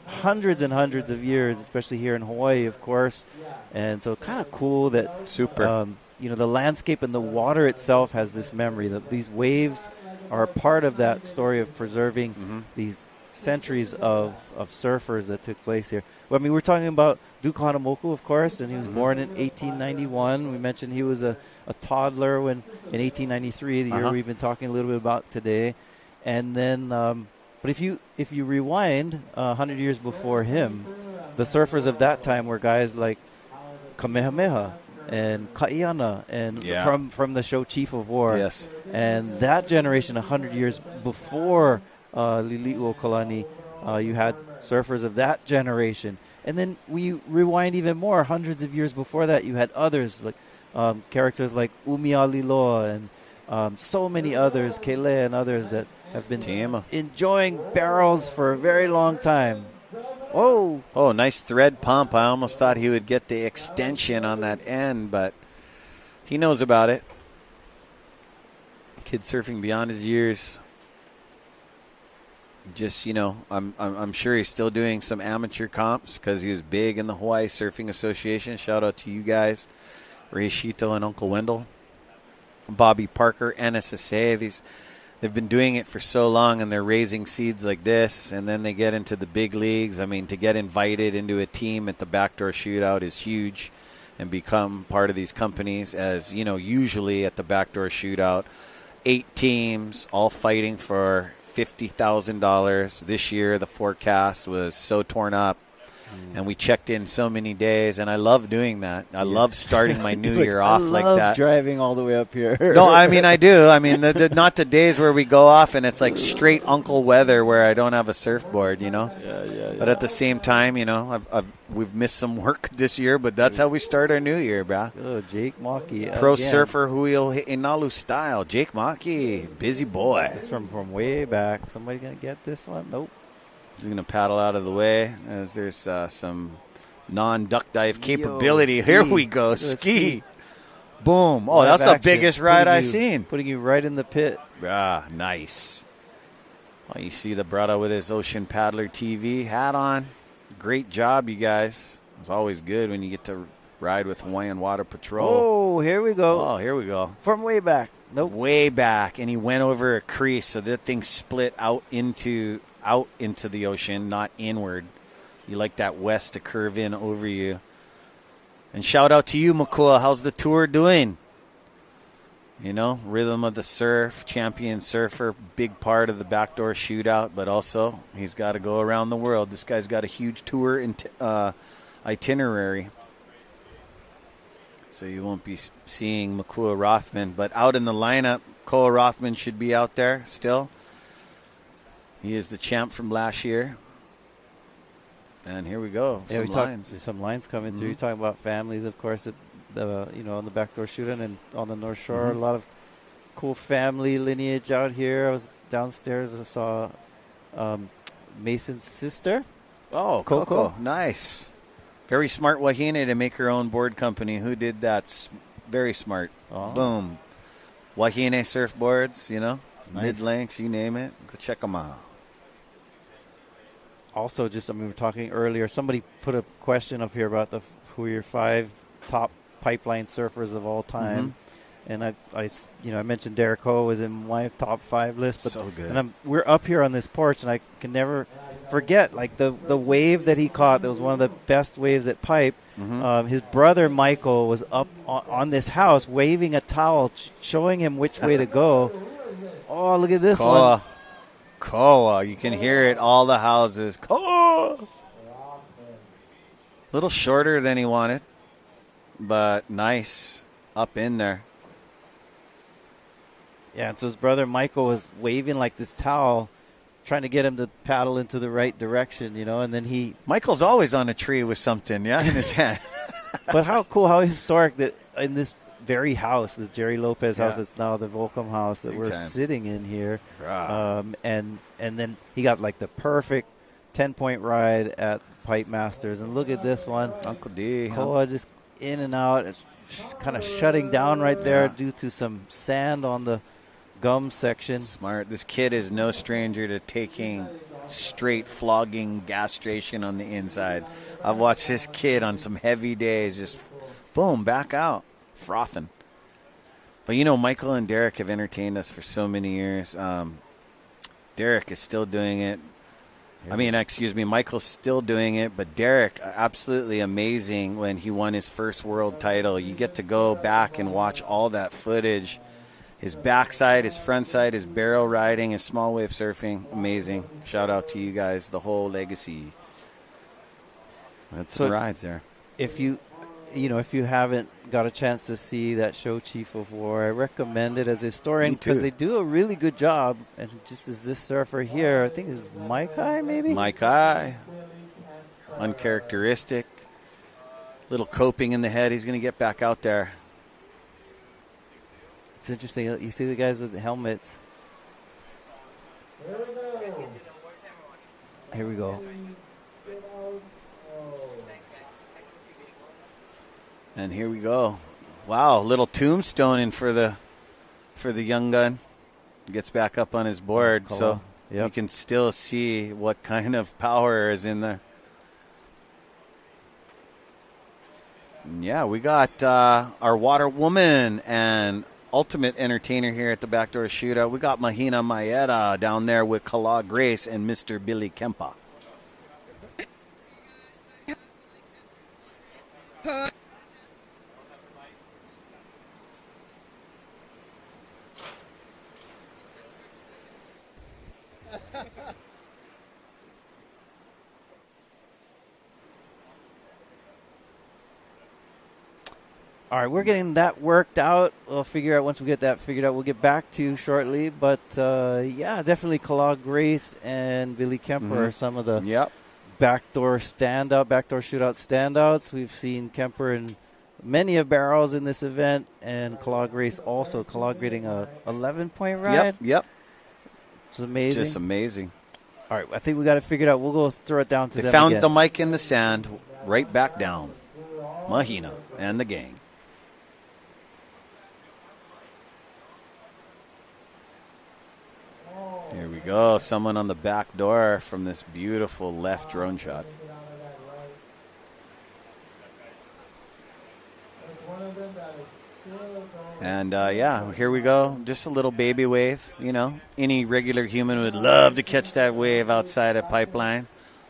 Speaker 7: hundreds and hundreds of years, especially here in Hawaii, of course. And so kind of cool that the landscape and the water itself has this memory. That these waves are a part of that story of preserving these centuries of surfers that took place here. Well, I mean, we're talking about Duke Hanamoku, of course, and he was born in 1891. We mentioned he was a toddler in 1893, the year we've been talking a little bit about today. And then, but if you rewind 100 years before him, the surfers of that time were guys like Kamehameha and Kaiana and from the show Chief of War.
Speaker 1: Yes.
Speaker 7: And that generation, 100 years before Lili'uokalani, you had surfers of that generation. And then we rewind even more, hundreds of years before that, you had others, like characters like Umialiloa and so many others, Kele and others that have been enjoying barrels for a very long time. Oh,
Speaker 1: nice thread pump. I almost thought he would get the extension on that end, but he knows about it. Kid surfing beyond his years. Just, I'm sure he's still doing some amateur comps because he was big in the Hawaii Surfing Association. Shout out to you guys, Ray Shito and Uncle Wendell, Bobby Parker, NSSA. They've been doing it for so long, and they're raising seeds like this, and then they get into the big leagues. I mean, to get invited into a team at the Backdoor Shootout is huge, and become part of these companies. As usually at the Backdoor Shootout, 8 teams all fighting for $50,000. This year, the forecast was so torn up, and we checked in so many days, and I love doing that. I love starting my new year off like that.
Speaker 7: I love driving all the way up here.
Speaker 1: No, I mean, I do. I mean, not the days where we go off and it's like straight uncle weather where I don't have a surfboard, Yeah. But at the same time, we've missed some work this year, but that's how we start our new year, brah.
Speaker 7: Oh, Jake Maki.
Speaker 1: Pro surfer Hui Inalu style. Jake Maki, busy boy.
Speaker 7: It's from way back. Somebody going to get this one? Nope.
Speaker 1: He's going to paddle out of the way as there's some non-duck dive capability. Here we go. Ski. Boom. Oh, that's the biggest ride I've seen.
Speaker 7: Putting you right in the pit.
Speaker 1: Ah, nice. Well, you see the brother with his Ocean Paddler TV hat on. Great job, you guys. It's always good when you get to ride with Hawaiian Water Patrol.
Speaker 7: Oh, here we go.
Speaker 1: Oh, here we go.
Speaker 7: From way back. Nope.
Speaker 1: Way back. And he went over a crease, so that thing split out into the ocean, not inward. You like that west to curve in over you. And shout out to you, Makua. How's the tour doing? Rhythm of the Surf, champion surfer, big part of the Backdoor Shootout, but also he's got to go around the world. This guy's got a huge tour itinerary. So you won't be seeing Makua Rothman, but out in the lineup, Koa Rothman should be out there still. He is the champ from last year. And here we go.
Speaker 7: Yeah,
Speaker 1: Some
Speaker 7: lines coming through. You're talking about families, of course, on the Backdoor Shootout and on the North Shore. A lot of cool family lineage out here. I was downstairs. I saw Mason's sister.
Speaker 1: Oh, Coco. Nice. Very smart wahine to make her own board company. Who did that? Very smart. Oh. Boom. Wahine surfboards, nice. Mid-lengths, you name it. Go check them out.
Speaker 7: Also, we were talking earlier, somebody put a question up here about who are your 5 top pipeline surfers of all time. And I mentioned Derek Ho was in my top 5 list. But,
Speaker 1: so good.
Speaker 7: And we're up here on this porch, and I can never forget, like, the wave that he caught. That was one of the best waves at Pipe. His brother, Michael, was up on this house waving a towel, showing him which way to go. Oh, look at this one.
Speaker 1: Koa. You can hear it, all the houses. Koa! Little shorter than he wanted, but nice up in there.
Speaker 7: Yeah, and so his brother Michael was waving like this towel, trying to get him to paddle into the right direction, and then
Speaker 1: Michael's always on a tree with something, in his hand.
Speaker 7: But how cool, how historic that in this very house, this Jerry Lopez house that's now the Volcom house that we're sitting in here. And then he got like the perfect 10-point ride at Pipe Masters. And look at this one.
Speaker 1: Uncle D.
Speaker 7: Koa just in and out. It's kind of shutting down right there due to some sand on the gum section.
Speaker 1: Smart. This kid is no stranger to taking straight flogging gastration on the inside. I've watched this kid on some heavy days just boom, back out. Frothing. But Michael and Derek have entertained us for so many years. Derek is still doing it. Michael's still doing it, but Derek, absolutely amazing when he won his first world title. You get to go back and watch all that footage. His backside, his front side, his barrel riding, his small wave surfing. Amazing. Shout out to you guys, the whole legacy. That's some rides there.
Speaker 7: If you haven't got a chance to see that show, Chief of War, I recommend it as a historian because they do a really good job. And just as this surfer here, I think is Maikai, maybe?
Speaker 1: Maikai. uncharacteristic. Little coping in the head. He's going to get back out there.
Speaker 7: It's interesting. You see the guys with the helmets. Here we go.
Speaker 1: And here we go. Wow, little tombstoning for the young gun. Gets back up on his board, so you can still see what kind of power is in there. Yeah, we got our water woman and ultimate entertainer here at the Backdoor Shootout. We got Mahina Maeda down there with Kala Grace and Mr. Billy Kempa.
Speaker 7: All right, we're getting that worked out. We'll figure out once we get that figured out. We'll get back to you shortly. But, yeah, definitely Kala Grace and Billy Kemper are some of the backdoor shootout standouts. We've seen Kemper in many of barrels in this event, and Kala Grace also. Kala getting a 11-point ride.
Speaker 1: Yep.
Speaker 7: It's amazing.
Speaker 1: Just amazing.
Speaker 7: All right, I think we got it figured out. We'll go throw it down to them
Speaker 1: They found
Speaker 7: again.
Speaker 1: the mic in the sand, right back down. Mahina and the gang. Here we go. Someone on the back door from this beautiful left drone shot. And, yeah, here we go. Just a little baby wave. You know, any regular human would love to catch that wave outside a pipeline.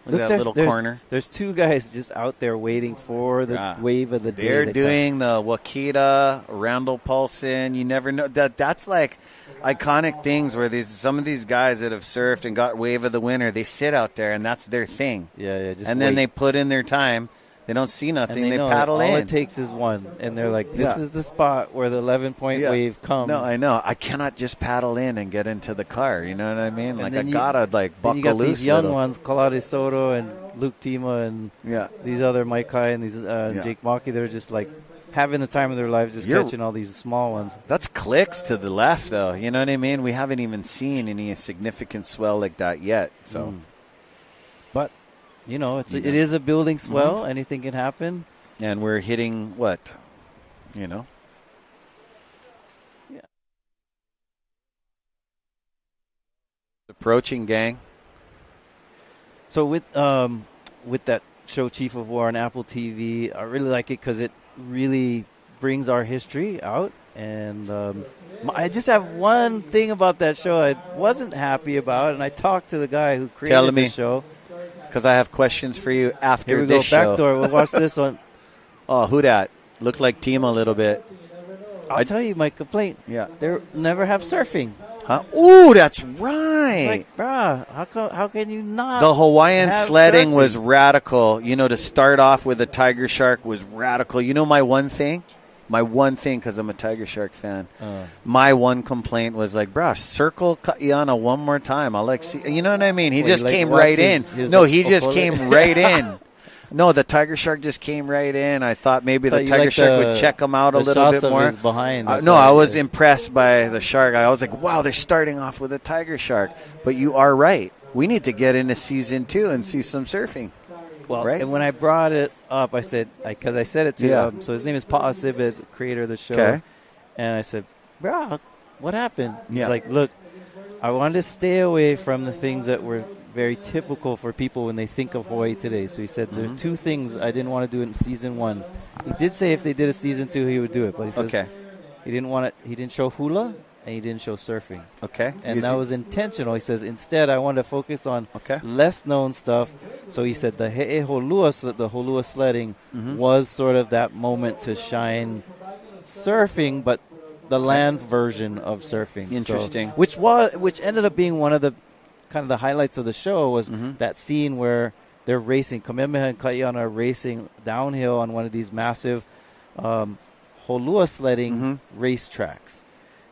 Speaker 1: Look at that little corner.
Speaker 7: There's two guys just out there waiting for the wave of the day.
Speaker 1: They're doing the Wakita, Randall Paulson. You never know. That's like iconic things where some of these guys that have surfed and got wave of the winter, they sit out there and that's their thing.
Speaker 7: Yeah.
Speaker 1: And then they put in their time. They don't see nothing. They paddle in.
Speaker 7: All it takes is one. And they're like, this is the spot where the 11-point wave comes.
Speaker 1: No, I know. I cannot just paddle in and get into the car. You know what I mean? Like, I gotta, buckle
Speaker 7: you got
Speaker 1: loose.
Speaker 7: These young ones, Kalade Soto and Luke Tima and these other Mike Kai and these Jake Maki, they're just like having the time of their lives just catching all these small ones.
Speaker 1: That's clicks to the left, though. You know what I mean? We haven't even seen any significant swell like that yet. So,
Speaker 7: But, you know, it is a building swell. Anything can happen.
Speaker 1: And we're hitting what? You know?
Speaker 7: Yeah.
Speaker 1: Approaching, gang.
Speaker 7: So with that show Chief of War on Apple TV, I really like it because it really brings our history out. And I just have one thing about that show I wasn't happy about, and I talked to the guy who created the show.
Speaker 1: Because I have questions for you after
Speaker 7: Here we
Speaker 1: this
Speaker 7: go,
Speaker 1: show.
Speaker 7: Backdoor. We'll watch this one.
Speaker 1: Oh, who dat? Looked like Tima a little bit.
Speaker 7: I'll tell you my complaint.
Speaker 1: Yeah.
Speaker 7: They never have surfing.
Speaker 1: Huh? Ooh, that's right.
Speaker 7: Like, bruh, how can you not?
Speaker 1: The Hawaiian
Speaker 7: have
Speaker 1: sledding
Speaker 7: surfing?
Speaker 1: was radical. You know, to start off with a tiger shark was radical. You know my one thing? My one thing, because I'm a Tiger Shark fan, my one complaint was like, bruh, circle Kaiana one more time. I'll see. You know what I mean? He just came right in. No, he just came right in. No, the Tiger Shark just came right in. I thought maybe the Tiger Shark would check him out a little bit more. No, I was impressed by the shark. I was like, wow, they're starting off with a Tiger Shark. But you are right. We need to get into season 2 and see some surfing.
Speaker 7: Well,
Speaker 1: right?
Speaker 7: And when I brought it up, I said, because I said it to him. So his name is Pa'a Sibit, the creator of the show.
Speaker 1: Okay.
Speaker 7: And I said, bro, what happened? He's
Speaker 1: Yeah.
Speaker 7: like, look, I wanted to stay away from the things that were very typical for people when they think of Hawaii today. So he said, there are two things I didn't want to do in season 1. He did say if they did a season 2, he would do it. But he says he didn't want it. He didn't show hula. And he didn't show surfing.
Speaker 1: Okay.
Speaker 7: And that was intentional. He says, instead, I wanted to focus on less known stuff. So he said the he'e holua, the holua sledding, was sort of that moment to shine surfing, but the land version of surfing.
Speaker 1: Interesting.
Speaker 7: So, which ended up being one of the kind of the highlights of the show was that scene where they're racing. Kamehameha and Kaiana are racing downhill on one of these massive holua sledding race tracks.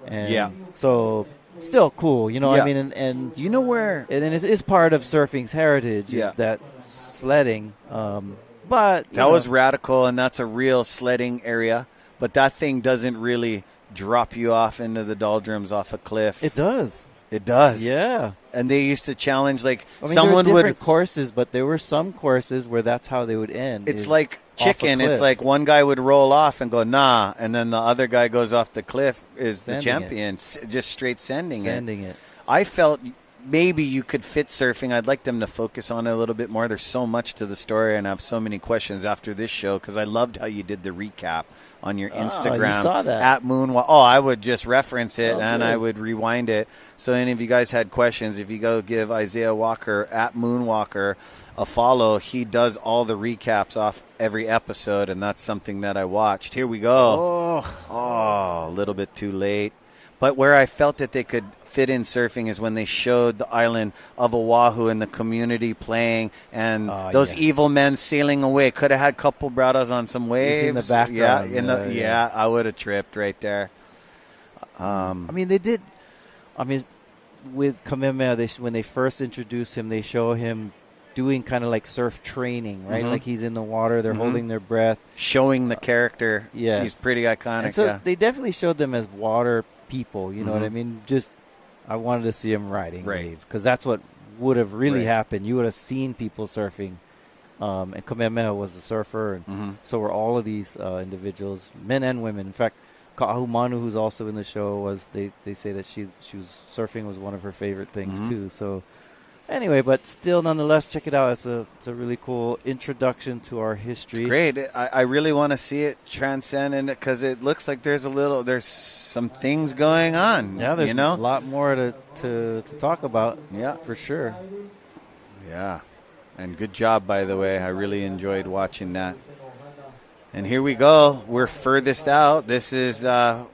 Speaker 7: And so still cool, you know.
Speaker 1: Yeah.
Speaker 7: I mean, and
Speaker 1: you know where,
Speaker 7: and it's part of surfing's heritage is that sledding. But
Speaker 1: that was radical, and that's a real sledding area. But that thing doesn't really drop you off into the doldrums off a cliff.
Speaker 7: It does.
Speaker 1: It does.
Speaker 7: Yeah.
Speaker 1: And they used to challenge, like,
Speaker 7: I mean,
Speaker 1: someone
Speaker 7: there were
Speaker 1: would
Speaker 7: different courses, but there were some courses where that's how they would end.
Speaker 1: It's like chicken. It's like one guy would roll off and go, nah, and then the other guy goes off the cliff, is the champion, just straight sending it. I felt maybe you could fit surfing. I'd like them to focus on it a little bit more. There's so much to the story, and I have so many questions after this show because I loved how you did the recap on your Instagram.
Speaker 7: You saw that.
Speaker 1: At Moonwalk. Oh, I would just reference it, and
Speaker 7: good.
Speaker 1: I would rewind it. So any of you guys had questions, if you go give Isaiah Walker, at Moonwalker, a follow, he does all the recaps off every episode, and that's something that I watched. Here we go. Oh, a little bit too late. But where I felt that they could fit in surfing is when they showed the island of Oahu and the community playing, and those evil men sailing away. Could have had a couple brothers on some waves.
Speaker 7: In the background.
Speaker 1: Yeah, I would have tripped right there.
Speaker 7: I mean, they did. I mean, with Kamehameha, when they first introduced him, they show him doing kind of like surf training, right? Like he's in the water, they're holding their breath.
Speaker 1: Showing the character.
Speaker 7: Yes.
Speaker 1: He's pretty iconic.
Speaker 7: And so they definitely showed them as water people, you know what I mean? Just, I wanted to see him riding wave, because that's what would have really happened. You would have seen people surfing, and Kamehameha was the surfer, and so were all of these individuals, men and women. In fact, Ka'ahumanu, who's also in the show, was they say that she was surfing was one of her favorite things too. So anyway, but still, nonetheless, check it out. It's a really cool introduction to our history.
Speaker 1: It's great. I really want to see it transcend, and because it looks like there's some things going on.
Speaker 7: Yeah, there's a lot more to talk about.
Speaker 1: Yeah,
Speaker 7: for sure.
Speaker 1: Yeah, and good job, by the way. I really enjoyed watching that. And here we go. We're furthest out. This is the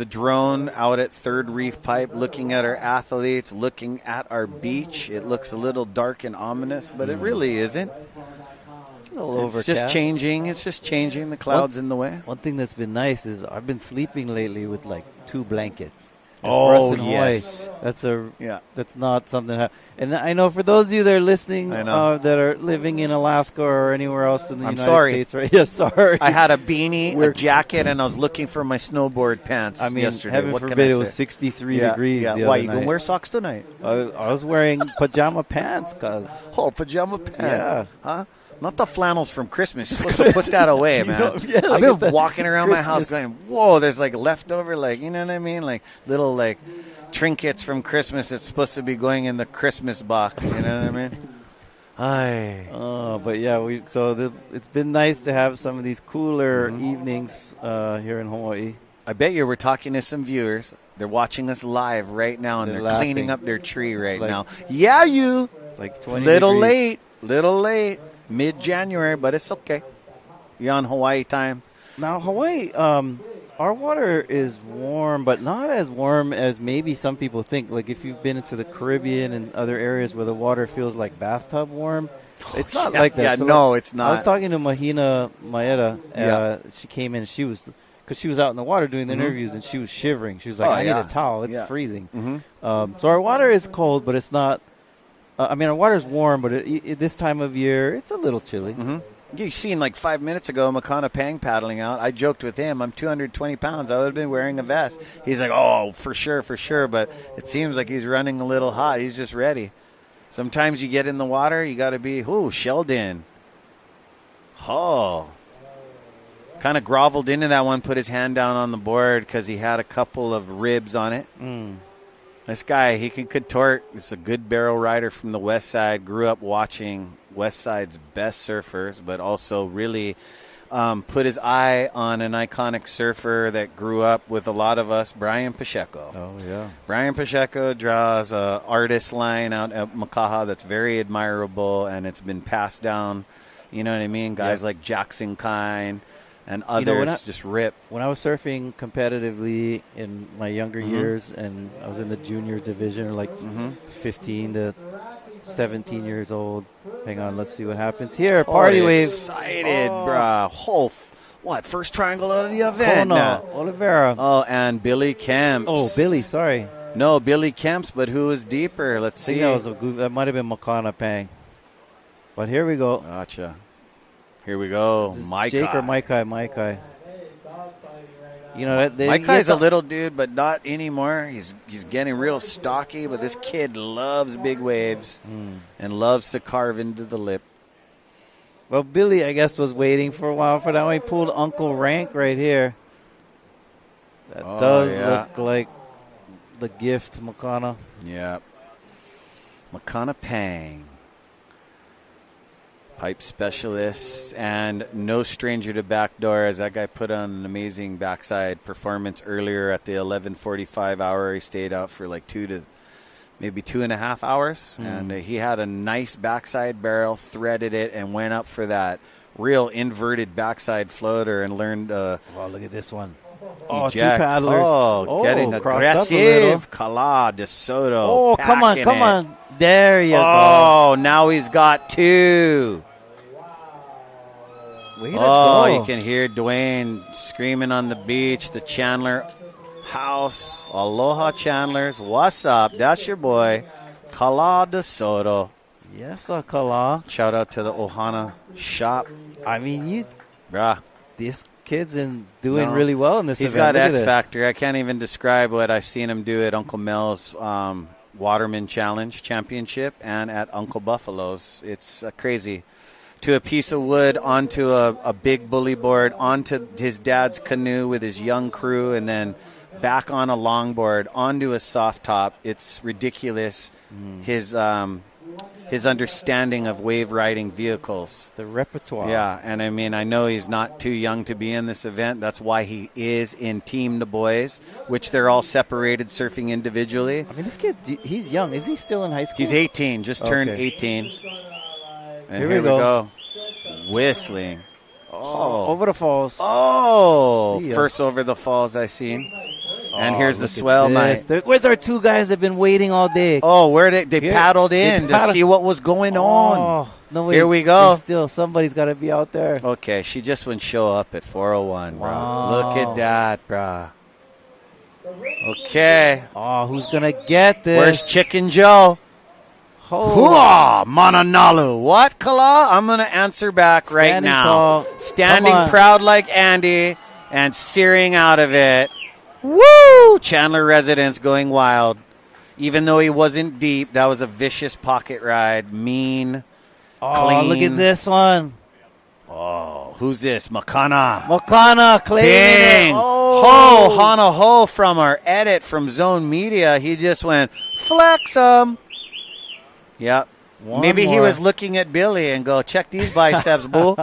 Speaker 1: drone out at Third Reef Pipe, looking at our athletes, looking at our beach. It looks a little dark and ominous, but it really isn't.
Speaker 7: A little overcast.
Speaker 1: It's just changing. It's just changing. The clouds in the way.
Speaker 7: One thing that's been nice is I've been sleeping lately with like 2 blankets. And
Speaker 1: Oh,
Speaker 7: for us in
Speaker 1: yes.
Speaker 7: Hawaii, that's not something. And I know for those of you that are listening, that are living in Alaska or anywhere else in the United States, right? Yeah, sorry.
Speaker 1: I had a beanie, a jacket, and I was looking for my snowboard pants.
Speaker 7: I mean,
Speaker 1: yesterday.
Speaker 7: heaven
Speaker 1: What
Speaker 7: forbid
Speaker 1: can I
Speaker 7: it was
Speaker 1: say?
Speaker 7: 63 degrees.
Speaker 1: Yeah.
Speaker 7: The
Speaker 1: Why
Speaker 7: other
Speaker 1: you
Speaker 7: night.
Speaker 1: gonna wear socks tonight?
Speaker 7: I was wearing pajama pants, cause
Speaker 1: pajama pants.
Speaker 7: Yeah.
Speaker 1: Huh? Not the flannels from Christmas. You're supposed to put that away, man. I've been walking around my house going, whoa, there's like leftover, like, you know what I mean? Like little like trinkets from Christmas that's supposed to be going in the Christmas box. You know what I mean?
Speaker 7: But yeah, it's been nice to have some of these cooler evenings here in Hawaii.
Speaker 1: I bet you we're talking to some viewers. They're watching us live right now, and they're cleaning up their tree right now. Yeah, you.
Speaker 7: It's like 20
Speaker 1: Little
Speaker 7: degrees.
Speaker 1: late. Mid-January, but it's okay. You're on Hawaii time.
Speaker 7: Now, Hawaii, our water is warm, but not as warm as maybe some people think. Like if you've been into the Caribbean and other areas where the water feels like bathtub warm, it's not like that.
Speaker 1: Yeah,
Speaker 7: So
Speaker 1: no,
Speaker 7: like,
Speaker 1: it's not.
Speaker 7: I was talking to Mahina Maeda. She came in. Because she was out in the water doing the interviews, and she was shivering. She was like, I need a towel. It's freezing. So our water is cold, but it's not. I mean, our water's warm, but this time of year, it's a little chilly.
Speaker 1: You seen like 5 minutes ago Makana Pang paddling out. I joked with him, I'm 220 pounds. I would have been wearing a vest. He's like, oh, for sure. But it seems like he's running a little hot. He's just ready. Sometimes you get in the water, you got to be, Sheldon. Oh. Kind of groveled into that one, put his hand down on the board because he had a couple of ribs on it. This guy, he can contort. He's a good barrel rider from the West Side. Grew up watching West Side's best surfers, but also really put his eye on an iconic surfer that grew up with a lot of us, Brian Pacheco.
Speaker 7: Oh, yeah.
Speaker 1: Brian Pacheco draws an artist line out at Makaha that's very admirable, and it's been passed down. You know what I mean? Guys like Jackson Kine and others just rip.
Speaker 7: When I was surfing competitively in my younger years, and I was in the junior division, like 15 to 17 years old. Hang on, let's see what happens here. Party wave.
Speaker 1: Excited, bruh. First triangle out of the event.
Speaker 7: Oliveira.
Speaker 1: Oh, and Billy Kemp.
Speaker 7: Oh, Billy, sorry.
Speaker 1: No, Billy Kemp's, but who was deeper? Let's see.
Speaker 7: That might have been Makana Pang. But here we go.
Speaker 1: Gotcha. Here we go. Maikai.
Speaker 7: Jake or Maikai? You know,
Speaker 1: Maikai's a little dude, but not anymore. He's getting real stocky, but this kid loves big waves and loves to carve into the lip.
Speaker 7: Well, Billy, I guess, was waiting for a while for that one. He pulled Uncle Rank right here. That does look like the gift, Makana.
Speaker 1: Yeah. Makana Pang. Pipe specialist and no stranger to backdoor, as that guy put on an amazing backside performance earlier at the 11:45 hour. He stayed out for like 2.5 hours, and he had a nice backside barrel, threaded it, and went up for that real inverted backside floater and learned.
Speaker 7: Wow, look at this one.
Speaker 1: Eject.
Speaker 7: 2 paddlers.
Speaker 1: Getting aggressive. Kala de Soto.
Speaker 7: Oh, come on. There you go.
Speaker 1: Oh, now he's got 2.
Speaker 7: Way to go.
Speaker 1: You can hear Dwayne screaming on the beach. The Chandler house. Aloha Chandlers. What's up? That's your boy, Kala de Soto.
Speaker 7: Yes, Kala.
Speaker 1: Shout out to the Ohana shop.
Speaker 7: I mean,
Speaker 1: this
Speaker 7: kid's doing really well in this
Speaker 1: He's
Speaker 7: event.
Speaker 1: got X Factor. I can't even describe what I've seen him do at Uncle Mel's Waterman Challenge Championship and at Uncle Buffalo's. It's crazy. To a piece of wood, onto a big bully board, onto his dad's canoe with his young crew, and then back on a longboard, onto a soft top. It's ridiculous. His understanding of wave riding vehicles.
Speaker 7: The repertoire.
Speaker 1: Yeah, and I mean, I know he's not too young to be in this event. That's why he is in Team the Boys, which they're all separated surfing individually.
Speaker 7: I mean, this kid, he's young. Is he still in high school?
Speaker 1: He's 18, just turned 18. And
Speaker 7: Here
Speaker 1: we
Speaker 7: go.
Speaker 1: go. Whistling.
Speaker 7: Over the falls.
Speaker 1: First over the falls I seen. And here's the swell night.
Speaker 7: Where's our 2 guys that have been waiting all day?
Speaker 1: Oh, where they paddled in to see what was going on.
Speaker 7: No, wait,
Speaker 1: here we go.
Speaker 7: Still, somebody's got to be out there.
Speaker 1: Okay, she just wouldn't show up at 4:01, bro.
Speaker 7: Wow.
Speaker 1: Look at that, bro. Okay.
Speaker 7: Oh, who's going to get this?
Speaker 1: Where's Chicken Joe? Hua, Mananalu. What, Kala? I'm going to answer back right now.
Speaker 7: Tall.
Speaker 1: Standing proud like Andy and searing out of it. Woo! Chandler residents going wild. Even though he wasn't deep, that was a vicious pocket ride. Mean, clean.
Speaker 7: Look at this one.
Speaker 1: Oh, who's this? Makana.
Speaker 7: Claiming it.
Speaker 1: Ho, Hana Ho from our edit from Zone Media. He just went, flex 'em. Yep. Maybe he was looking at Billy and go, check these biceps, boo.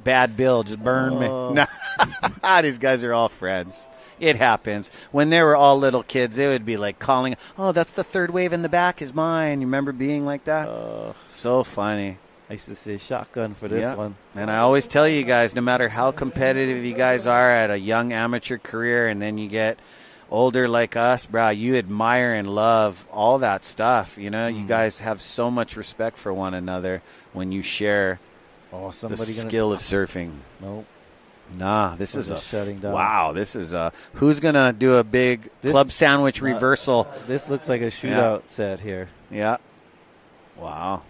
Speaker 1: Bad Bill, just burn me. Nah. These guys are all friends. It happens. When they were all little kids, they would be like calling, oh, that's the third wave in the back is mine. You remember being like that? So funny.
Speaker 7: I used to say shotgun for this one.
Speaker 1: And I always tell you guys, no matter how competitive you guys are at a young amateur career and then you get older like us, bro, you admire and love all that stuff. You know, you guys have so much respect for one another when you share the skill of surfing.
Speaker 7: Nope.
Speaker 1: Nah, this is
Speaker 7: shutting down.
Speaker 1: Wow, this is who's going to do a big club sandwich reversal?
Speaker 7: This looks like a shootout set here.
Speaker 1: Yeah. Wow.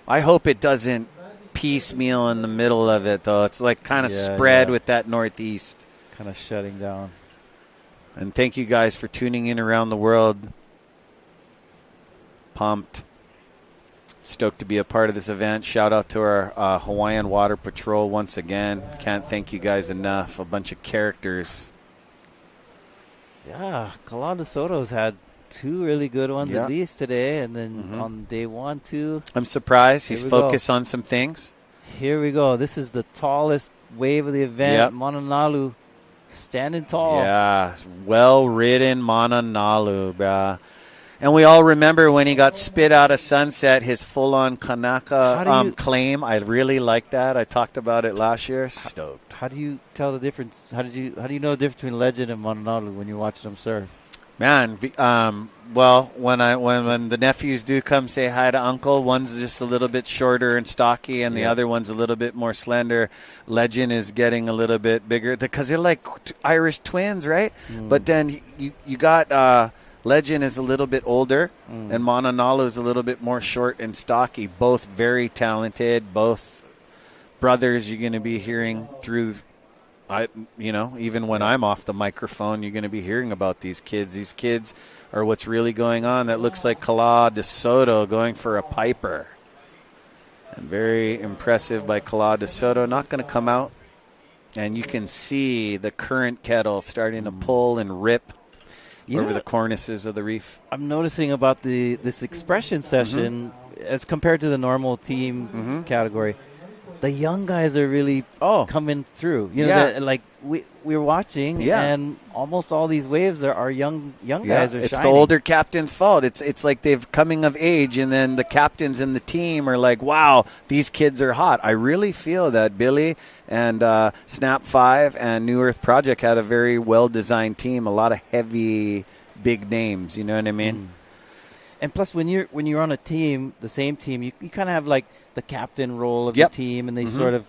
Speaker 1: I hope it doesn't piecemeal in the middle of it, though. It's like kind of spread with that northeast.
Speaker 7: Kind of shutting down.
Speaker 1: And thank you guys for tuning in around the world. Pumped. Stoked to be a part of this event. Shout out to our Hawaiian Water Patrol once again. Can't thank you guys enough. A bunch of characters.
Speaker 7: Yeah, Kala de Soto's had 2 really good ones at least today. And then on day 1, 2.
Speaker 1: I'm surprised. He's focused on some things.
Speaker 7: Here we go. This is the tallest wave of the event. Mananalu standing tall.
Speaker 1: Yeah, well-ridden Mananalu, brah. And we all remember when he got spit out of Sunset, his full-on Kanaka claim. I really like that. I talked about it last year. Stoked.
Speaker 7: How do you tell the difference? How do you know the difference between Legend and Mananalu when you watch them surf?
Speaker 1: Man, well, when the nephews do come say hi to Uncle, one's just a little bit shorter and stocky, and the other one's a little bit more slender. Legend is getting a little bit bigger because they're like Irish twins, right? But then you got Legend is a little bit older, and Mananalu is a little bit more short and stocky. Both very talented, both brothers you're going to be hearing through, even when I'm off the microphone, you're going to be hearing about these kids. These kids are what's really going on. That looks like Kala De Soto going for a piper. And very impressive by Kala De Soto. Not going to come out. And you can see the current kettle starting to pull and rip over the cornices of the reef.
Speaker 7: I'm noticing about this expression session as compared to the normal team category. The young guys are really coming through. Like we're watching, and almost all these waves are young guys are
Speaker 1: it's
Speaker 7: shining.
Speaker 1: the older captain's fault. It's like they've coming of age, and then the captains in the team are like, wow, these kids are hot. I really feel that Billy and Snap 5 and New Earth Project had a very well-designed team, a lot of heavy, big names, you know what I mean?
Speaker 7: And plus, when you're on a team, the same team, you kind of have like the captain role of the team, and they sort of,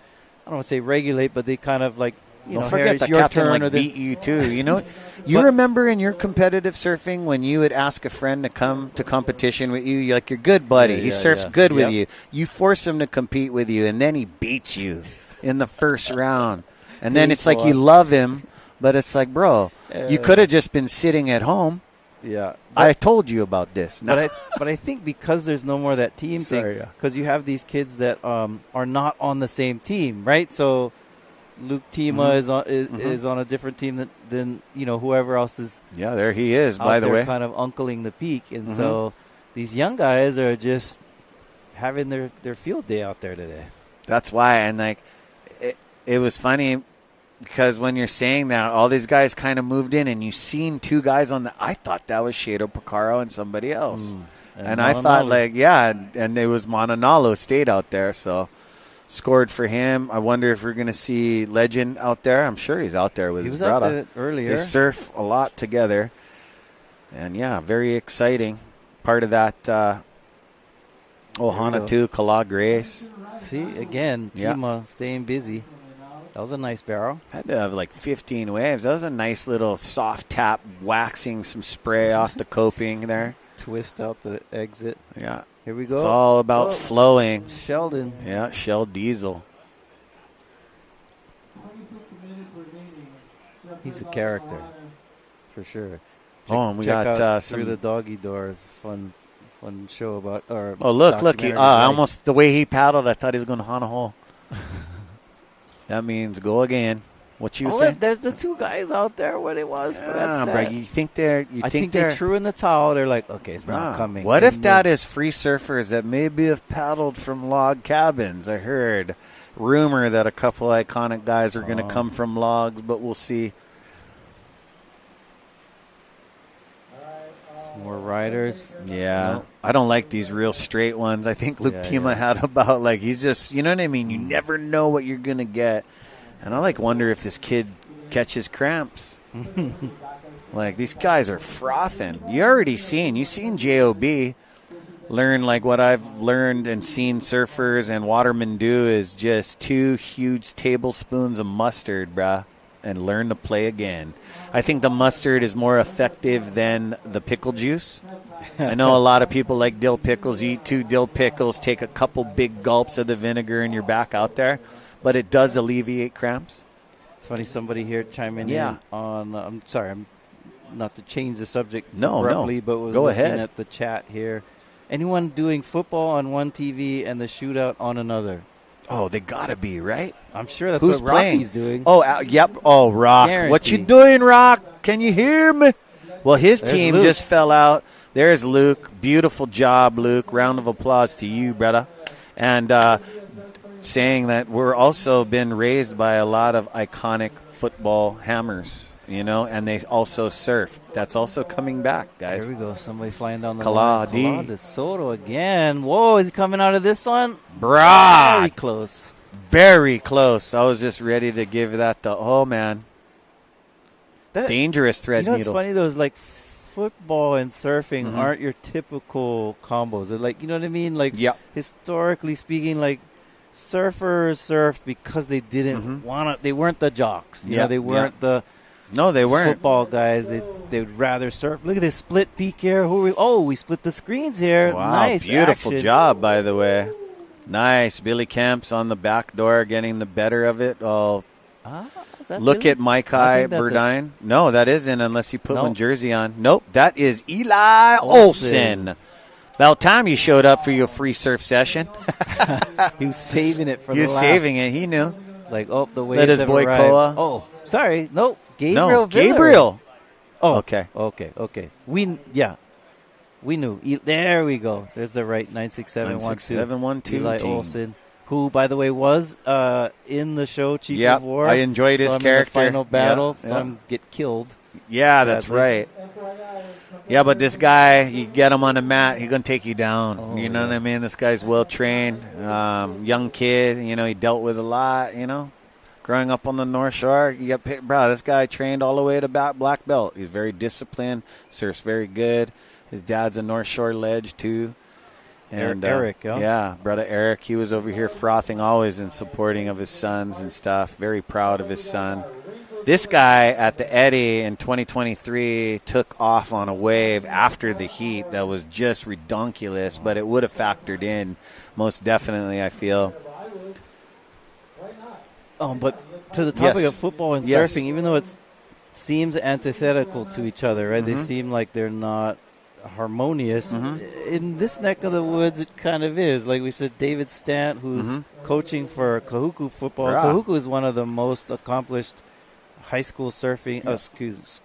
Speaker 7: I don't want to say regulate, but they kind of like,
Speaker 1: don't forget the captain beat you too. You remember in your competitive surfing when you would ask a friend to come to competition with you, you're like, you're good, buddy. He surfs good with you. You force him to compete with you, and then he beats you in the first round. And then it's like you love him, but it's like, bro, you could have just been sitting at home.
Speaker 7: Yeah,
Speaker 1: I told you about this.
Speaker 7: But I think because there's no more that team thing, because you have these kids that are not on the same team, right? So Luke Tima is on a different team than whoever else is.
Speaker 1: Yeah, there he is. By the way,
Speaker 7: kind of uncling the peak, and so these young guys are just having their field day out there today.
Speaker 1: That's why, and like it was funny. Because when you're saying that, all these guys kind of moved in, and you seen two guys on the. I thought that was Shado Picaro and somebody else, and I thought and it was Mananalu stayed out there, so scored for him. I wonder if we're going to see Legend out there. I'm sure he's out there with his brother.
Speaker 7: Out there earlier.
Speaker 1: They surf a lot together, and very exciting. Part of that Ohana too, Kala Grace.
Speaker 7: See again, Tima staying busy. That was a nice barrel.
Speaker 1: Had to have like 15 waves. That was a nice little soft tap, waxing some spray off the coping there.
Speaker 7: Twist out the exit.
Speaker 1: Yeah.
Speaker 7: Here we go.
Speaker 1: It's all about flowing.
Speaker 7: Sheldon.
Speaker 1: Yeah, Shell Diesel.
Speaker 7: He's a character, for sure.
Speaker 1: And we got
Speaker 7: Through the Doggy Doors. Fun show about.
Speaker 1: Look! Almost the way he paddled, I thought he was going to haunt a hole. That means go again. What you say?
Speaker 7: There's the two guys out there. What it was?
Speaker 1: Bro, you think they're?
Speaker 7: I think they threw in the towel. They're like, okay, it's not coming.
Speaker 1: What if that is free surfers that maybe have paddled from log cabins? I heard rumor that a couple iconic guys are going to come from logs, but we'll see.
Speaker 7: More riders.
Speaker 1: Yeah. No. I don't like these real straight ones. I think Luke Tima had about he's just, you know what I mean? You never know what you're going to get. And I wonder if this kid catches cramps. These guys are frothing. You've seen J.O.B. learn what I've learned and seen surfers and watermen do is just 2 huge tablespoons of mustard, bruh. And learn to play again. I think the mustard is more effective than the pickle juice. I know a lot of people like dill pickles. You eat 2 dill pickles, take a couple big gulps of the vinegar, and you're back out there. But it does alleviate cramps.
Speaker 7: It's funny, somebody here chiming in on. I'm sorry, I'm not to change the subject
Speaker 1: abruptly,
Speaker 7: but was
Speaker 1: Go
Speaker 7: looking
Speaker 1: ahead.
Speaker 7: at the chat here. Anyone doing football on one TV and the shootout on another?
Speaker 1: Oh, they gotta be, right?
Speaker 7: I'm sure that's
Speaker 1: Who's
Speaker 7: what
Speaker 1: playing?
Speaker 7: Rocky's doing.
Speaker 1: Oh, yep. Oh, Rock.
Speaker 7: Guaranteed.
Speaker 1: What you doing, Rock? Can you hear me? Well, his team
Speaker 7: Luke.
Speaker 1: just fell out. There's Luke. Beautiful job, Luke. Round of applause to you, brother. And saying that we're also been raised by a lot of iconic football hammers, and they also surf. That's also coming back, guys.
Speaker 7: Here we go. Somebody flying down the
Speaker 1: Kala
Speaker 7: line. Kala De Soto again. Whoa, is he coming out of this one?
Speaker 1: Brah.
Speaker 7: Very close.
Speaker 1: Very close. I was just ready to give that man. Dangerous thread needle.
Speaker 7: What's funny, though, is football and surfing aren't your typical combos. They're you know what I mean? Historically speaking, surfers surfed because they didn't want to. They weren't the jocks. They weren't the
Speaker 1: No, they weren't.
Speaker 7: Football guys, they would rather surf. Look at this split peak here. We split the screens here.
Speaker 1: Wow,
Speaker 7: nice
Speaker 1: beautiful
Speaker 7: action.
Speaker 1: job, by the way. Nice. Billy Kemp's on the back door getting the better of it. Oh, look
Speaker 7: Billy?
Speaker 1: at Maikai Burdine. No, that isn't unless he put one jersey on. Nope, that is Eli Olsen. About time you showed up for your free surf session.
Speaker 7: He was saving it for
Speaker 1: he
Speaker 7: the
Speaker 1: was
Speaker 7: last.
Speaker 1: saving it. He knew.
Speaker 7: Like, the waves
Speaker 1: Let his
Speaker 7: have
Speaker 1: boy
Speaker 7: arrived.
Speaker 1: Koa.
Speaker 7: Oh, sorry. Nope. Gabriel
Speaker 1: No,
Speaker 7: Villa.
Speaker 1: Gabriel.
Speaker 7: Oh,
Speaker 1: okay.
Speaker 7: We knew. There we go. There's the right 96712.
Speaker 1: 96712
Speaker 7: Eli
Speaker 1: team.
Speaker 7: Olsen, who, by the way, was in the show Chief of War.
Speaker 1: I enjoyed his
Speaker 7: Saw him
Speaker 1: character.
Speaker 7: in the final battle.
Speaker 1: Yeah,
Speaker 7: Saw him get killed.
Speaker 1: Yeah, that's right. Yeah, but this guy, you get him on the mat, he's going to take you down. You know what I mean? This guy's well-trained, young kid. You know, he dealt with a lot, you know. Growing up on the North Shore, you get picked, bro, this guy trained all the way to black belt. He's very disciplined, surfs very good. His dad's a North Shore ledge, too. And
Speaker 7: Eric,
Speaker 1: yeah, brother Eric, he was over here frothing always and supporting of his sons and stuff. Very proud of his son. This guy at the Eddy in 2023 took off on a wave after the heat that was just redonkulous, but it would have factored in most definitely, I feel.
Speaker 7: But to the topic of football and surfing, even though it seems antithetical to each other, right? They seem like they're not harmonious. In this neck of the woods, it kind of is. Like we said, David Stant, who's coaching for Kahuku football. Kahuku is one of the most accomplished high school surfing,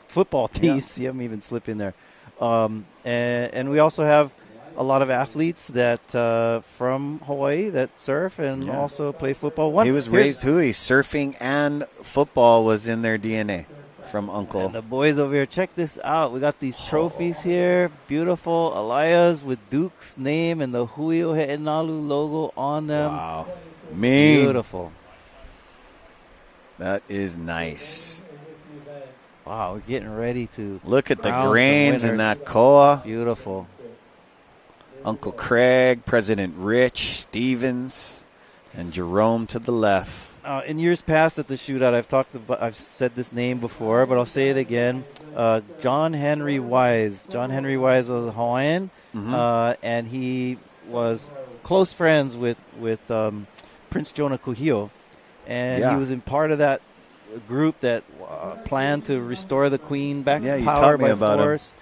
Speaker 7: football teams. See, I'm even slipping there. And we also have a lot of athletes that from Hawaii that surf and also play football.
Speaker 1: He was raised Hui. Surfing and football was in their DNA from Uncle.
Speaker 7: And the boys over here, check this out. We got these trophies here. Beautiful Elias with Duke's name and the Hui He'enalu logo on them.
Speaker 1: Wow. Mean.
Speaker 7: Beautiful.
Speaker 1: That is nice.
Speaker 7: Wow, we're getting ready to
Speaker 1: look at the grains in that koa.
Speaker 7: Beautiful.
Speaker 1: Uncle Craig, President Rich, Stevens, and Jerome to the left.
Speaker 7: In years past at the shootout, I've said this name before, but I'll say it again. John Henry Wise. John Henry Wise was a Hawaiian, and he was close friends with Prince Jonah Kuhio. And he was in part of that group that planned to restore the Queen back to power by force.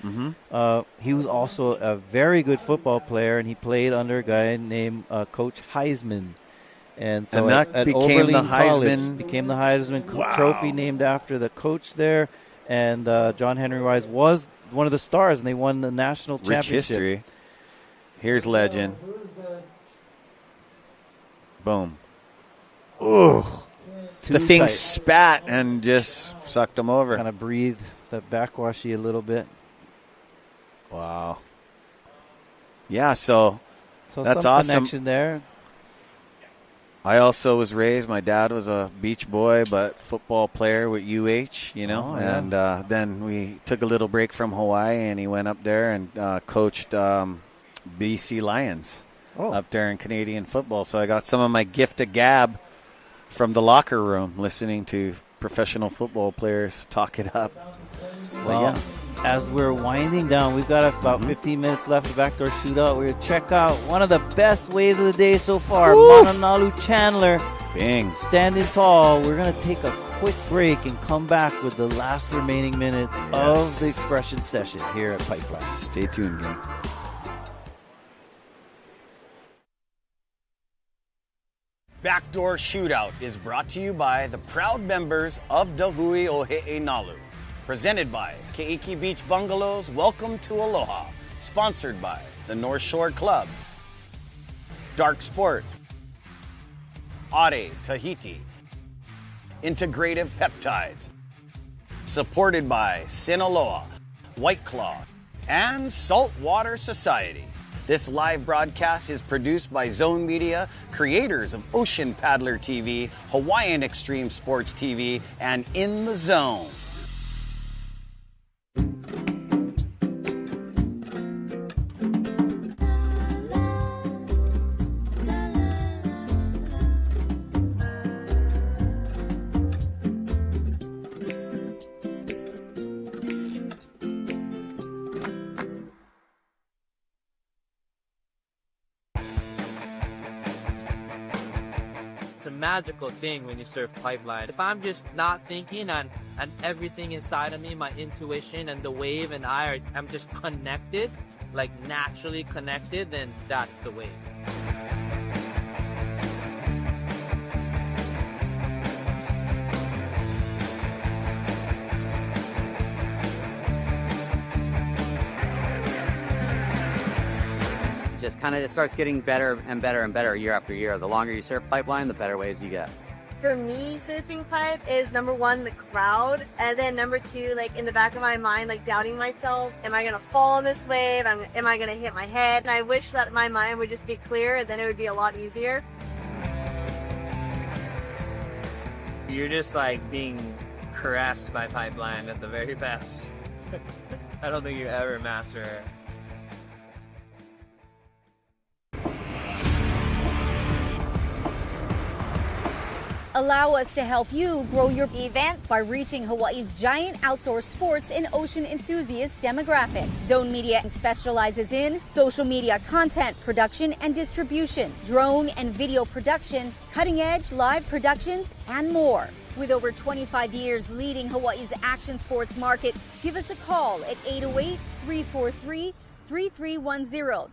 Speaker 7: He was also a very good football player, and he played under a guy named Coach Heisman. And so
Speaker 1: that
Speaker 7: at
Speaker 1: became
Speaker 7: Oberlin
Speaker 1: the
Speaker 7: College,
Speaker 1: Heisman.
Speaker 7: became the Heisman Trophy named after the coach there. And John Henry Wise was one of the stars, and they won the national championship.
Speaker 1: Rich history. Here's legend. Boom. Ooh. The thing spat and just sucked him over.
Speaker 7: Kind of breathed the backwashy a little bit.
Speaker 1: Wow. Yeah, so that's
Speaker 7: some
Speaker 1: awesome.
Speaker 7: Connection there.
Speaker 1: I also was raised, my dad was a beach boy, but football player with UH, you know. And then we took a little break from Hawaii, and he went up there and coached BC Lions up there in Canadian football. So I got some of my gift of gab from the locker room, listening to professional football players talk it up.
Speaker 7: Well, as we're winding down, we've got about 15 minutes left of Backdoor Shootout. We're going to check out one of the best waves of the day so far, Mananalu Chandler.
Speaker 1: Bing.
Speaker 7: Standing tall. We're going to take a quick break and come back with the last remaining minutes of the expression session here at Pipeline.
Speaker 1: Stay tuned, gang. Backdoor Shootout is brought to you by the proud members of the Hui Ohe'enalu. Presented by Keiki Beach Bungalows, Welcome to Aloha. Sponsored by the North Shore Club, Dark Sport, Ade Tahiti, Integrative Peptides. Supported by Sinaloa, White Claw, and Saltwater Society. This live broadcast is produced by Zone Media, creators of Ocean Paddler TV, Hawaiian Extreme Sports TV, and In the Zone.
Speaker 22: magical thing when you surf pipeline. If I'm just not thinking and everything inside of me, my intuition and the wave and I'm just connected, like naturally connected, then that's the wave.
Speaker 20: Just kind of, it starts getting better and better and better year after year. The longer you surf pipeline, the better waves you get.
Speaker 21: For me, surfing pipe is number one, the crowd, and then number two, like in the back of my mind, like doubting myself. Am I gonna fall on this wave? Am I gonna hit my head? And I wish that my mind would just be clear, and then it would be a lot easier.
Speaker 22: You're just like being caressed by pipeline at the very best. I don't think you ever master it.
Speaker 13: Allow us to help you grow your events by reaching Hawaii's giant outdoor sports and ocean enthusiast demographic. Zone Media specializes in social media content production and distribution, drone and video production, cutting-edge live productions, and more. With over 25 years leading Hawaii's action sports market, give us a call at 808-343-3310.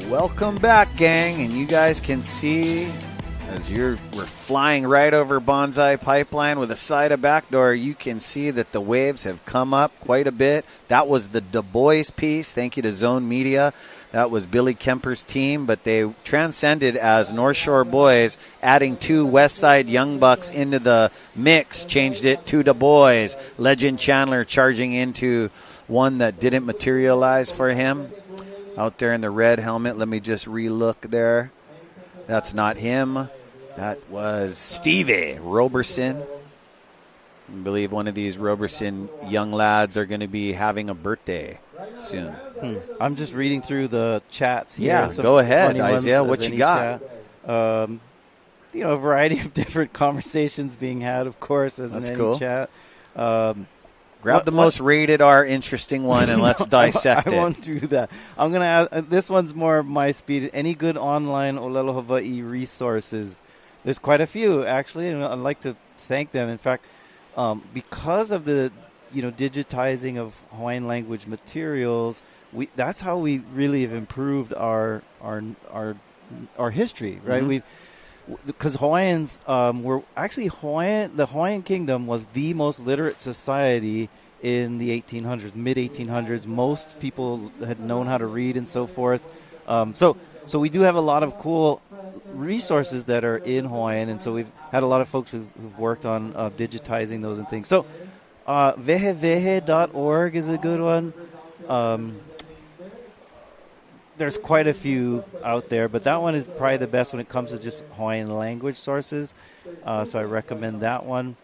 Speaker 1: Welcome back, gang, and you guys can see as we're flying right over Bonsai Pipeline with a side of backdoor, you can see that the waves have come up quite a bit. That was the Du Bois piece. Thank you to Zone Media. That was Billy Kemper's team, but they transcended as North Shore Boys, adding 2 West Side Young Bucks into the mix, changed it to Du Bois. Legend Chandler charging into one that didn't materialize for him. Out there in the red helmet, let me just re-look there. That's not him. That was Stevie Roberson. I believe one of these Roberson young lads are going to be having a birthday soon.
Speaker 7: I'm just reading through the chats here.
Speaker 1: Yeah, go ahead, Isaiah. What you got?
Speaker 7: A variety of different conversations being had, of course, as
Speaker 1: That's
Speaker 7: in
Speaker 1: cool.
Speaker 7: any chat.
Speaker 1: Grab the most rated R interesting one and let's dissect it.
Speaker 7: I won't do that. I'm going to ask, this one's more my speed. Any good online Olelo Hawaii resources? There's quite a few, actually, and I'd like to thank them. In fact, because of the digitizing of Hawaiian language materials, that's how we really have improved our history, right?
Speaker 1: Mm-hmm.
Speaker 7: Because Hawaiians were actually the Hawaiian Kingdom was the most literate society in the 1800s, mid 1800s. Most people had known how to read and so forth. So we do have a lot of cool resources that are in Hawaiian, and so we've had a lot of folks who've worked on digitizing those and things. So vehevehe.org is a good one. There's quite a few out there, but that one is probably the best when it comes to just Hawaiian language sources. So I recommend that one.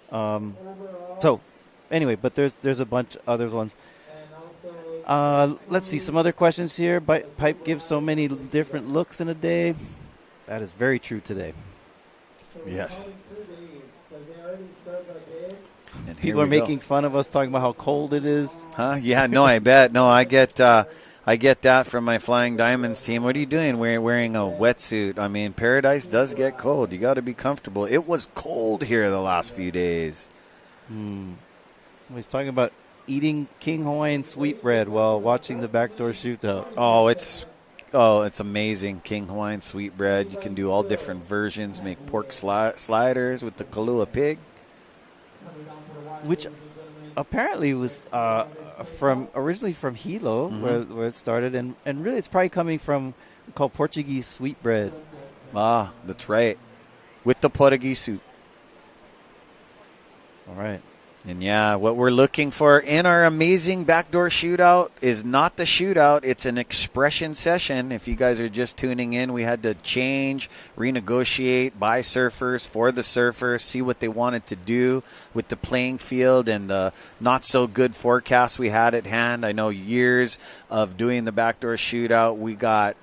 Speaker 7: So anyway, but there's a bunch of other ones. Let's see some other questions here. Pipe gives so many different looks in a day. That is very true today.
Speaker 1: Yes. And
Speaker 7: people are making fun of us talking about how cold it is.
Speaker 1: Huh? Yeah, no, I bet. No, I get that from my Flying Diamonds team. What are you doing wearing a wetsuit? I mean, Paradise does get cold. You got to be comfortable. It was cold here the last few days.
Speaker 7: Somebody's talking about eating King Hawaiian sweetbread while watching the Backdoor Shootout.
Speaker 1: It's amazing. King Hawaiian sweetbread. You can do all different versions. Make pork sliders with the Kalua pig.
Speaker 7: Which apparently was originally from Hilo,
Speaker 1: Mm-hmm.
Speaker 7: where it started, and really it's probably coming from called Portuguese sweetbread.
Speaker 1: Ah, that's right, with the Portuguese soup.
Speaker 7: All right.
Speaker 1: And yeah, what we're looking for in our amazing backdoor shootout is not the shootout. It's an expression session. If you guys are just tuning in, we had to change, renegotiate, buy surfers for the surfers, see what they wanted to do with the playing field and the not so good forecast we had at hand. I know years of doing the backdoor shootout, we got,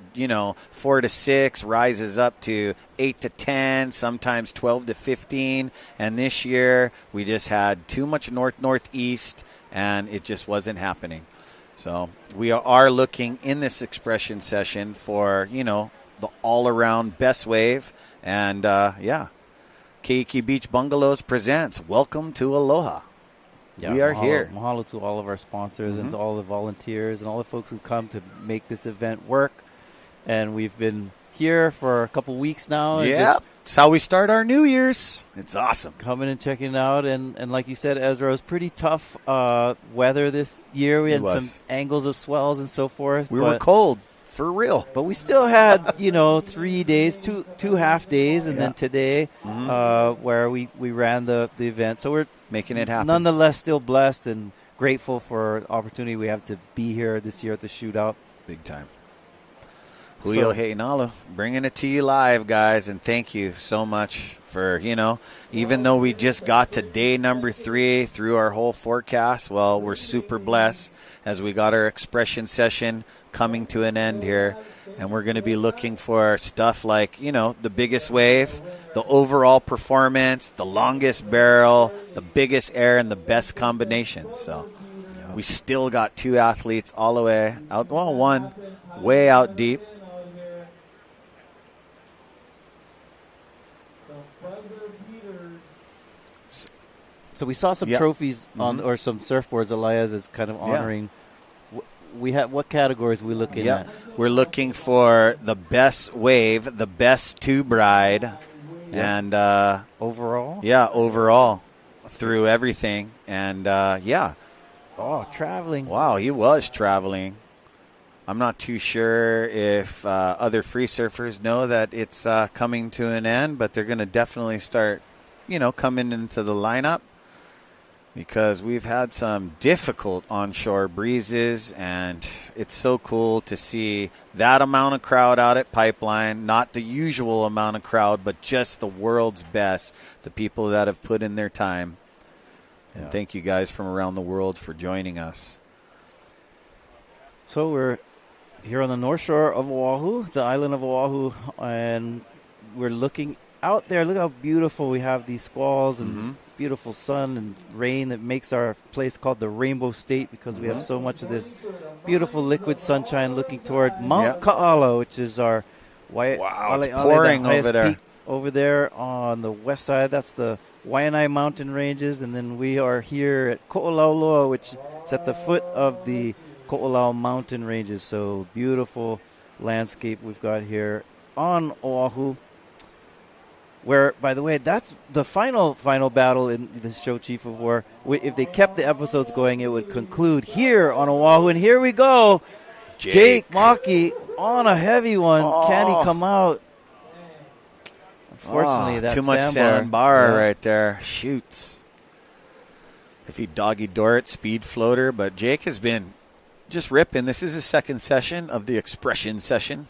Speaker 1: 4 to 6, rises up to 8 to 10, sometimes 12 to 15. And this year we just had too much northeast, and it just wasn't happening. So we are looking in this expression session for, the all-around best wave. And, Keiki Beach Bungalows presents Welcome to Aloha.
Speaker 7: Yeah,
Speaker 1: we are here.
Speaker 7: Mahalo to all of our sponsors and to all the volunteers and all the folks who come to make this event work. And we've been here for a couple weeks now.
Speaker 1: Yeah, it's how we start our New Year's. It's awesome.
Speaker 7: Coming and checking it out. And like you said, Ezra, it was pretty tough weather this year. We had some angles of swells and so forth.
Speaker 1: We were cold, for real.
Speaker 7: But we still had, 3 days, two half days, and then today where we ran the event. So we're
Speaker 1: making it happen.
Speaker 7: Nonetheless, still blessed and grateful for the opportunity we have to be here this year at the shootout.
Speaker 1: Big time. Hui Backdoor, bringing it to you live, guys, and thank you so much for, even though we just got to day number 3 through our whole forecast, well, we're super blessed as we got our expression session coming to an end here, and we're going to be looking for stuff like, the biggest wave, the overall performance, the longest barrel, the biggest air, and the best combinations. So we still got 2 athletes all the way out, well, 1 way out deep.
Speaker 7: So we saw some trophies on, or some surfboards. Elias is kind of honoring. We have what categories are we looking at?
Speaker 1: We're looking for the best wave, the best tube ride, and
Speaker 7: overall.
Speaker 1: Yeah, overall through everything, and
Speaker 7: Oh, traveling!
Speaker 1: Wow, he was traveling. I'm not too sure if other free surfers know that it's coming to an end, but they're going to definitely start, coming into the lineup. Because we've had some difficult onshore breezes, and it's so cool to see that amount of crowd out at Pipeline. Not the usual amount of crowd, but just the world's best, the people that have put in their time. And thank you guys from around the world for joining us.
Speaker 7: So we're here on the north shore of Oahu, the island of Oahu, and we're looking out there. Look how beautiful we have these squalls and beautiful sun and rain that makes our place called the Rainbow State, because we have so much of this beautiful liquid sunshine looking toward Mount Ka'ala, which is our
Speaker 1: it's pouring over there.
Speaker 7: Peak over there on the west side. That's the Waianae mountain ranges, and then we are here at Ko'olauloa, which is at the foot of the Ko'olau mountain ranges. So beautiful landscape we've got here on Oahu. Where, by the way, that's the final battle in the show, Chief of War. If they kept the episodes going, it would conclude here on Oahu. And here we go. Jake Maki on a heavy one. Can he come out? Unfortunately, that's
Speaker 1: too much sandbar right there. Shoots. If he doggy door it, speed floater. But Jake has been just ripping. This is his second session of the expression session.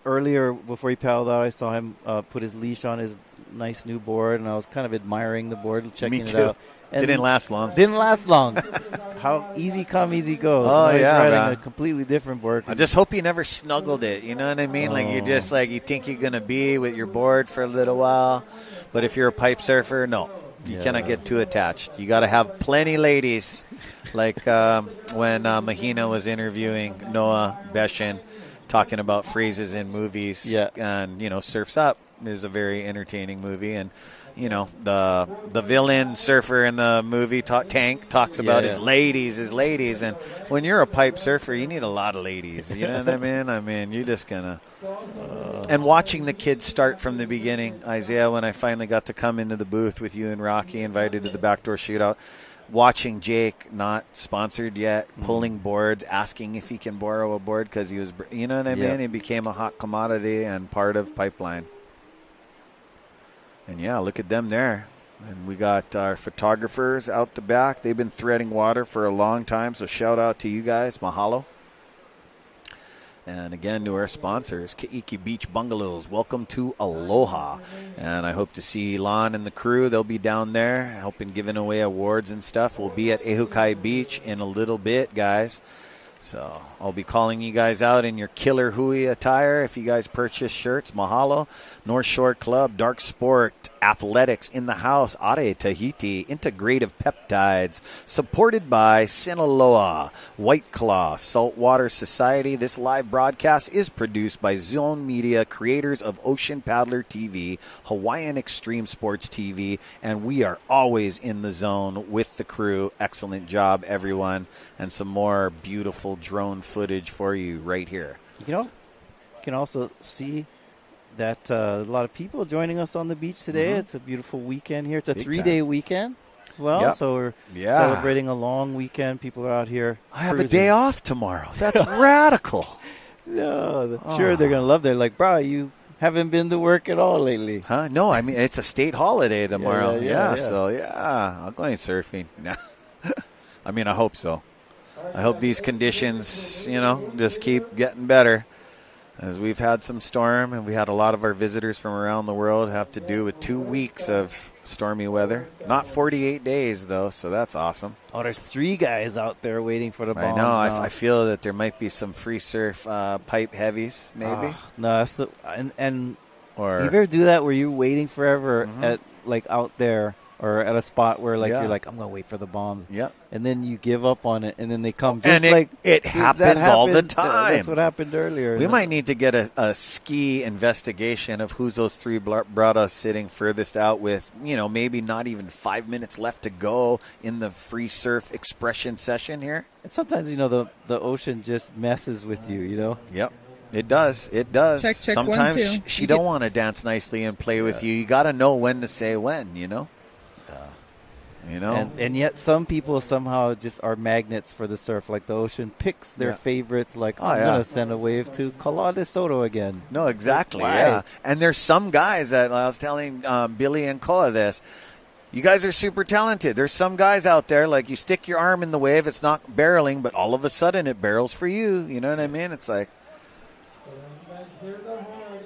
Speaker 7: Earlier, before he paddled out, I saw him put his leash on his nice new board, and I was kind of admiring the board, checking it out. And
Speaker 1: didn't last long.
Speaker 7: How easy come, easy goes.
Speaker 1: Oh,
Speaker 7: he's
Speaker 1: yeah,
Speaker 7: riding a completely different board.
Speaker 1: I just hope he never snuggled it. You know what I mean? Like, you just, you think you're going to be with your board for a little while. But if you're a pipe surfer, no. You cannot get too attached. You got to have plenty ladies. Like when Mahina was interviewing Noah Beshin, talking about phrases in movies. And, Surf's Up is a very entertaining movie. And, the villain surfer in the movie, Tank, talks about his ladies. And when you're a pipe surfer, you need a lot of ladies. You know what I mean? I mean, you're just going to... and watching the kids start from the beginning, Isaiah, when I finally got to come into the booth with you and Rocky, invited to the backdoor shootout, watching Jake, not sponsored yet, pulling boards, asking if he can borrow a board because he was, you know what I mean? He became a hot commodity and part of Pipeline. And, look at them there. And we got our photographers out the back. They've been threading water for a long time, so shout out to you guys. Mahalo. And again, to our sponsors, Keiki Beach Bungalows. Welcome to Aloha. And I hope to see Lon and the crew. They'll be down there helping giving away awards and stuff. We'll be at Ehukai Beach in a little bit, guys. So I'll be calling you guys out in your killer Hui attire if you guys purchase shirts. Mahalo. North Shore Club, Dark Sport, Athletics in the house, Are Tahiti, Integrative Peptides, supported by Sinaloa, White Claw, Saltwater Society. This live broadcast is produced by Zone Media, creators of Ocean Paddler TV, Hawaiian Extreme Sports TV, and we are always in the zone with the crew. Excellent job, everyone, and some more beautiful drone footage for you right here.
Speaker 7: You can also see that a lot of people joining us on the beach today.
Speaker 1: Mm-hmm.
Speaker 7: It's a beautiful weekend here. It's a
Speaker 1: Big
Speaker 7: 3-day weekend. Well,
Speaker 1: Yep.
Speaker 7: so we're celebrating a long weekend. People are out here.
Speaker 1: I have a
Speaker 7: cruising.
Speaker 1: day off tomorrow. That's radical.
Speaker 7: No, sure they're going to love that. Like, bro, you haven't been to work at all lately.
Speaker 1: Huh? No, I mean, it's a state holiday tomorrow.
Speaker 7: Yeah.
Speaker 1: So, I'm going surfing. I mean, I hope so. I hope these conditions, just keep getting better. As we've had some storm, and we had a lot of our visitors from around the world have to do with 2 weeks of stormy weather. Not 48 days, though, so that's awesome.
Speaker 7: Oh, there's 3 guys out there waiting for the bombs.
Speaker 1: I know.
Speaker 7: now.
Speaker 1: I feel that there might be some free surf pipe heavies, maybe.
Speaker 7: No, that's the and
Speaker 1: or
Speaker 7: you ever do that where you're waiting forever at out there or at a spot where you're like, I'm gonna wait for the bombs.
Speaker 1: Yeah.
Speaker 7: And then you give up on it, and then they come.
Speaker 1: And it happens all the time.
Speaker 7: That's what happened earlier.
Speaker 1: We might need to get a ski investigation of who's those 3 brought us sitting furthest out with, maybe not even 5 minutes left to go in the free surf expression session here.
Speaker 7: And sometimes, the ocean just messes with you,
Speaker 1: Yep. It does. It does.
Speaker 5: Check,
Speaker 1: Sometimes
Speaker 5: 1, 2.
Speaker 1: she don't want to dance nicely and play with you. You got to know when to say when,
Speaker 7: And yet some people somehow just are magnets for the surf. Like the ocean picks their favorites. Like, I'm going to send a wave to Kala de Soto again.
Speaker 1: No, exactly.
Speaker 7: Why?
Speaker 1: Yeah. And there's some guys that I was telling Billy and Koa this. You guys are super talented. There's some guys out there, like you stick your arm in the wave, it's not barreling, but all of a sudden it barrels for you. You know what I mean? It's like,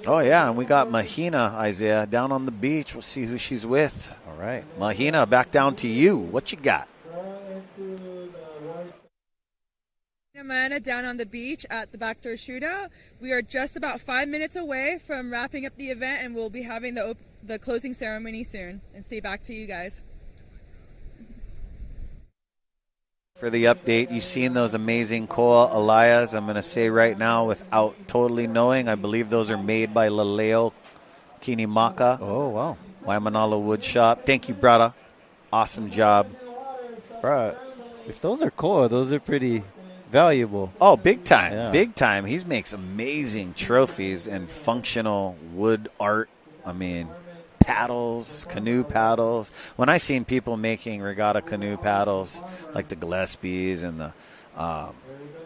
Speaker 1: oh, yeah, and we got Mahina, Isaiah, down on the beach. We'll see who she's with.
Speaker 7: All right.
Speaker 1: Mahina, back down to you. What you got?
Speaker 5: Amanda down on the beach at the Backdoor Shootout. We are just about 5 minutes away from wrapping up the event, and we'll be having the closing ceremony soon. And say back to you guys.
Speaker 1: For the update, you've seen those amazing koa alayas. I'm going to say right now, without totally knowing, I believe those are made by Laleo Kinimaka.
Speaker 7: Oh, wow.
Speaker 1: Waimanalo Woodshop. Thank you, brother. Awesome job.
Speaker 7: Bro, if those are koa, those are pretty valuable.
Speaker 1: Oh, big time.
Speaker 7: Yeah.
Speaker 1: Big time. He makes amazing trophies and functional wood art. I mean, paddles, canoe paddles. When I seen people making regatta canoe paddles, like the Gillespies and the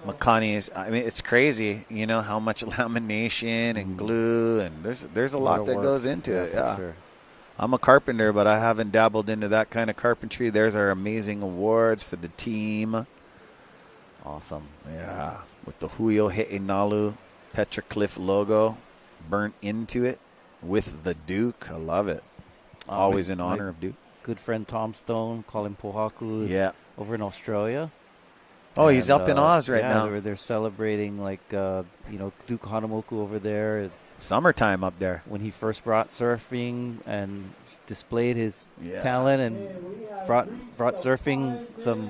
Speaker 1: Makanis, I mean, it's crazy, how much lamination and glue, and there's a lot that goes into it. Yeah.
Speaker 7: Sure.
Speaker 1: I'm a carpenter, but I haven't dabbled into that kind of carpentry. There's our amazing awards for the team.
Speaker 7: Awesome.
Speaker 1: Yeah. With the Huio He'enalu Petroglyph logo burnt into it with the Duke. I love it. Always in honor of Duke.
Speaker 7: Good friend Tom Stone, Colin Pohaku, is over in Australia.
Speaker 1: Oh, he's up in Oz right now.
Speaker 7: They're celebrating Duke Hanamoku over there.
Speaker 1: Summertime up there.
Speaker 7: When he first brought surfing and displayed his talent and brought surfing some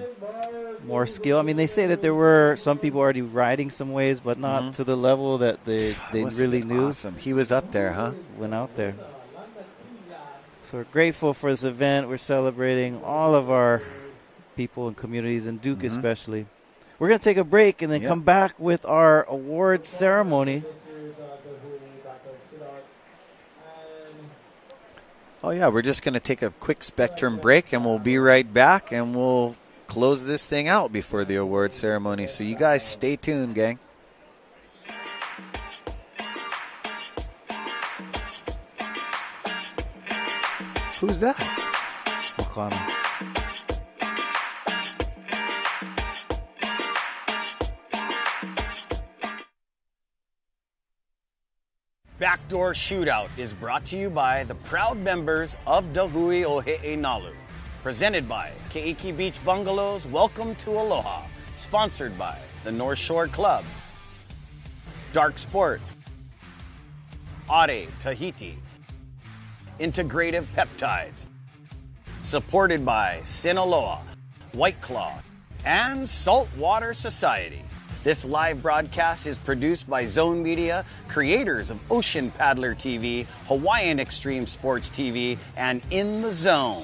Speaker 7: more skill. I mean, they say that there were some people already riding some waves, but not to the level that they really knew.
Speaker 1: Awesome. He was up there, huh?
Speaker 7: Went out there. So we're grateful for this event. We're celebrating all of our people and communities, and Duke especially. We're going to take a break and then come back with our awards ceremony.
Speaker 1: Oh, yeah, we're just going to take a quick Spectrum break, and we'll be right back, and we'll close this thing out before the award ceremony. So you guys stay tuned, gang. Who's that?
Speaker 7: Ilocano.
Speaker 1: Backdoor Shootout is brought to you by the proud members of the Hui Nalu. Presented by Keiki Beach Bungalows, Welcome to Aloha. Sponsored by the North Shore Club, Dark Sport, Ade Tahiti, Integrative Peptides. Supported by Sinaloa, White Claw, and Saltwater Society. This live broadcast is produced by Zone Media, creators of Ocean Paddler TV, Hawaiian Extreme Sports TV, and In the Zone.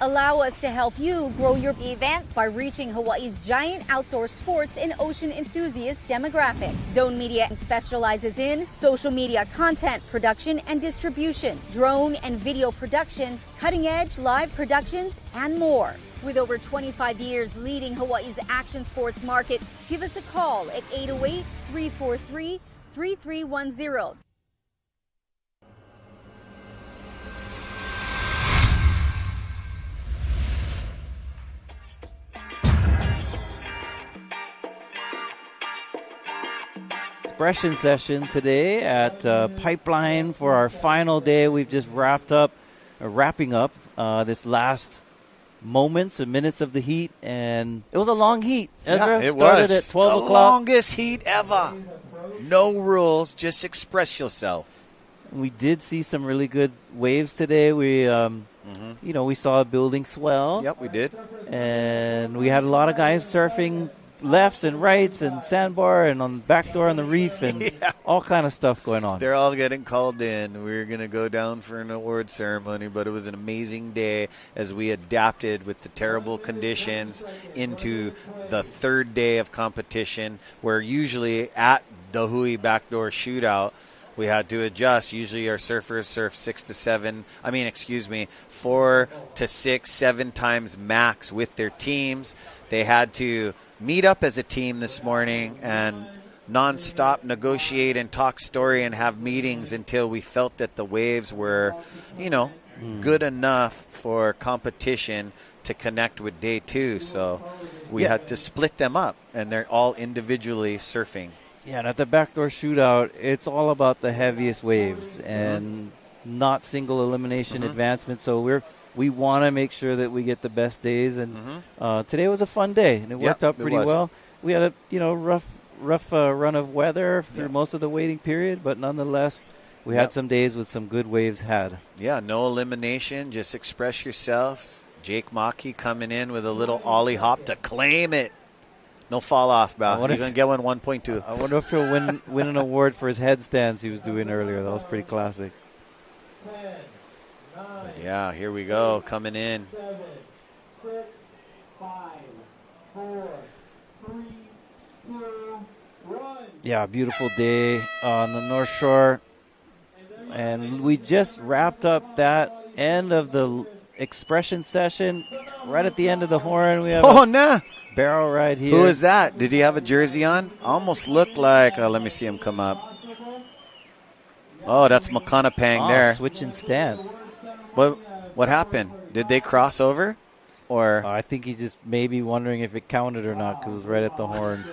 Speaker 13: Allow us to help you grow your events by reaching Hawaii's giant outdoor sports and ocean enthusiast demographic. Zone Media specializes in social media content production and distribution, drone and video production, cutting-edge live productions, and more. With over 25 years leading Hawaii's action sports market, give us a call at 808-343-3310.
Speaker 7: Expression session today at Pipeline for our final day. We've just wrapping up this last moments and minutes of the heat, and it was a long heat. Ezra,
Speaker 1: it
Speaker 7: started
Speaker 1: was
Speaker 7: at 12
Speaker 1: the
Speaker 7: o'clock.
Speaker 1: Longest heat ever. No rules, just express yourself.
Speaker 7: We did see some really good waves today. We, we saw a building swell.
Speaker 1: Yep, we did.
Speaker 7: And we had a lot of guys surfing lefts and rights and sandbar and on backdoor on the reef and all kind of stuff going on.
Speaker 1: They're all getting called in. We're going to go down for an award ceremony, but it was an amazing day as we adapted with the terrible conditions into the third day of competition, where usually at the Hui Backdoor Shootout, we had to adjust. Usually our surfers surf 4 to 6, 7 times max with their teams. They had to meet up as a team this morning and nonstop negotiate and talk story and have meetings until we felt that the waves were, good enough for competition to connect with day 2. So we had to split them up, and they're all individually surfing.
Speaker 7: Yeah, and at the Backdoor Shootout, it's all about the heaviest waves and not single elimination advancement. So we want to make sure that we get the best days, and today was a fun day, and it worked out pretty well. We had a rough run of weather through most of the waiting period, but nonetheless, we had some days with some good waves had.
Speaker 1: Yeah, no elimination, just express yourself. Jake Maki coming in with a little ollie hop to claim it. No fall off, Bow. You're going to get one 1.2.
Speaker 7: I wonder if he'll win an award for his headstands he was doing earlier. That was pretty classic.
Speaker 1: But yeah, here we go, coming in.
Speaker 9: 7, 6, 5, 4, 3, 2, 1.
Speaker 7: Yeah, beautiful day on the North Shore. And we just wrapped up that end of the expression session. Right at the end of the horn, we have barrel ride here.
Speaker 1: Who is that? Did he have a jersey on? Almost looked like, let me see him come up. Oh, that's Makanapang there.
Speaker 7: Switching stance.
Speaker 1: What happened? Did they cross over? Or
Speaker 7: I think he's just maybe wondering if it counted or not because it was right at the horn.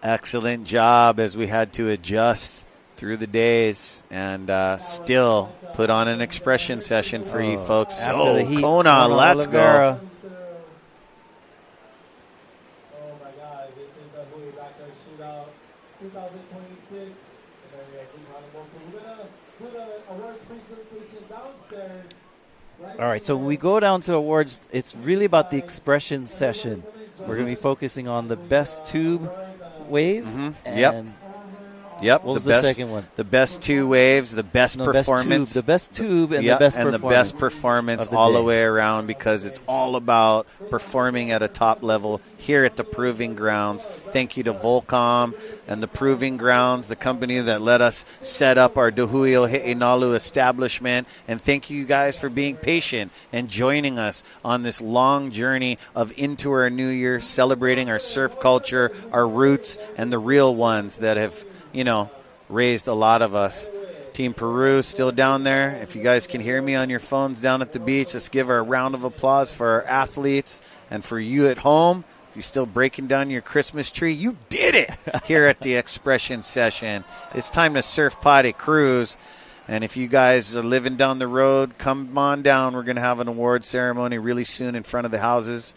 Speaker 1: Excellent job as we had to adjust through the days, and still put on an expression session for you folks.
Speaker 7: After the heat,
Speaker 1: Kona, let's
Speaker 7: Oliveira.
Speaker 1: go.
Speaker 14: Oh my God, this is the Hui Backdoor Shootout 2026. We're going to put an awards presentation downstairs.
Speaker 7: All right, so when we go down to awards, it's really about the expression session. We're going to be focusing on the best tube wave. And
Speaker 1: Yep.
Speaker 7: What was the second one?
Speaker 1: The best two waves, the best performance.
Speaker 7: The best tube and
Speaker 1: Yep,
Speaker 7: the best
Speaker 1: and
Speaker 7: performance.
Speaker 1: the best performance all the way around, because it's all about performing at a top level here at the Proving Grounds. Thank you to Volcom and the Proving Grounds, the company that let us set up our Hui o He'enalu establishment. And thank you guys for being patient and joining us on this long journey of into our new year, celebrating our surf culture, our roots, and the real ones that have, you know, raised a lot of us. Team Peru still down there. If you guys can hear me on your phones down at the beach, let's give a round of applause for our athletes and for you at home. If you're still breaking down your Christmas tree, you did it here at the Expression Session. It's time to surf potty cruise. And if you guys are living down the road, come on down. We're going to have an award ceremony really soon in front of the houses.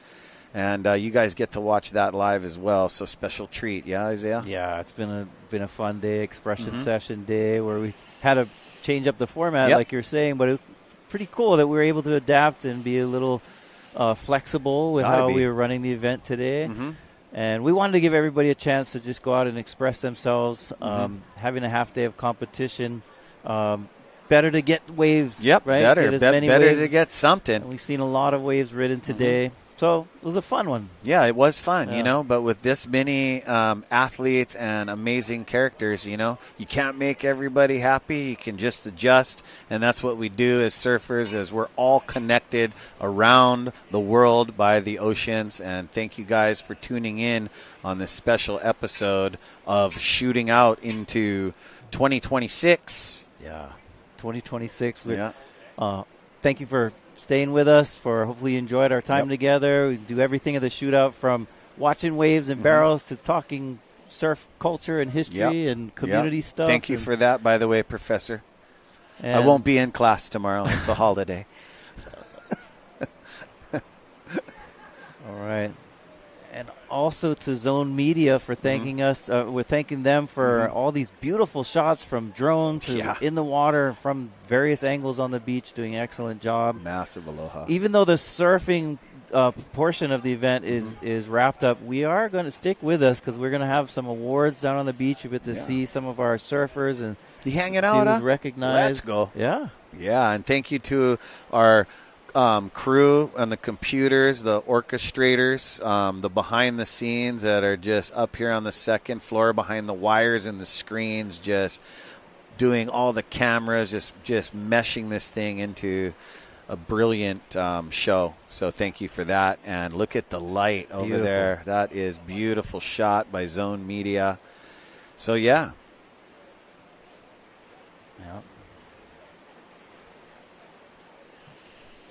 Speaker 1: And you guys get to watch that live as well. So special treat, yeah, Isaiah?
Speaker 7: Yeah, it's been a fun day, expression session day, where we had to change up the format, like you're saying, but it was pretty cool that we were able to adapt and be a little flexible with how we were running the event today. And we wanted to give everybody a chance to just go out and express themselves. Having a half day of competition, better to get waves, right?
Speaker 1: Better to get something.
Speaker 7: And we've seen a lot of waves ridden today. So it was a fun one.
Speaker 1: Yeah, it was fun, you know, but with this many athletes and amazing characters, you know, you can't make everybody happy. You can just adjust, and that's what we do as surfers, as we're all connected around the world by the oceans. And thank you guys for tuning in on this special episode of Shooting Out into 2026.
Speaker 7: Yeah, 2026. Thank you for staying with us, for hopefully you enjoyed our time together. We do everything at the shootout, from watching waves and barrels to talking surf culture and history and community stuff.
Speaker 1: Thank you for that, by the way, Professor. I won't be in class tomorrow. It's a holiday.
Speaker 7: All right. And also to Zone Media for thanking us. We're thanking them for all these beautiful shots from drone to in the water, from various angles on the beach, doing an excellent job.
Speaker 1: Massive aloha.
Speaker 7: Even though the surfing portion of the event is wrapped up, we are going to stick with us, because we're going to have some awards down on the beach. You get to see some of our surfers and
Speaker 1: you hanging out,
Speaker 7: who's recognized.
Speaker 1: Let's go.
Speaker 7: Yeah.
Speaker 1: Yeah, and thank you to our crew and the computers, the orchestrators, the behind the scenes that are just up here on the second floor behind the wires and the screens, just doing all the cameras, just meshing this thing into a brilliant show. So thank you for that. And look at the light over there. That is beautiful shot by Zone Media. So yeah.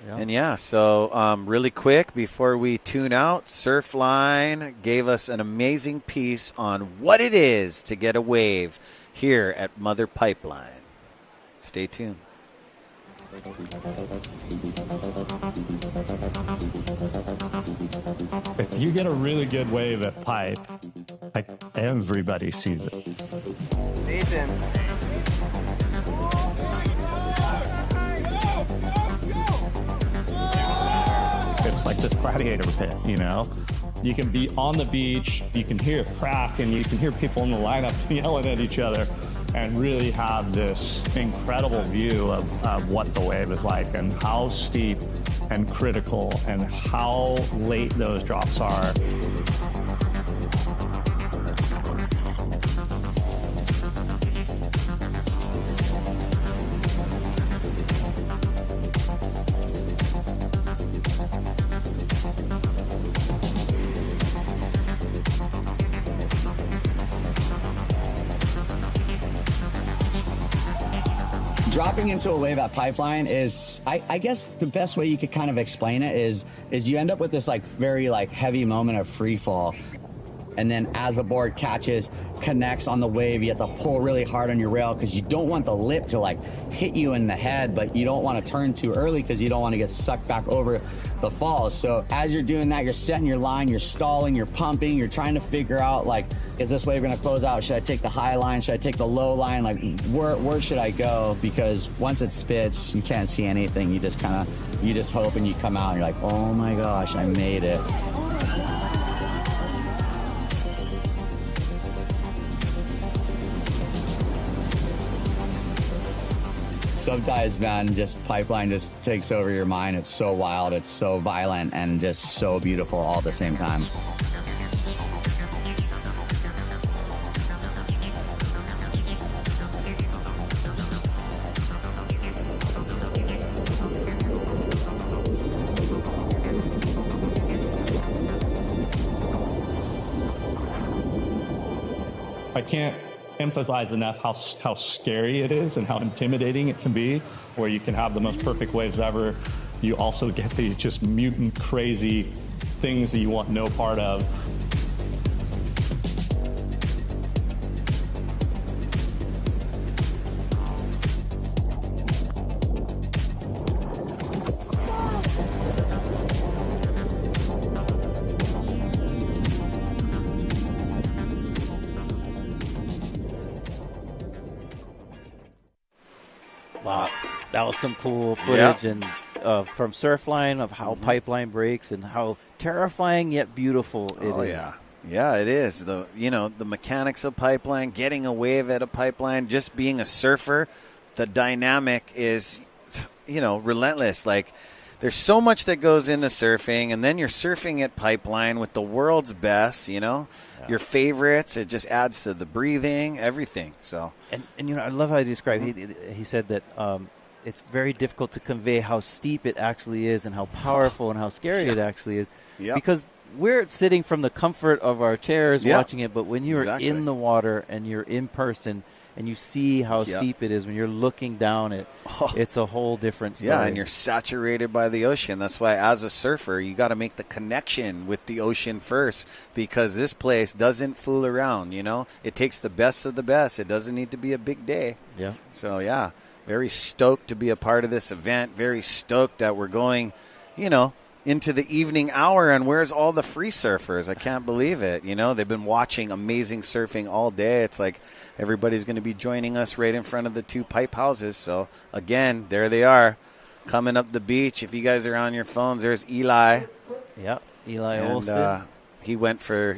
Speaker 1: And so really quick before we tune out, Surfline gave us an amazing piece on what it is to get a wave here at Mother Pipeline. Stay tuned.
Speaker 18: If you get a really good wave at Pipe, like, everybody sees it.
Speaker 22: Nathan.
Speaker 18: It's like this gladiator pit, you know? You can be on the beach, you can hear it crack, and you can hear people in the lineup yelling at each other, and really have this incredible view of what the wave is like, and how steep and critical and how late those drops are.
Speaker 23: Dropping into a wave at Pipeline is, I guess the best way you could kind of explain it is you end up with this like very like heavy moment of free fall. and then as the board catches, connects on the wave, you have to pull really hard on your rail because you don't want the lip to like hit you in the head, but you don't want to turn too early because you don't want to get sucked back over the falls. So as you're doing that, you're setting your line, you're stalling, you're pumping, you're trying to figure out, like, is this wave going to close out? Should I take the high line? Should I take the low line? Like, where should I go? Because once it spits, you can't see anything. You just hope and you come out and you're like, oh my gosh, I made it. Sometimes, man, just pipeline just takes over your mind. It's so wild, it's so violent, and just so beautiful all at the same time.
Speaker 18: I can't emphasize enough how scary it is and how intimidating it can be, where you can have the most perfect waves ever. You also get these just mutant, crazy things that you want no part of.
Speaker 7: Wow, that was some cool footage and from Surfline of how pipeline breaks and how terrifying yet beautiful it is.
Speaker 1: Oh yeah, it is. The mechanics of pipeline, getting a wave at a pipeline, just being a surfer, the dynamic is relentless. Like, there's so much that goes into surfing, and then you're surfing at pipeline with the world's best, your favorites. It just adds to the breathing, everything. So
Speaker 7: and I love how he described. He said that it's very difficult to convey how steep it actually is and how powerful and how scary it actually is, because we're sitting from the comfort of our chairs watching it. But when you're in the water and you're in person and you see how steep it is when you're looking down it, it's a whole different story.
Speaker 1: Yeah, and you're saturated by the ocean. That's why as a surfer, you got to make the connection with the ocean first, because this place doesn't fool around, It takes the best of the best. It doesn't need to be a big day.
Speaker 7: Yeah.
Speaker 1: So, very stoked to be a part of this event. Very stoked that we're going, into the evening hour, and where's all the free surfers? I can't believe it. They've been watching amazing surfing all day. It's like everybody's going to be joining us right in front of the two pipe houses. So again, there they are coming up the beach. If you guys are on your phones, there's Eli.
Speaker 7: Yeah, Eli Olsen.
Speaker 1: He went for,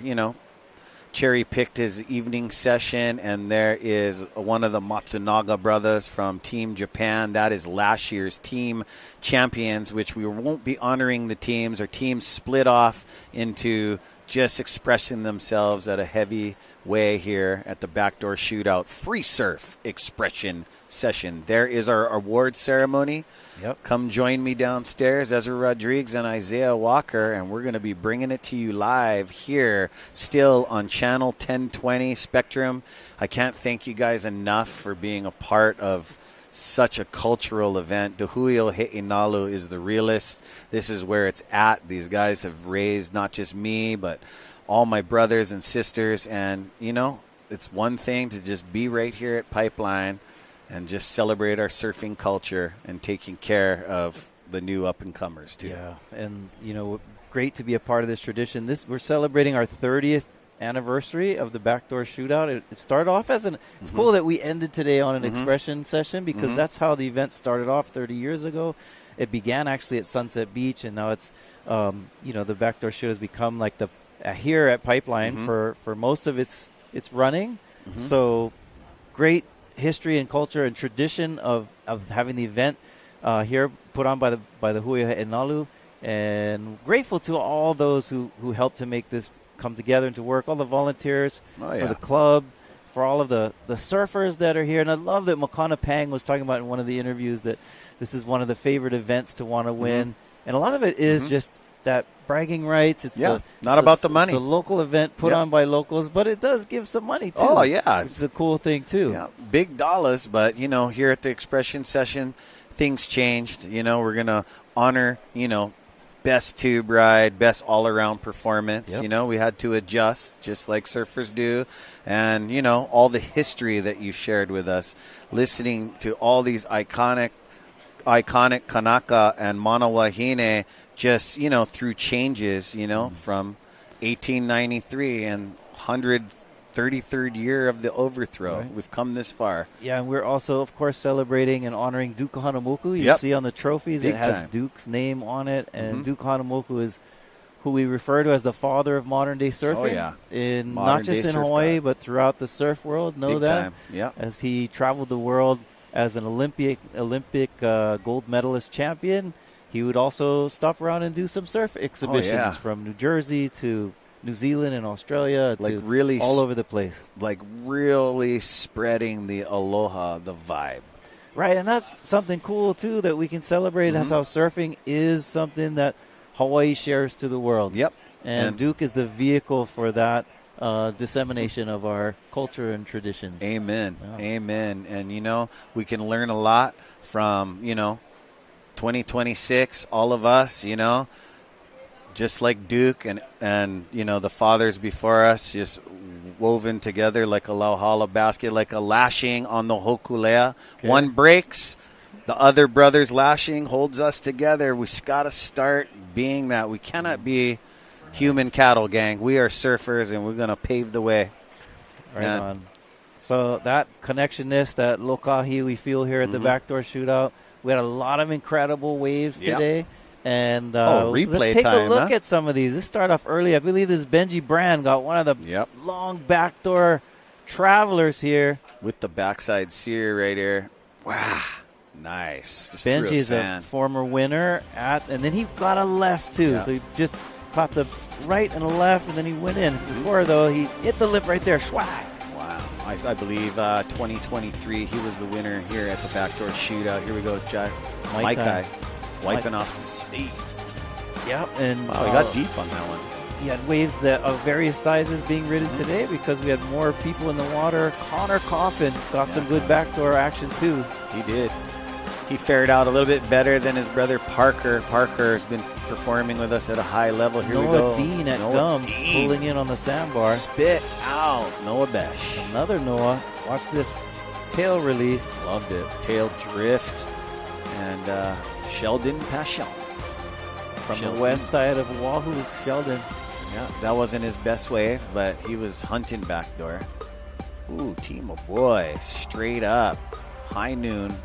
Speaker 1: cherry-picked his evening session, and there is one of the Matsunaga brothers from Team Japan. That is last year's team champions, which we won't be honoring the teams. Our teams split off into just expressing themselves at a heavy way here at the Backdoor Shootout Free Surf Expression Session. There is our award ceremony.
Speaker 7: Yep.
Speaker 1: Come join me downstairs, Ezra Rodriguez and Isaiah Walker, and we're going to be bringing it to you live here, still on Channel 1020 Spectrum. I can't thank you guys enough for being a part of such a cultural event. Hui Backdoor is the realest. This is where it's at. These guys have raised not just me, but all my brothers and sisters, and, it's one thing to just be right here at Pipeline and just celebrate our surfing culture and taking care of the new up-and-comers, too.
Speaker 7: Yeah, and, great to be a part of this tradition. We're celebrating our 30th anniversary of the Backdoor Shootout. It started off as it's cool that we ended today on an expression session, because that's how the event started off 30 years ago. It began actually at Sunset Beach, and now it's, the Backdoor Shootout has become like the here at Pipeline for most of its running. So great history and culture and tradition of having the event here put on by the Hui Backdoor, and grateful to all those who helped to make this come together and to work, all the volunteers for the club, for all of the surfers that are here. And I love that Makana Pang was talking about in one of the interviews that this is one of the favorite events to want to win, and a lot of it is just that bragging rights. It's
Speaker 1: not about the money.
Speaker 7: It's a local event put on by locals, but it does give some money too.
Speaker 1: Oh yeah,
Speaker 7: it's a cool thing too.
Speaker 1: Yeah, big dollars, but here at the expression session, things changed. We're gonna honor best tube ride, best all-around performance. You know, we had to adjust just like surfers do. And, you know, all the history that you shared with us, listening to all these iconic Kanaka and Manawahine just, you know, through changes, you know, from 1893 and 133rd year of the overthrow.
Speaker 7: Right.
Speaker 1: We've come this far.
Speaker 7: Yeah, and we're also, of course, celebrating and honoring Duke Kahanamoku. You see on the trophies,
Speaker 1: Big
Speaker 7: it has
Speaker 1: time.
Speaker 7: Duke's name on it. And Duke Kahanamoku is who we refer to as the father of modern-day surfing.
Speaker 1: Oh, yeah.
Speaker 7: In
Speaker 1: Modern
Speaker 7: not just
Speaker 1: day
Speaker 7: in
Speaker 1: surf
Speaker 7: Hawaii,
Speaker 1: god.
Speaker 7: but throughout the surf world. Know
Speaker 1: Big
Speaker 7: that?
Speaker 1: time. Yeah.
Speaker 7: As he traveled the world as an Olympic gold medalist champion, he would also stop around and do some surf exhibitions from New Jersey to New Zealand and Australia,
Speaker 1: Like
Speaker 7: to
Speaker 1: really
Speaker 7: all over the place.
Speaker 1: Like really spreading the aloha, the vibe.
Speaker 7: Right, and that's something cool, too, that we can celebrate. That's how surfing is something that Hawaii shares to the world.
Speaker 1: Yep.
Speaker 7: And Duke is the vehicle for that dissemination of our culture and traditions.
Speaker 1: Amen. Yeah. Amen. And, you know, we can learn a lot from, you know, 2026, all of us, you know, just like Duke and you know, the fathers before us, just woven together like a lauhala basket, like a lashing on the hokulea. Okay. One breaks, the other brother's lashing holds us together. We got to start being that. We cannot be human cattle, gang. We are surfers, and we're going to pave the way.
Speaker 7: Right on. So that connectionness, that lokahi we feel here at the Backdoor Shootout. We had a lot of incredible waves today. And
Speaker 1: replay
Speaker 7: let's take
Speaker 1: time,
Speaker 7: a look at some of these. Let's start off early. I believe this Benji Brand got one of the long backdoor travelers here.
Speaker 1: With the backside sear right here. Wow. Nice. Just
Speaker 7: Benji's a former winner. And then he got a left, too. Yeah. So he just caught the right and a left, and then he went in. Before, though, he hit the lip right there. Schwag.
Speaker 1: Wow. I believe 2023, he was the winner here at the Backdoor Shootout. Here we go, Jack. Maikai. Wiping off some speed.
Speaker 7: Yep, and
Speaker 1: he got deep on that one.
Speaker 7: He had waves that of various sizes being ridden today because we had more people in the water. Connor Coffin got some good backdoor action too.
Speaker 1: He did. He fared out a little bit better than his brother Parker. Parker has been performing with us at a high level. Here we go.
Speaker 7: Noah Dean at Gums pulling in on the sandbar.
Speaker 1: Spit out. Noah Besh.
Speaker 7: Another Noah. Watch this tail release.
Speaker 1: Loved it. Tail drift. And Sheldon Passion.
Speaker 7: From the west side of Oahu, Sheldon.
Speaker 1: Yeah, that wasn't his best wave, but he was hunting backdoor. Ooh, Timo boy, straight up. High noon.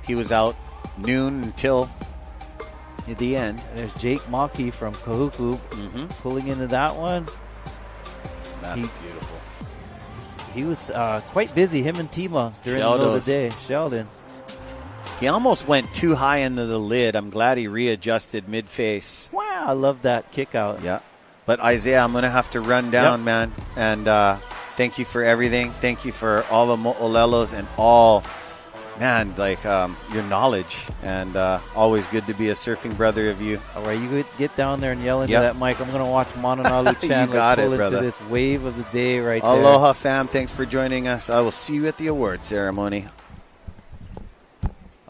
Speaker 1: He was out noon until the end.
Speaker 7: There's Jake Maki from Kahuku pulling into that one.
Speaker 1: That's beautiful.
Speaker 7: He was quite busy, him and Tima, during the middle of the day. Sheldon.
Speaker 1: He almost went too high into the lid. I'm glad he readjusted mid-face.
Speaker 7: Wow, I love that kick out.
Speaker 1: Yeah. But, Isaiah, I'm going to have to run down, man. And thank you for everything. Thank you for all the mo'olelos and all, man, like your knowledge. And always good to be a surfing brother of you.
Speaker 7: All right, you get down there and yell into that mic. I'm going to watch Mananalu Chandler pull into this wave of the day right there.
Speaker 1: Aloha, fam. Thanks for joining us. I will see you at the award ceremony.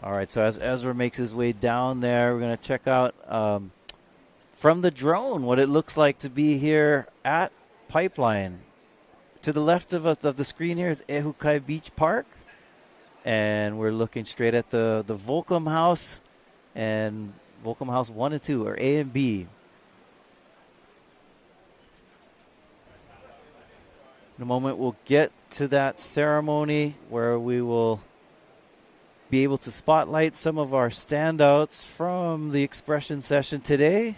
Speaker 7: All right, so as Ezra makes his way down there, we're going to check out from the drone what it looks like to be here at Pipeline. To the left of the screen here is Ehukai Beach Park, and we're looking straight at the Volcom House and Volcom House 1 and 2, or A and B. In a moment, we'll get to that ceremony where we will be able to spotlight some of our standouts from the expression session today.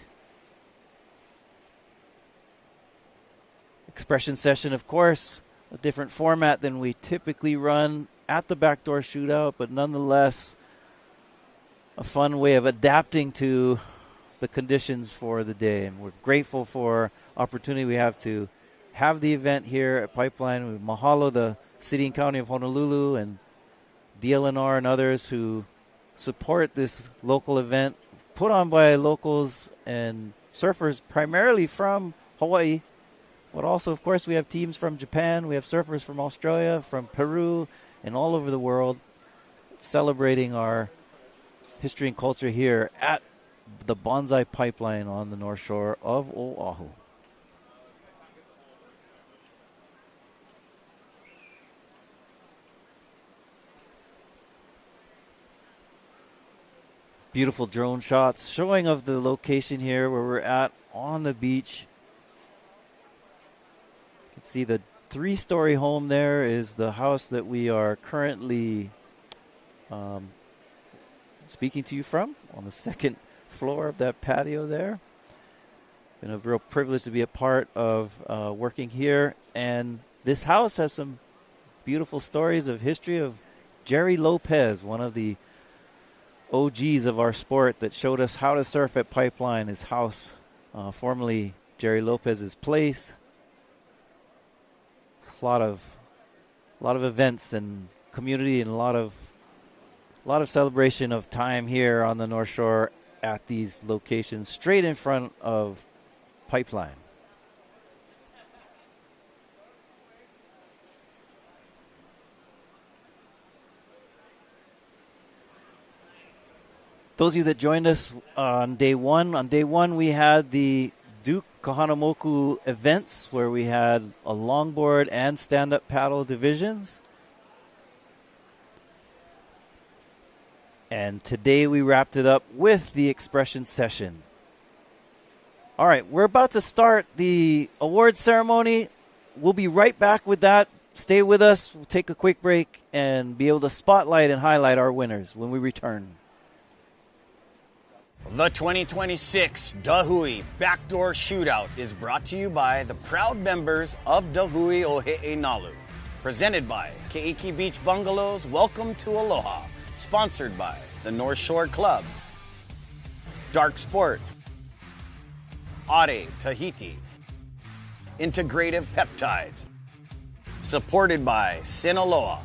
Speaker 7: Expression session, of course, a different format than we typically run at the Backdoor Shootout, but nonetheless a fun way of adapting to the conditions for the day. And we're grateful for opportunity we have to have the event here at Pipeline. We mahalo the City and County of Honolulu and DLNR and others who support this local event put on by locals and surfers primarily from Hawaii. But also, of course, we have teams from Japan. We have surfers from Australia, from Peru, and all over the world celebrating our history and culture here at the Bonsai Pipeline on the North Shore of Oahu. Beautiful drone shots showing of the location here where we're at on the beach. You can see the 3-story home there is the house that we are currently speaking to you from on the second floor of that patio there. Been a real privilege to be a part of working here. And this house has some beautiful stories of history of Jerry Lopez, one of the OGs of our sport that showed us how to surf at Pipeline. His house, formerly Jerry Lopez's place. A lot of events and community and a lot of celebration of time here on the North Shore at these locations straight in front of Pipeline. Those of you that joined us on day one we had the Duke Kahanamoku events where we had a longboard and stand-up paddle divisions. And today we wrapped it up with the expression session. All right, we're about to start the awards ceremony. We'll be right back with that. Stay with us. We'll take a quick break and be able to spotlight and highlight our winners when we return.
Speaker 1: The 2026 Hui Backdoor Shootout is brought to you by the proud members of Hui Nalu. Presented by Keiki Beach Bungalows, Welcome to Aloha. Sponsored by the North Shore Club, Dark Sport, Ade Tahiti, Integrative Peptides. Supported by Sinaloa,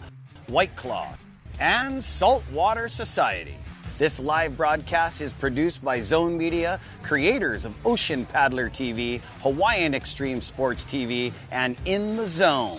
Speaker 1: White Claw, and Saltwater Society. This live broadcast is produced by Zone Media, creators of Ocean Paddler TV, Hawaiian Extreme Sports TV, and In the Zone.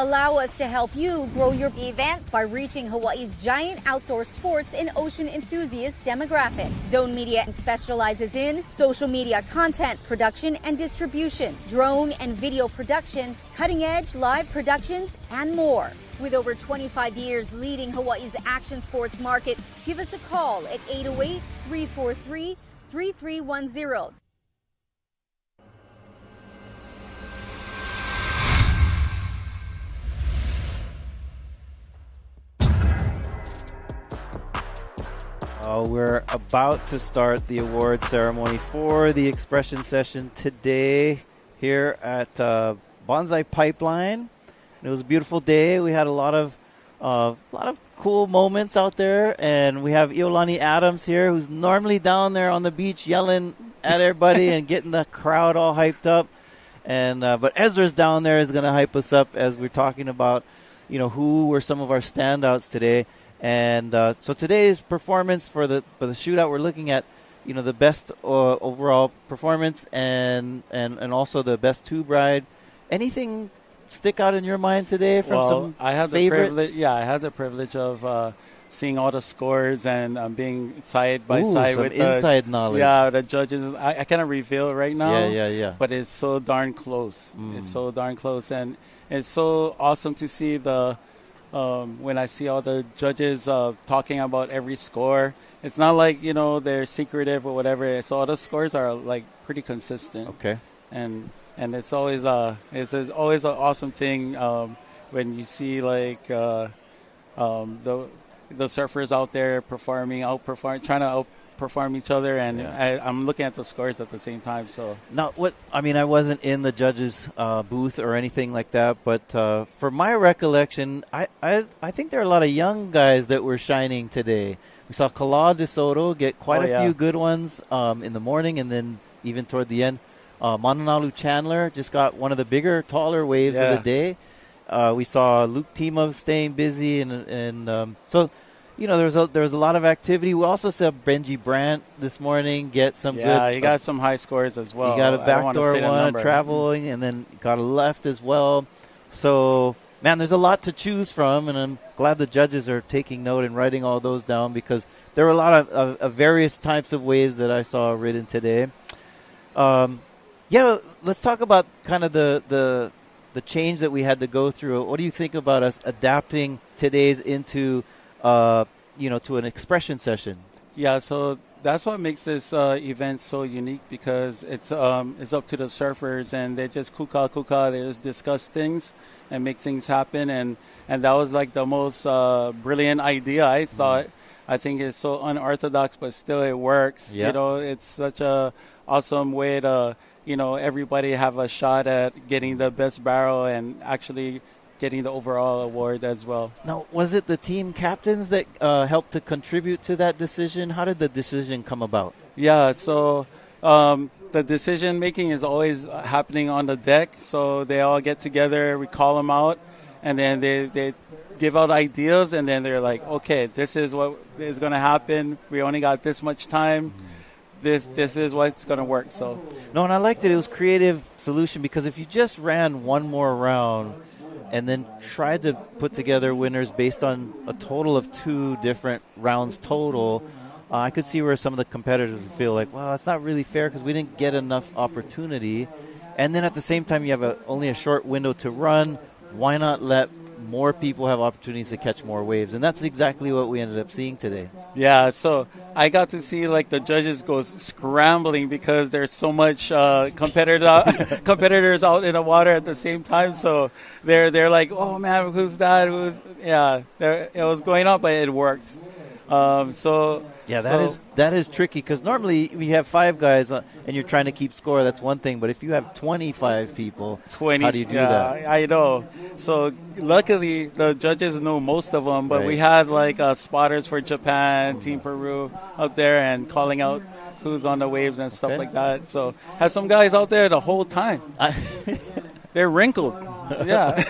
Speaker 13: Allow us to help you grow your events by reaching Hawaii's giant outdoor sports and ocean enthusiast demographic. Zone Media specializes in social media content production and distribution, drone and video production, cutting-edge live productions, and more. With over 25 years leading Hawaii's action sports market, give us a call at 808-343-3310.
Speaker 7: We're about to start the award ceremony for the expression session today here at Bonsai Pipeline. It was a beautiful day. We had a lot of cool moments out there, and we have Iolani Adams here, who's normally down there on the beach yelling at everybody and getting the crowd all hyped up. And but Ezra's down there is going to hype us up as we're talking about, who were some of our standouts today. And so today's performance for the shootout, we're looking at, the best overall performance and also the best tube ride. Anything stick out in your mind today from some favorites?
Speaker 3: I had the privilege of seeing all the scores and being side by side
Speaker 7: some
Speaker 3: with
Speaker 7: inside knowledge.
Speaker 3: Yeah, the judges. I cannot reveal it right now.
Speaker 7: Yeah.
Speaker 3: But it's so darn close. It's so darn close, and it's so awesome to see the when I see all the judges talking about every score. It's not like, they're secretive or whatever. So all the scores are like pretty consistent.
Speaker 7: Okay.
Speaker 3: And it's always it's always an awesome thing when you see like the surfers out there trying to outperform each other, and I'm looking at the scores at the same time. So
Speaker 7: I wasn't in the judges' booth or anything like that, but for my recollection, I think there are a lot of young guys that were shining today. We saw Kala de Soto get quite a few good ones in the morning, and then even toward the end, Mananalu Chandler just got one of the bigger, taller waves of the day. We saw Luke Tima staying busy, and so there was a lot of activity. We also saw Benji Brandt this morning get some good.
Speaker 3: Yeah, he got some high scores as well.
Speaker 7: He got a backdoor one traveling, and then got a left as well. So, man, there's a lot to choose from, and I'm glad the judges are taking note and writing all those down, because there were a lot of various types of waves that I saw ridden today. Let's talk about kind of the change that we had to go through. What do you think about us adapting today's into to an expression session?
Speaker 3: Yeah, so that's what makes this event so unique, because it's up to the surfers, and they just kuka, they just discuss things and make things happen, and that was like the most brilliant idea, I thought. I think it's so unorthodox, but still it works.
Speaker 7: Yep.
Speaker 3: It's such a awesome way to everybody have a shot at getting the best barrel and actually getting the overall award as well.
Speaker 7: Now, was it the team captains that helped to contribute to that decision? How did the decision come about?
Speaker 3: Yeah, so the decision making is always happening on the deck. So they all get together, we call them out, and then they give out ideas, and then they're like, okay, this is what is going to happen. We only got this much time. This is what's going to work. So
Speaker 7: no, and I liked it. It was creative solution, because if you just ran one more round and then tried to put together winners based on a total of 2 different rounds total, I could see where some of the competitors would feel like, well, it's not really fair because we didn't get enough opportunity. And then at the same time, you have only a short window to run. Why not let more people have opportunities to catch more waves? And that's exactly what we ended up seeing today.
Speaker 3: Yeah, so I got to see like the judges go scrambling because there's so much competitors out in the water at the same time. So they're like, oh man, who's that? It was going on, but it worked.
Speaker 7: That is tricky, because normally if you have 5 guys and you're trying to keep score, that's one thing. But if you have 25 people, how do you do that?
Speaker 3: I know. So luckily the judges know most of them, but we had like spotters for Japan, Team Peru up there, and calling out who's on the waves and stuff like that. So had some guys out there the whole time. They're wrinkled. Yeah.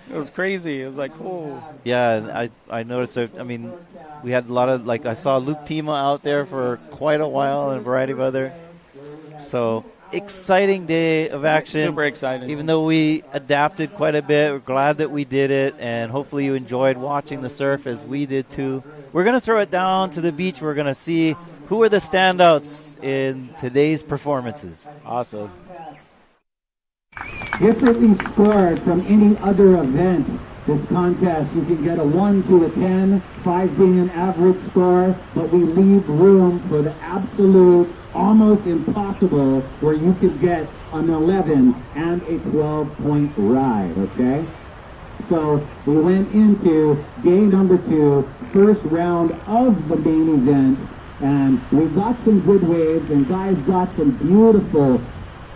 Speaker 3: It was crazy. It was like, oh.
Speaker 7: Yeah, I noticed that. I mean, we had a lot of, I saw Luke Tima out there for quite a while and a variety of other. So, exciting day of action.
Speaker 3: Super exciting.
Speaker 7: Even though we adapted quite a bit, we're glad that we did it, and hopefully you enjoyed watching the surf as we did too. We're going to throw it down to the beach. We're going to see who are the standouts in today's performances.
Speaker 3: Awesome.
Speaker 6: Differently scored from any other event, this contest, you can get a 1 to a 10, 5 being an average score, but we leave room for the absolute, almost impossible, where you could get an 11 and a 12-point ride, okay? So we went into day number 2, first round of the main event, and we got some good waves, and guys got some beautiful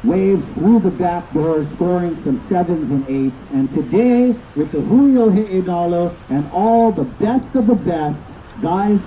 Speaker 6: waves through the back door, scoring some 7s and 8s. And today, with the Hui Backdoor and all the best of the best, guys,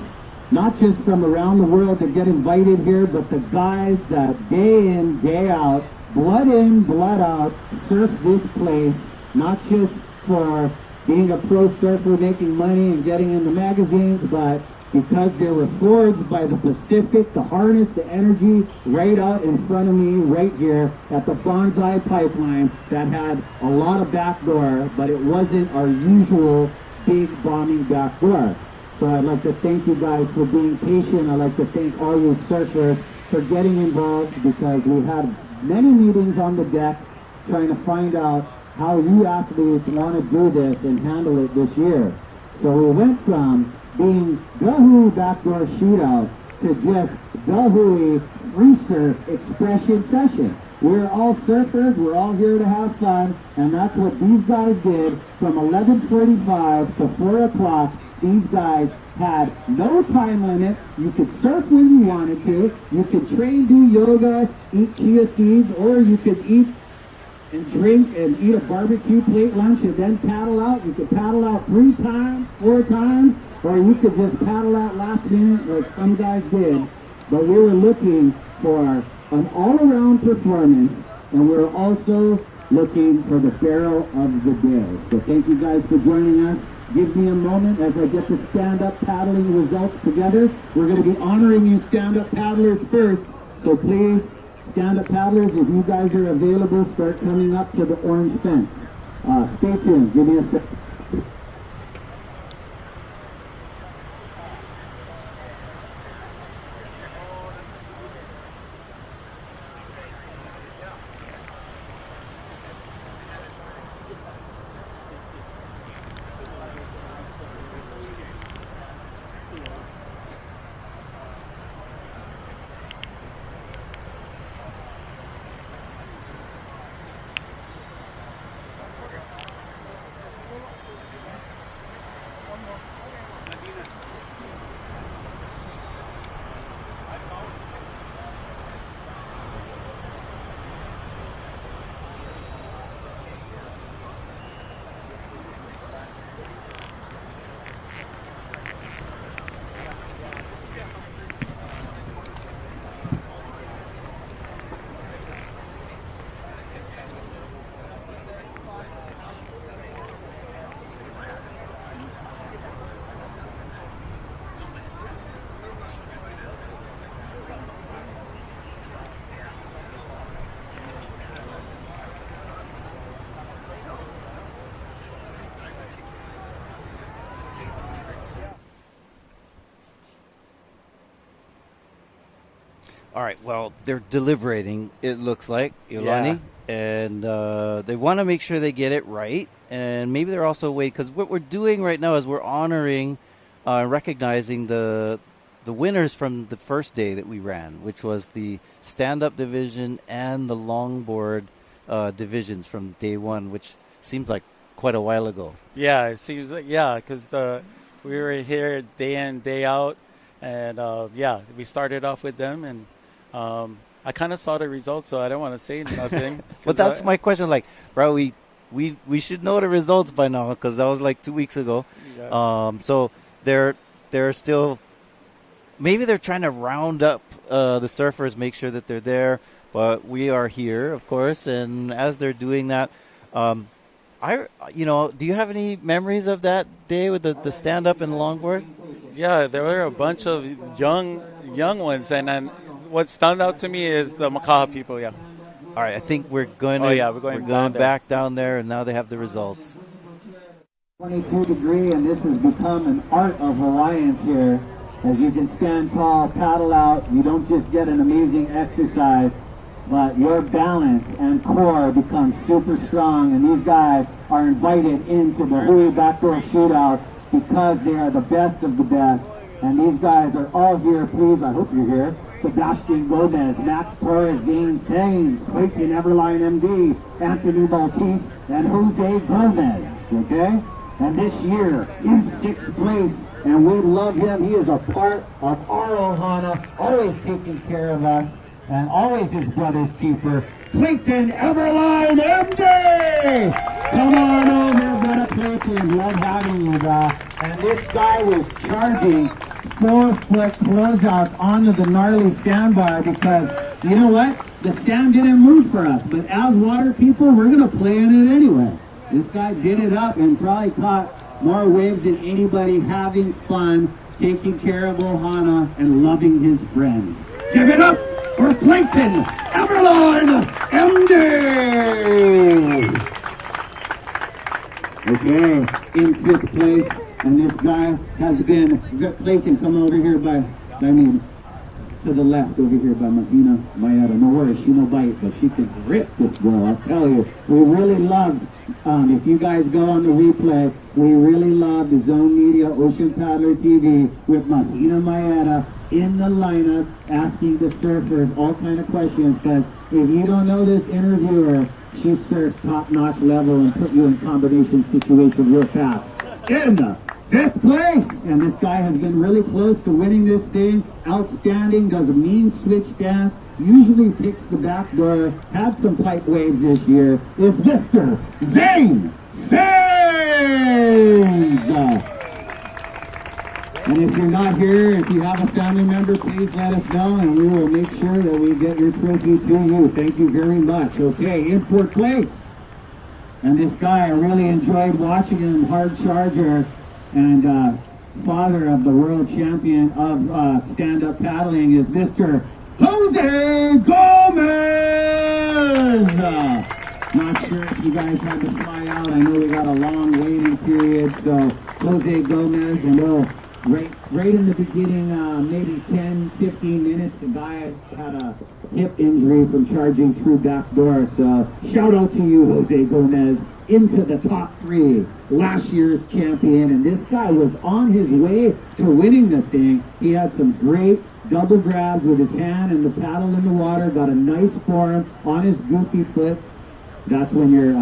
Speaker 6: not just from around the world that get invited here, but the guys that day in, day out, blood in, blood out, surf this place, not just for being a pro surfer, making money and getting in the magazines, but because they were forged by the Pacific, the harness, the energy, right out in front of me, right here at the Bonsai Pipeline that had a lot of backdoor, but it wasn't our usual big bombing backdoor. So I'd like to thank you guys for being patient. I'd like to thank all you surfers for getting involved, because we had many meetings on the deck trying to find out how you athletes want to do this and handle it this year. So we went from being the Hui Backdoor Shootout to just the Hui Free Surf Expression Session. We're all surfers, we're all here to have fun, and that's what these guys did from 11:45 to 4 o'clock. These guys had no time limit. You could surf when you wanted to. You could train, do yoga, eat chia seeds, or you could eat and drink and eat a barbecue plate lunch and then paddle out. You could paddle out 3 times, 4 times, or you could just paddle out last minute like some guys did. But we were looking for an all-around performance, and we're also looking for the barrel of the day. So thank you guys for joining us. Give me a moment as I get the stand-up paddling results together. We're going to be honoring you stand-up paddlers first, so please, stand-up paddlers, if you guys are available, start coming up to the orange fence. Stay tuned. Give me a second.
Speaker 7: All right, well, they're deliberating, it looks like, Iolani, and they want to make sure they get it right, and maybe they're also waiting, because what we're doing right now is we're honoring, recognizing the winners from the first day that we ran, which was the stand-up division and the longboard divisions from day one, which seems like quite a while ago.
Speaker 3: Yeah, it seems like, because we were here day in, day out, and we started off with them, and I kind of saw the results, so I don't want to say nothing.
Speaker 7: But that's my question. Like, bro, we should know the results by now because that was like 2 weeks ago. Yeah. So they're still, maybe they're trying to round up the surfers, make sure that they're there. But we are here, of course, and as they're doing that, do you have any memories of that day with the stand up and longboard?
Speaker 3: Yeah, there were a bunch of young ones, and then what stood out to me is the Makaha people. Yeah.
Speaker 7: All right, I think we're going.
Speaker 3: We're going
Speaker 7: back down there, and now they have the results.
Speaker 6: 22 degree, and this has become an art of Hawaiians here. As you can stand tall, paddle out. You don't just get an amazing exercise, but your balance and core becomes super strong. And these guys are invited into the Hui Backdoor Shootout because they are the best of the best. And these guys are all here. Please, I hope you're here. Sebastian Gomez, Max Torres, James Haynes, Clayton Everline MD, Anthony Maltese, and Jose Gomez, okay? And this year, in 6th place, and we love him. He is a part of our Ohana, always taking care of us, and always his brother's keeper, Clayton Everline MD! Come on over, brother Clayton. Love having you, guys. And this guy was charging 4-foot closeouts onto the gnarly sandbar because, you know what? The sand didn't move for us, but as water people, we're going to play in it anyway. This guy did it up and probably caught more waves than anybody, having fun, taking care of Ohana, and loving his friends. Give it up for Clayton Everline MD! Okay, in 5th place. And this guy has been, Clayton, come over here by me. to the left over here by Mahina Mayada. No worries, she no bite, but she can rip this girl, I'll tell you. We really loved, if you guys go on the replay, we really loved the Zone Media Ocean Paddler TV with Mahina Mayada in the lineup asking the surfers all kind of questions, because if you don't know this interviewer, she surfs top-notch level and put you in combination situations real fast. In the 5th place, and this guy has been really close to winning this thing. Outstanding, does a mean switch dance, usually picks the back door, had some pipe waves this year, is Mr. Zane Sage! And if you're not here, if you have a family member, please let us know, and we will make sure that we get your trophy to you. Thank you very much. Okay, in 4th place. And this guy, I really enjoyed watching him, hard charger, and father of the world champion of stand-up paddling is Mr. Jose Gomez! Not sure if you guys had to fly out. I know we got a long waiting period, so Jose Gomez, and right in the beginning, maybe 10, 15 minutes, the guy had a hip injury from charging through back door. So shout out to you, Jose Gomez, into the top 3, last year's champion. And this guy was on his way to winning the thing. He had some great double grabs with his hand and the paddle in the water, got a nice form on his goofy foot. That's when your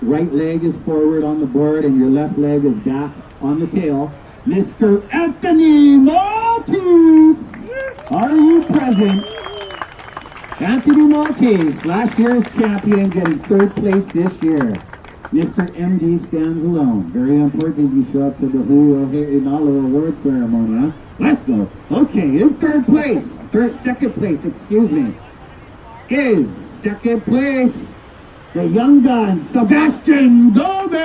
Speaker 6: right leg is forward on the board and your left leg is back on the tail. Mr. Anthony Maltese, are you present? Anthony Maltese, last year's champion, getting 3rd place this year. Mr. MD stands alone. Very important you show up to the Hui Backdoor award ceremony, huh? Let's go. Okay, in 3rd place, 2nd place, excuse me, is 2nd place, the young gun, Sebastian Gomez!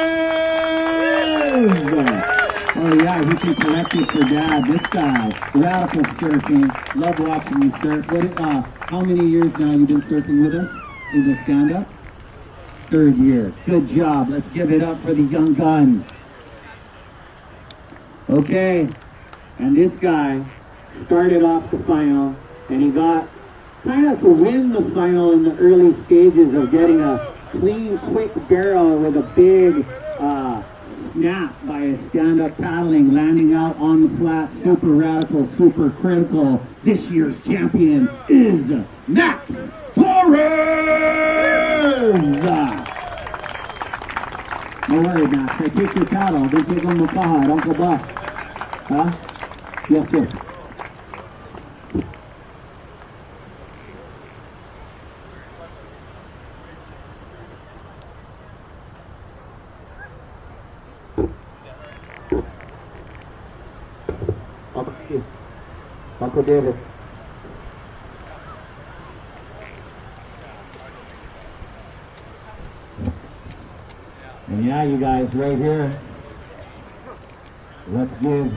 Speaker 6: Oh yeah, he can collect it for dad. This guy, radical surfing. Love watching you surf. How many years now you been surfing with us in the stand-up? 3rd year. Good job. Let's give it up for the young gun. Okay, and this guy started off the final, and he got kind of to win the final in the early stages of getting a clean, quick barrel with a big snap by a stand-up paddling, landing out on the flat. Super radical, super critical. This year's champion is Max Torres! No worry, Max. I take your paddle. Don't take on the kaha. Don't go back. Huh? Yes, sir. Uncle David. And yeah, you guys, right here, let's give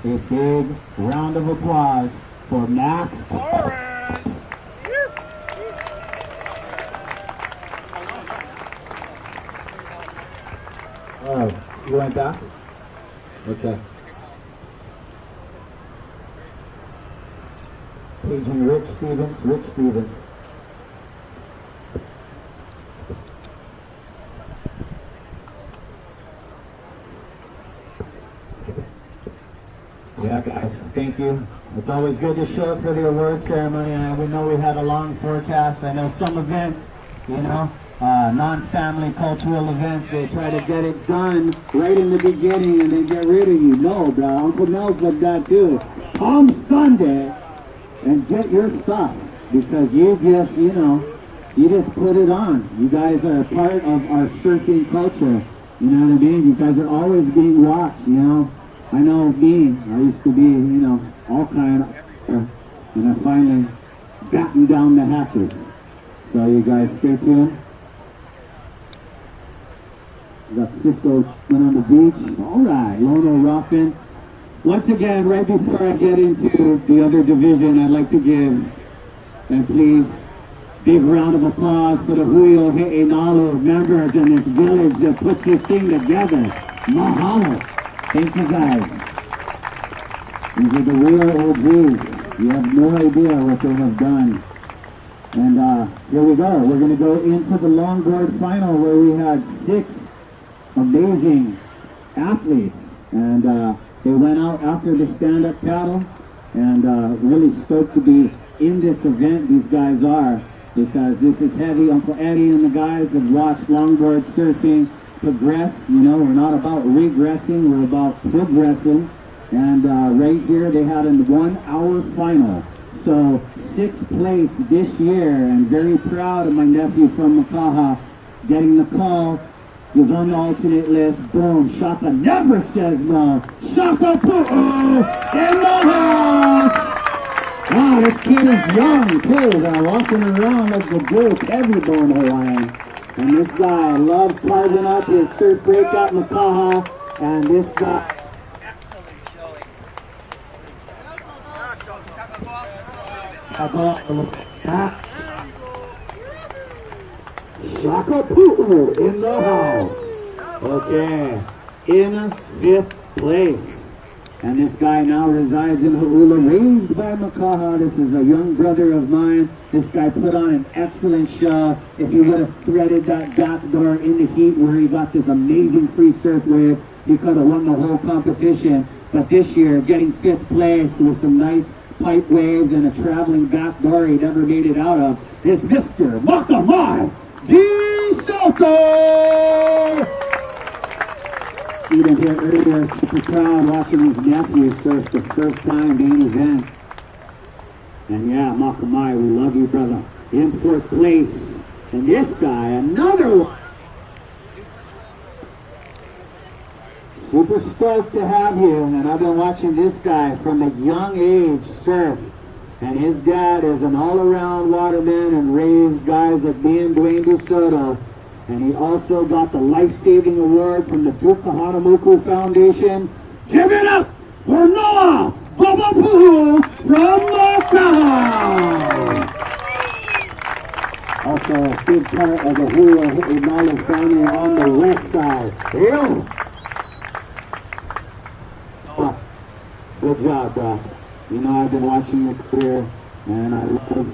Speaker 6: a big round of applause for Max Torres. Oh, you went back? Okay. Paging Rich Stevens. Yeah, guys, thank you. It's always good to show up for the award ceremony. We know we had a long forecast. I know some events, non-family cultural events, they try to get it done right in the beginning and they get rid of you. No, bro, Uncle Mel's like that too. Come Sunday and get your stuff, because you just, you just put it on. You guys are a part of our surfing culture. You know what I mean? You guys are always being watched, I know me, I used to be, all kind of, and I finally battened down the hatches. So you guys stay tuned. We got Cisco went on the beach. All right, Lono rocking. Once again, right before I get into the other division, I'd like to give, and please, big round of applause for the Hui Backdoor members in this village that puts this thing together. Mahalo. Thank you guys. These are the real OGs. You have no idea what they have done. And here we go. We're going to go into the longboard final where we had 6 amazing athletes. And they went out after the stand-up paddle and really stoked to be in this event. These guys are, because this is heavy. Uncle Eddie and the guys have watched longboard surfing progress. You know, we're not about regressing, we're about progressing. And right here they had a 1 hour final. So 6th place this year, and very proud of my nephew from Makaha getting the call. He was on the alternate list. Boom, Shaka never says no. Shaka Pu'u in the house! Wow, this kid is young too, walking around like the Duke, heavy bone Hawaiian. And this guy loves carving up his surf break at Makaha, and this guy... Shaka Pu'u in the house. Okay, in 5th place. And this guy now resides in Ha'ula, raised by Makaha. This is a young brother of mine. This guy put on an excellent show. If he would have threaded that back door in the heat where he got this amazing free surf wave, he could have won the whole competition. But this year, getting 5th place with some nice pipe waves and a traveling back door he never made it out of, is Mr. Makamai G. Soto! Even here earlier, super proud watching his nephew surf the first time main event. And yeah, Makamai, we love you, brother. In 4th place. And this guy, another one. Super stoked to have you. And I've been watching this guy from a young age surf. And his dad is an all-around waterman and raised guys like me and Dwayne DeSoto. And he also got the life-saving award from the Duke Kahanamoku Foundation. Give it up for Noah Babapuhu from Makaha! Also a big part of the Hui Backdoor family on the west side. Ew. Oh, good job, bro. You know, I've been watching your career, and I love...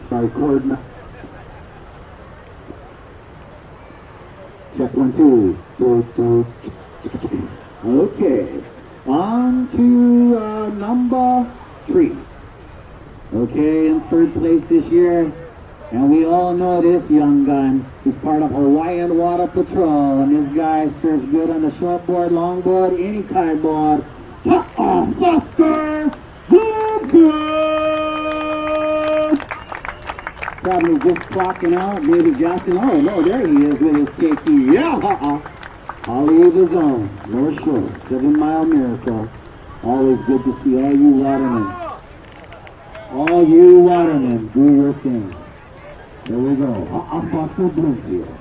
Speaker 6: Sorry, cord. Check 1, 2. Okay. On to number 3. Okay, in 3rd place this year. And we all know this young gun. He's part of Hawaiian Water Patrol. And this guy surfs good on the shortboard, longboard, any kiteboard. Foster! Probably just clocking out, maybe Jackson. Oh no, there he is with his KT. Yeah, Ollie of his own, North Shore, 7 Mile Miracle. Always good to see all you watermen. All you watermen, do your thing. There we go. Foster Bloomfield.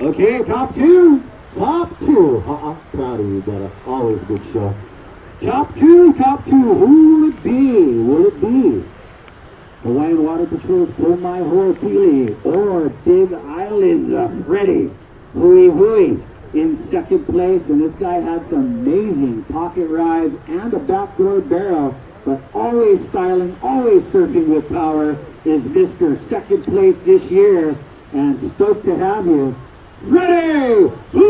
Speaker 6: Okay, top 2. Proud of you, brother. Always good show. Top 2. Who will it be? Hawaiian Water Patrol's Pomai Ho'opili or Big Island Freddy Hui in 2nd place. And this guy had some amazing pocket rides and a backdoor barrel, but always styling, always surfing with power is Mr. 2nd place this year. And stoked to have you. Ready! Hui!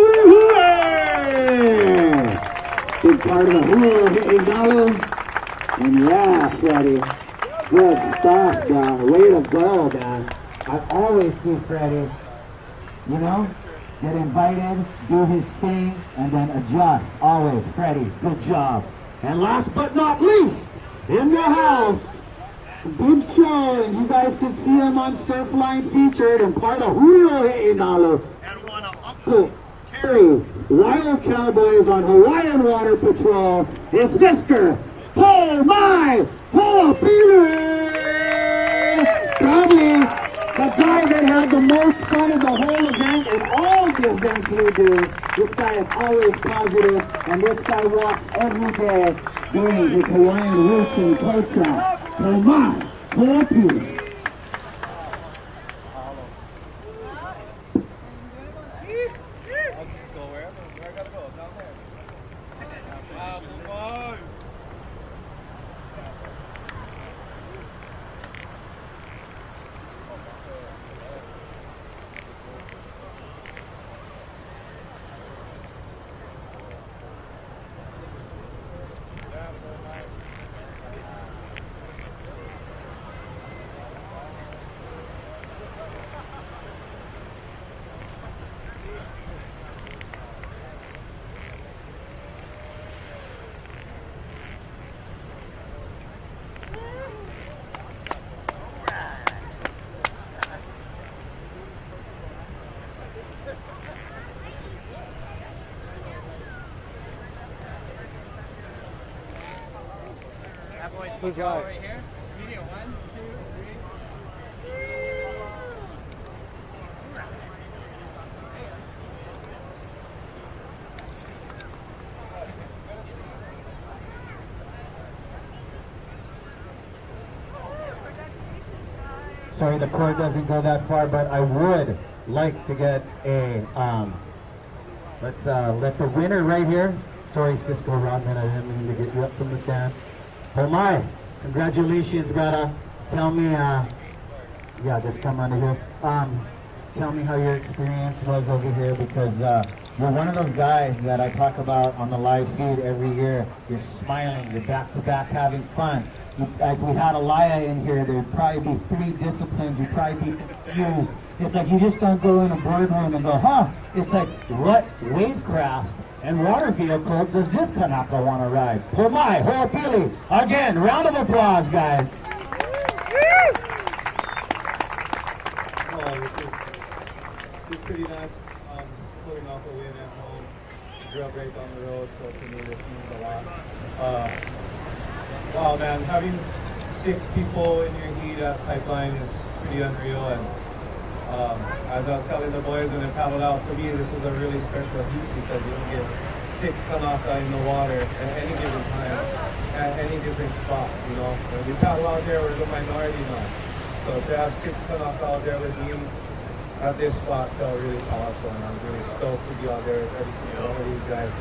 Speaker 6: Big part of the Hui. And yeah, Freddie. Good stuff, way to go, man. I always see Freddie, you know, get invited, do his thing, and then adjust. Always, Freddie, good job. And last but not least, in the house, big show, and you guys can see him on Surfline Featured and part of Julio He'inalu. And one of Uncle Terry's Wild Cowboys on Hawaiian Water Patrol is Mr. Pomai Ho'opili! Probably The guy that had the most fun of the whole event and all the events we do. This guy is always positive, and this guy walks every day doing his Hawaiian roots and culture. Come on, Ho'opili.
Speaker 8: Who's right?
Speaker 14: Right here. Video 1, 2, 3.
Speaker 6: Sorry, the cord doesn't go that far, but I would like to get a, let's let the winner right here. Sorry, Cisco Rodman, I didn't mean to get you up from the sand. Oh my, congratulations, brother. Tell me, yeah, just come under here. Tell me how your experience was over here, because you're one of those guys that I talk about on the live feed every year. You're smiling, you're back-to-back having fun. If we had Alaya in here, there'd probably be 3 disciplines. You'd probably be confused. It's like you just don't go in a boardroom and go, huh? It's like, what wavecraft and water vehicle does this Kanaka want to ride? Pomai, Ho'opili. Again, round of applause, guys.
Speaker 14: This is pretty nice. Pulling off a win at home. Grew up right down the road, so to me this means a lot. Wow, man, having 6 people in your heat at Pipeline is pretty unreal. And as I was telling the boys when they paddled out, for me this was a really special heat because you don't get 6 Kanaka in the water at any given time, at any different spot, you know. When we paddle out there, we're the minority now. So to have 6 Kanaka out there with me at this spot felt really powerful, and I'm really stoked to be out there with every single one of these guys.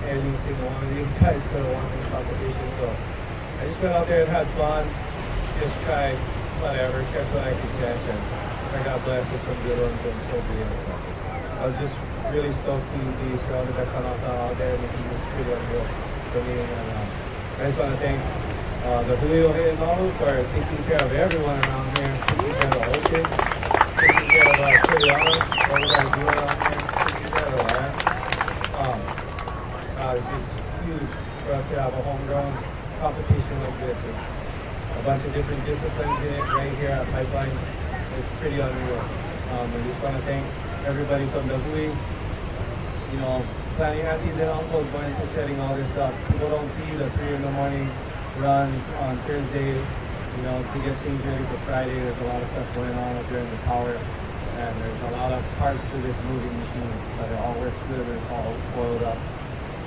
Speaker 14: Every single one of these guys could have won this competition, so I just went out there and had fun, just tried whatever, catch what I could catch, and I got blessed with some good ones, and so be it. I was just really stoked to be surrounded by Kanaka out there, making this pretty unreal for me, and I just want to thank the Hui Backdoor for taking care of everyone around here, taking care of the ocean, taking care of Kuriana, what we're going to do around here, taking care of the land. It's just huge for us to have a homegrown competition like this with a bunch of different disciplines in it right here at Pipeline. It's pretty unreal. I just want to thank everybody from the Hui, you know, planning aunties and uncles going to setting all this up. People don't see the 3 in the morning runs on Thursday, you know, to get things ready for Friday. There's a lot of stuff going on up there in the tower, and there's a lot of parts to this moving machine, but it all works good and it's all coiled up.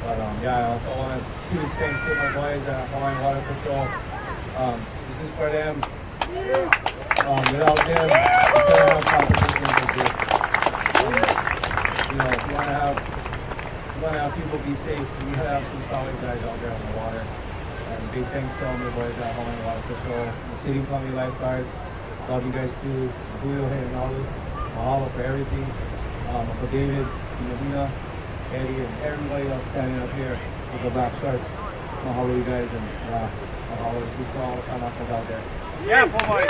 Speaker 14: But yeah, I also want to huge thanks to my boys at Hawaiian Water Patrol. This is for them. Without them, we couldn't have competitions like this. You know, if you want to have people be safe, we have some solid guys out there on the water. And big thanks to all my boys at Hawaiian Water Patrol, the City County Lifeguards. Love you guys too. Hui Backdoor, mahalo for everything. For David, Nina, Eddie, and everybody else standing up here with the back shorts. Mahalo you guys, and mahalo to all the Kanakas out there. Yeah, boy.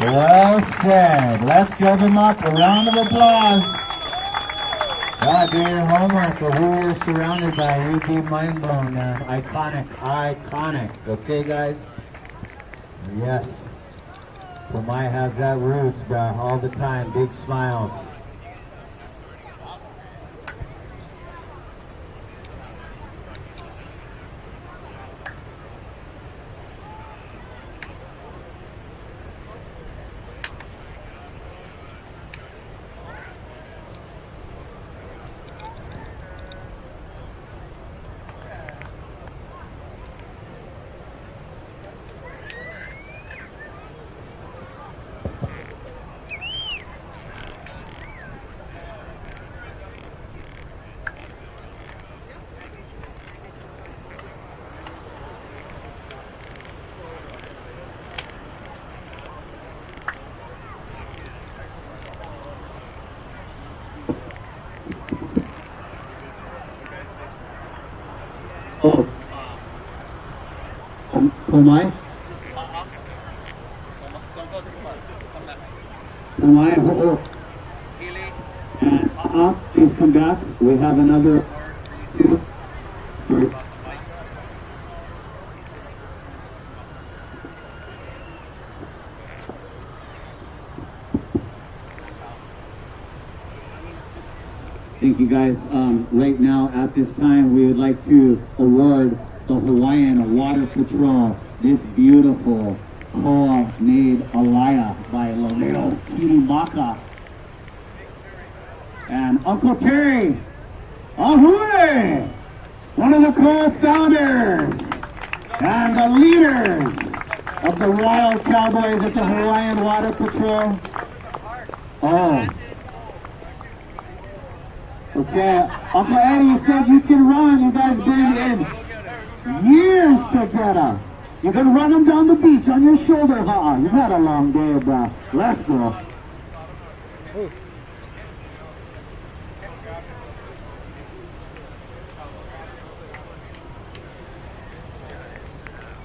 Speaker 6: Well said. Let's give them up a round of applause. Do your homework of who you're surrounded by. You'd be mind blown, man. Iconic. Okay, guys? Yes. Pomai has that roots, bro, all the time. Big smiles. Pomai? Pomai, ho-oh. And please come back. We have another two. Sorry. Thank you guys. Right now, at this time, we would like to award the Hawaiian Water Patrol this beautiful koa made alaya by Laleo Kilimaka. And Uncle Terry, Ahui, one of the co-founders and the leaders of the Wild Cowboys at the Hawaiian Water Patrol. Oh. Okay, Uncle Eddie, you said you can run. You guys been in years together. You can run them down the beach on your shoulder. You've had a long day, bro. Let's go.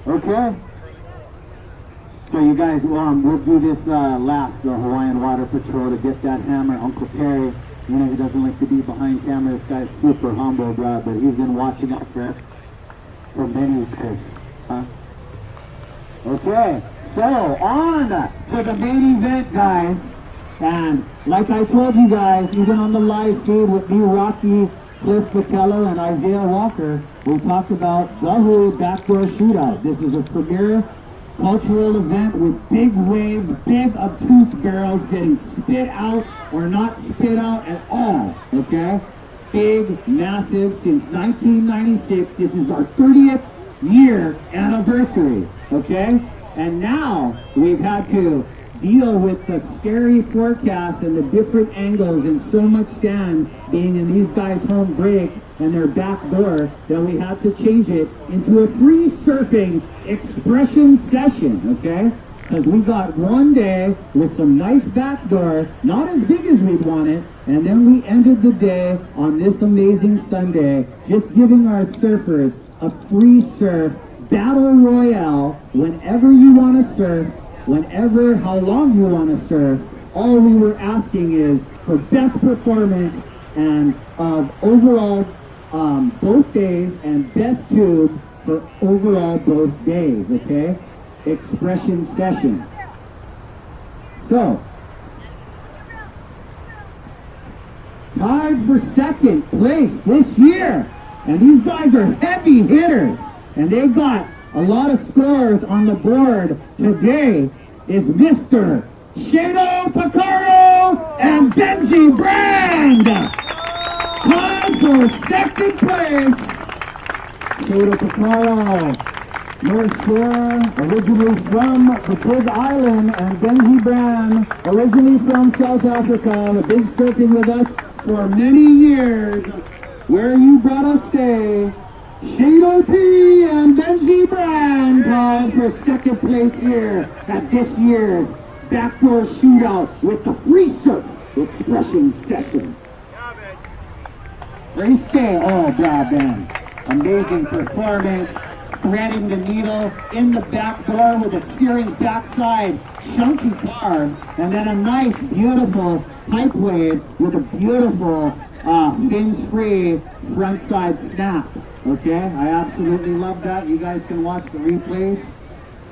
Speaker 6: Okay. So you guys, we'll do this last, the Hawaiian Water Patrol, to get that hammer. Uncle Terry, you know, he doesn't like to be behind camera. This guy's super humble, bro, but he's been watching out for many years. Huh? Okay, so on to the main event, guys. And like I told you guys, even on the live feed with me, Rocky, Cliff Patello, and Isaiah Walker, we talked about the Hui Backdoor Shootout. This is a premier cultural event with big waves, big obtuse barrels getting spit out or not spit out at all, okay? Big, massive, since 1996. This is our 30th year anniversary, okay? And now we've had to deal with the scary forecast and the different angles and so much sand being in these guys' home break and their back door that we had to change it into a free surfing expression session, okay? Because we got one day with some nice backdoor, not as big as we'd want it, and then we ended the day on this amazing Sunday just giving our surfers a free surf battle royale whenever you want to surf, whenever, how long you want to surf. All we were asking is for best performance and of overall both days and best tube for overall both days, okay? Expression session. So, tied for second place this year. And these guys are heavy hitters. And they got a lot of scores on the board today. Is Mr. Shado Takaro and Benji Brand. Tied for second place. Shado Takaro, North Shore, originally from the Big Island, and Benji Brand, originally from South Africa, have been surfing with us for many years. Where you brought us stay. Shado P and Benji Brand tied for second place here at this year's Backdoor Shootout with the free surf expression session. Free stay, oh God, man. Amazing performance, threading the needle in the back door with a searing backside chunky carve, and then a nice, beautiful pipe wave with a beautiful fins-free frontside snap. Okay, I absolutely love that. You guys can watch the replays.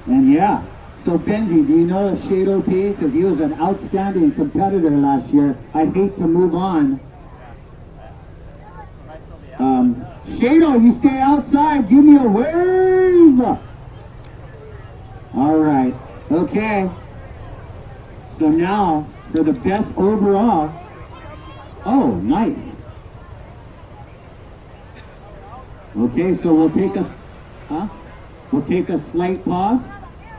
Speaker 6: And yeah, so Benji, do you know Shado P? Because he was an outstanding competitor last year. I'd hate to move on. Shado, you stay outside. Give me a wave. All right. Okay. So now for the best overall. Oh, nice. Okay, so we'll take a slight pause,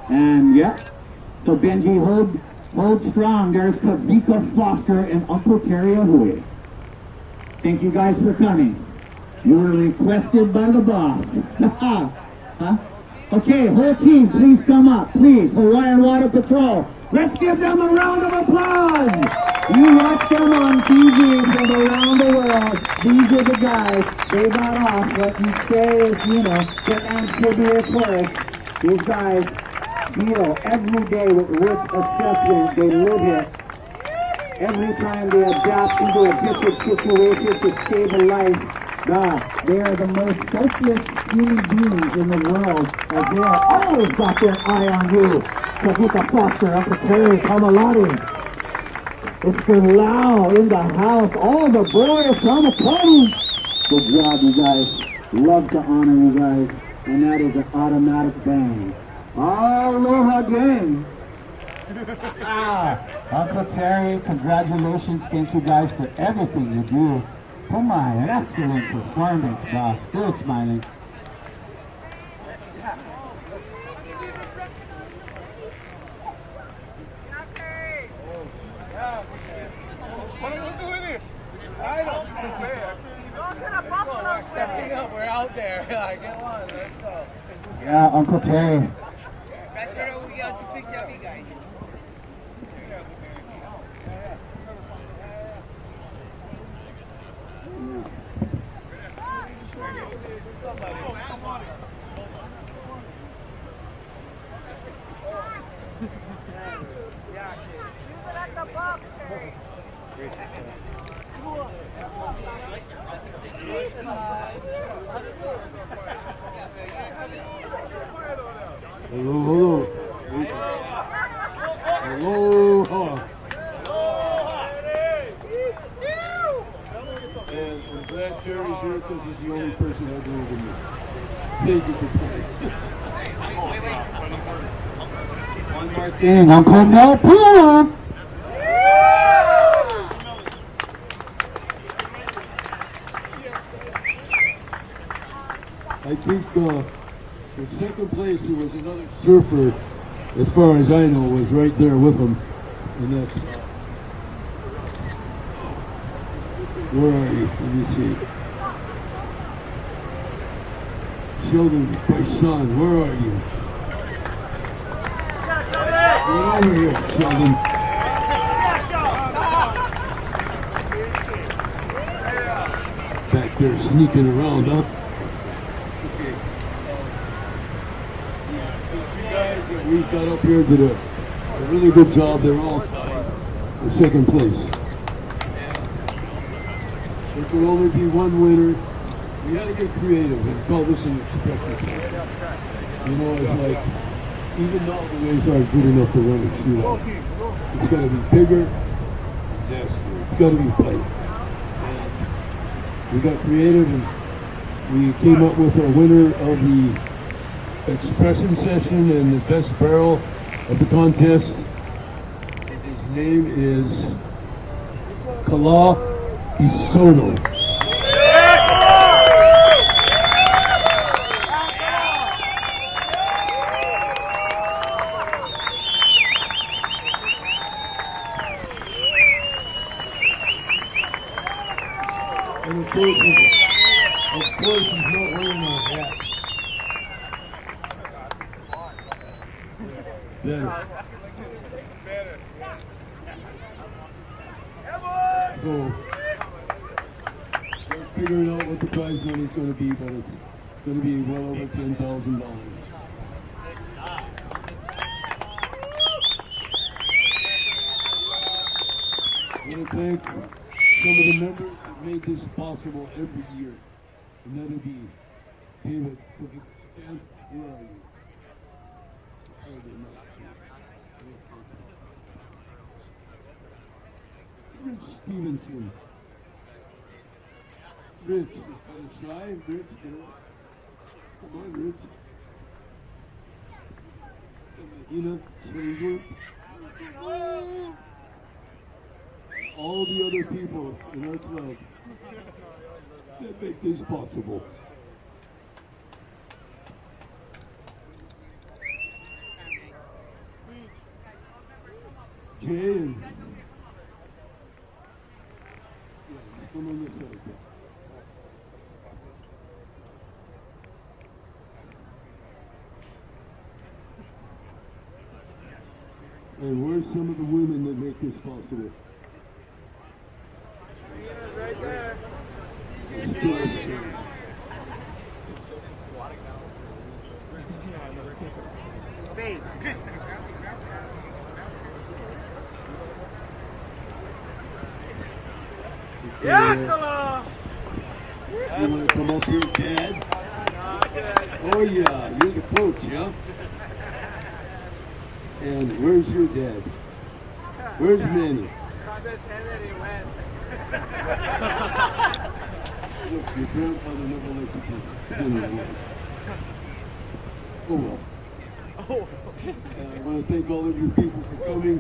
Speaker 6: and yeah. So Benji, hold strong. There's Kavika Foster and Uncle Terry Ahui. Thank you guys for coming. You were requested by the boss. Huh? Okay, whole team, please come up, please. Hawaiian Water Patrol. Let's give them a round of applause. You watch them on TV from around the world. These are the guys. They got off. What you say is, you know, get amphibious chorus. These guys deal every day with risk assessment. They live it. Every time they adapt into a different situation to save a life. They are the most selfless human beings in the world, as they are always got their eye on you. Savita Foster, Uncle Terry, Kamalani. Mr. Lau in the house. All the boys from the party. Good job, you guys. Love to honor you guys. And that is an automatic bang. Aloha gang. Uncle Terry, congratulations. Thank you guys for everything you do. Come on, an excellent performance, boss. Still smiling.
Speaker 10: What are we doing this? I don't know. Stepping up, we're out there. Get on, let's go.
Speaker 6: Yeah, Uncle Terry.
Speaker 10: Back here, we got to pick up you guys.
Speaker 11: Hello. Aloha. And I'm glad Terry's here because he's the only person I do with me. Thank you for playing.
Speaker 6: One more thing, Uncle Mel Poole.
Speaker 11: I think in second place there was another surfer, as far as I know, was right there with him. And that's, where are you? Let me see. Sheldon, my son, where are you? Get over here, Sheldon. Back there sneaking around, huh? We got up here did a really good job. They're all tied for second place. There could only be one winner. We had to get creative and call this an expression session. You know, it's like, even though the waves aren't good enough to run a shootout, it's got to be bigger, nastier. It's got to be fight. We got creative and we came up with a winner of the expression session and the best barrel of the contest. His name is Kala Isono. And of course he's not wearing a hat. Better. So, we're figuring out what the prize money is going to be, but it's going to be well over $10,000. I want to thank some of the members that made this possible every year. And that would be David, and where are you? Rich Stevenson. Rich, is that a shy? Rich, get up. Come on, Rich. Ina, Stranger. All the other people in our club that make this possible. Jay and come on this side. And where's some of the women that make this possible?
Speaker 10: Right there.
Speaker 11: Yeah, you want to come up here, Dad? Oh yeah, you're the coach, yeah? And where's your dad? Where's Manny? Look, your grandfather never let you do. Oh well. I want to thank all of you people for coming.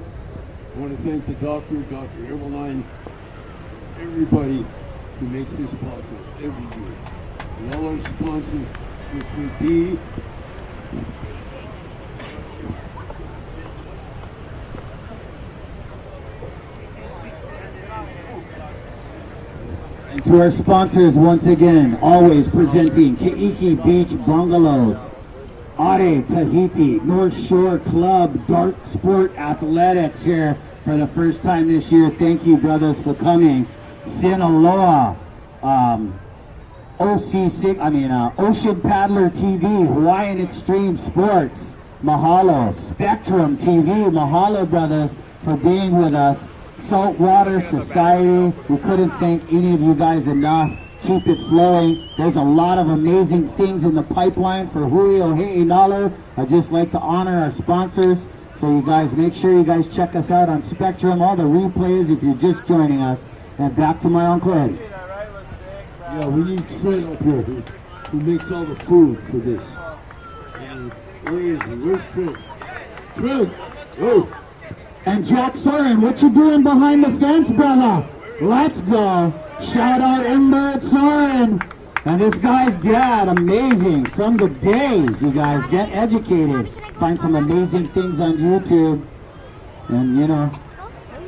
Speaker 11: I want to thank the doctor, Dr. Everline, everybody who makes this possible every year. And all our sponsors, which would be
Speaker 6: and to our sponsors once again, always presenting Keiki Beach Bungalows, Are Tahiti, North Shore Club, Dark Sport Athletics here for the first time this year. Thank you, brothers, for coming. Sinaloa, Ocean Paddler TV, Hawaiian Extreme Sports, mahalo. Spectrum TV, mahalo, brothers, for being with us. Saltwater Society, we couldn't thank any of you guys enough. Keep it flowing. There's a lot of amazing things in the pipeline for Hui Backdoor. I'd just like to honor our sponsors. So you guys, make sure you guys check us out on Spectrum, all the replays if you're just joining us. And back to my Uncle Eddie.
Speaker 11: Yeah, we need Trent up here who makes all the food for this. Where is he? Where's Trent? Trent! Oh!
Speaker 6: And Jack Soren, what you doing behind the fence, brother? Let's go. Shout out Ember Soren. And this guy's dad, amazing. From the days, you guys, get educated. Find some amazing things on YouTube. And, you know,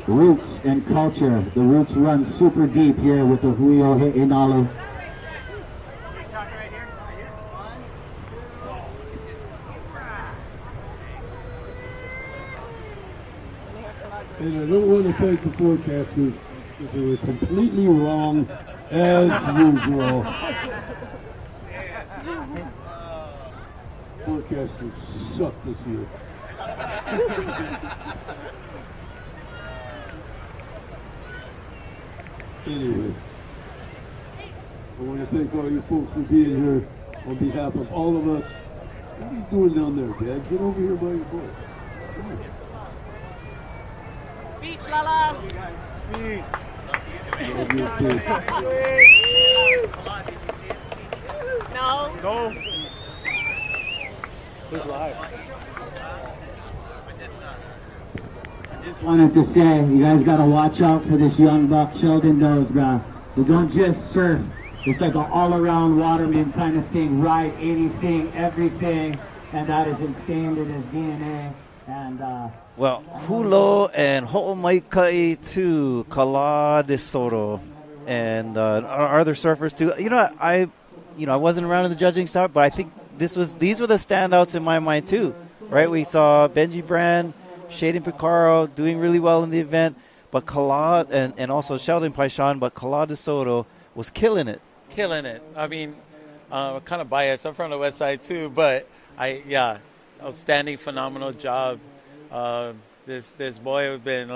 Speaker 6: roots and culture. The roots run super deep here with the Hui Backdoor.
Speaker 11: And I don't want to thank the forecasters because they were completely wrong as usual. Forecasters suck this year. Anyway, I want to thank all you folks for being here on behalf of all of us. What are you doing down there, Dad? Get over here by your boy. Come on.
Speaker 8: Speech, Lala.
Speaker 11: Speech.
Speaker 8: No.
Speaker 11: No.
Speaker 8: Who's live?
Speaker 6: Just wanted to say, you guys got to watch out for this young buck, Sheldon knows, bro. You don't just surf. It's like an all-around waterman kind of thing. Ride anything, everything, and that is ingrained in his DNA. And
Speaker 7: well, Hulo and Ho'omaikai to Kala de Soto, and our other surfers too. I wasn't around in the judging start, but I think these were the standouts in my mind too. Right? We saw Benji Brand, Shaden Picaro doing really well in the event, but Kala and also Sheldon Paishan, but Kala de Soto was killing it.
Speaker 3: I mean, kind of biased. I'm from the West Side too, but outstanding, phenomenal job. This boy has been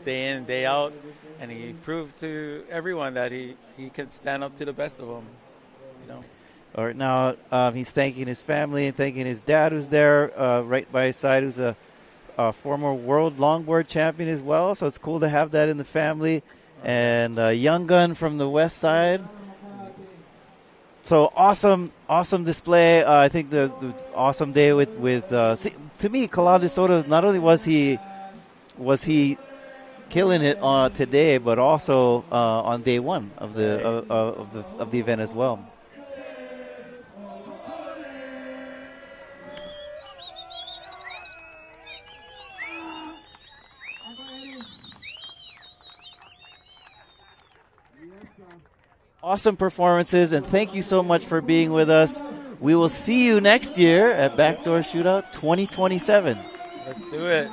Speaker 3: day in, day out, and he proved to everyone that he can stand up to the best of them.
Speaker 7: All right, now he's thanking his family and thanking his dad, who's there right by his side, who's a former world longboard champion as well. So it's cool to have that in the family. And young gun from the West Side. So awesome display. I think the awesome day with to me, Kala de Soto, not only was he killing it today, but also on day one of the event as well. Awesome performances, and thank you so much for being with us. We will see you next year at Backdoor Shootout 2027.
Speaker 3: Let's do it.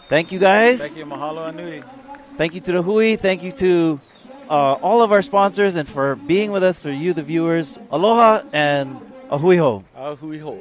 Speaker 7: Thank you, guys.
Speaker 3: Thank you, mahalo anui.
Speaker 7: Thank you to the Hui. Thank you to all of our sponsors and for being with us, for you, the viewers. Aloha and ahui ho.
Speaker 3: Ahui ho.